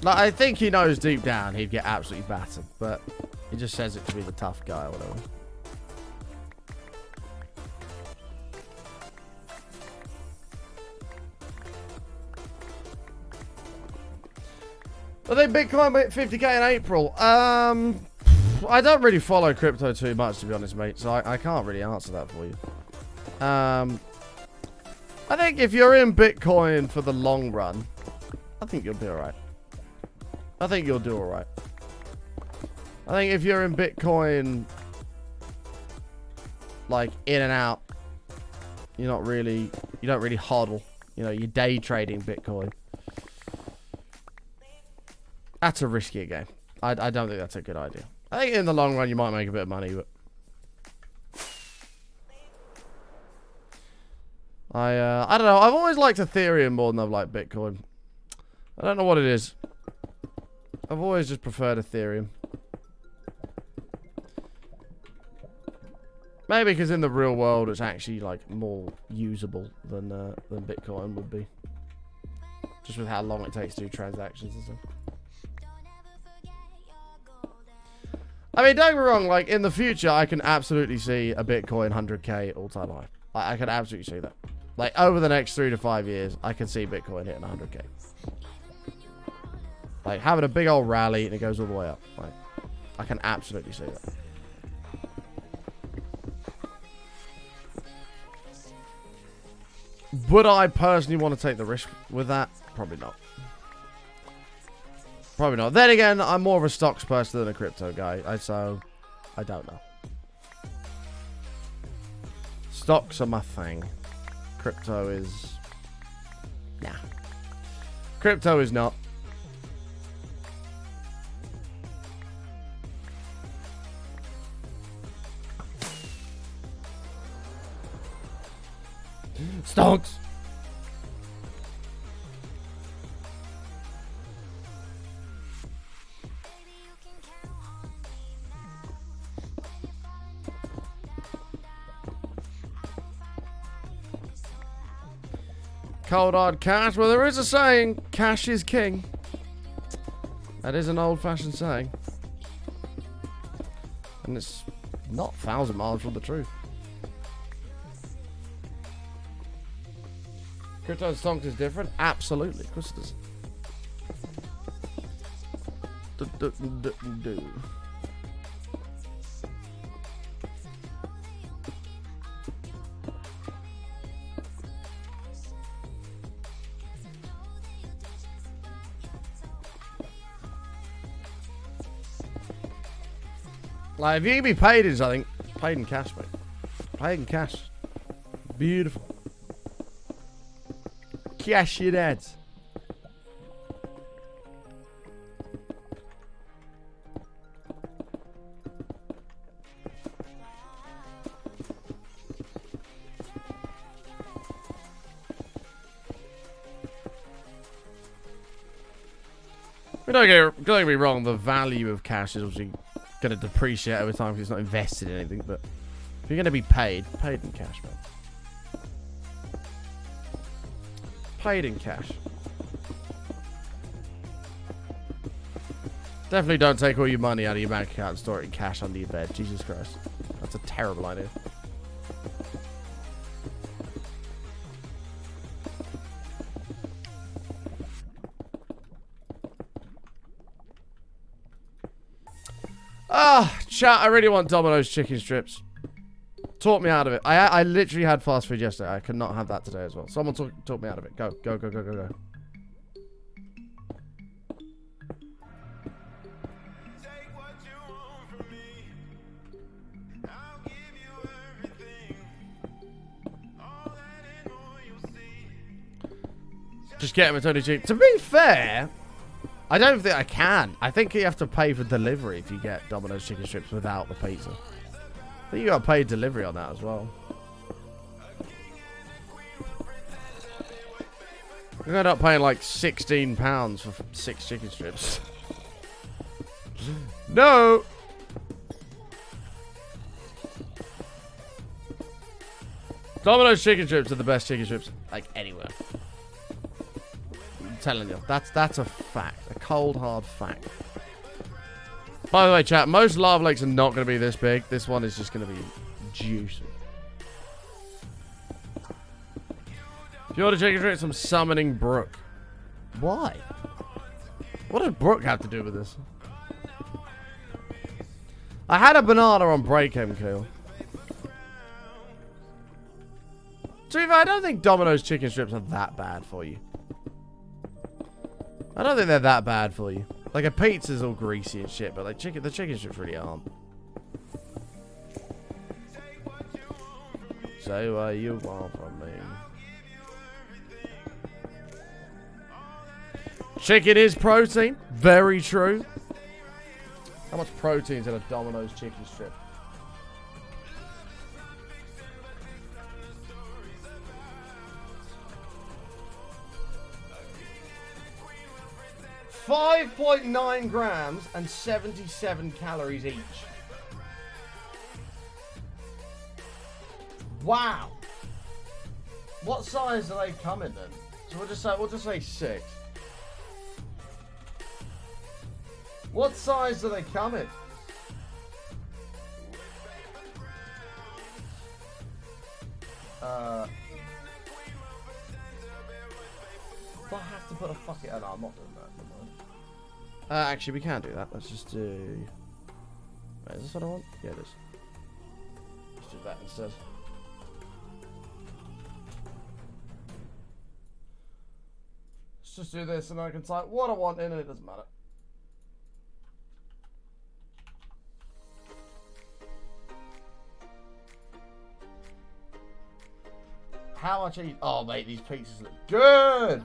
Like, I think he knows deep down he'd get absolutely battered, but he just says it to be the tough guy or whatever. I think Bitcoin hit 50k in April. I don't really follow crypto too much, to be honest, mate, so I can't really answer that for you. I think if you're in Bitcoin for the long run, I think you'll be alright. I think you'll do alright. I think if you're in Bitcoin, like, in and out, you don't really hodl. You know, you're day trading Bitcoin. That's a riskier game. I don't think that's a good idea. I think in the long run you might make a bit of money, but I don't know. I've always liked Ethereum more than I've liked Bitcoin. I don't know what it is. I've always just preferred Ethereum. Maybe because in the real world it's actually like more usable than Bitcoin would be. Just with how long it takes to do transactions and stuff. I mean, don't get me wrong, like, in the future, I can absolutely see a Bitcoin 100k all-time high. I can absolutely see that. Like, over the next 3 to 5 years, I can see Bitcoin hitting 100k. Like, having a big old rally, and it goes all the way up. Like, I can absolutely see that. Would I personally want to take the risk with that? Probably not. Probably not. Then again, I'm more of a stocks person than a crypto guy, so I don't know. Stocks are my thing. Crypto is... nah. Crypto is not. Stocks! Cold hard cash. Well, there is a saying, cash is king. That is an old-fashioned saying. And it's not 1,000 miles from the truth. Crypto and stocks is different? Absolutely. Of course it is. Like, if you can be paid in something, paid in cash, mate. Paid in cash. Beautiful. Cash your dads. Don't get me wrong, the value of cash is obviously going to depreciate over time because it's not invested in anything, but if you're going to be paid in cash, man. Paid in cash. Definitely don't take all your money out of your bank account and store it in cash under your bed. Jesus Christ. That's a terrible idea. Ah, chat, I really want Domino's chicken strips. Talk me out of it. I literally had fast food yesterday. I could not have that today as well. Someone talk me out of it. Go, go, go, go, go, go. Just get them, it's only cheap. To be fair, I don't think I can. I think you have to pay for delivery if you get Domino's chicken strips without the pizza. I think you got to pay delivery on that as well. You're going to end up paying like £16 for 6 chicken strips. No! Domino's chicken strips are the best chicken strips, like, anywhere. I'm telling you, that's a fact. A cold, hard fact. By the way, chat, most lava lakes are not going to be this big. This one is just going to be juicy. If you order chicken strips, I'm summoning Brooke. Why? What does Brooke have to do with this? I had a banana on break, MQ. To be fair, I don't think Domino's chicken strips are that bad for you. I don't think they're that bad for you. Like a pizza's all greasy and shit, but like the chicken strips really aren't. Say what you want from me. Chicken is protein. Very true. How much protein's in a Domino's chicken strip? $5.9 grams and 77 calories each. Wow. What size do they come in then? So we'll just say 6. What size do they come in? Do I have to put a fucking... Oh, no, I'm not doing that. Actually, we can do that. Let's just do... Wait, is this what I want? Yeah, it is. Let's do that instead. Let's just do this and I can type what I want in and it doesn't matter. How much are you... Oh, mate, these pizzas look good!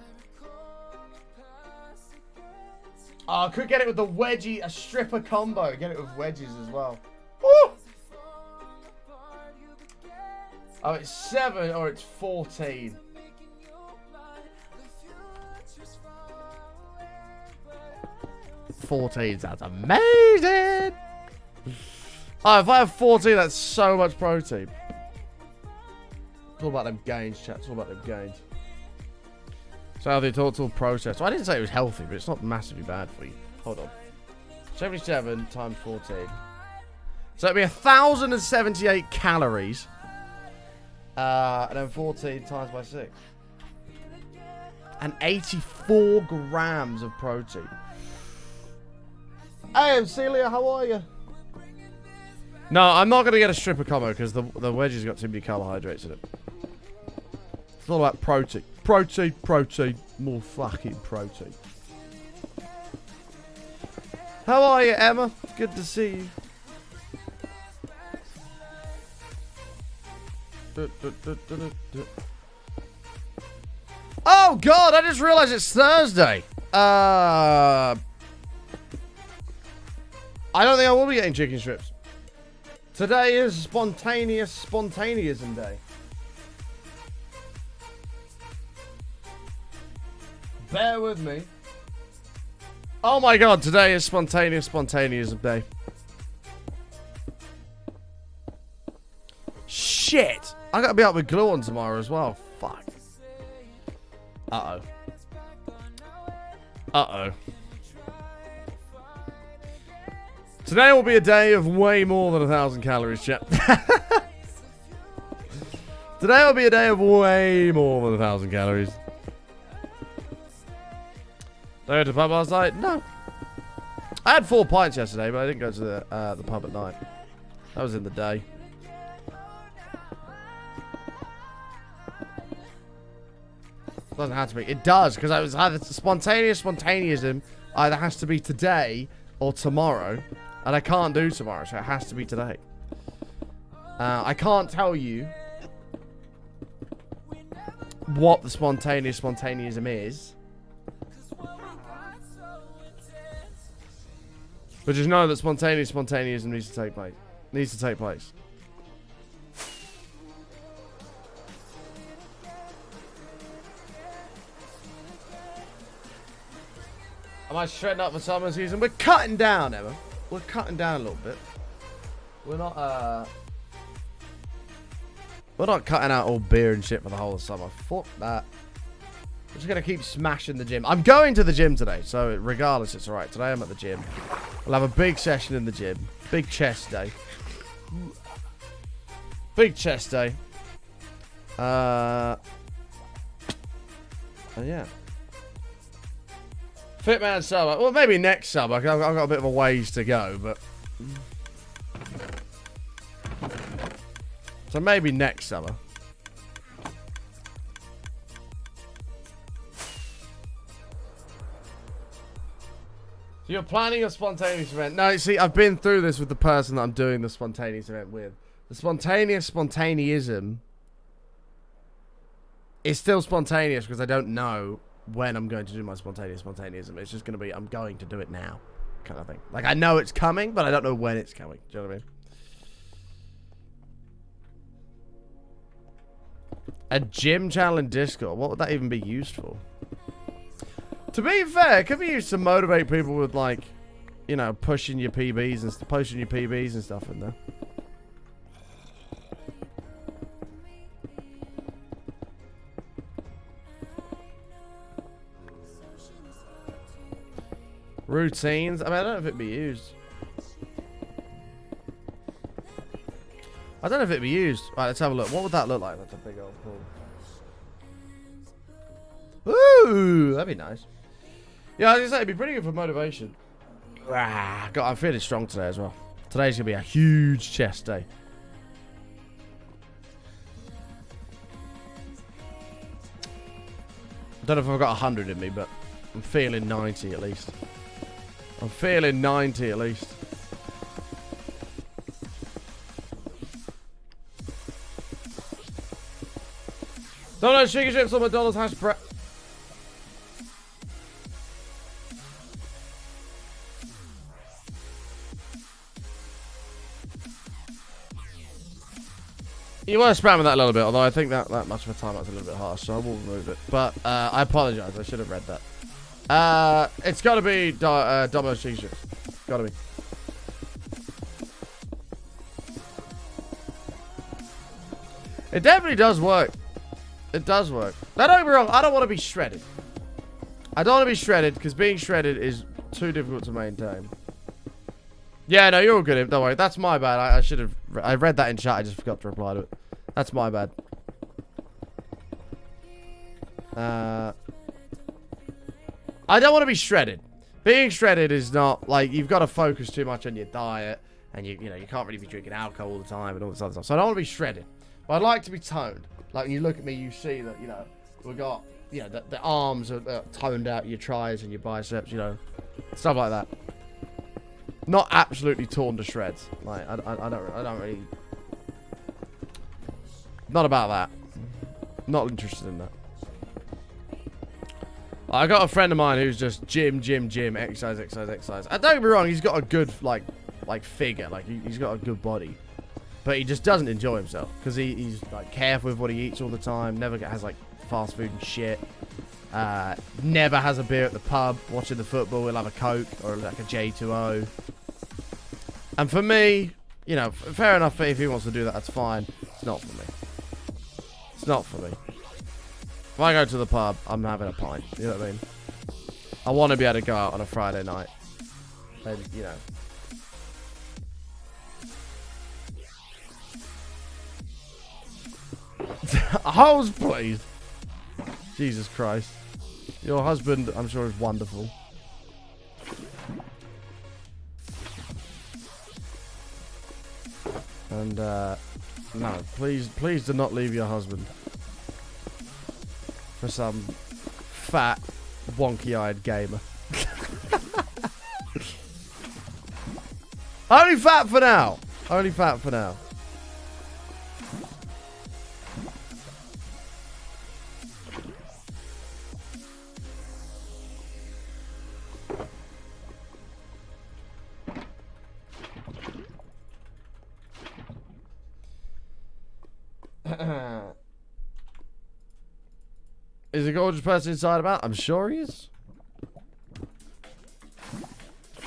Oh, I could get it with the wedgie, a stripper combo. Get it with wedges as well. Woo! Oh, it's 7 or it's 14. $14 sounds amazing! Oh, if I have 14, that's so much protein. It's all about them gains, chat. It's all about them gains. So healthy, it's all processed. Well, I didn't say it was healthy, but it's not massively bad for you. Hold on. 77 times 14. So it'd be 1,078 calories. And then 14 times by 6. And 84 grams of protein. Hey, Celia, how are you? No, I'm not going to get a stripper combo because the wedges got too many carbohydrates in it. It's all about protein. Protein, protein, more fucking protein. How are you, Emma? Good to see you. Oh, God, I just realized it's Thursday. I don't think I will be getting chicken strips. Today is spontaneism day. Bear with me. Oh my God, today is spontaneism day. Shit! I gotta be out with DrGluon tomorrow as well. Fuck. Uh-oh. Uh-oh. Today will be a day of way more than 1,000 calories, chat. Today will be a day of way more than 1,000 calories. Did I go to the pub last night? No. I had 4 pints yesterday, but I didn't go to the pub at night. That was in the day. Doesn't have to be. It does, because I was either spontaneism either has to be today or tomorrow. And I can't do tomorrow, so it has to be today. I can't tell you what the spontaneism is. But just know that spontaneism needs to take place. Am I shredding up for summer season? We're cutting down, Emma. We're cutting down a little bit. We're not cutting out all beer and shit for the whole of summer. Fuck that. I'm just gonna keep smashing the gym. I'm going to the gym today, so regardless, it's alright. Today I'm at the gym. We'll have a big session in the gym. Big chest day. Big chest day. And yeah. Fitman summer. Well, maybe next summer. I've got a bit of a ways to go, but... So maybe next summer. So you're planning a spontaneous event. No, see, I've been through this with the person that I'm doing the spontaneous event with. The spontaneism is still spontaneous because I don't know when I'm going to do my spontaneism. It's just going to be, I'm going to do it now, kind of thing. Like, I know it's coming, but I don't know when it's coming. Do you know what I mean? A gym channel in Discord. What would that even be used for? To be fair, it could be used to motivate people with, like, you know, pushing your PBs and posting your PBs and stuff in there. Routines. I mean, I don't know if it'd be used. I don't know if it'd be used. Right, let's have a look. What would that look like? That's a big old pool. Ooh, that'd be nice. Yeah, I was gonna say, it'd be pretty good for motivation. God, I'm feeling strong today as well. Today's gonna be a huge chest day. I don't know if I've got 100 in me, but I'm feeling 90 at least. I'm feeling 90 at least. Donut chicken strips on McDonald's hash brown. You were spamming that a little bit, although I think that much of a timeout's a little bit harsh, so I will remove it. But I apologise, I should have read that. It's got to be Domino's cheese strips. Got to be. It definitely does work. It does work. Now, don't get me wrong, I don't want to be shredded. I don't want to be shredded, because being shredded is too difficult to maintain. Yeah, no, you're all good. Don't worry. That's my bad. I should have... I read that in chat. I just forgot to reply to it. That's my bad. I don't want to be shredded. Being shredded is not... Like, you've got to focus too much on your diet. And, you know, you can't really be drinking alcohol all the time and all this other stuff. So I don't want to be shredded. But I'd like to be toned. Like, when you look at me, you see that, you know, we've got... You know, the arms are toned out. Your tris and your biceps, you know. Stuff like that. Not absolutely torn to shreds. Like, I don't really... Not about that. Not interested in that. I got a friend of mine who's just gym, exercise. And don't get me wrong, he's got a good, like figure. Like, he's got a good body. But he just doesn't enjoy himself. Because he's, like, careful with what he eats all the time. Never has, like, fast food and shit. Never has a beer at the pub. Watching the football, he'll have a Coke or, like, a J2O. And for me, you know, fair enough if he wants to do that, that's fine. It's not for me. It's not for me. If I go to the pub, I'm having a pint. You know what I mean? I want to be able to go out on a Friday night. And, you know. Hoes, please. Jesus Christ. Your husband, I'm sure, is wonderful. And, no, please do not leave your husband for some fat, wonky-eyed gamer. Only fat for now. Only fat for now. Is a gorgeous person inside about? I'm sure he is.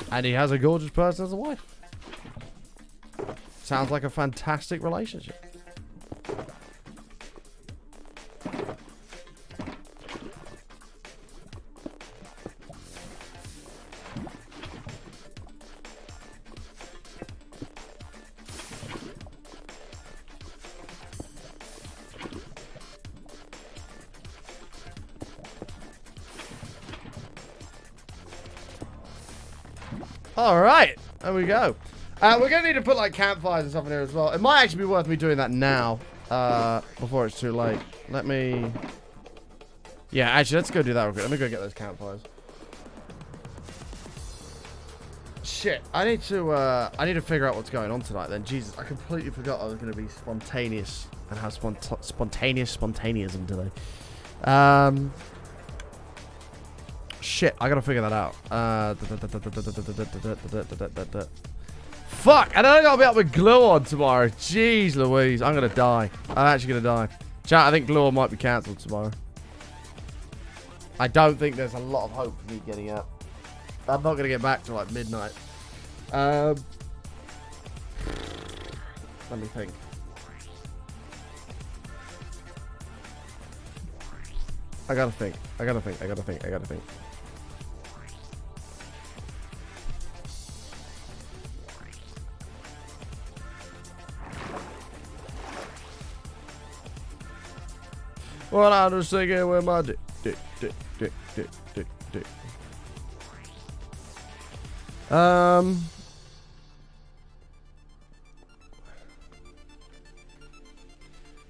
And he has a gorgeous person as a wife. Sounds like a fantastic relationship. Alright, there we go. We're going to need to put like campfires and stuff in here as well. It might actually be worth me doing that now, before it's too late. Let me... Yeah, actually, let's go do that real quick. Let me go get those campfires. Shit, I need to figure out what's going on tonight then. Jesus, I completely forgot I was going to be spontaneous and have spontaneism today. Shit, I gotta figure that out. Fuck, and then I gotta be up with DrGluon tomorrow. Jeez Louise, I'm gonna die. I'm actually gonna die. Chat, I think DrGluon might be cancelled tomorrow. I don't think there's a lot of hope for me getting out. I'm not gonna get back till like midnight. Let me think. I gotta think. Well, I'm just thinking with my dick.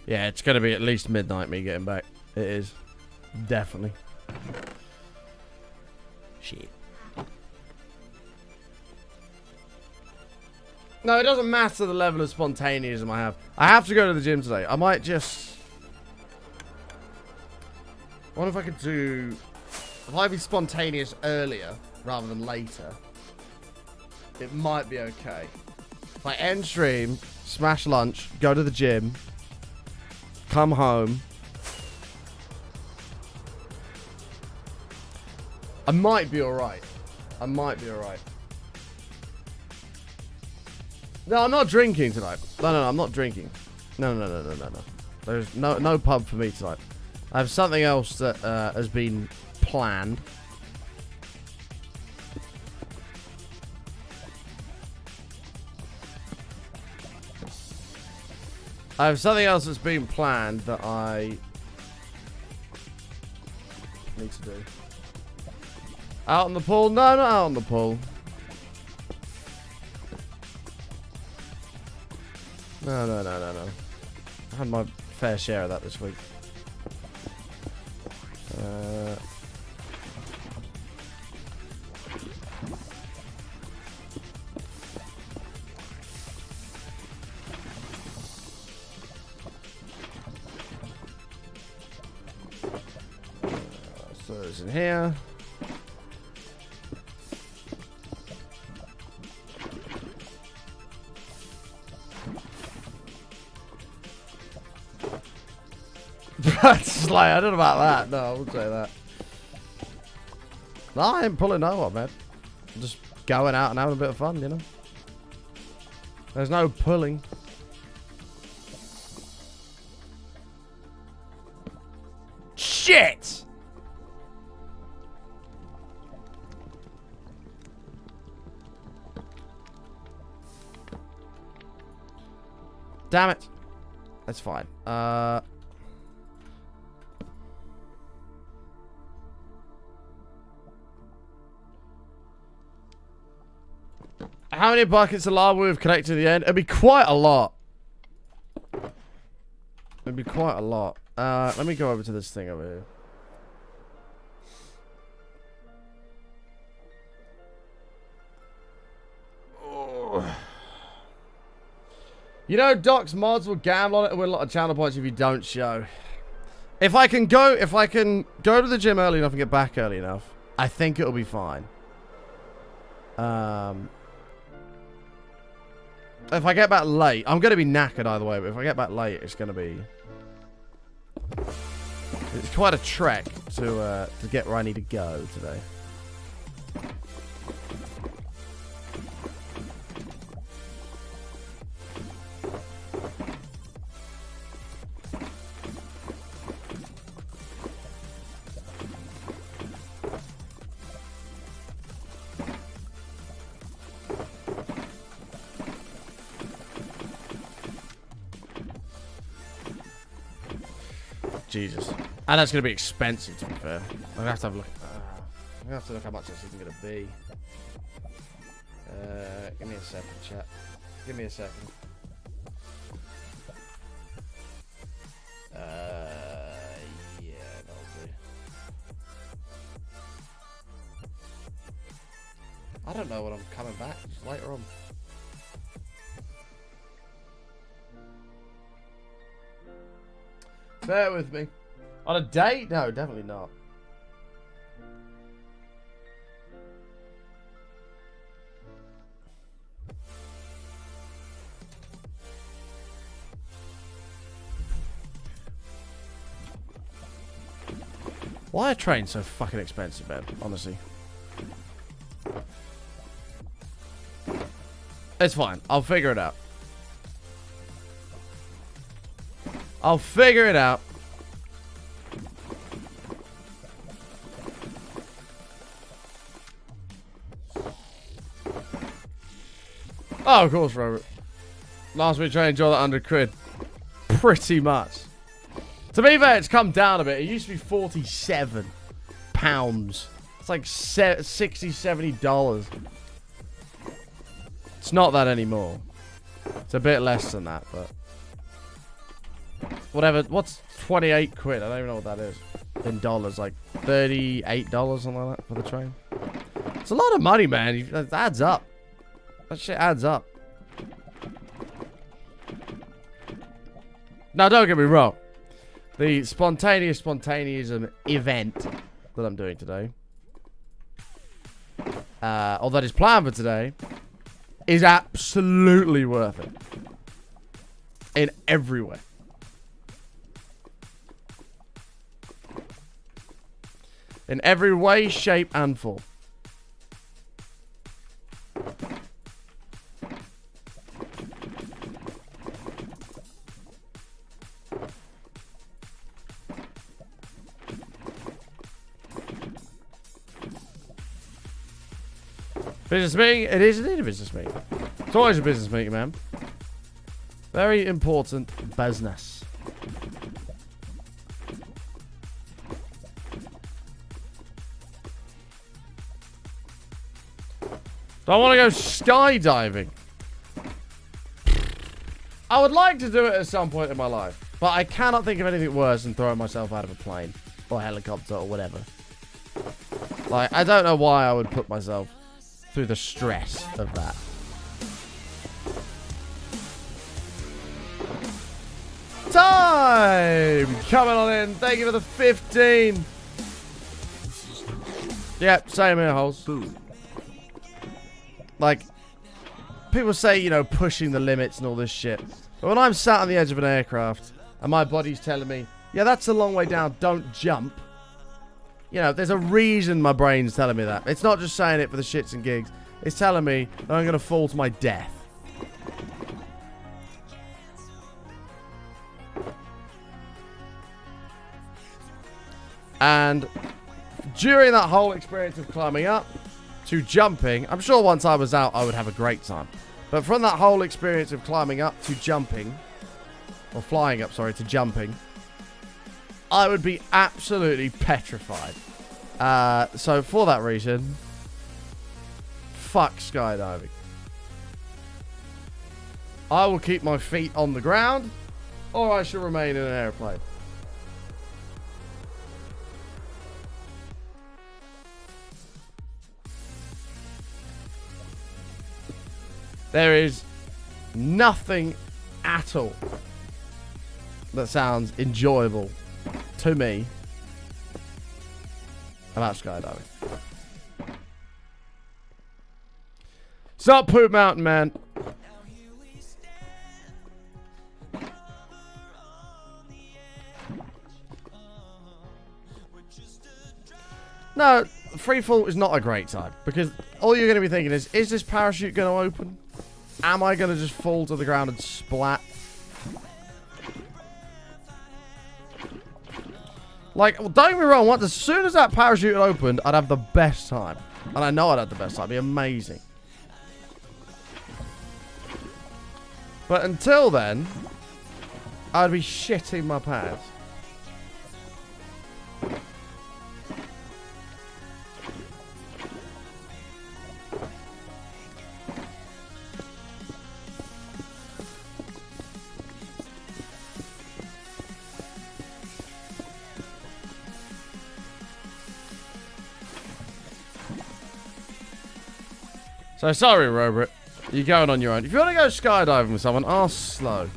Yeah, it's gonna be at least midnight me getting back. It is. Definitely. Shit. No, it doesn't matter the level of spontaneism I have. I have to go to the gym today. I might just... What if I could do... If I be spontaneous earlier rather than later, it might be okay. If I end stream, smash lunch, go to the gym, come home, I might be alright. No, I'm not drinking tonight. No, I'm not drinking. No. There's no pub for me tonight. I have something else that has been planned. I have something else that's been planned that I need to do. Out on the pool? No, not out on the pool. No. I had my fair share of that this week. So it's in here. It's like, I don't know about that. No, I wouldn't say that. No, I ain't pulling no one, man. I'm just going out and having a bit of fun, you know? There's no pulling. Shit! Damn it. That's fine. How many buckets of lava we've collected at the end? It'd be quite a lot. Let me go over to this thing over here. Oh. You know, Doc's mods will gamble on it and win a lot of channel points if you don't show. If I can go to the gym early enough and get back early enough, I think it'll be fine. If I get back late, I'm going to be knackered either way, but if I get back late, it's going to be... It's quite a trek to get where I need to go today. Jesus. And that's going to be expensive, to be fair. I'm going to have to have a look. I'm going to have to look how much this is going to be. Give me a second, chat. Give me a second. Yeah, that'll I don't know when I'm coming back. Just later on. Bear with me. On a date? No, definitely not. Why are trains so fucking expensive, man? Honestly. It's fine. I'll figure it out. I'll figure it out. Oh, of course, Robert. Last week, trying to enjoy that 100 quid. Pretty much. To be fair, it's come down a bit. It used to be £47. It's like $60, $70. It's not that anymore. It's a bit less than that, but... Whatever. What's 28 quid? I don't even know what that is. In dollars. Like $38, something like that, for the train. It's a lot of money, man. It adds up. That shit adds up. Now, don't get me wrong. The spontaneism event that I'm doing today, or that is planned for today, is absolutely worth it. In every way. In every way, shape, and form. Business meeting? It is indeed a business meeting. It's always a business meeting, man. Very important business. Do I want to go skydiving? I would like to do it at some point in my life. But I cannot think of anything worse than throwing myself out of a plane. Or a helicopter or whatever. Like, I don't know why I would put myself through the stress of that. Time! Coming on in. Thank you for the 15. Yep, same here, holes. Boom. Like, people say, you know, pushing the limits and all this shit. But when I'm sat on the edge of an aircraft and my body's telling me, yeah, that's a long way down, don't jump. You know, there's a reason my brain's telling me that. It's not just saying it for the shits and gigs. It's telling me that I'm going to fall to my death. And during that whole experience of climbing up to jumping, I'm sure once I was out, I would have a great time. But from that whole experience of climbing up to jumping, or flying up, sorry, to jumping, I would be absolutely petrified. So for that reason, fuck skydiving. I will keep my feet on the ground, or I shall remain in an airplane. There is nothing at all that sounds enjoyable to me about skydiving. It's not Poop Mountain, man. No, free fall is not a great time because all you're going to be thinking is this parachute going to open? Am I going to just fall to the ground and splat? Like, well, don't get me wrong, as soon as that parachute opened, I'd have the best time. And I know I'd have the best time. It'd be amazing. But until then, I'd be shitting my pants. So sorry, Robert. You're going on your own. If you want to go skydiving with someone, ask slow.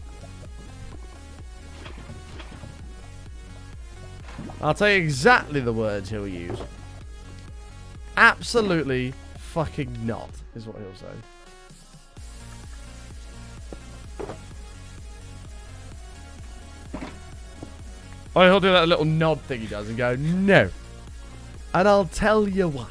I'll tell you exactly the words he'll use. Absolutely fucking not, is what he'll say. Or he'll do that little nod thing he does and go, no. And I'll tell you why.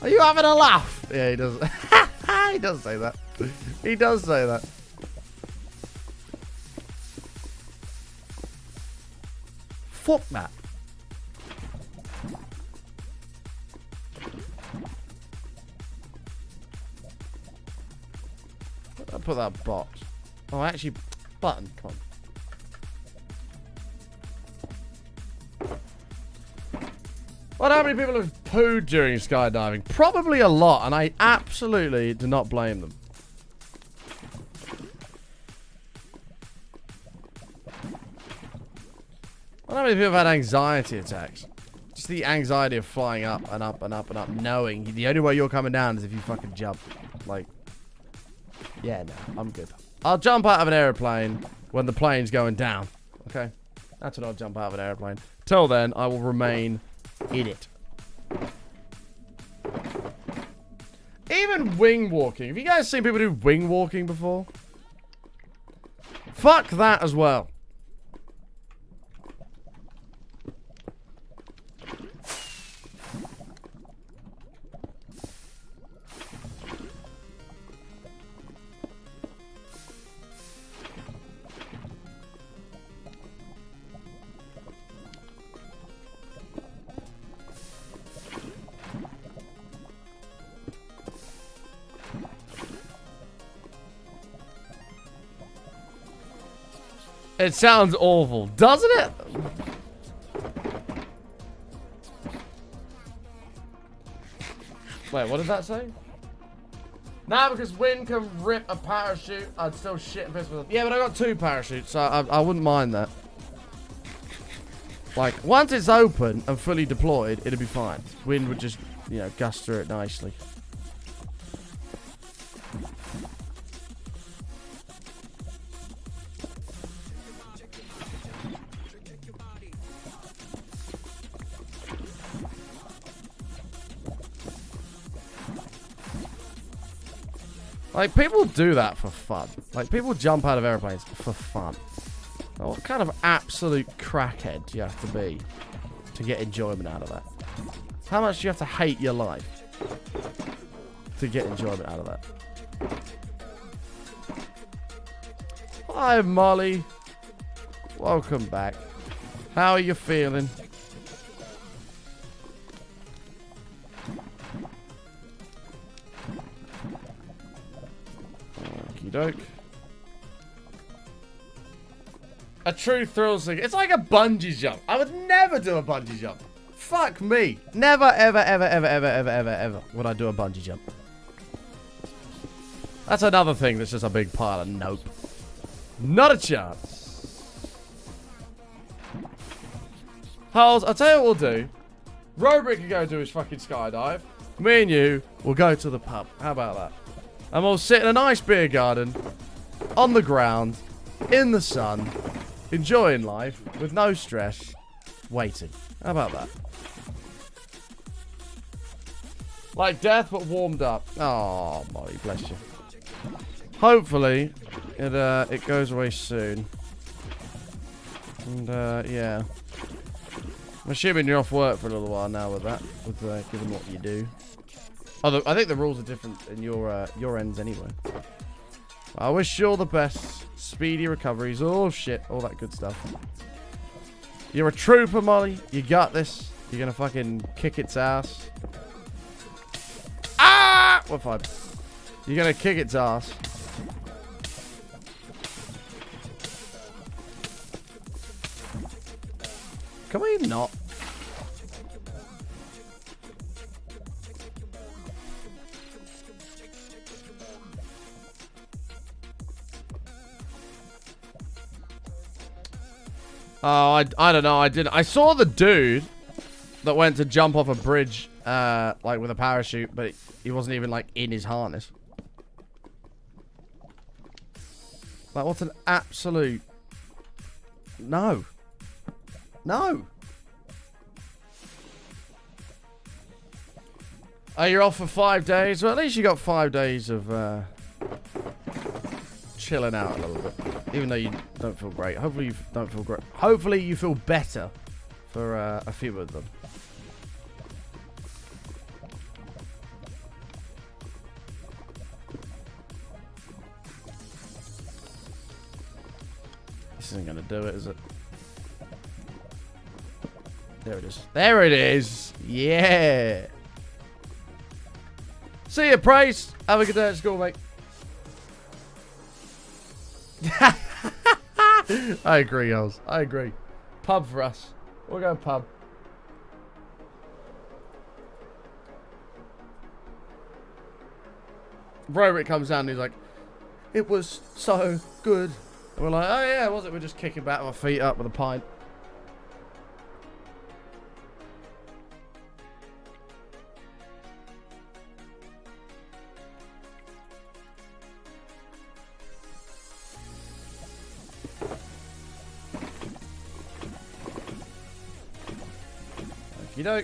Are you having a laugh? Yeah, he does. He does say that. He does say that. Fuck that. I'll put that box. Oh, actually, button. Come on. Well, how many people have pooed during skydiving? Probably a lot, and I absolutely do not blame them. Well, how many people have had anxiety attacks? Just the anxiety of flying up and up and up and up, knowing the only way you're coming down is if you fucking jump. Like, yeah, no, I'm good. I'll jump out of an airplane when the plane's going down. Okay? That's when I'll jump out of an airplane. Till then, I will remain in it. Even wing walking. Have you guys seen people do wing walking before? Fuck that as well. It sounds awful, doesn't it? Wait, what did that say? Nah, because wind can rip a parachute, I'd still shit and piss myself. Yeah, but I got 2 parachutes, so I wouldn't mind that. Like, once it's open and fully deployed, it'd be fine. Wind would just, you know, gust through it nicely. Like, people do that for fun. Like, people jump out of airplanes for fun. Now, what kind of absolute crackhead do you have to be to get enjoyment out of that? How much do you have to hate your life to get enjoyment out of that? Hi, Molly. Welcome back. How are you feeling? Doke. A true thrill seeker. It's like a bungee jump. I would never do a bungee jump. Fuck me. Never, ever, ever, ever, ever, ever, ever, ever would I do a bungee jump. That's another thing that's just a big pile of nope. Not a chance. Holes, I'll tell you what we'll do. Robert can go do his fucking skydive. Me and you will go to the pub. How about that? And we'll sit in a nice beer garden, on the ground, in the sun, enjoying life, with no stress, waiting. How about that? Like death, but warmed up. Oh, Molly, bless you. Hopefully, it goes away soon. And, yeah. I'm assuming you're off work for a little while now with that, given what you do. Although, I think the rules are different in your ends anyway. I wish you all the best. Speedy recoveries. Oh, shit. All that good stuff. You're a trooper, Molly. You got this. You're going to fucking kick its ass. Ah! What fine. You're going to kick its ass. Can we not? Oh, I don't know. I didn't. I saw the dude that went to jump off a bridge, like with a parachute, but he wasn't even like in his harness. Like, what's an absolute... No. No. Oh, you're off for 5 days? Well, at least you got 5 days of chilling out a little bit. Even though you don't feel great. Hopefully you don't feel great. Hopefully you feel better for a few of them. This isn't going to do it, is it? There it is. There it is. Yeah. See you, Price. Have a good day at school, mate. I agree, Oz. I agree. Pub for us. We'll go pub. Robert comes down and he's like, it was so good. And we're like, oh yeah, was it? We're just kicking back with our feet up with a pint. You know,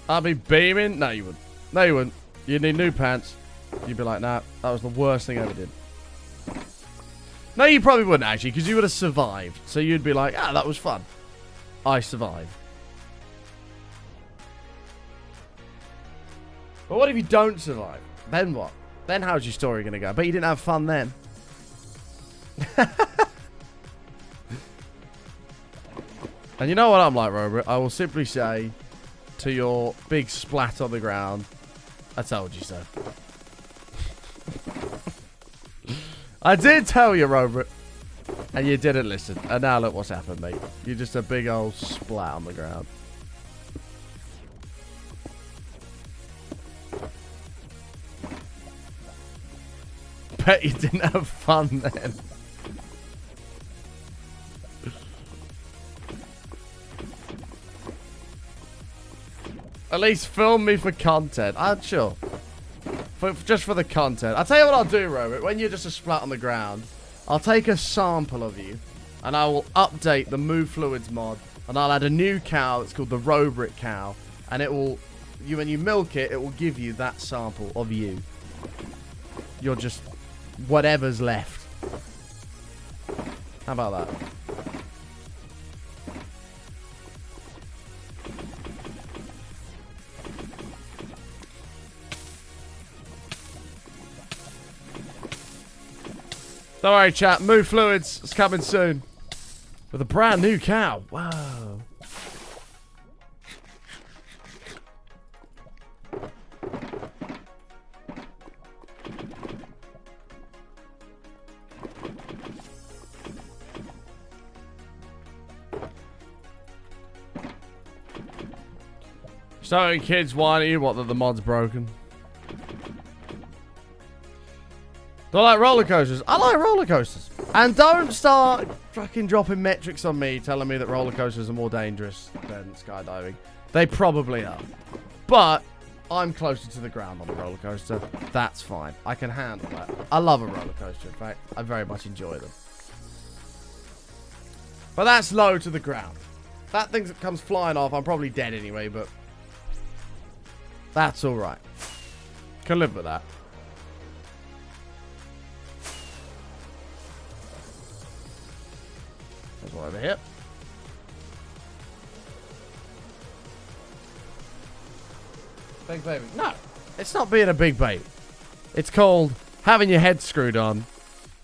I'll be beaming. No, you wouldn't. No, you wouldn't. You'd need new pants. You'd be like, nah, that was the worst thing I ever did. No, you probably wouldn't, actually, because you would have survived. So you'd be like, ah, that was fun. I survived. But what if you don't survive? Then what? Then how's your story going to go? I bet you didn't have fun then. And you know what I'm like, Robert? I will simply say to your big splat on the ground, I told you so. I did tell you, Robert, and you didn't listen. And now look what's happened, mate. You're just a big old splat on the ground. Bet you didn't have fun then. At least film me for content. I'm sure. Just for the content. I'll tell you what I'll do, Robert. When you're just a splat on the ground, I'll take a sample of you, and I will update the Move Fluids mod, and I'll add a new cow that's called the Robert cow, and it will, when you milk it, it will give you that sample of you. You're just whatever's left. How about that? Don't worry, chat. Move Fluids is coming soon. With a brand new cow. Wow. So kids whine at you what that the mod's broken. Don't like roller coasters. I like roller coasters. And don't start fucking dropping metrics on me telling me that roller coasters are more dangerous than skydiving. They probably are. But I'm closer to the ground on a roller coaster. That's fine. I can handle that. I love a roller coaster, in fact. I very much enjoy them. But that's low to the ground. That thing that comes flying off, I'm probably dead anyway, but that's alright. Can live with that. There's one over here. Big baby. No, it's not being a big baby. It's called having your head screwed on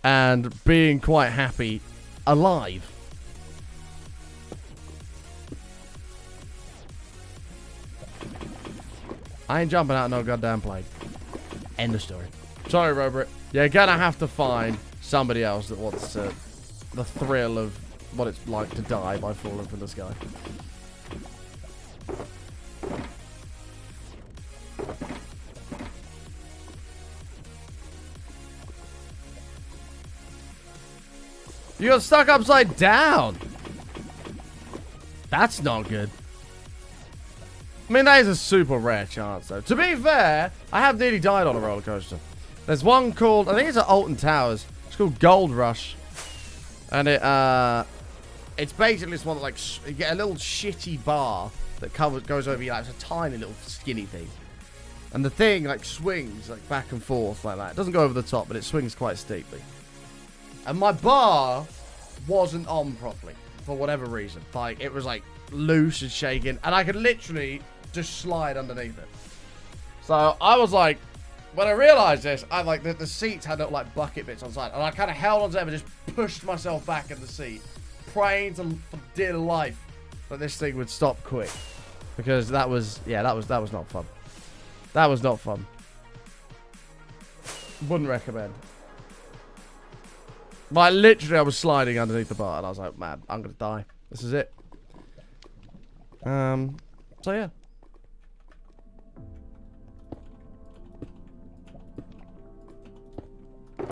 and being quite happy alive. I ain't jumping out no goddamn plane. End of story. Sorry, Robert. You're gonna have to find somebody else that wants to the thrill of what it's like to die by falling from the sky. You got stuck upside down. That's not good. I mean, that is a super rare chance, though. To be fair, I have nearly died on a roller coaster. There's one called, I think it's at Alton Towers. It's called Gold Rush. And it's basically this one that, like, you get a little shitty bar that goes over you. Like, it's a tiny little skinny thing. And the thing, like, swings, like, back and forth like that. It doesn't go over the top, but it swings quite steeply. And my bar wasn't on properly for whatever reason. Like, it was, like, loose and shaking. And I could literally just slide underneath it. So I was like, when I realized this, I like the seats had little like bucket bits on the side, and I kind of held onto them and just pushed myself back in the seat, praying for dear life that this thing would stop quick, because that was not fun. That was not fun. Wouldn't recommend. Like literally, I was sliding underneath the bar, and I was like, man, I'm gonna die. This is it. So yeah.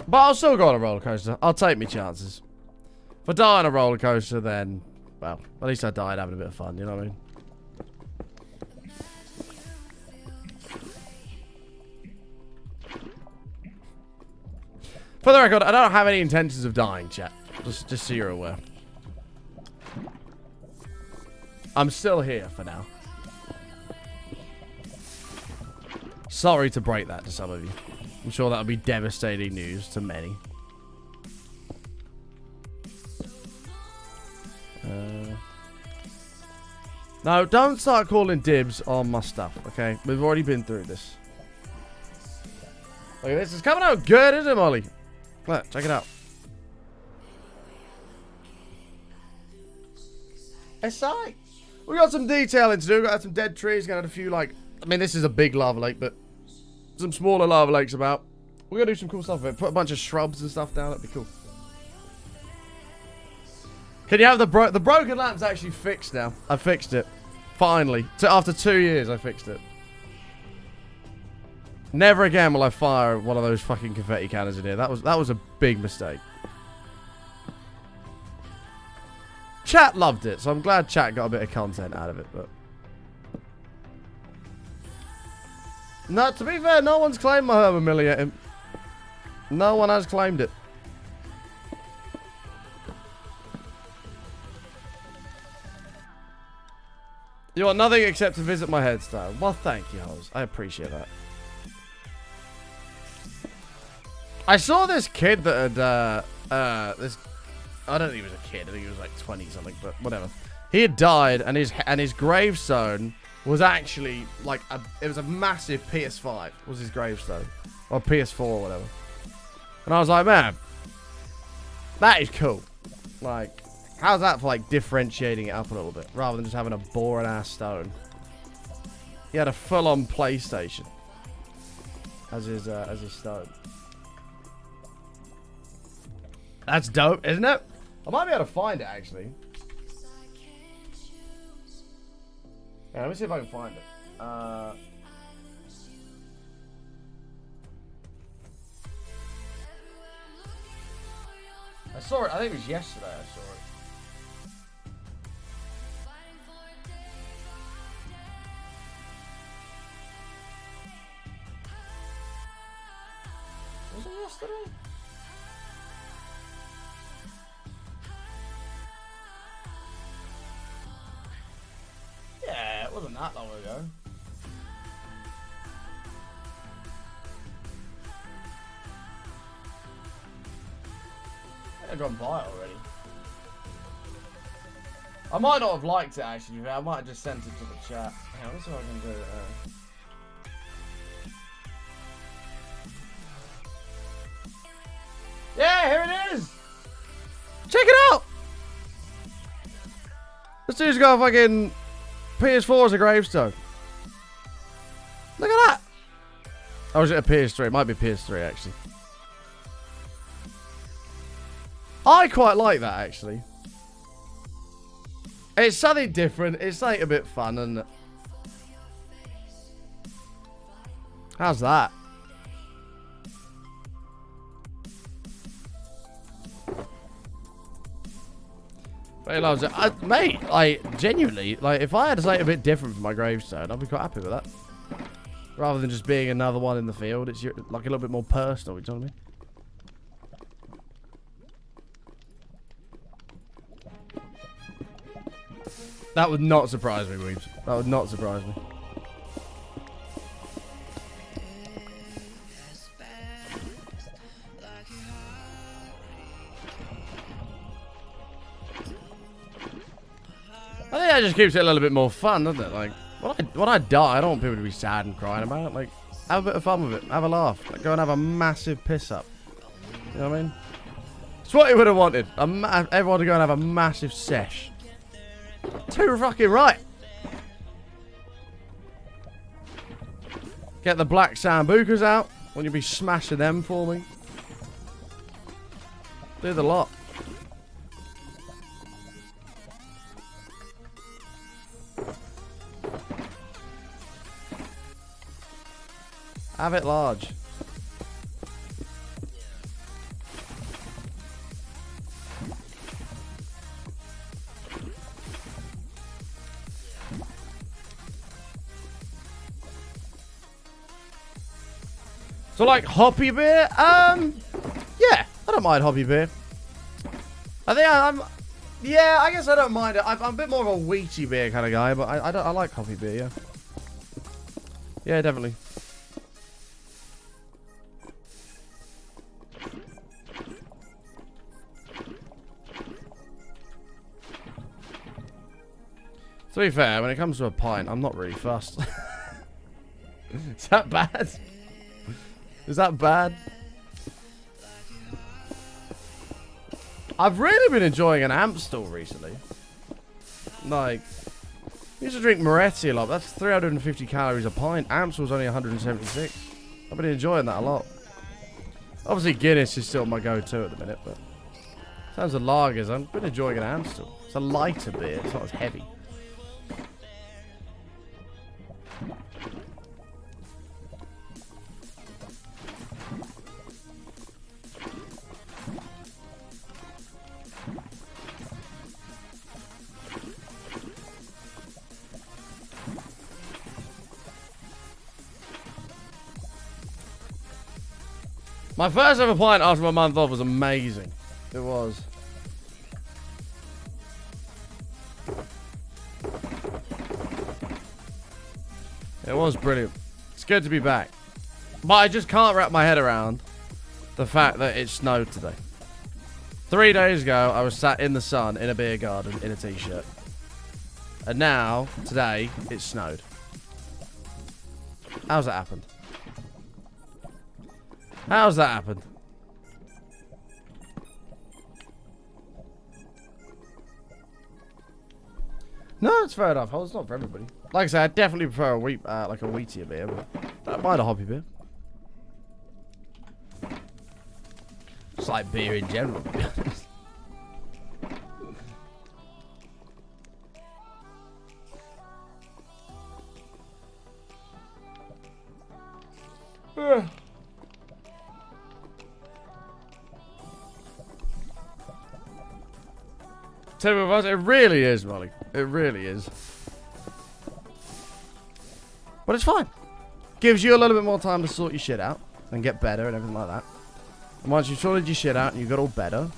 But I'll still go on a roller coaster. I'll take me chances. If I die on a roller coaster, then, well, at least I died having a bit of fun, you know what I mean? For the record, I don't have any intentions of dying, chat. Just so you're aware. I'm still here for now. Sorry to break that to some of you. I'm sure that would be devastating news to many. No, don't start calling dibs on my stuff, okay? We've already been through this. Look at this. It's coming out good, isn't it, Molly? Look, check it out. It's sight. We got some detailing to do. We got some dead trees. Got a few, like... I mean, this is a big lava lake, but... some smaller lava lakes about. We're going to do some cool stuff with it. Put a bunch of shrubs and stuff down. That'd be cool. Can you have the broken lamp's actually fixed now? I fixed it. Finally. After 2 years, I fixed it. Never again will I fire one of those fucking confetti cannons in here. That was a big mistake. Chat loved it, so I'm glad chat got a bit of content out of it, but... no, to be fair, no one's claimed my Hermamilla yet. No one has claimed it. You want nothing except to visit my headstone. Well, thank you, Hose. I appreciate that. I saw this kid that had, this... I don't think he was a kid. I think he was like 20 something, but whatever. He had died, and his gravestone... was actually like it was a massive PS5 was his gravestone, or PS4 or whatever. And I was like, man, that is cool. Like, how's that for like differentiating it up a little bit rather than just having a boring ass stone? He had a full-on PlayStation as his stone. That's dope, isn't it? I might be able to find it actually. Yeah, let me see if I can find it. I saw it. I think it was yesterday I saw it. Was it yesterday? Yeah, it wasn't that long ago. I've gone by it already. I might not have liked it actually. I might have just sent it to the chat. Hang on, let's see if I can do it. Yeah, here it is. Check it out. This dude's got a fucking PS4 as a gravestone. Look at that. Oh, is it a PS3? It might be PS3 actually. I quite like that actually. It's something different. It's like a bit fun, and how's that? He loves it. Mate, like, genuinely, like, if I had something a bit different for my gravestone, I'd be quite happy with that. Rather than just being another one in the field, it's like a little bit more personal, you know what I mean? That would not surprise me, Weebs. That would not surprise me. I think that just keeps it a little bit more fun, doesn't it? Like, when I die, I don't want people to be sad and crying about it. Like, have a bit of fun with it. Have a laugh. Like, go and have a massive piss up. You know what I mean? It's what he would have wanted. Everyone to go and have a massive sesh. Too fucking right. Get the black sambucas out. When you be smashing them for me. Do the lot. Have it large. So like hoppy beer? Yeah, I don't mind hoppy beer. I think yeah, I guess I don't mind it. I'm a bit more of a wheaty beer kind of guy, but I like hoppy beer, yeah. Yeah, definitely. To be fair, when it comes to a pint, I'm not really fussed. Is that bad? Is that bad? I've really been enjoying an Amstel recently. Like, I used to drink Moretti a lot. That's 350 calories a pint. Amstel's only 176. I've been enjoying that a lot. Obviously, Guinness is still my go-to at the minute, but in terms of lagers, I've been enjoying an Amstel. It's a lighter beer. It's not as heavy. My first ever pint after my month off was amazing. It was. It was brilliant. It's good to be back. But I just can't wrap my head around the fact that it snowed today. 3 days ago, I was sat in the sun in a beer garden in a t-shirt. And now, today, it snowed. How's that happened? How's that happened? No, it's fair enough. It's not for everybody. Like I said, I definitely prefer a like a wheatier beer, but I don't mind a hoppy beer. It's like beer in general, to be honest. Two of us, it really is, Molly. It really is. But it's fine. Gives you a little bit more time to sort your shit out and get better and everything like that. And once you've sorted your shit out and you got all better,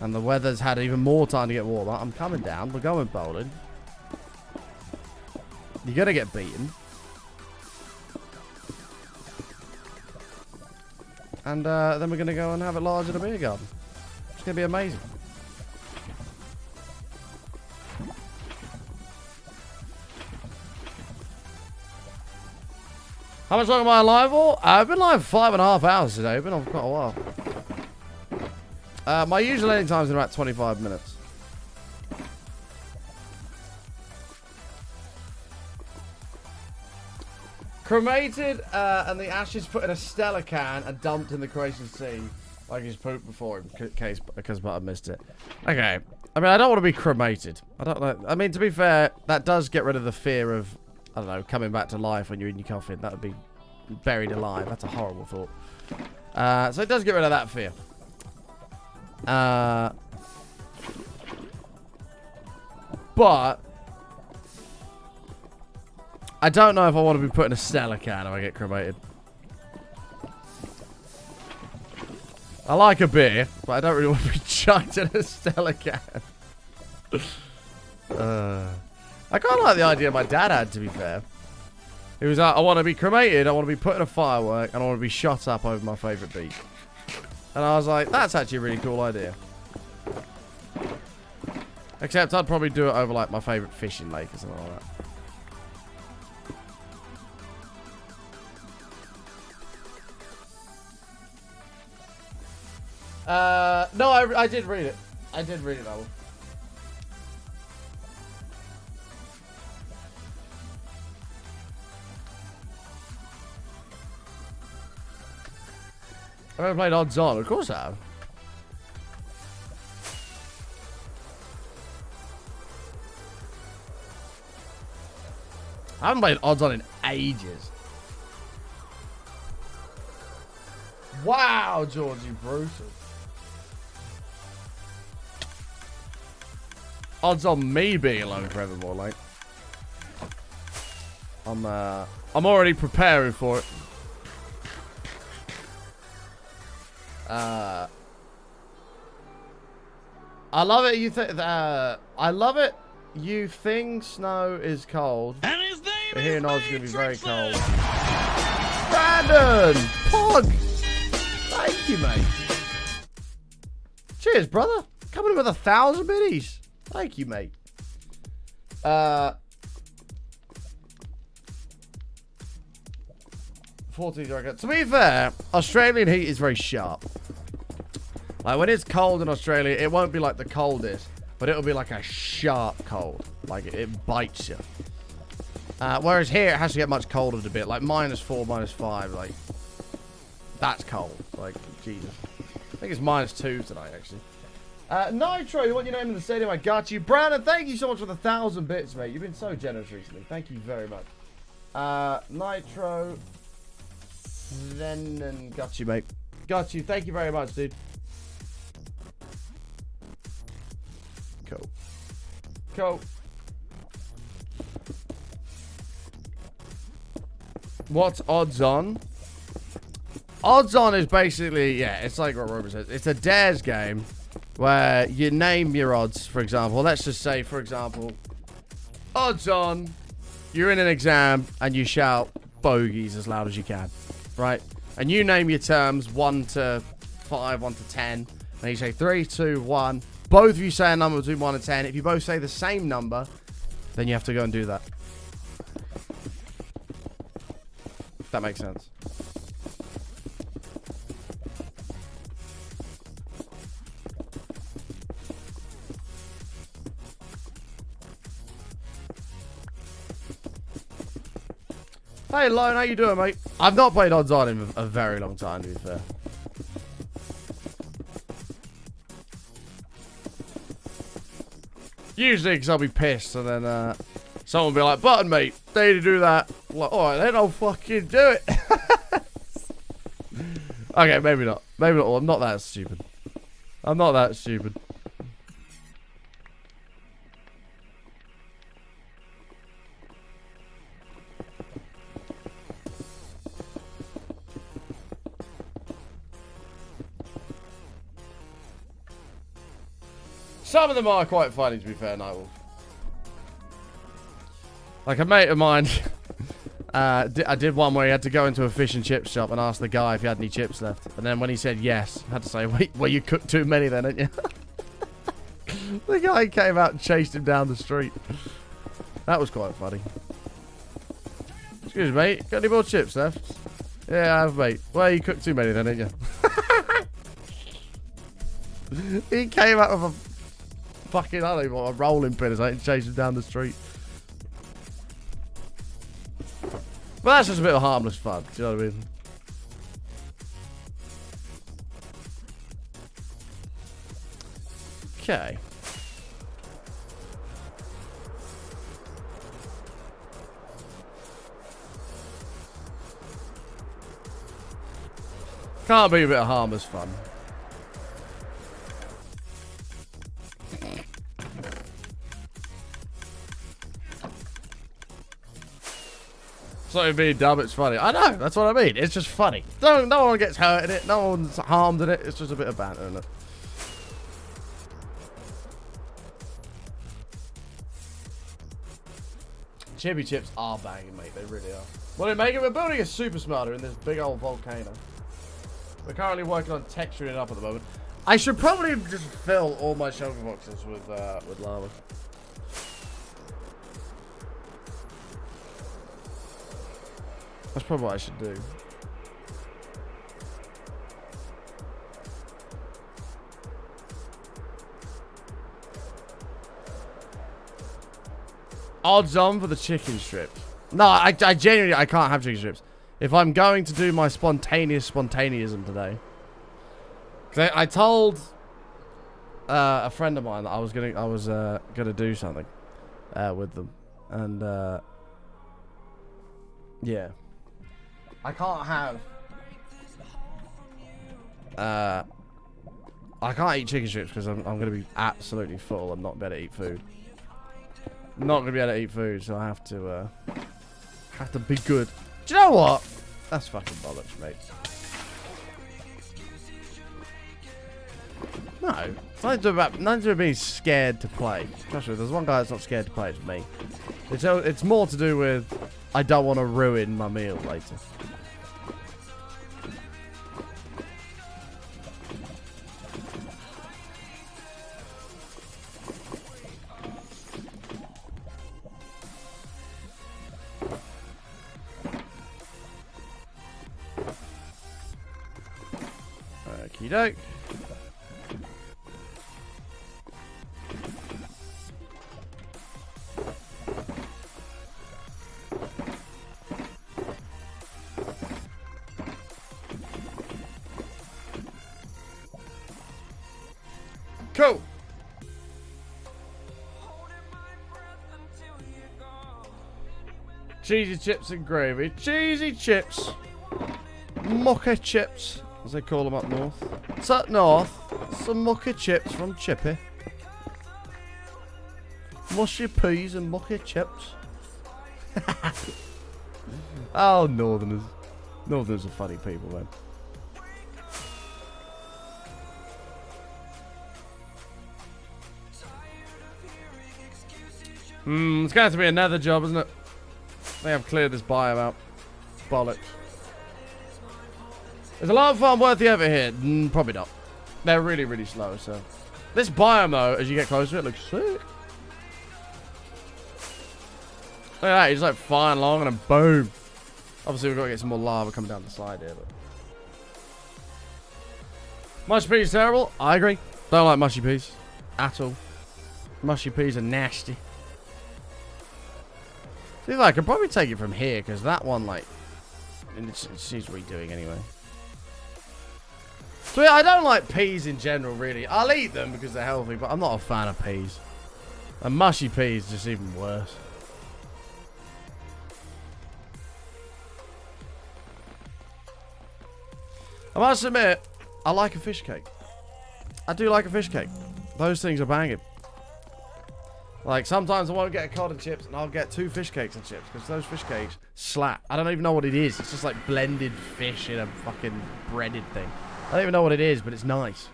and the weather's had even more time to get warmer, I'm coming down. We're going bowling. You're gonna get beaten. And then we're gonna go and have it large in a beer garden. It's gonna be amazing. How much longer am I alive for? I've been live 5.5 hours today. I've been on for quite a while. My usual ending time is in about 25 minutes. Cremated and the ashes put in a Stella can and dumped in the Croatian Sea like he's pooped before in case because I missed it. Okay. I mean, I don't want to be cremated. I don't know. I mean, to be fair, that does get rid of the fear of, I don't know, coming back to life when you're in your coffin. That would be buried alive. That's a horrible thought. So it does get rid of that fear. But I don't know if I want to be put in a Stella can if I get cremated. I like a beer, but I don't really want to be chucked in a Stella can. I kind of like the idea my dad had, to be fair. He was like, I want to be cremated, I want to be put in a firework, and I want to be shot up over my favourite beach. And I was like, that's actually a really cool idea. Except I'd probably do it over like my favourite fishing lake or something like that. No, I did read it. I did read it, Noel. I've never played Odds On. Of course I have. I haven't played Odds On in ages. Wow, Georgie, brutal. Odds on me being alone forevermore, like. I'm already preparing for it. I love it. I love it. You think snow is cold. And his name But here is in Oz it's gonna be very Matrixer. cold. Brandon! Pog! Thank you, mate. Cheers, brother. Coming in with 1,000 biddies. Thank you, mate. 14 record. To be fair, Australian heat is very sharp. Like when it's cold in Australia, it won't be like the coldest, but it'll be like a sharp cold. Like it bites you. Whereas here, it has to get much colder a bit. Like -4, -5. Like, that's cold. Like, Jesus. I think it's -2 tonight, actually. Nitro, you want your name in the stadium? I got you. Brandon, thank you so much for the 1,000 bits, mate. You've been so generous recently. Thank you very much. Nitro. Then got you, mate. Got you. Thank you very much, dude. Cool. Cool. What's Odds On? Odds On is basically, yeah, it's like what Robert says. It's a dares game where you name your odds, for example. Let's just say, for example, odds on, you're in an exam and you shout bogeys as loud as you can, right? And you name your terms 1 to 5, 1 to 10, and you say 3, 2, 1. Both of you say a number between 1 and 10. If you both say the same number, then you have to go and do that. If that makes sense. Hey, Lone, how you doing, mate? I've not played Odds On in a very long time, to be fair. Usually, because I'll be pissed, and then someone will be like, "Button, mate, they need to do that." I'm like, all right, then I'll fucking do it. Okay, maybe not. Maybe not. I'm not that stupid. I'm not that stupid. Some of them are quite funny, to be fair, Nightwolf. Like a mate of mine, I did one where he had to go into a fish and chip shop and ask the guy if he had any chips left. And then when he said yes, I had to say, wait, well, you cooked too many then, didn't you? The guy came out and chased him down the street. That was quite funny. Excuse me, mate, got any more chips left? Yeah, I have, mate. Well, you cooked too many then, didn't you? He came out with a fucking, I don't even know, a rolling pin or something and chased him down the street. But that's just a bit of harmless fun, do you know what I mean? Okay. Can't be a bit of harmless fun. It's not even being dumb, it's funny. I know, that's what I mean. It's just funny. No one gets hurt in it. No one's harmed in it. It's just a bit of banter, isn't it? Chibi chips are banging, mate. They really are. Well, they make it. We're building a super smelter in this big old volcano. We're currently working on texturing it up at the moment. I should probably just fill all my shulker boxes with lava. That's probably what I should do. Odds on for the chicken strips. No, I genuinely, I can't have chicken strips. If I'm going to do my spontaneism today. Cause I told a friend of mine that I was gonna do something with them. And yeah. I can't have I can't eat chicken strips because I'm gonna be absolutely full and not be able to eat food. Not gonna be able to eat food, so I have to be good. Do you know what? That's fucking bollocks, mate. No, it's nothing to being scared to play. Trust me, there's one guy that's not scared to play. It's me. It's more to do with I don't want to ruin my meal later. Okie doke. Cool. Cheesy chips and gravy. Cheesy chips. Mucker chips, as they call them up north. It's up north. Some mucker chips from Chippy. Mushy peas and mucker chips. Oh, northerners. Northerners are funny people, man. It's going to have to be another job, isn't it? They have cleared this biome out. Bollocks. Is a lava farm worth the effort here? Probably not. They're really, really slow, so. This biome, though, as you get closer to it, looks sick. Look at that, you just like flying along and then boom. Obviously, we've got to get some more lava coming down the side here, but. Mushy peas terrible? I agree. Don't like mushy peas. At all. Mushy peas are nasty. See, I could probably take it from here, because that one, like, it needs redoing anyway. So yeah, I don't like peas in general, really. I'll eat them because they're healthy, but I'm not a fan of peas. And mushy peas is just even worse. I must admit, I like a fish cake. I do like a fish cake. Those things are banging. Like, sometimes I won't get a cod and chips, and I'll get 2 fish cakes and chips, because those fish cakes slap. I don't even know what it is. It's just like blended fish in a fucking breaded thing. I don't even know what it is, but it's nice.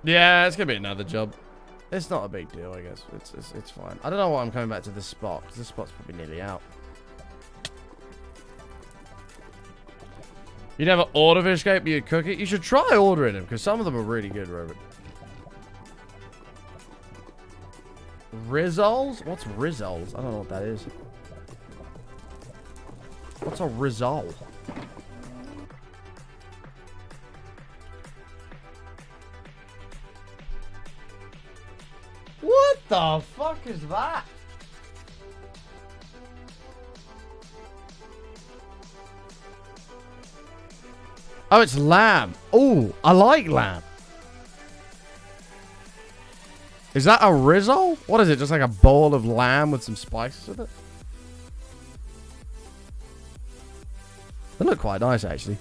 Yeah, it's gonna be another job. It's not a big deal, I guess. It's fine. I don't know why I'm coming back to this spot, because this spot's probably nearly out. You never order fish cake, but you cook it? You should try ordering them, because some of them are really good, Robert. Rizzoles? What's rizzoles? I don't know what that is. What's a rizzole? What the fuck is that? Oh, it's lamb. Oh, I like lamb. Is that a risotto? What is it? Just like a bowl of lamb with some spices with it? They look quite nice, actually.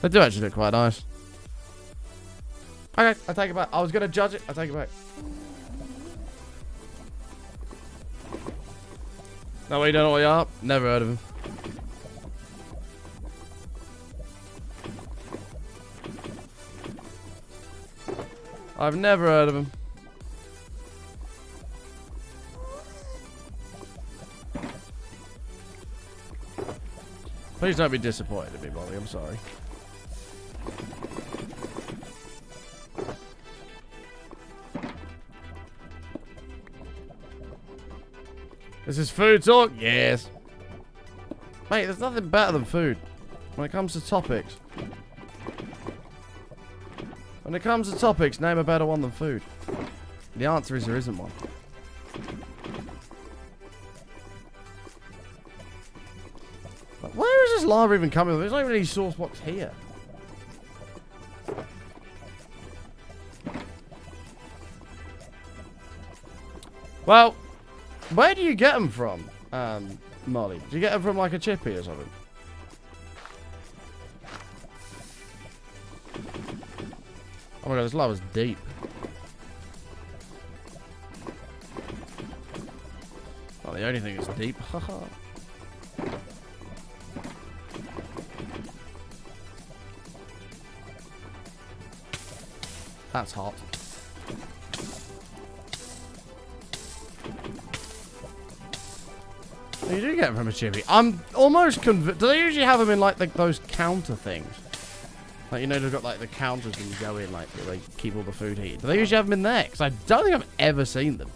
They do actually look quite nice. Okay, I take it back. I was going to judge it. I take it back. No, you don't know what you are? Never heard of him. I've never heard of him. Please don't be disappointed in me, Molly. I'm sorry. This is food talk? Yes. Mate, there's nothing better than food when it comes to topics. When it comes to topics, name a better one than food. The answer is there isn't one. Where is this lava even coming from? There's not even any source what's here. Well, where do you get them from, Molly? Do you get them from like a chippy or something? Oh my god, this lava's deep. Not the only thing that's deep. Haha. That's hot. You do get them from a chippy. I'm almost convinced. Do they usually have them in like those counter things? Like, you know, they've got like the counters when you go in, like they keep all the food heated. Do they usually have them in there? Because I don't think I've ever seen them.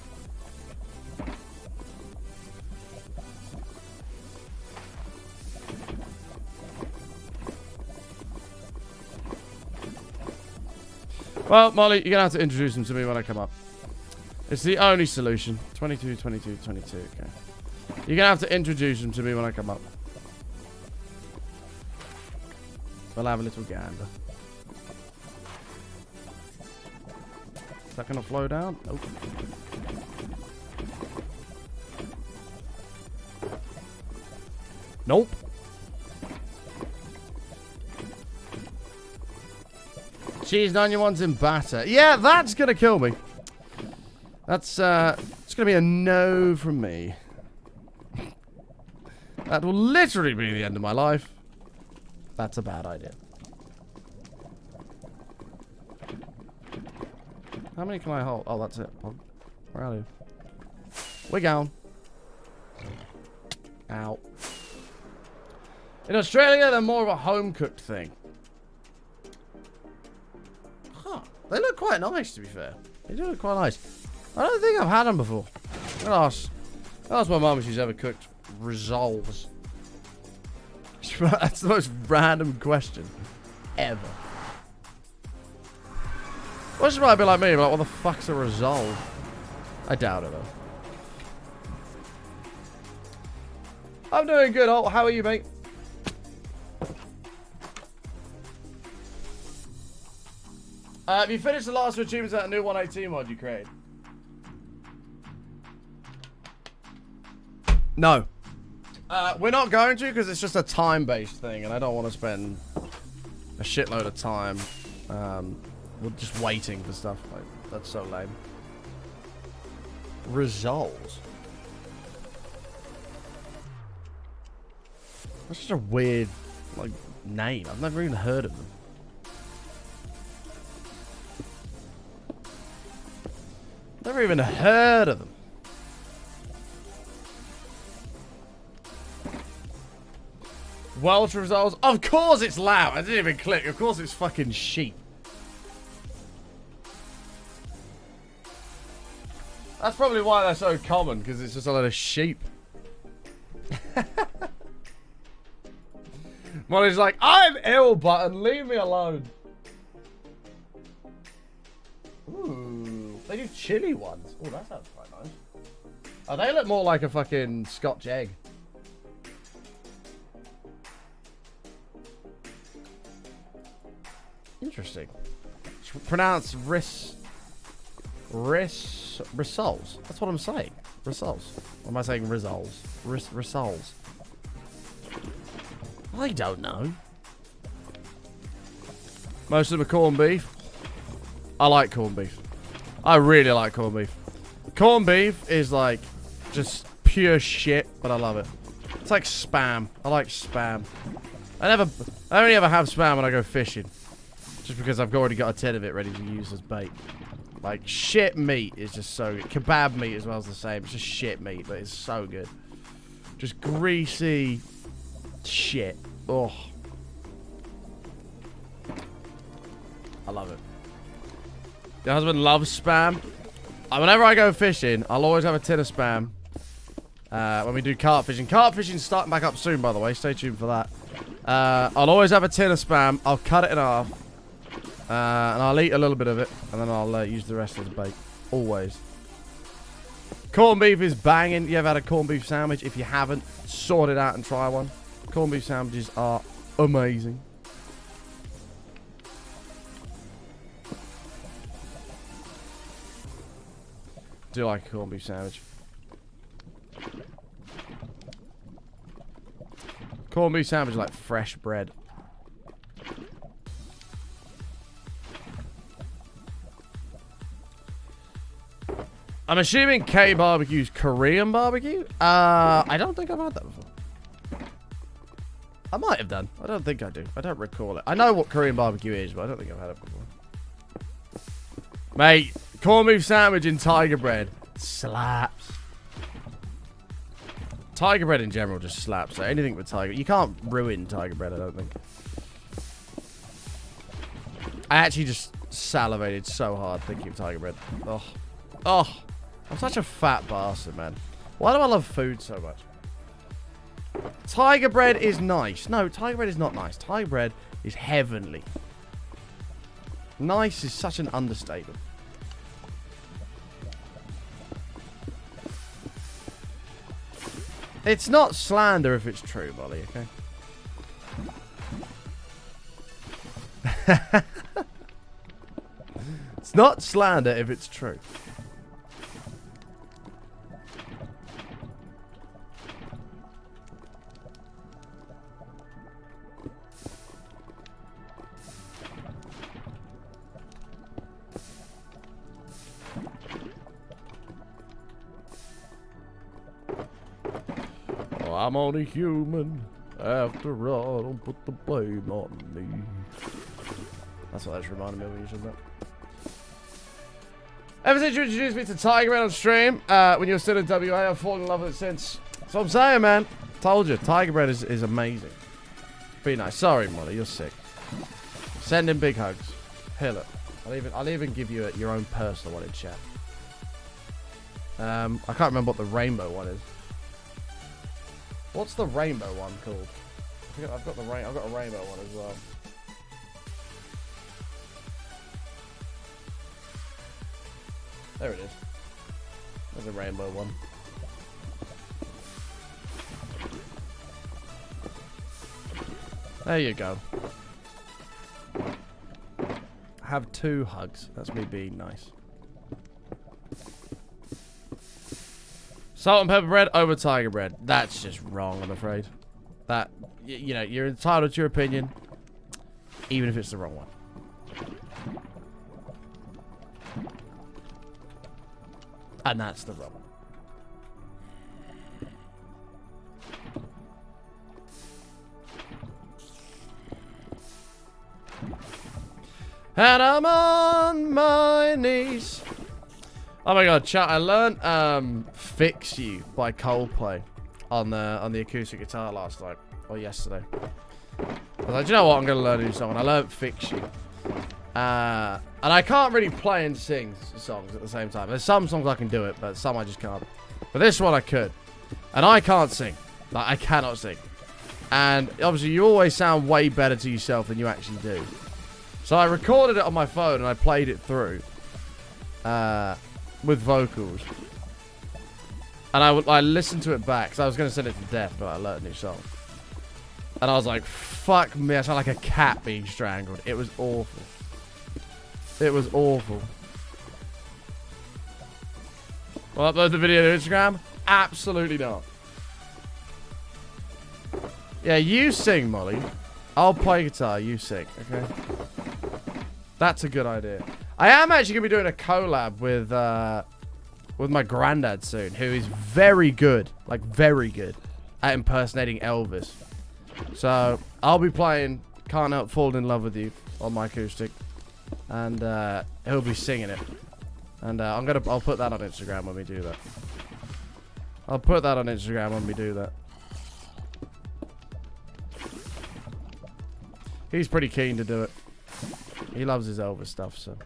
Well, Molly, you're going to have to introduce them to me when I come up. It's the only solution. 22, 22, 22. Okay. You're going to have to introduce them to me when I come up. We'll have a little gander. Is that going to flow down? Nope. Nope. Cheese and onion ones in batter. Yeah, that's going to kill me. That's, it's going to be a no from me. That will literally be the end of my life. That's a bad idea. How many can I hold? Oh, that's it. Where are you? We're going. Ow. In Australia, they're more of a home-cooked thing. Huh. They look quite nice, to be fair. They do look quite nice. I don't think I've had them before. I'll ask my mum if she's ever cooked rissoles. That's the most random question ever. Well, she might be like me, like, what the fuck's a rissole? I doubt it, though. I'm doing good, Holt. How are you, mate? Have you finished the last two achievements at a new 118 mod you created? No. We're not going to because it's just a time-based thing, and I don't want to spend a shitload of time just waiting for stuff. Like, that's so lame. Results. That's just a weird, like, name. I've never even heard of them. Never even heard of them. Welsh results. Of course it's loud. I didn't even click. Of course it's fucking sheep. That's probably why they're so common, because it's just a lot of sheep. Molly's like, I'm ill, button. Leave me alone. Ooh, they do chili ones. Oh, that sounds quite nice. Oh, they look more like a fucking Scotch egg. Interesting. It's pronounced rissoles. That's what I'm saying. Rissoles. Or am I saying rissoles? Rissoles. I don't know. Most of them are corned beef. I like corned beef. I really like corned beef. Corned beef is like just pure shit, but I love it. It's like spam. I like spam. I only ever have spam when I go fishing. Just because I've already got a tin of it ready to use as bait. Like, shit meat is just so good. Kebab meat as well is the same. It's just shit meat, but it's so good. Just greasy shit. Oh. I love it. Your husband loves spam. Whenever I go fishing, I'll always have a tin of spam. When we do carp fishing. Carp fishing's starting back up soon, by the way. Stay tuned for that. I'll always have a tin of spam. I'll cut it in half. And I'll eat a little bit of it. And then I'll use the rest as bait. Always. Corned beef is banging. You ever had a corned beef sandwich? If you haven't, sort it out and try one. Corned beef sandwiches are amazing. Do like a corned beef sandwich. Corned beef sandwich is like fresh bread. I'm assuming K barbecue's Korean barbecue? I don't think I've had that before. I might have done. I don't think I do. I don't recall it. I know what Korean barbecue is, but I don't think I've had it before. Mate, corned beef sandwich in tiger bread slaps. Tiger bread in general just slaps. So anything with tiger. You can't ruin tiger bread, I don't think. I actually just salivated so hard thinking of tiger bread. Oh. Oh. I'm such a fat bastard, man. Why do I love food so much? Tiger bread is nice. No, tiger bread is not nice. Tiger bread is heavenly. Nice is such an understatement. It's not slander if it's true, Molly, okay? It's not slander if it's true. I'm only human. After all, don't put the blame on me. That's what that's reminding me of when you said that. Ever since you introduced me to Tiger Bread on stream, when you were still in WA, I've fallen in love with it since. So I'm saying, man. Told you, Tiger Bread is amazing. Be nice. Sorry, Molly, you're sick. Send him big hugs. Hill it. I'll even give you your own personal one in chat. I can't remember what the rainbow one is. What's the rainbow one called? I think I've got a rainbow one as well. There it is. There's a rainbow one. There you go. Have 2 hugs. That's me being nice. Salt and pepper bread over tiger bread. That's just wrong, I'm afraid. That, you know, you're entitled to your opinion, even if it's the wrong one. And that's the wrong one. And I'm on my knees. Oh my god, chat, I learned Fix You by Coldplay on the acoustic guitar last night, or yesterday. I was like, do you know what, I'm going to learn a new song, and I learned Fix You. And I can't really play and sing songs at the same time. There's some songs I can do it, but some I just can't. But this one I could. And I can't sing. Like, I cannot sing. And obviously you always sound way better to yourself than you actually do. So I recorded it on my phone and I played it through. With vocals. And I listened to it back, because I was going to send it to Death, but I learned a new song. And I was like, fuck me, I sound like a cat being strangled. It was awful. It was awful. Will I upload the video to Instagram? Absolutely not. Yeah, you sing, Molly. I'll play guitar, you sing, okay? That's a good idea. I am actually going to be doing a collab with my granddad soon, who is very good, like very good, at impersonating Elvis. So I'll be playing Can't Help Falling in Love with You on my acoustic, and he'll be singing it. And I'll put that on Instagram when we do that. I'll put that on Instagram when we do that. He's pretty keen to do it. He loves his Elvis stuff, so.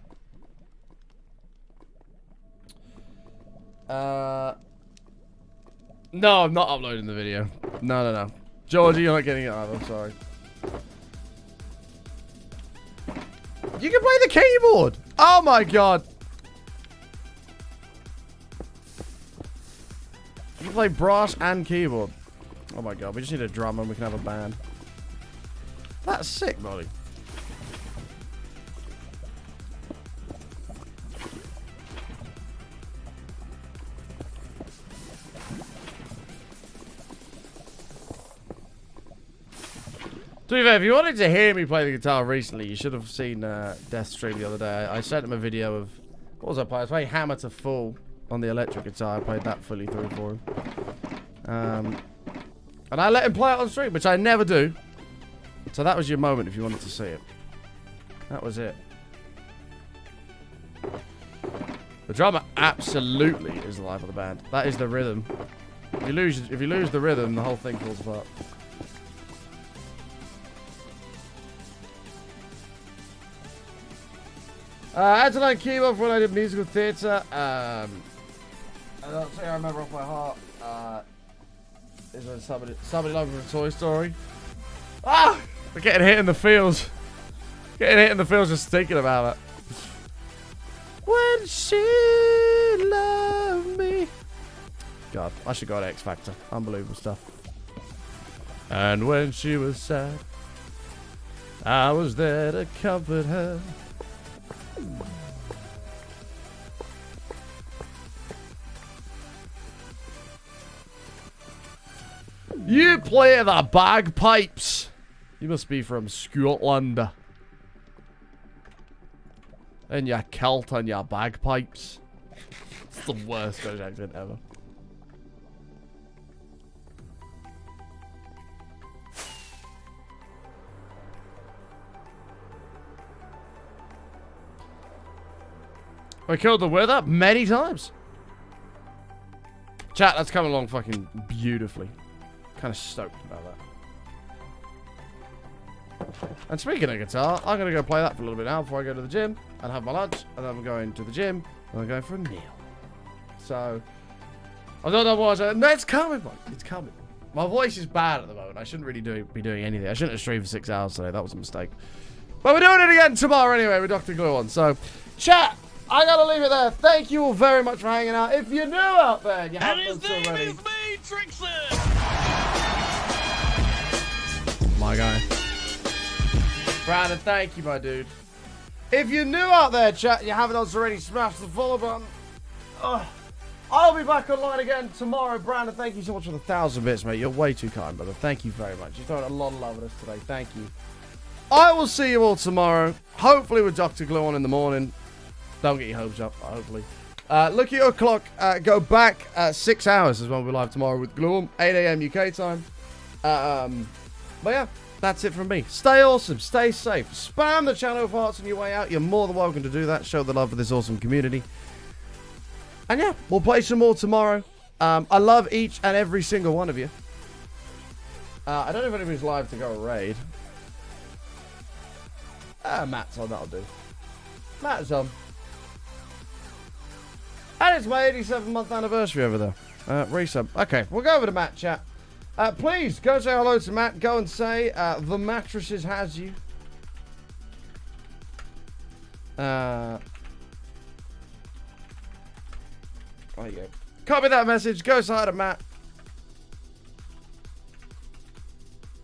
No, I'm not uploading the video. No. Georgie, you're not getting it either. I'm sorry. You can play the keyboard. Oh my god. You can play brass and keyboard. Oh my god, we just need a drummer and we can have a band. That's sick, buddy. To be fair, if you wanted to hear me play the guitar recently, you should have seen Death's stream the other day. I sent him a video of... What was I playing? I was playing Hammer to Full on the electric guitar. I played that fully through for him. And I let him play it on stream, which I never do. So that was your moment if you wanted to see it. That was it. The drummer absolutely is the life of the band. That is the rhythm. If you lose the rhythm, the whole thing falls apart. I had to learn keyboard when I did musical theatre. I don't think I remember off my heart. Is when somebody loved me for Toy Story. Ah! We're getting hit in the feels. Getting hit in the feels just thinking about it. When she loved me. God, I should go to X Factor. Unbelievable stuff. And when she was sad, I was there to comfort her. You play the bagpipes. You must be from Scotland. And your kilt and your bagpipes. It's the worst Scottish accent ever. I killed the weather many times. Chat, that's coming along fucking beautifully. Kind of stoked about that. And speaking of guitar, I'm going to go play that for a little bit now before I go to the gym and have my lunch. And then I'm going to the gym and I'm going for a meal. So, I don't know what I said. No, it's coming, man. It's coming. My voice is bad at the moment. I shouldn't really be doing anything. I shouldn't have streamed for 6 hours today. That was a mistake. But we're doing it again tomorrow anyway with DrGluon. So, chat, I got to leave it there. Thank you all very much for hanging out. If you're new out there and you haven't done so already. And his name is me, Trixie! My guy. Brandon, thank you, my dude. If you're new out there, chat, and you haven't done so already, smash the follow button. I'll be back online again tomorrow. Brandon, thank you so much for the 1,000 bits, mate. You're way too kind, brother. Thank you very much. You've thrown a lot of love at us today. Thank you. I will see you all tomorrow. Hopefully with DrGluon in the morning. Don't get your hopes up, hopefully. Look at your clock. Go back 6 hours is when we're live tomorrow with Gluon. 8 a.m. UK time. But yeah, that's it from me. Stay awesome. Stay safe. Spam the channel with hearts on your way out. You're more than welcome to do that. Show the love for this awesome community. And yeah, we'll play some more tomorrow. I love each and every single one of you. I don't know if anybody's live to go raid. Matt's on, that'll do. Matt's on. And it's my 87-month anniversary over there. Resub. Okay, we'll go over to Matt, chat. Please, go say hello to Matt. Go and say, the mattresses has you. There you go. Copy that message. Go say hi to Matt.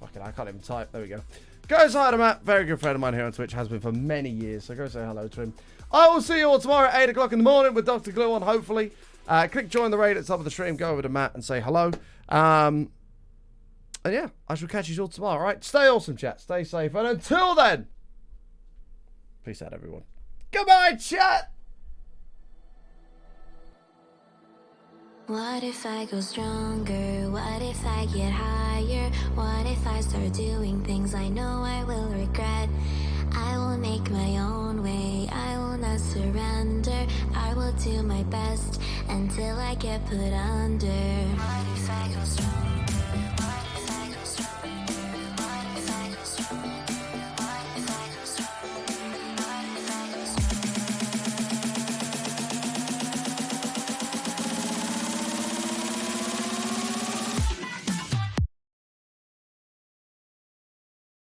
Fucking, I can't even type. There we go. Go say hi to Matt. Very good friend of mine here on Twitch. Has been for many years. So go say hello to him. I will see you all tomorrow at 8 o'clock in the morning with DrGluon, hopefully. Click join the raid at the top of the stream. Go over to Matt and say hello. And yeah, I shall catch you all tomorrow, all right? Stay awesome, chat. Stay safe. And until then, peace. Peace out, everyone. Goodbye, chat! What if I go stronger? What if I get higher? What if I start doing things I know I will regret? I will make my own way, I will not surrender. I will do my best until I get put under. What if I go stronger?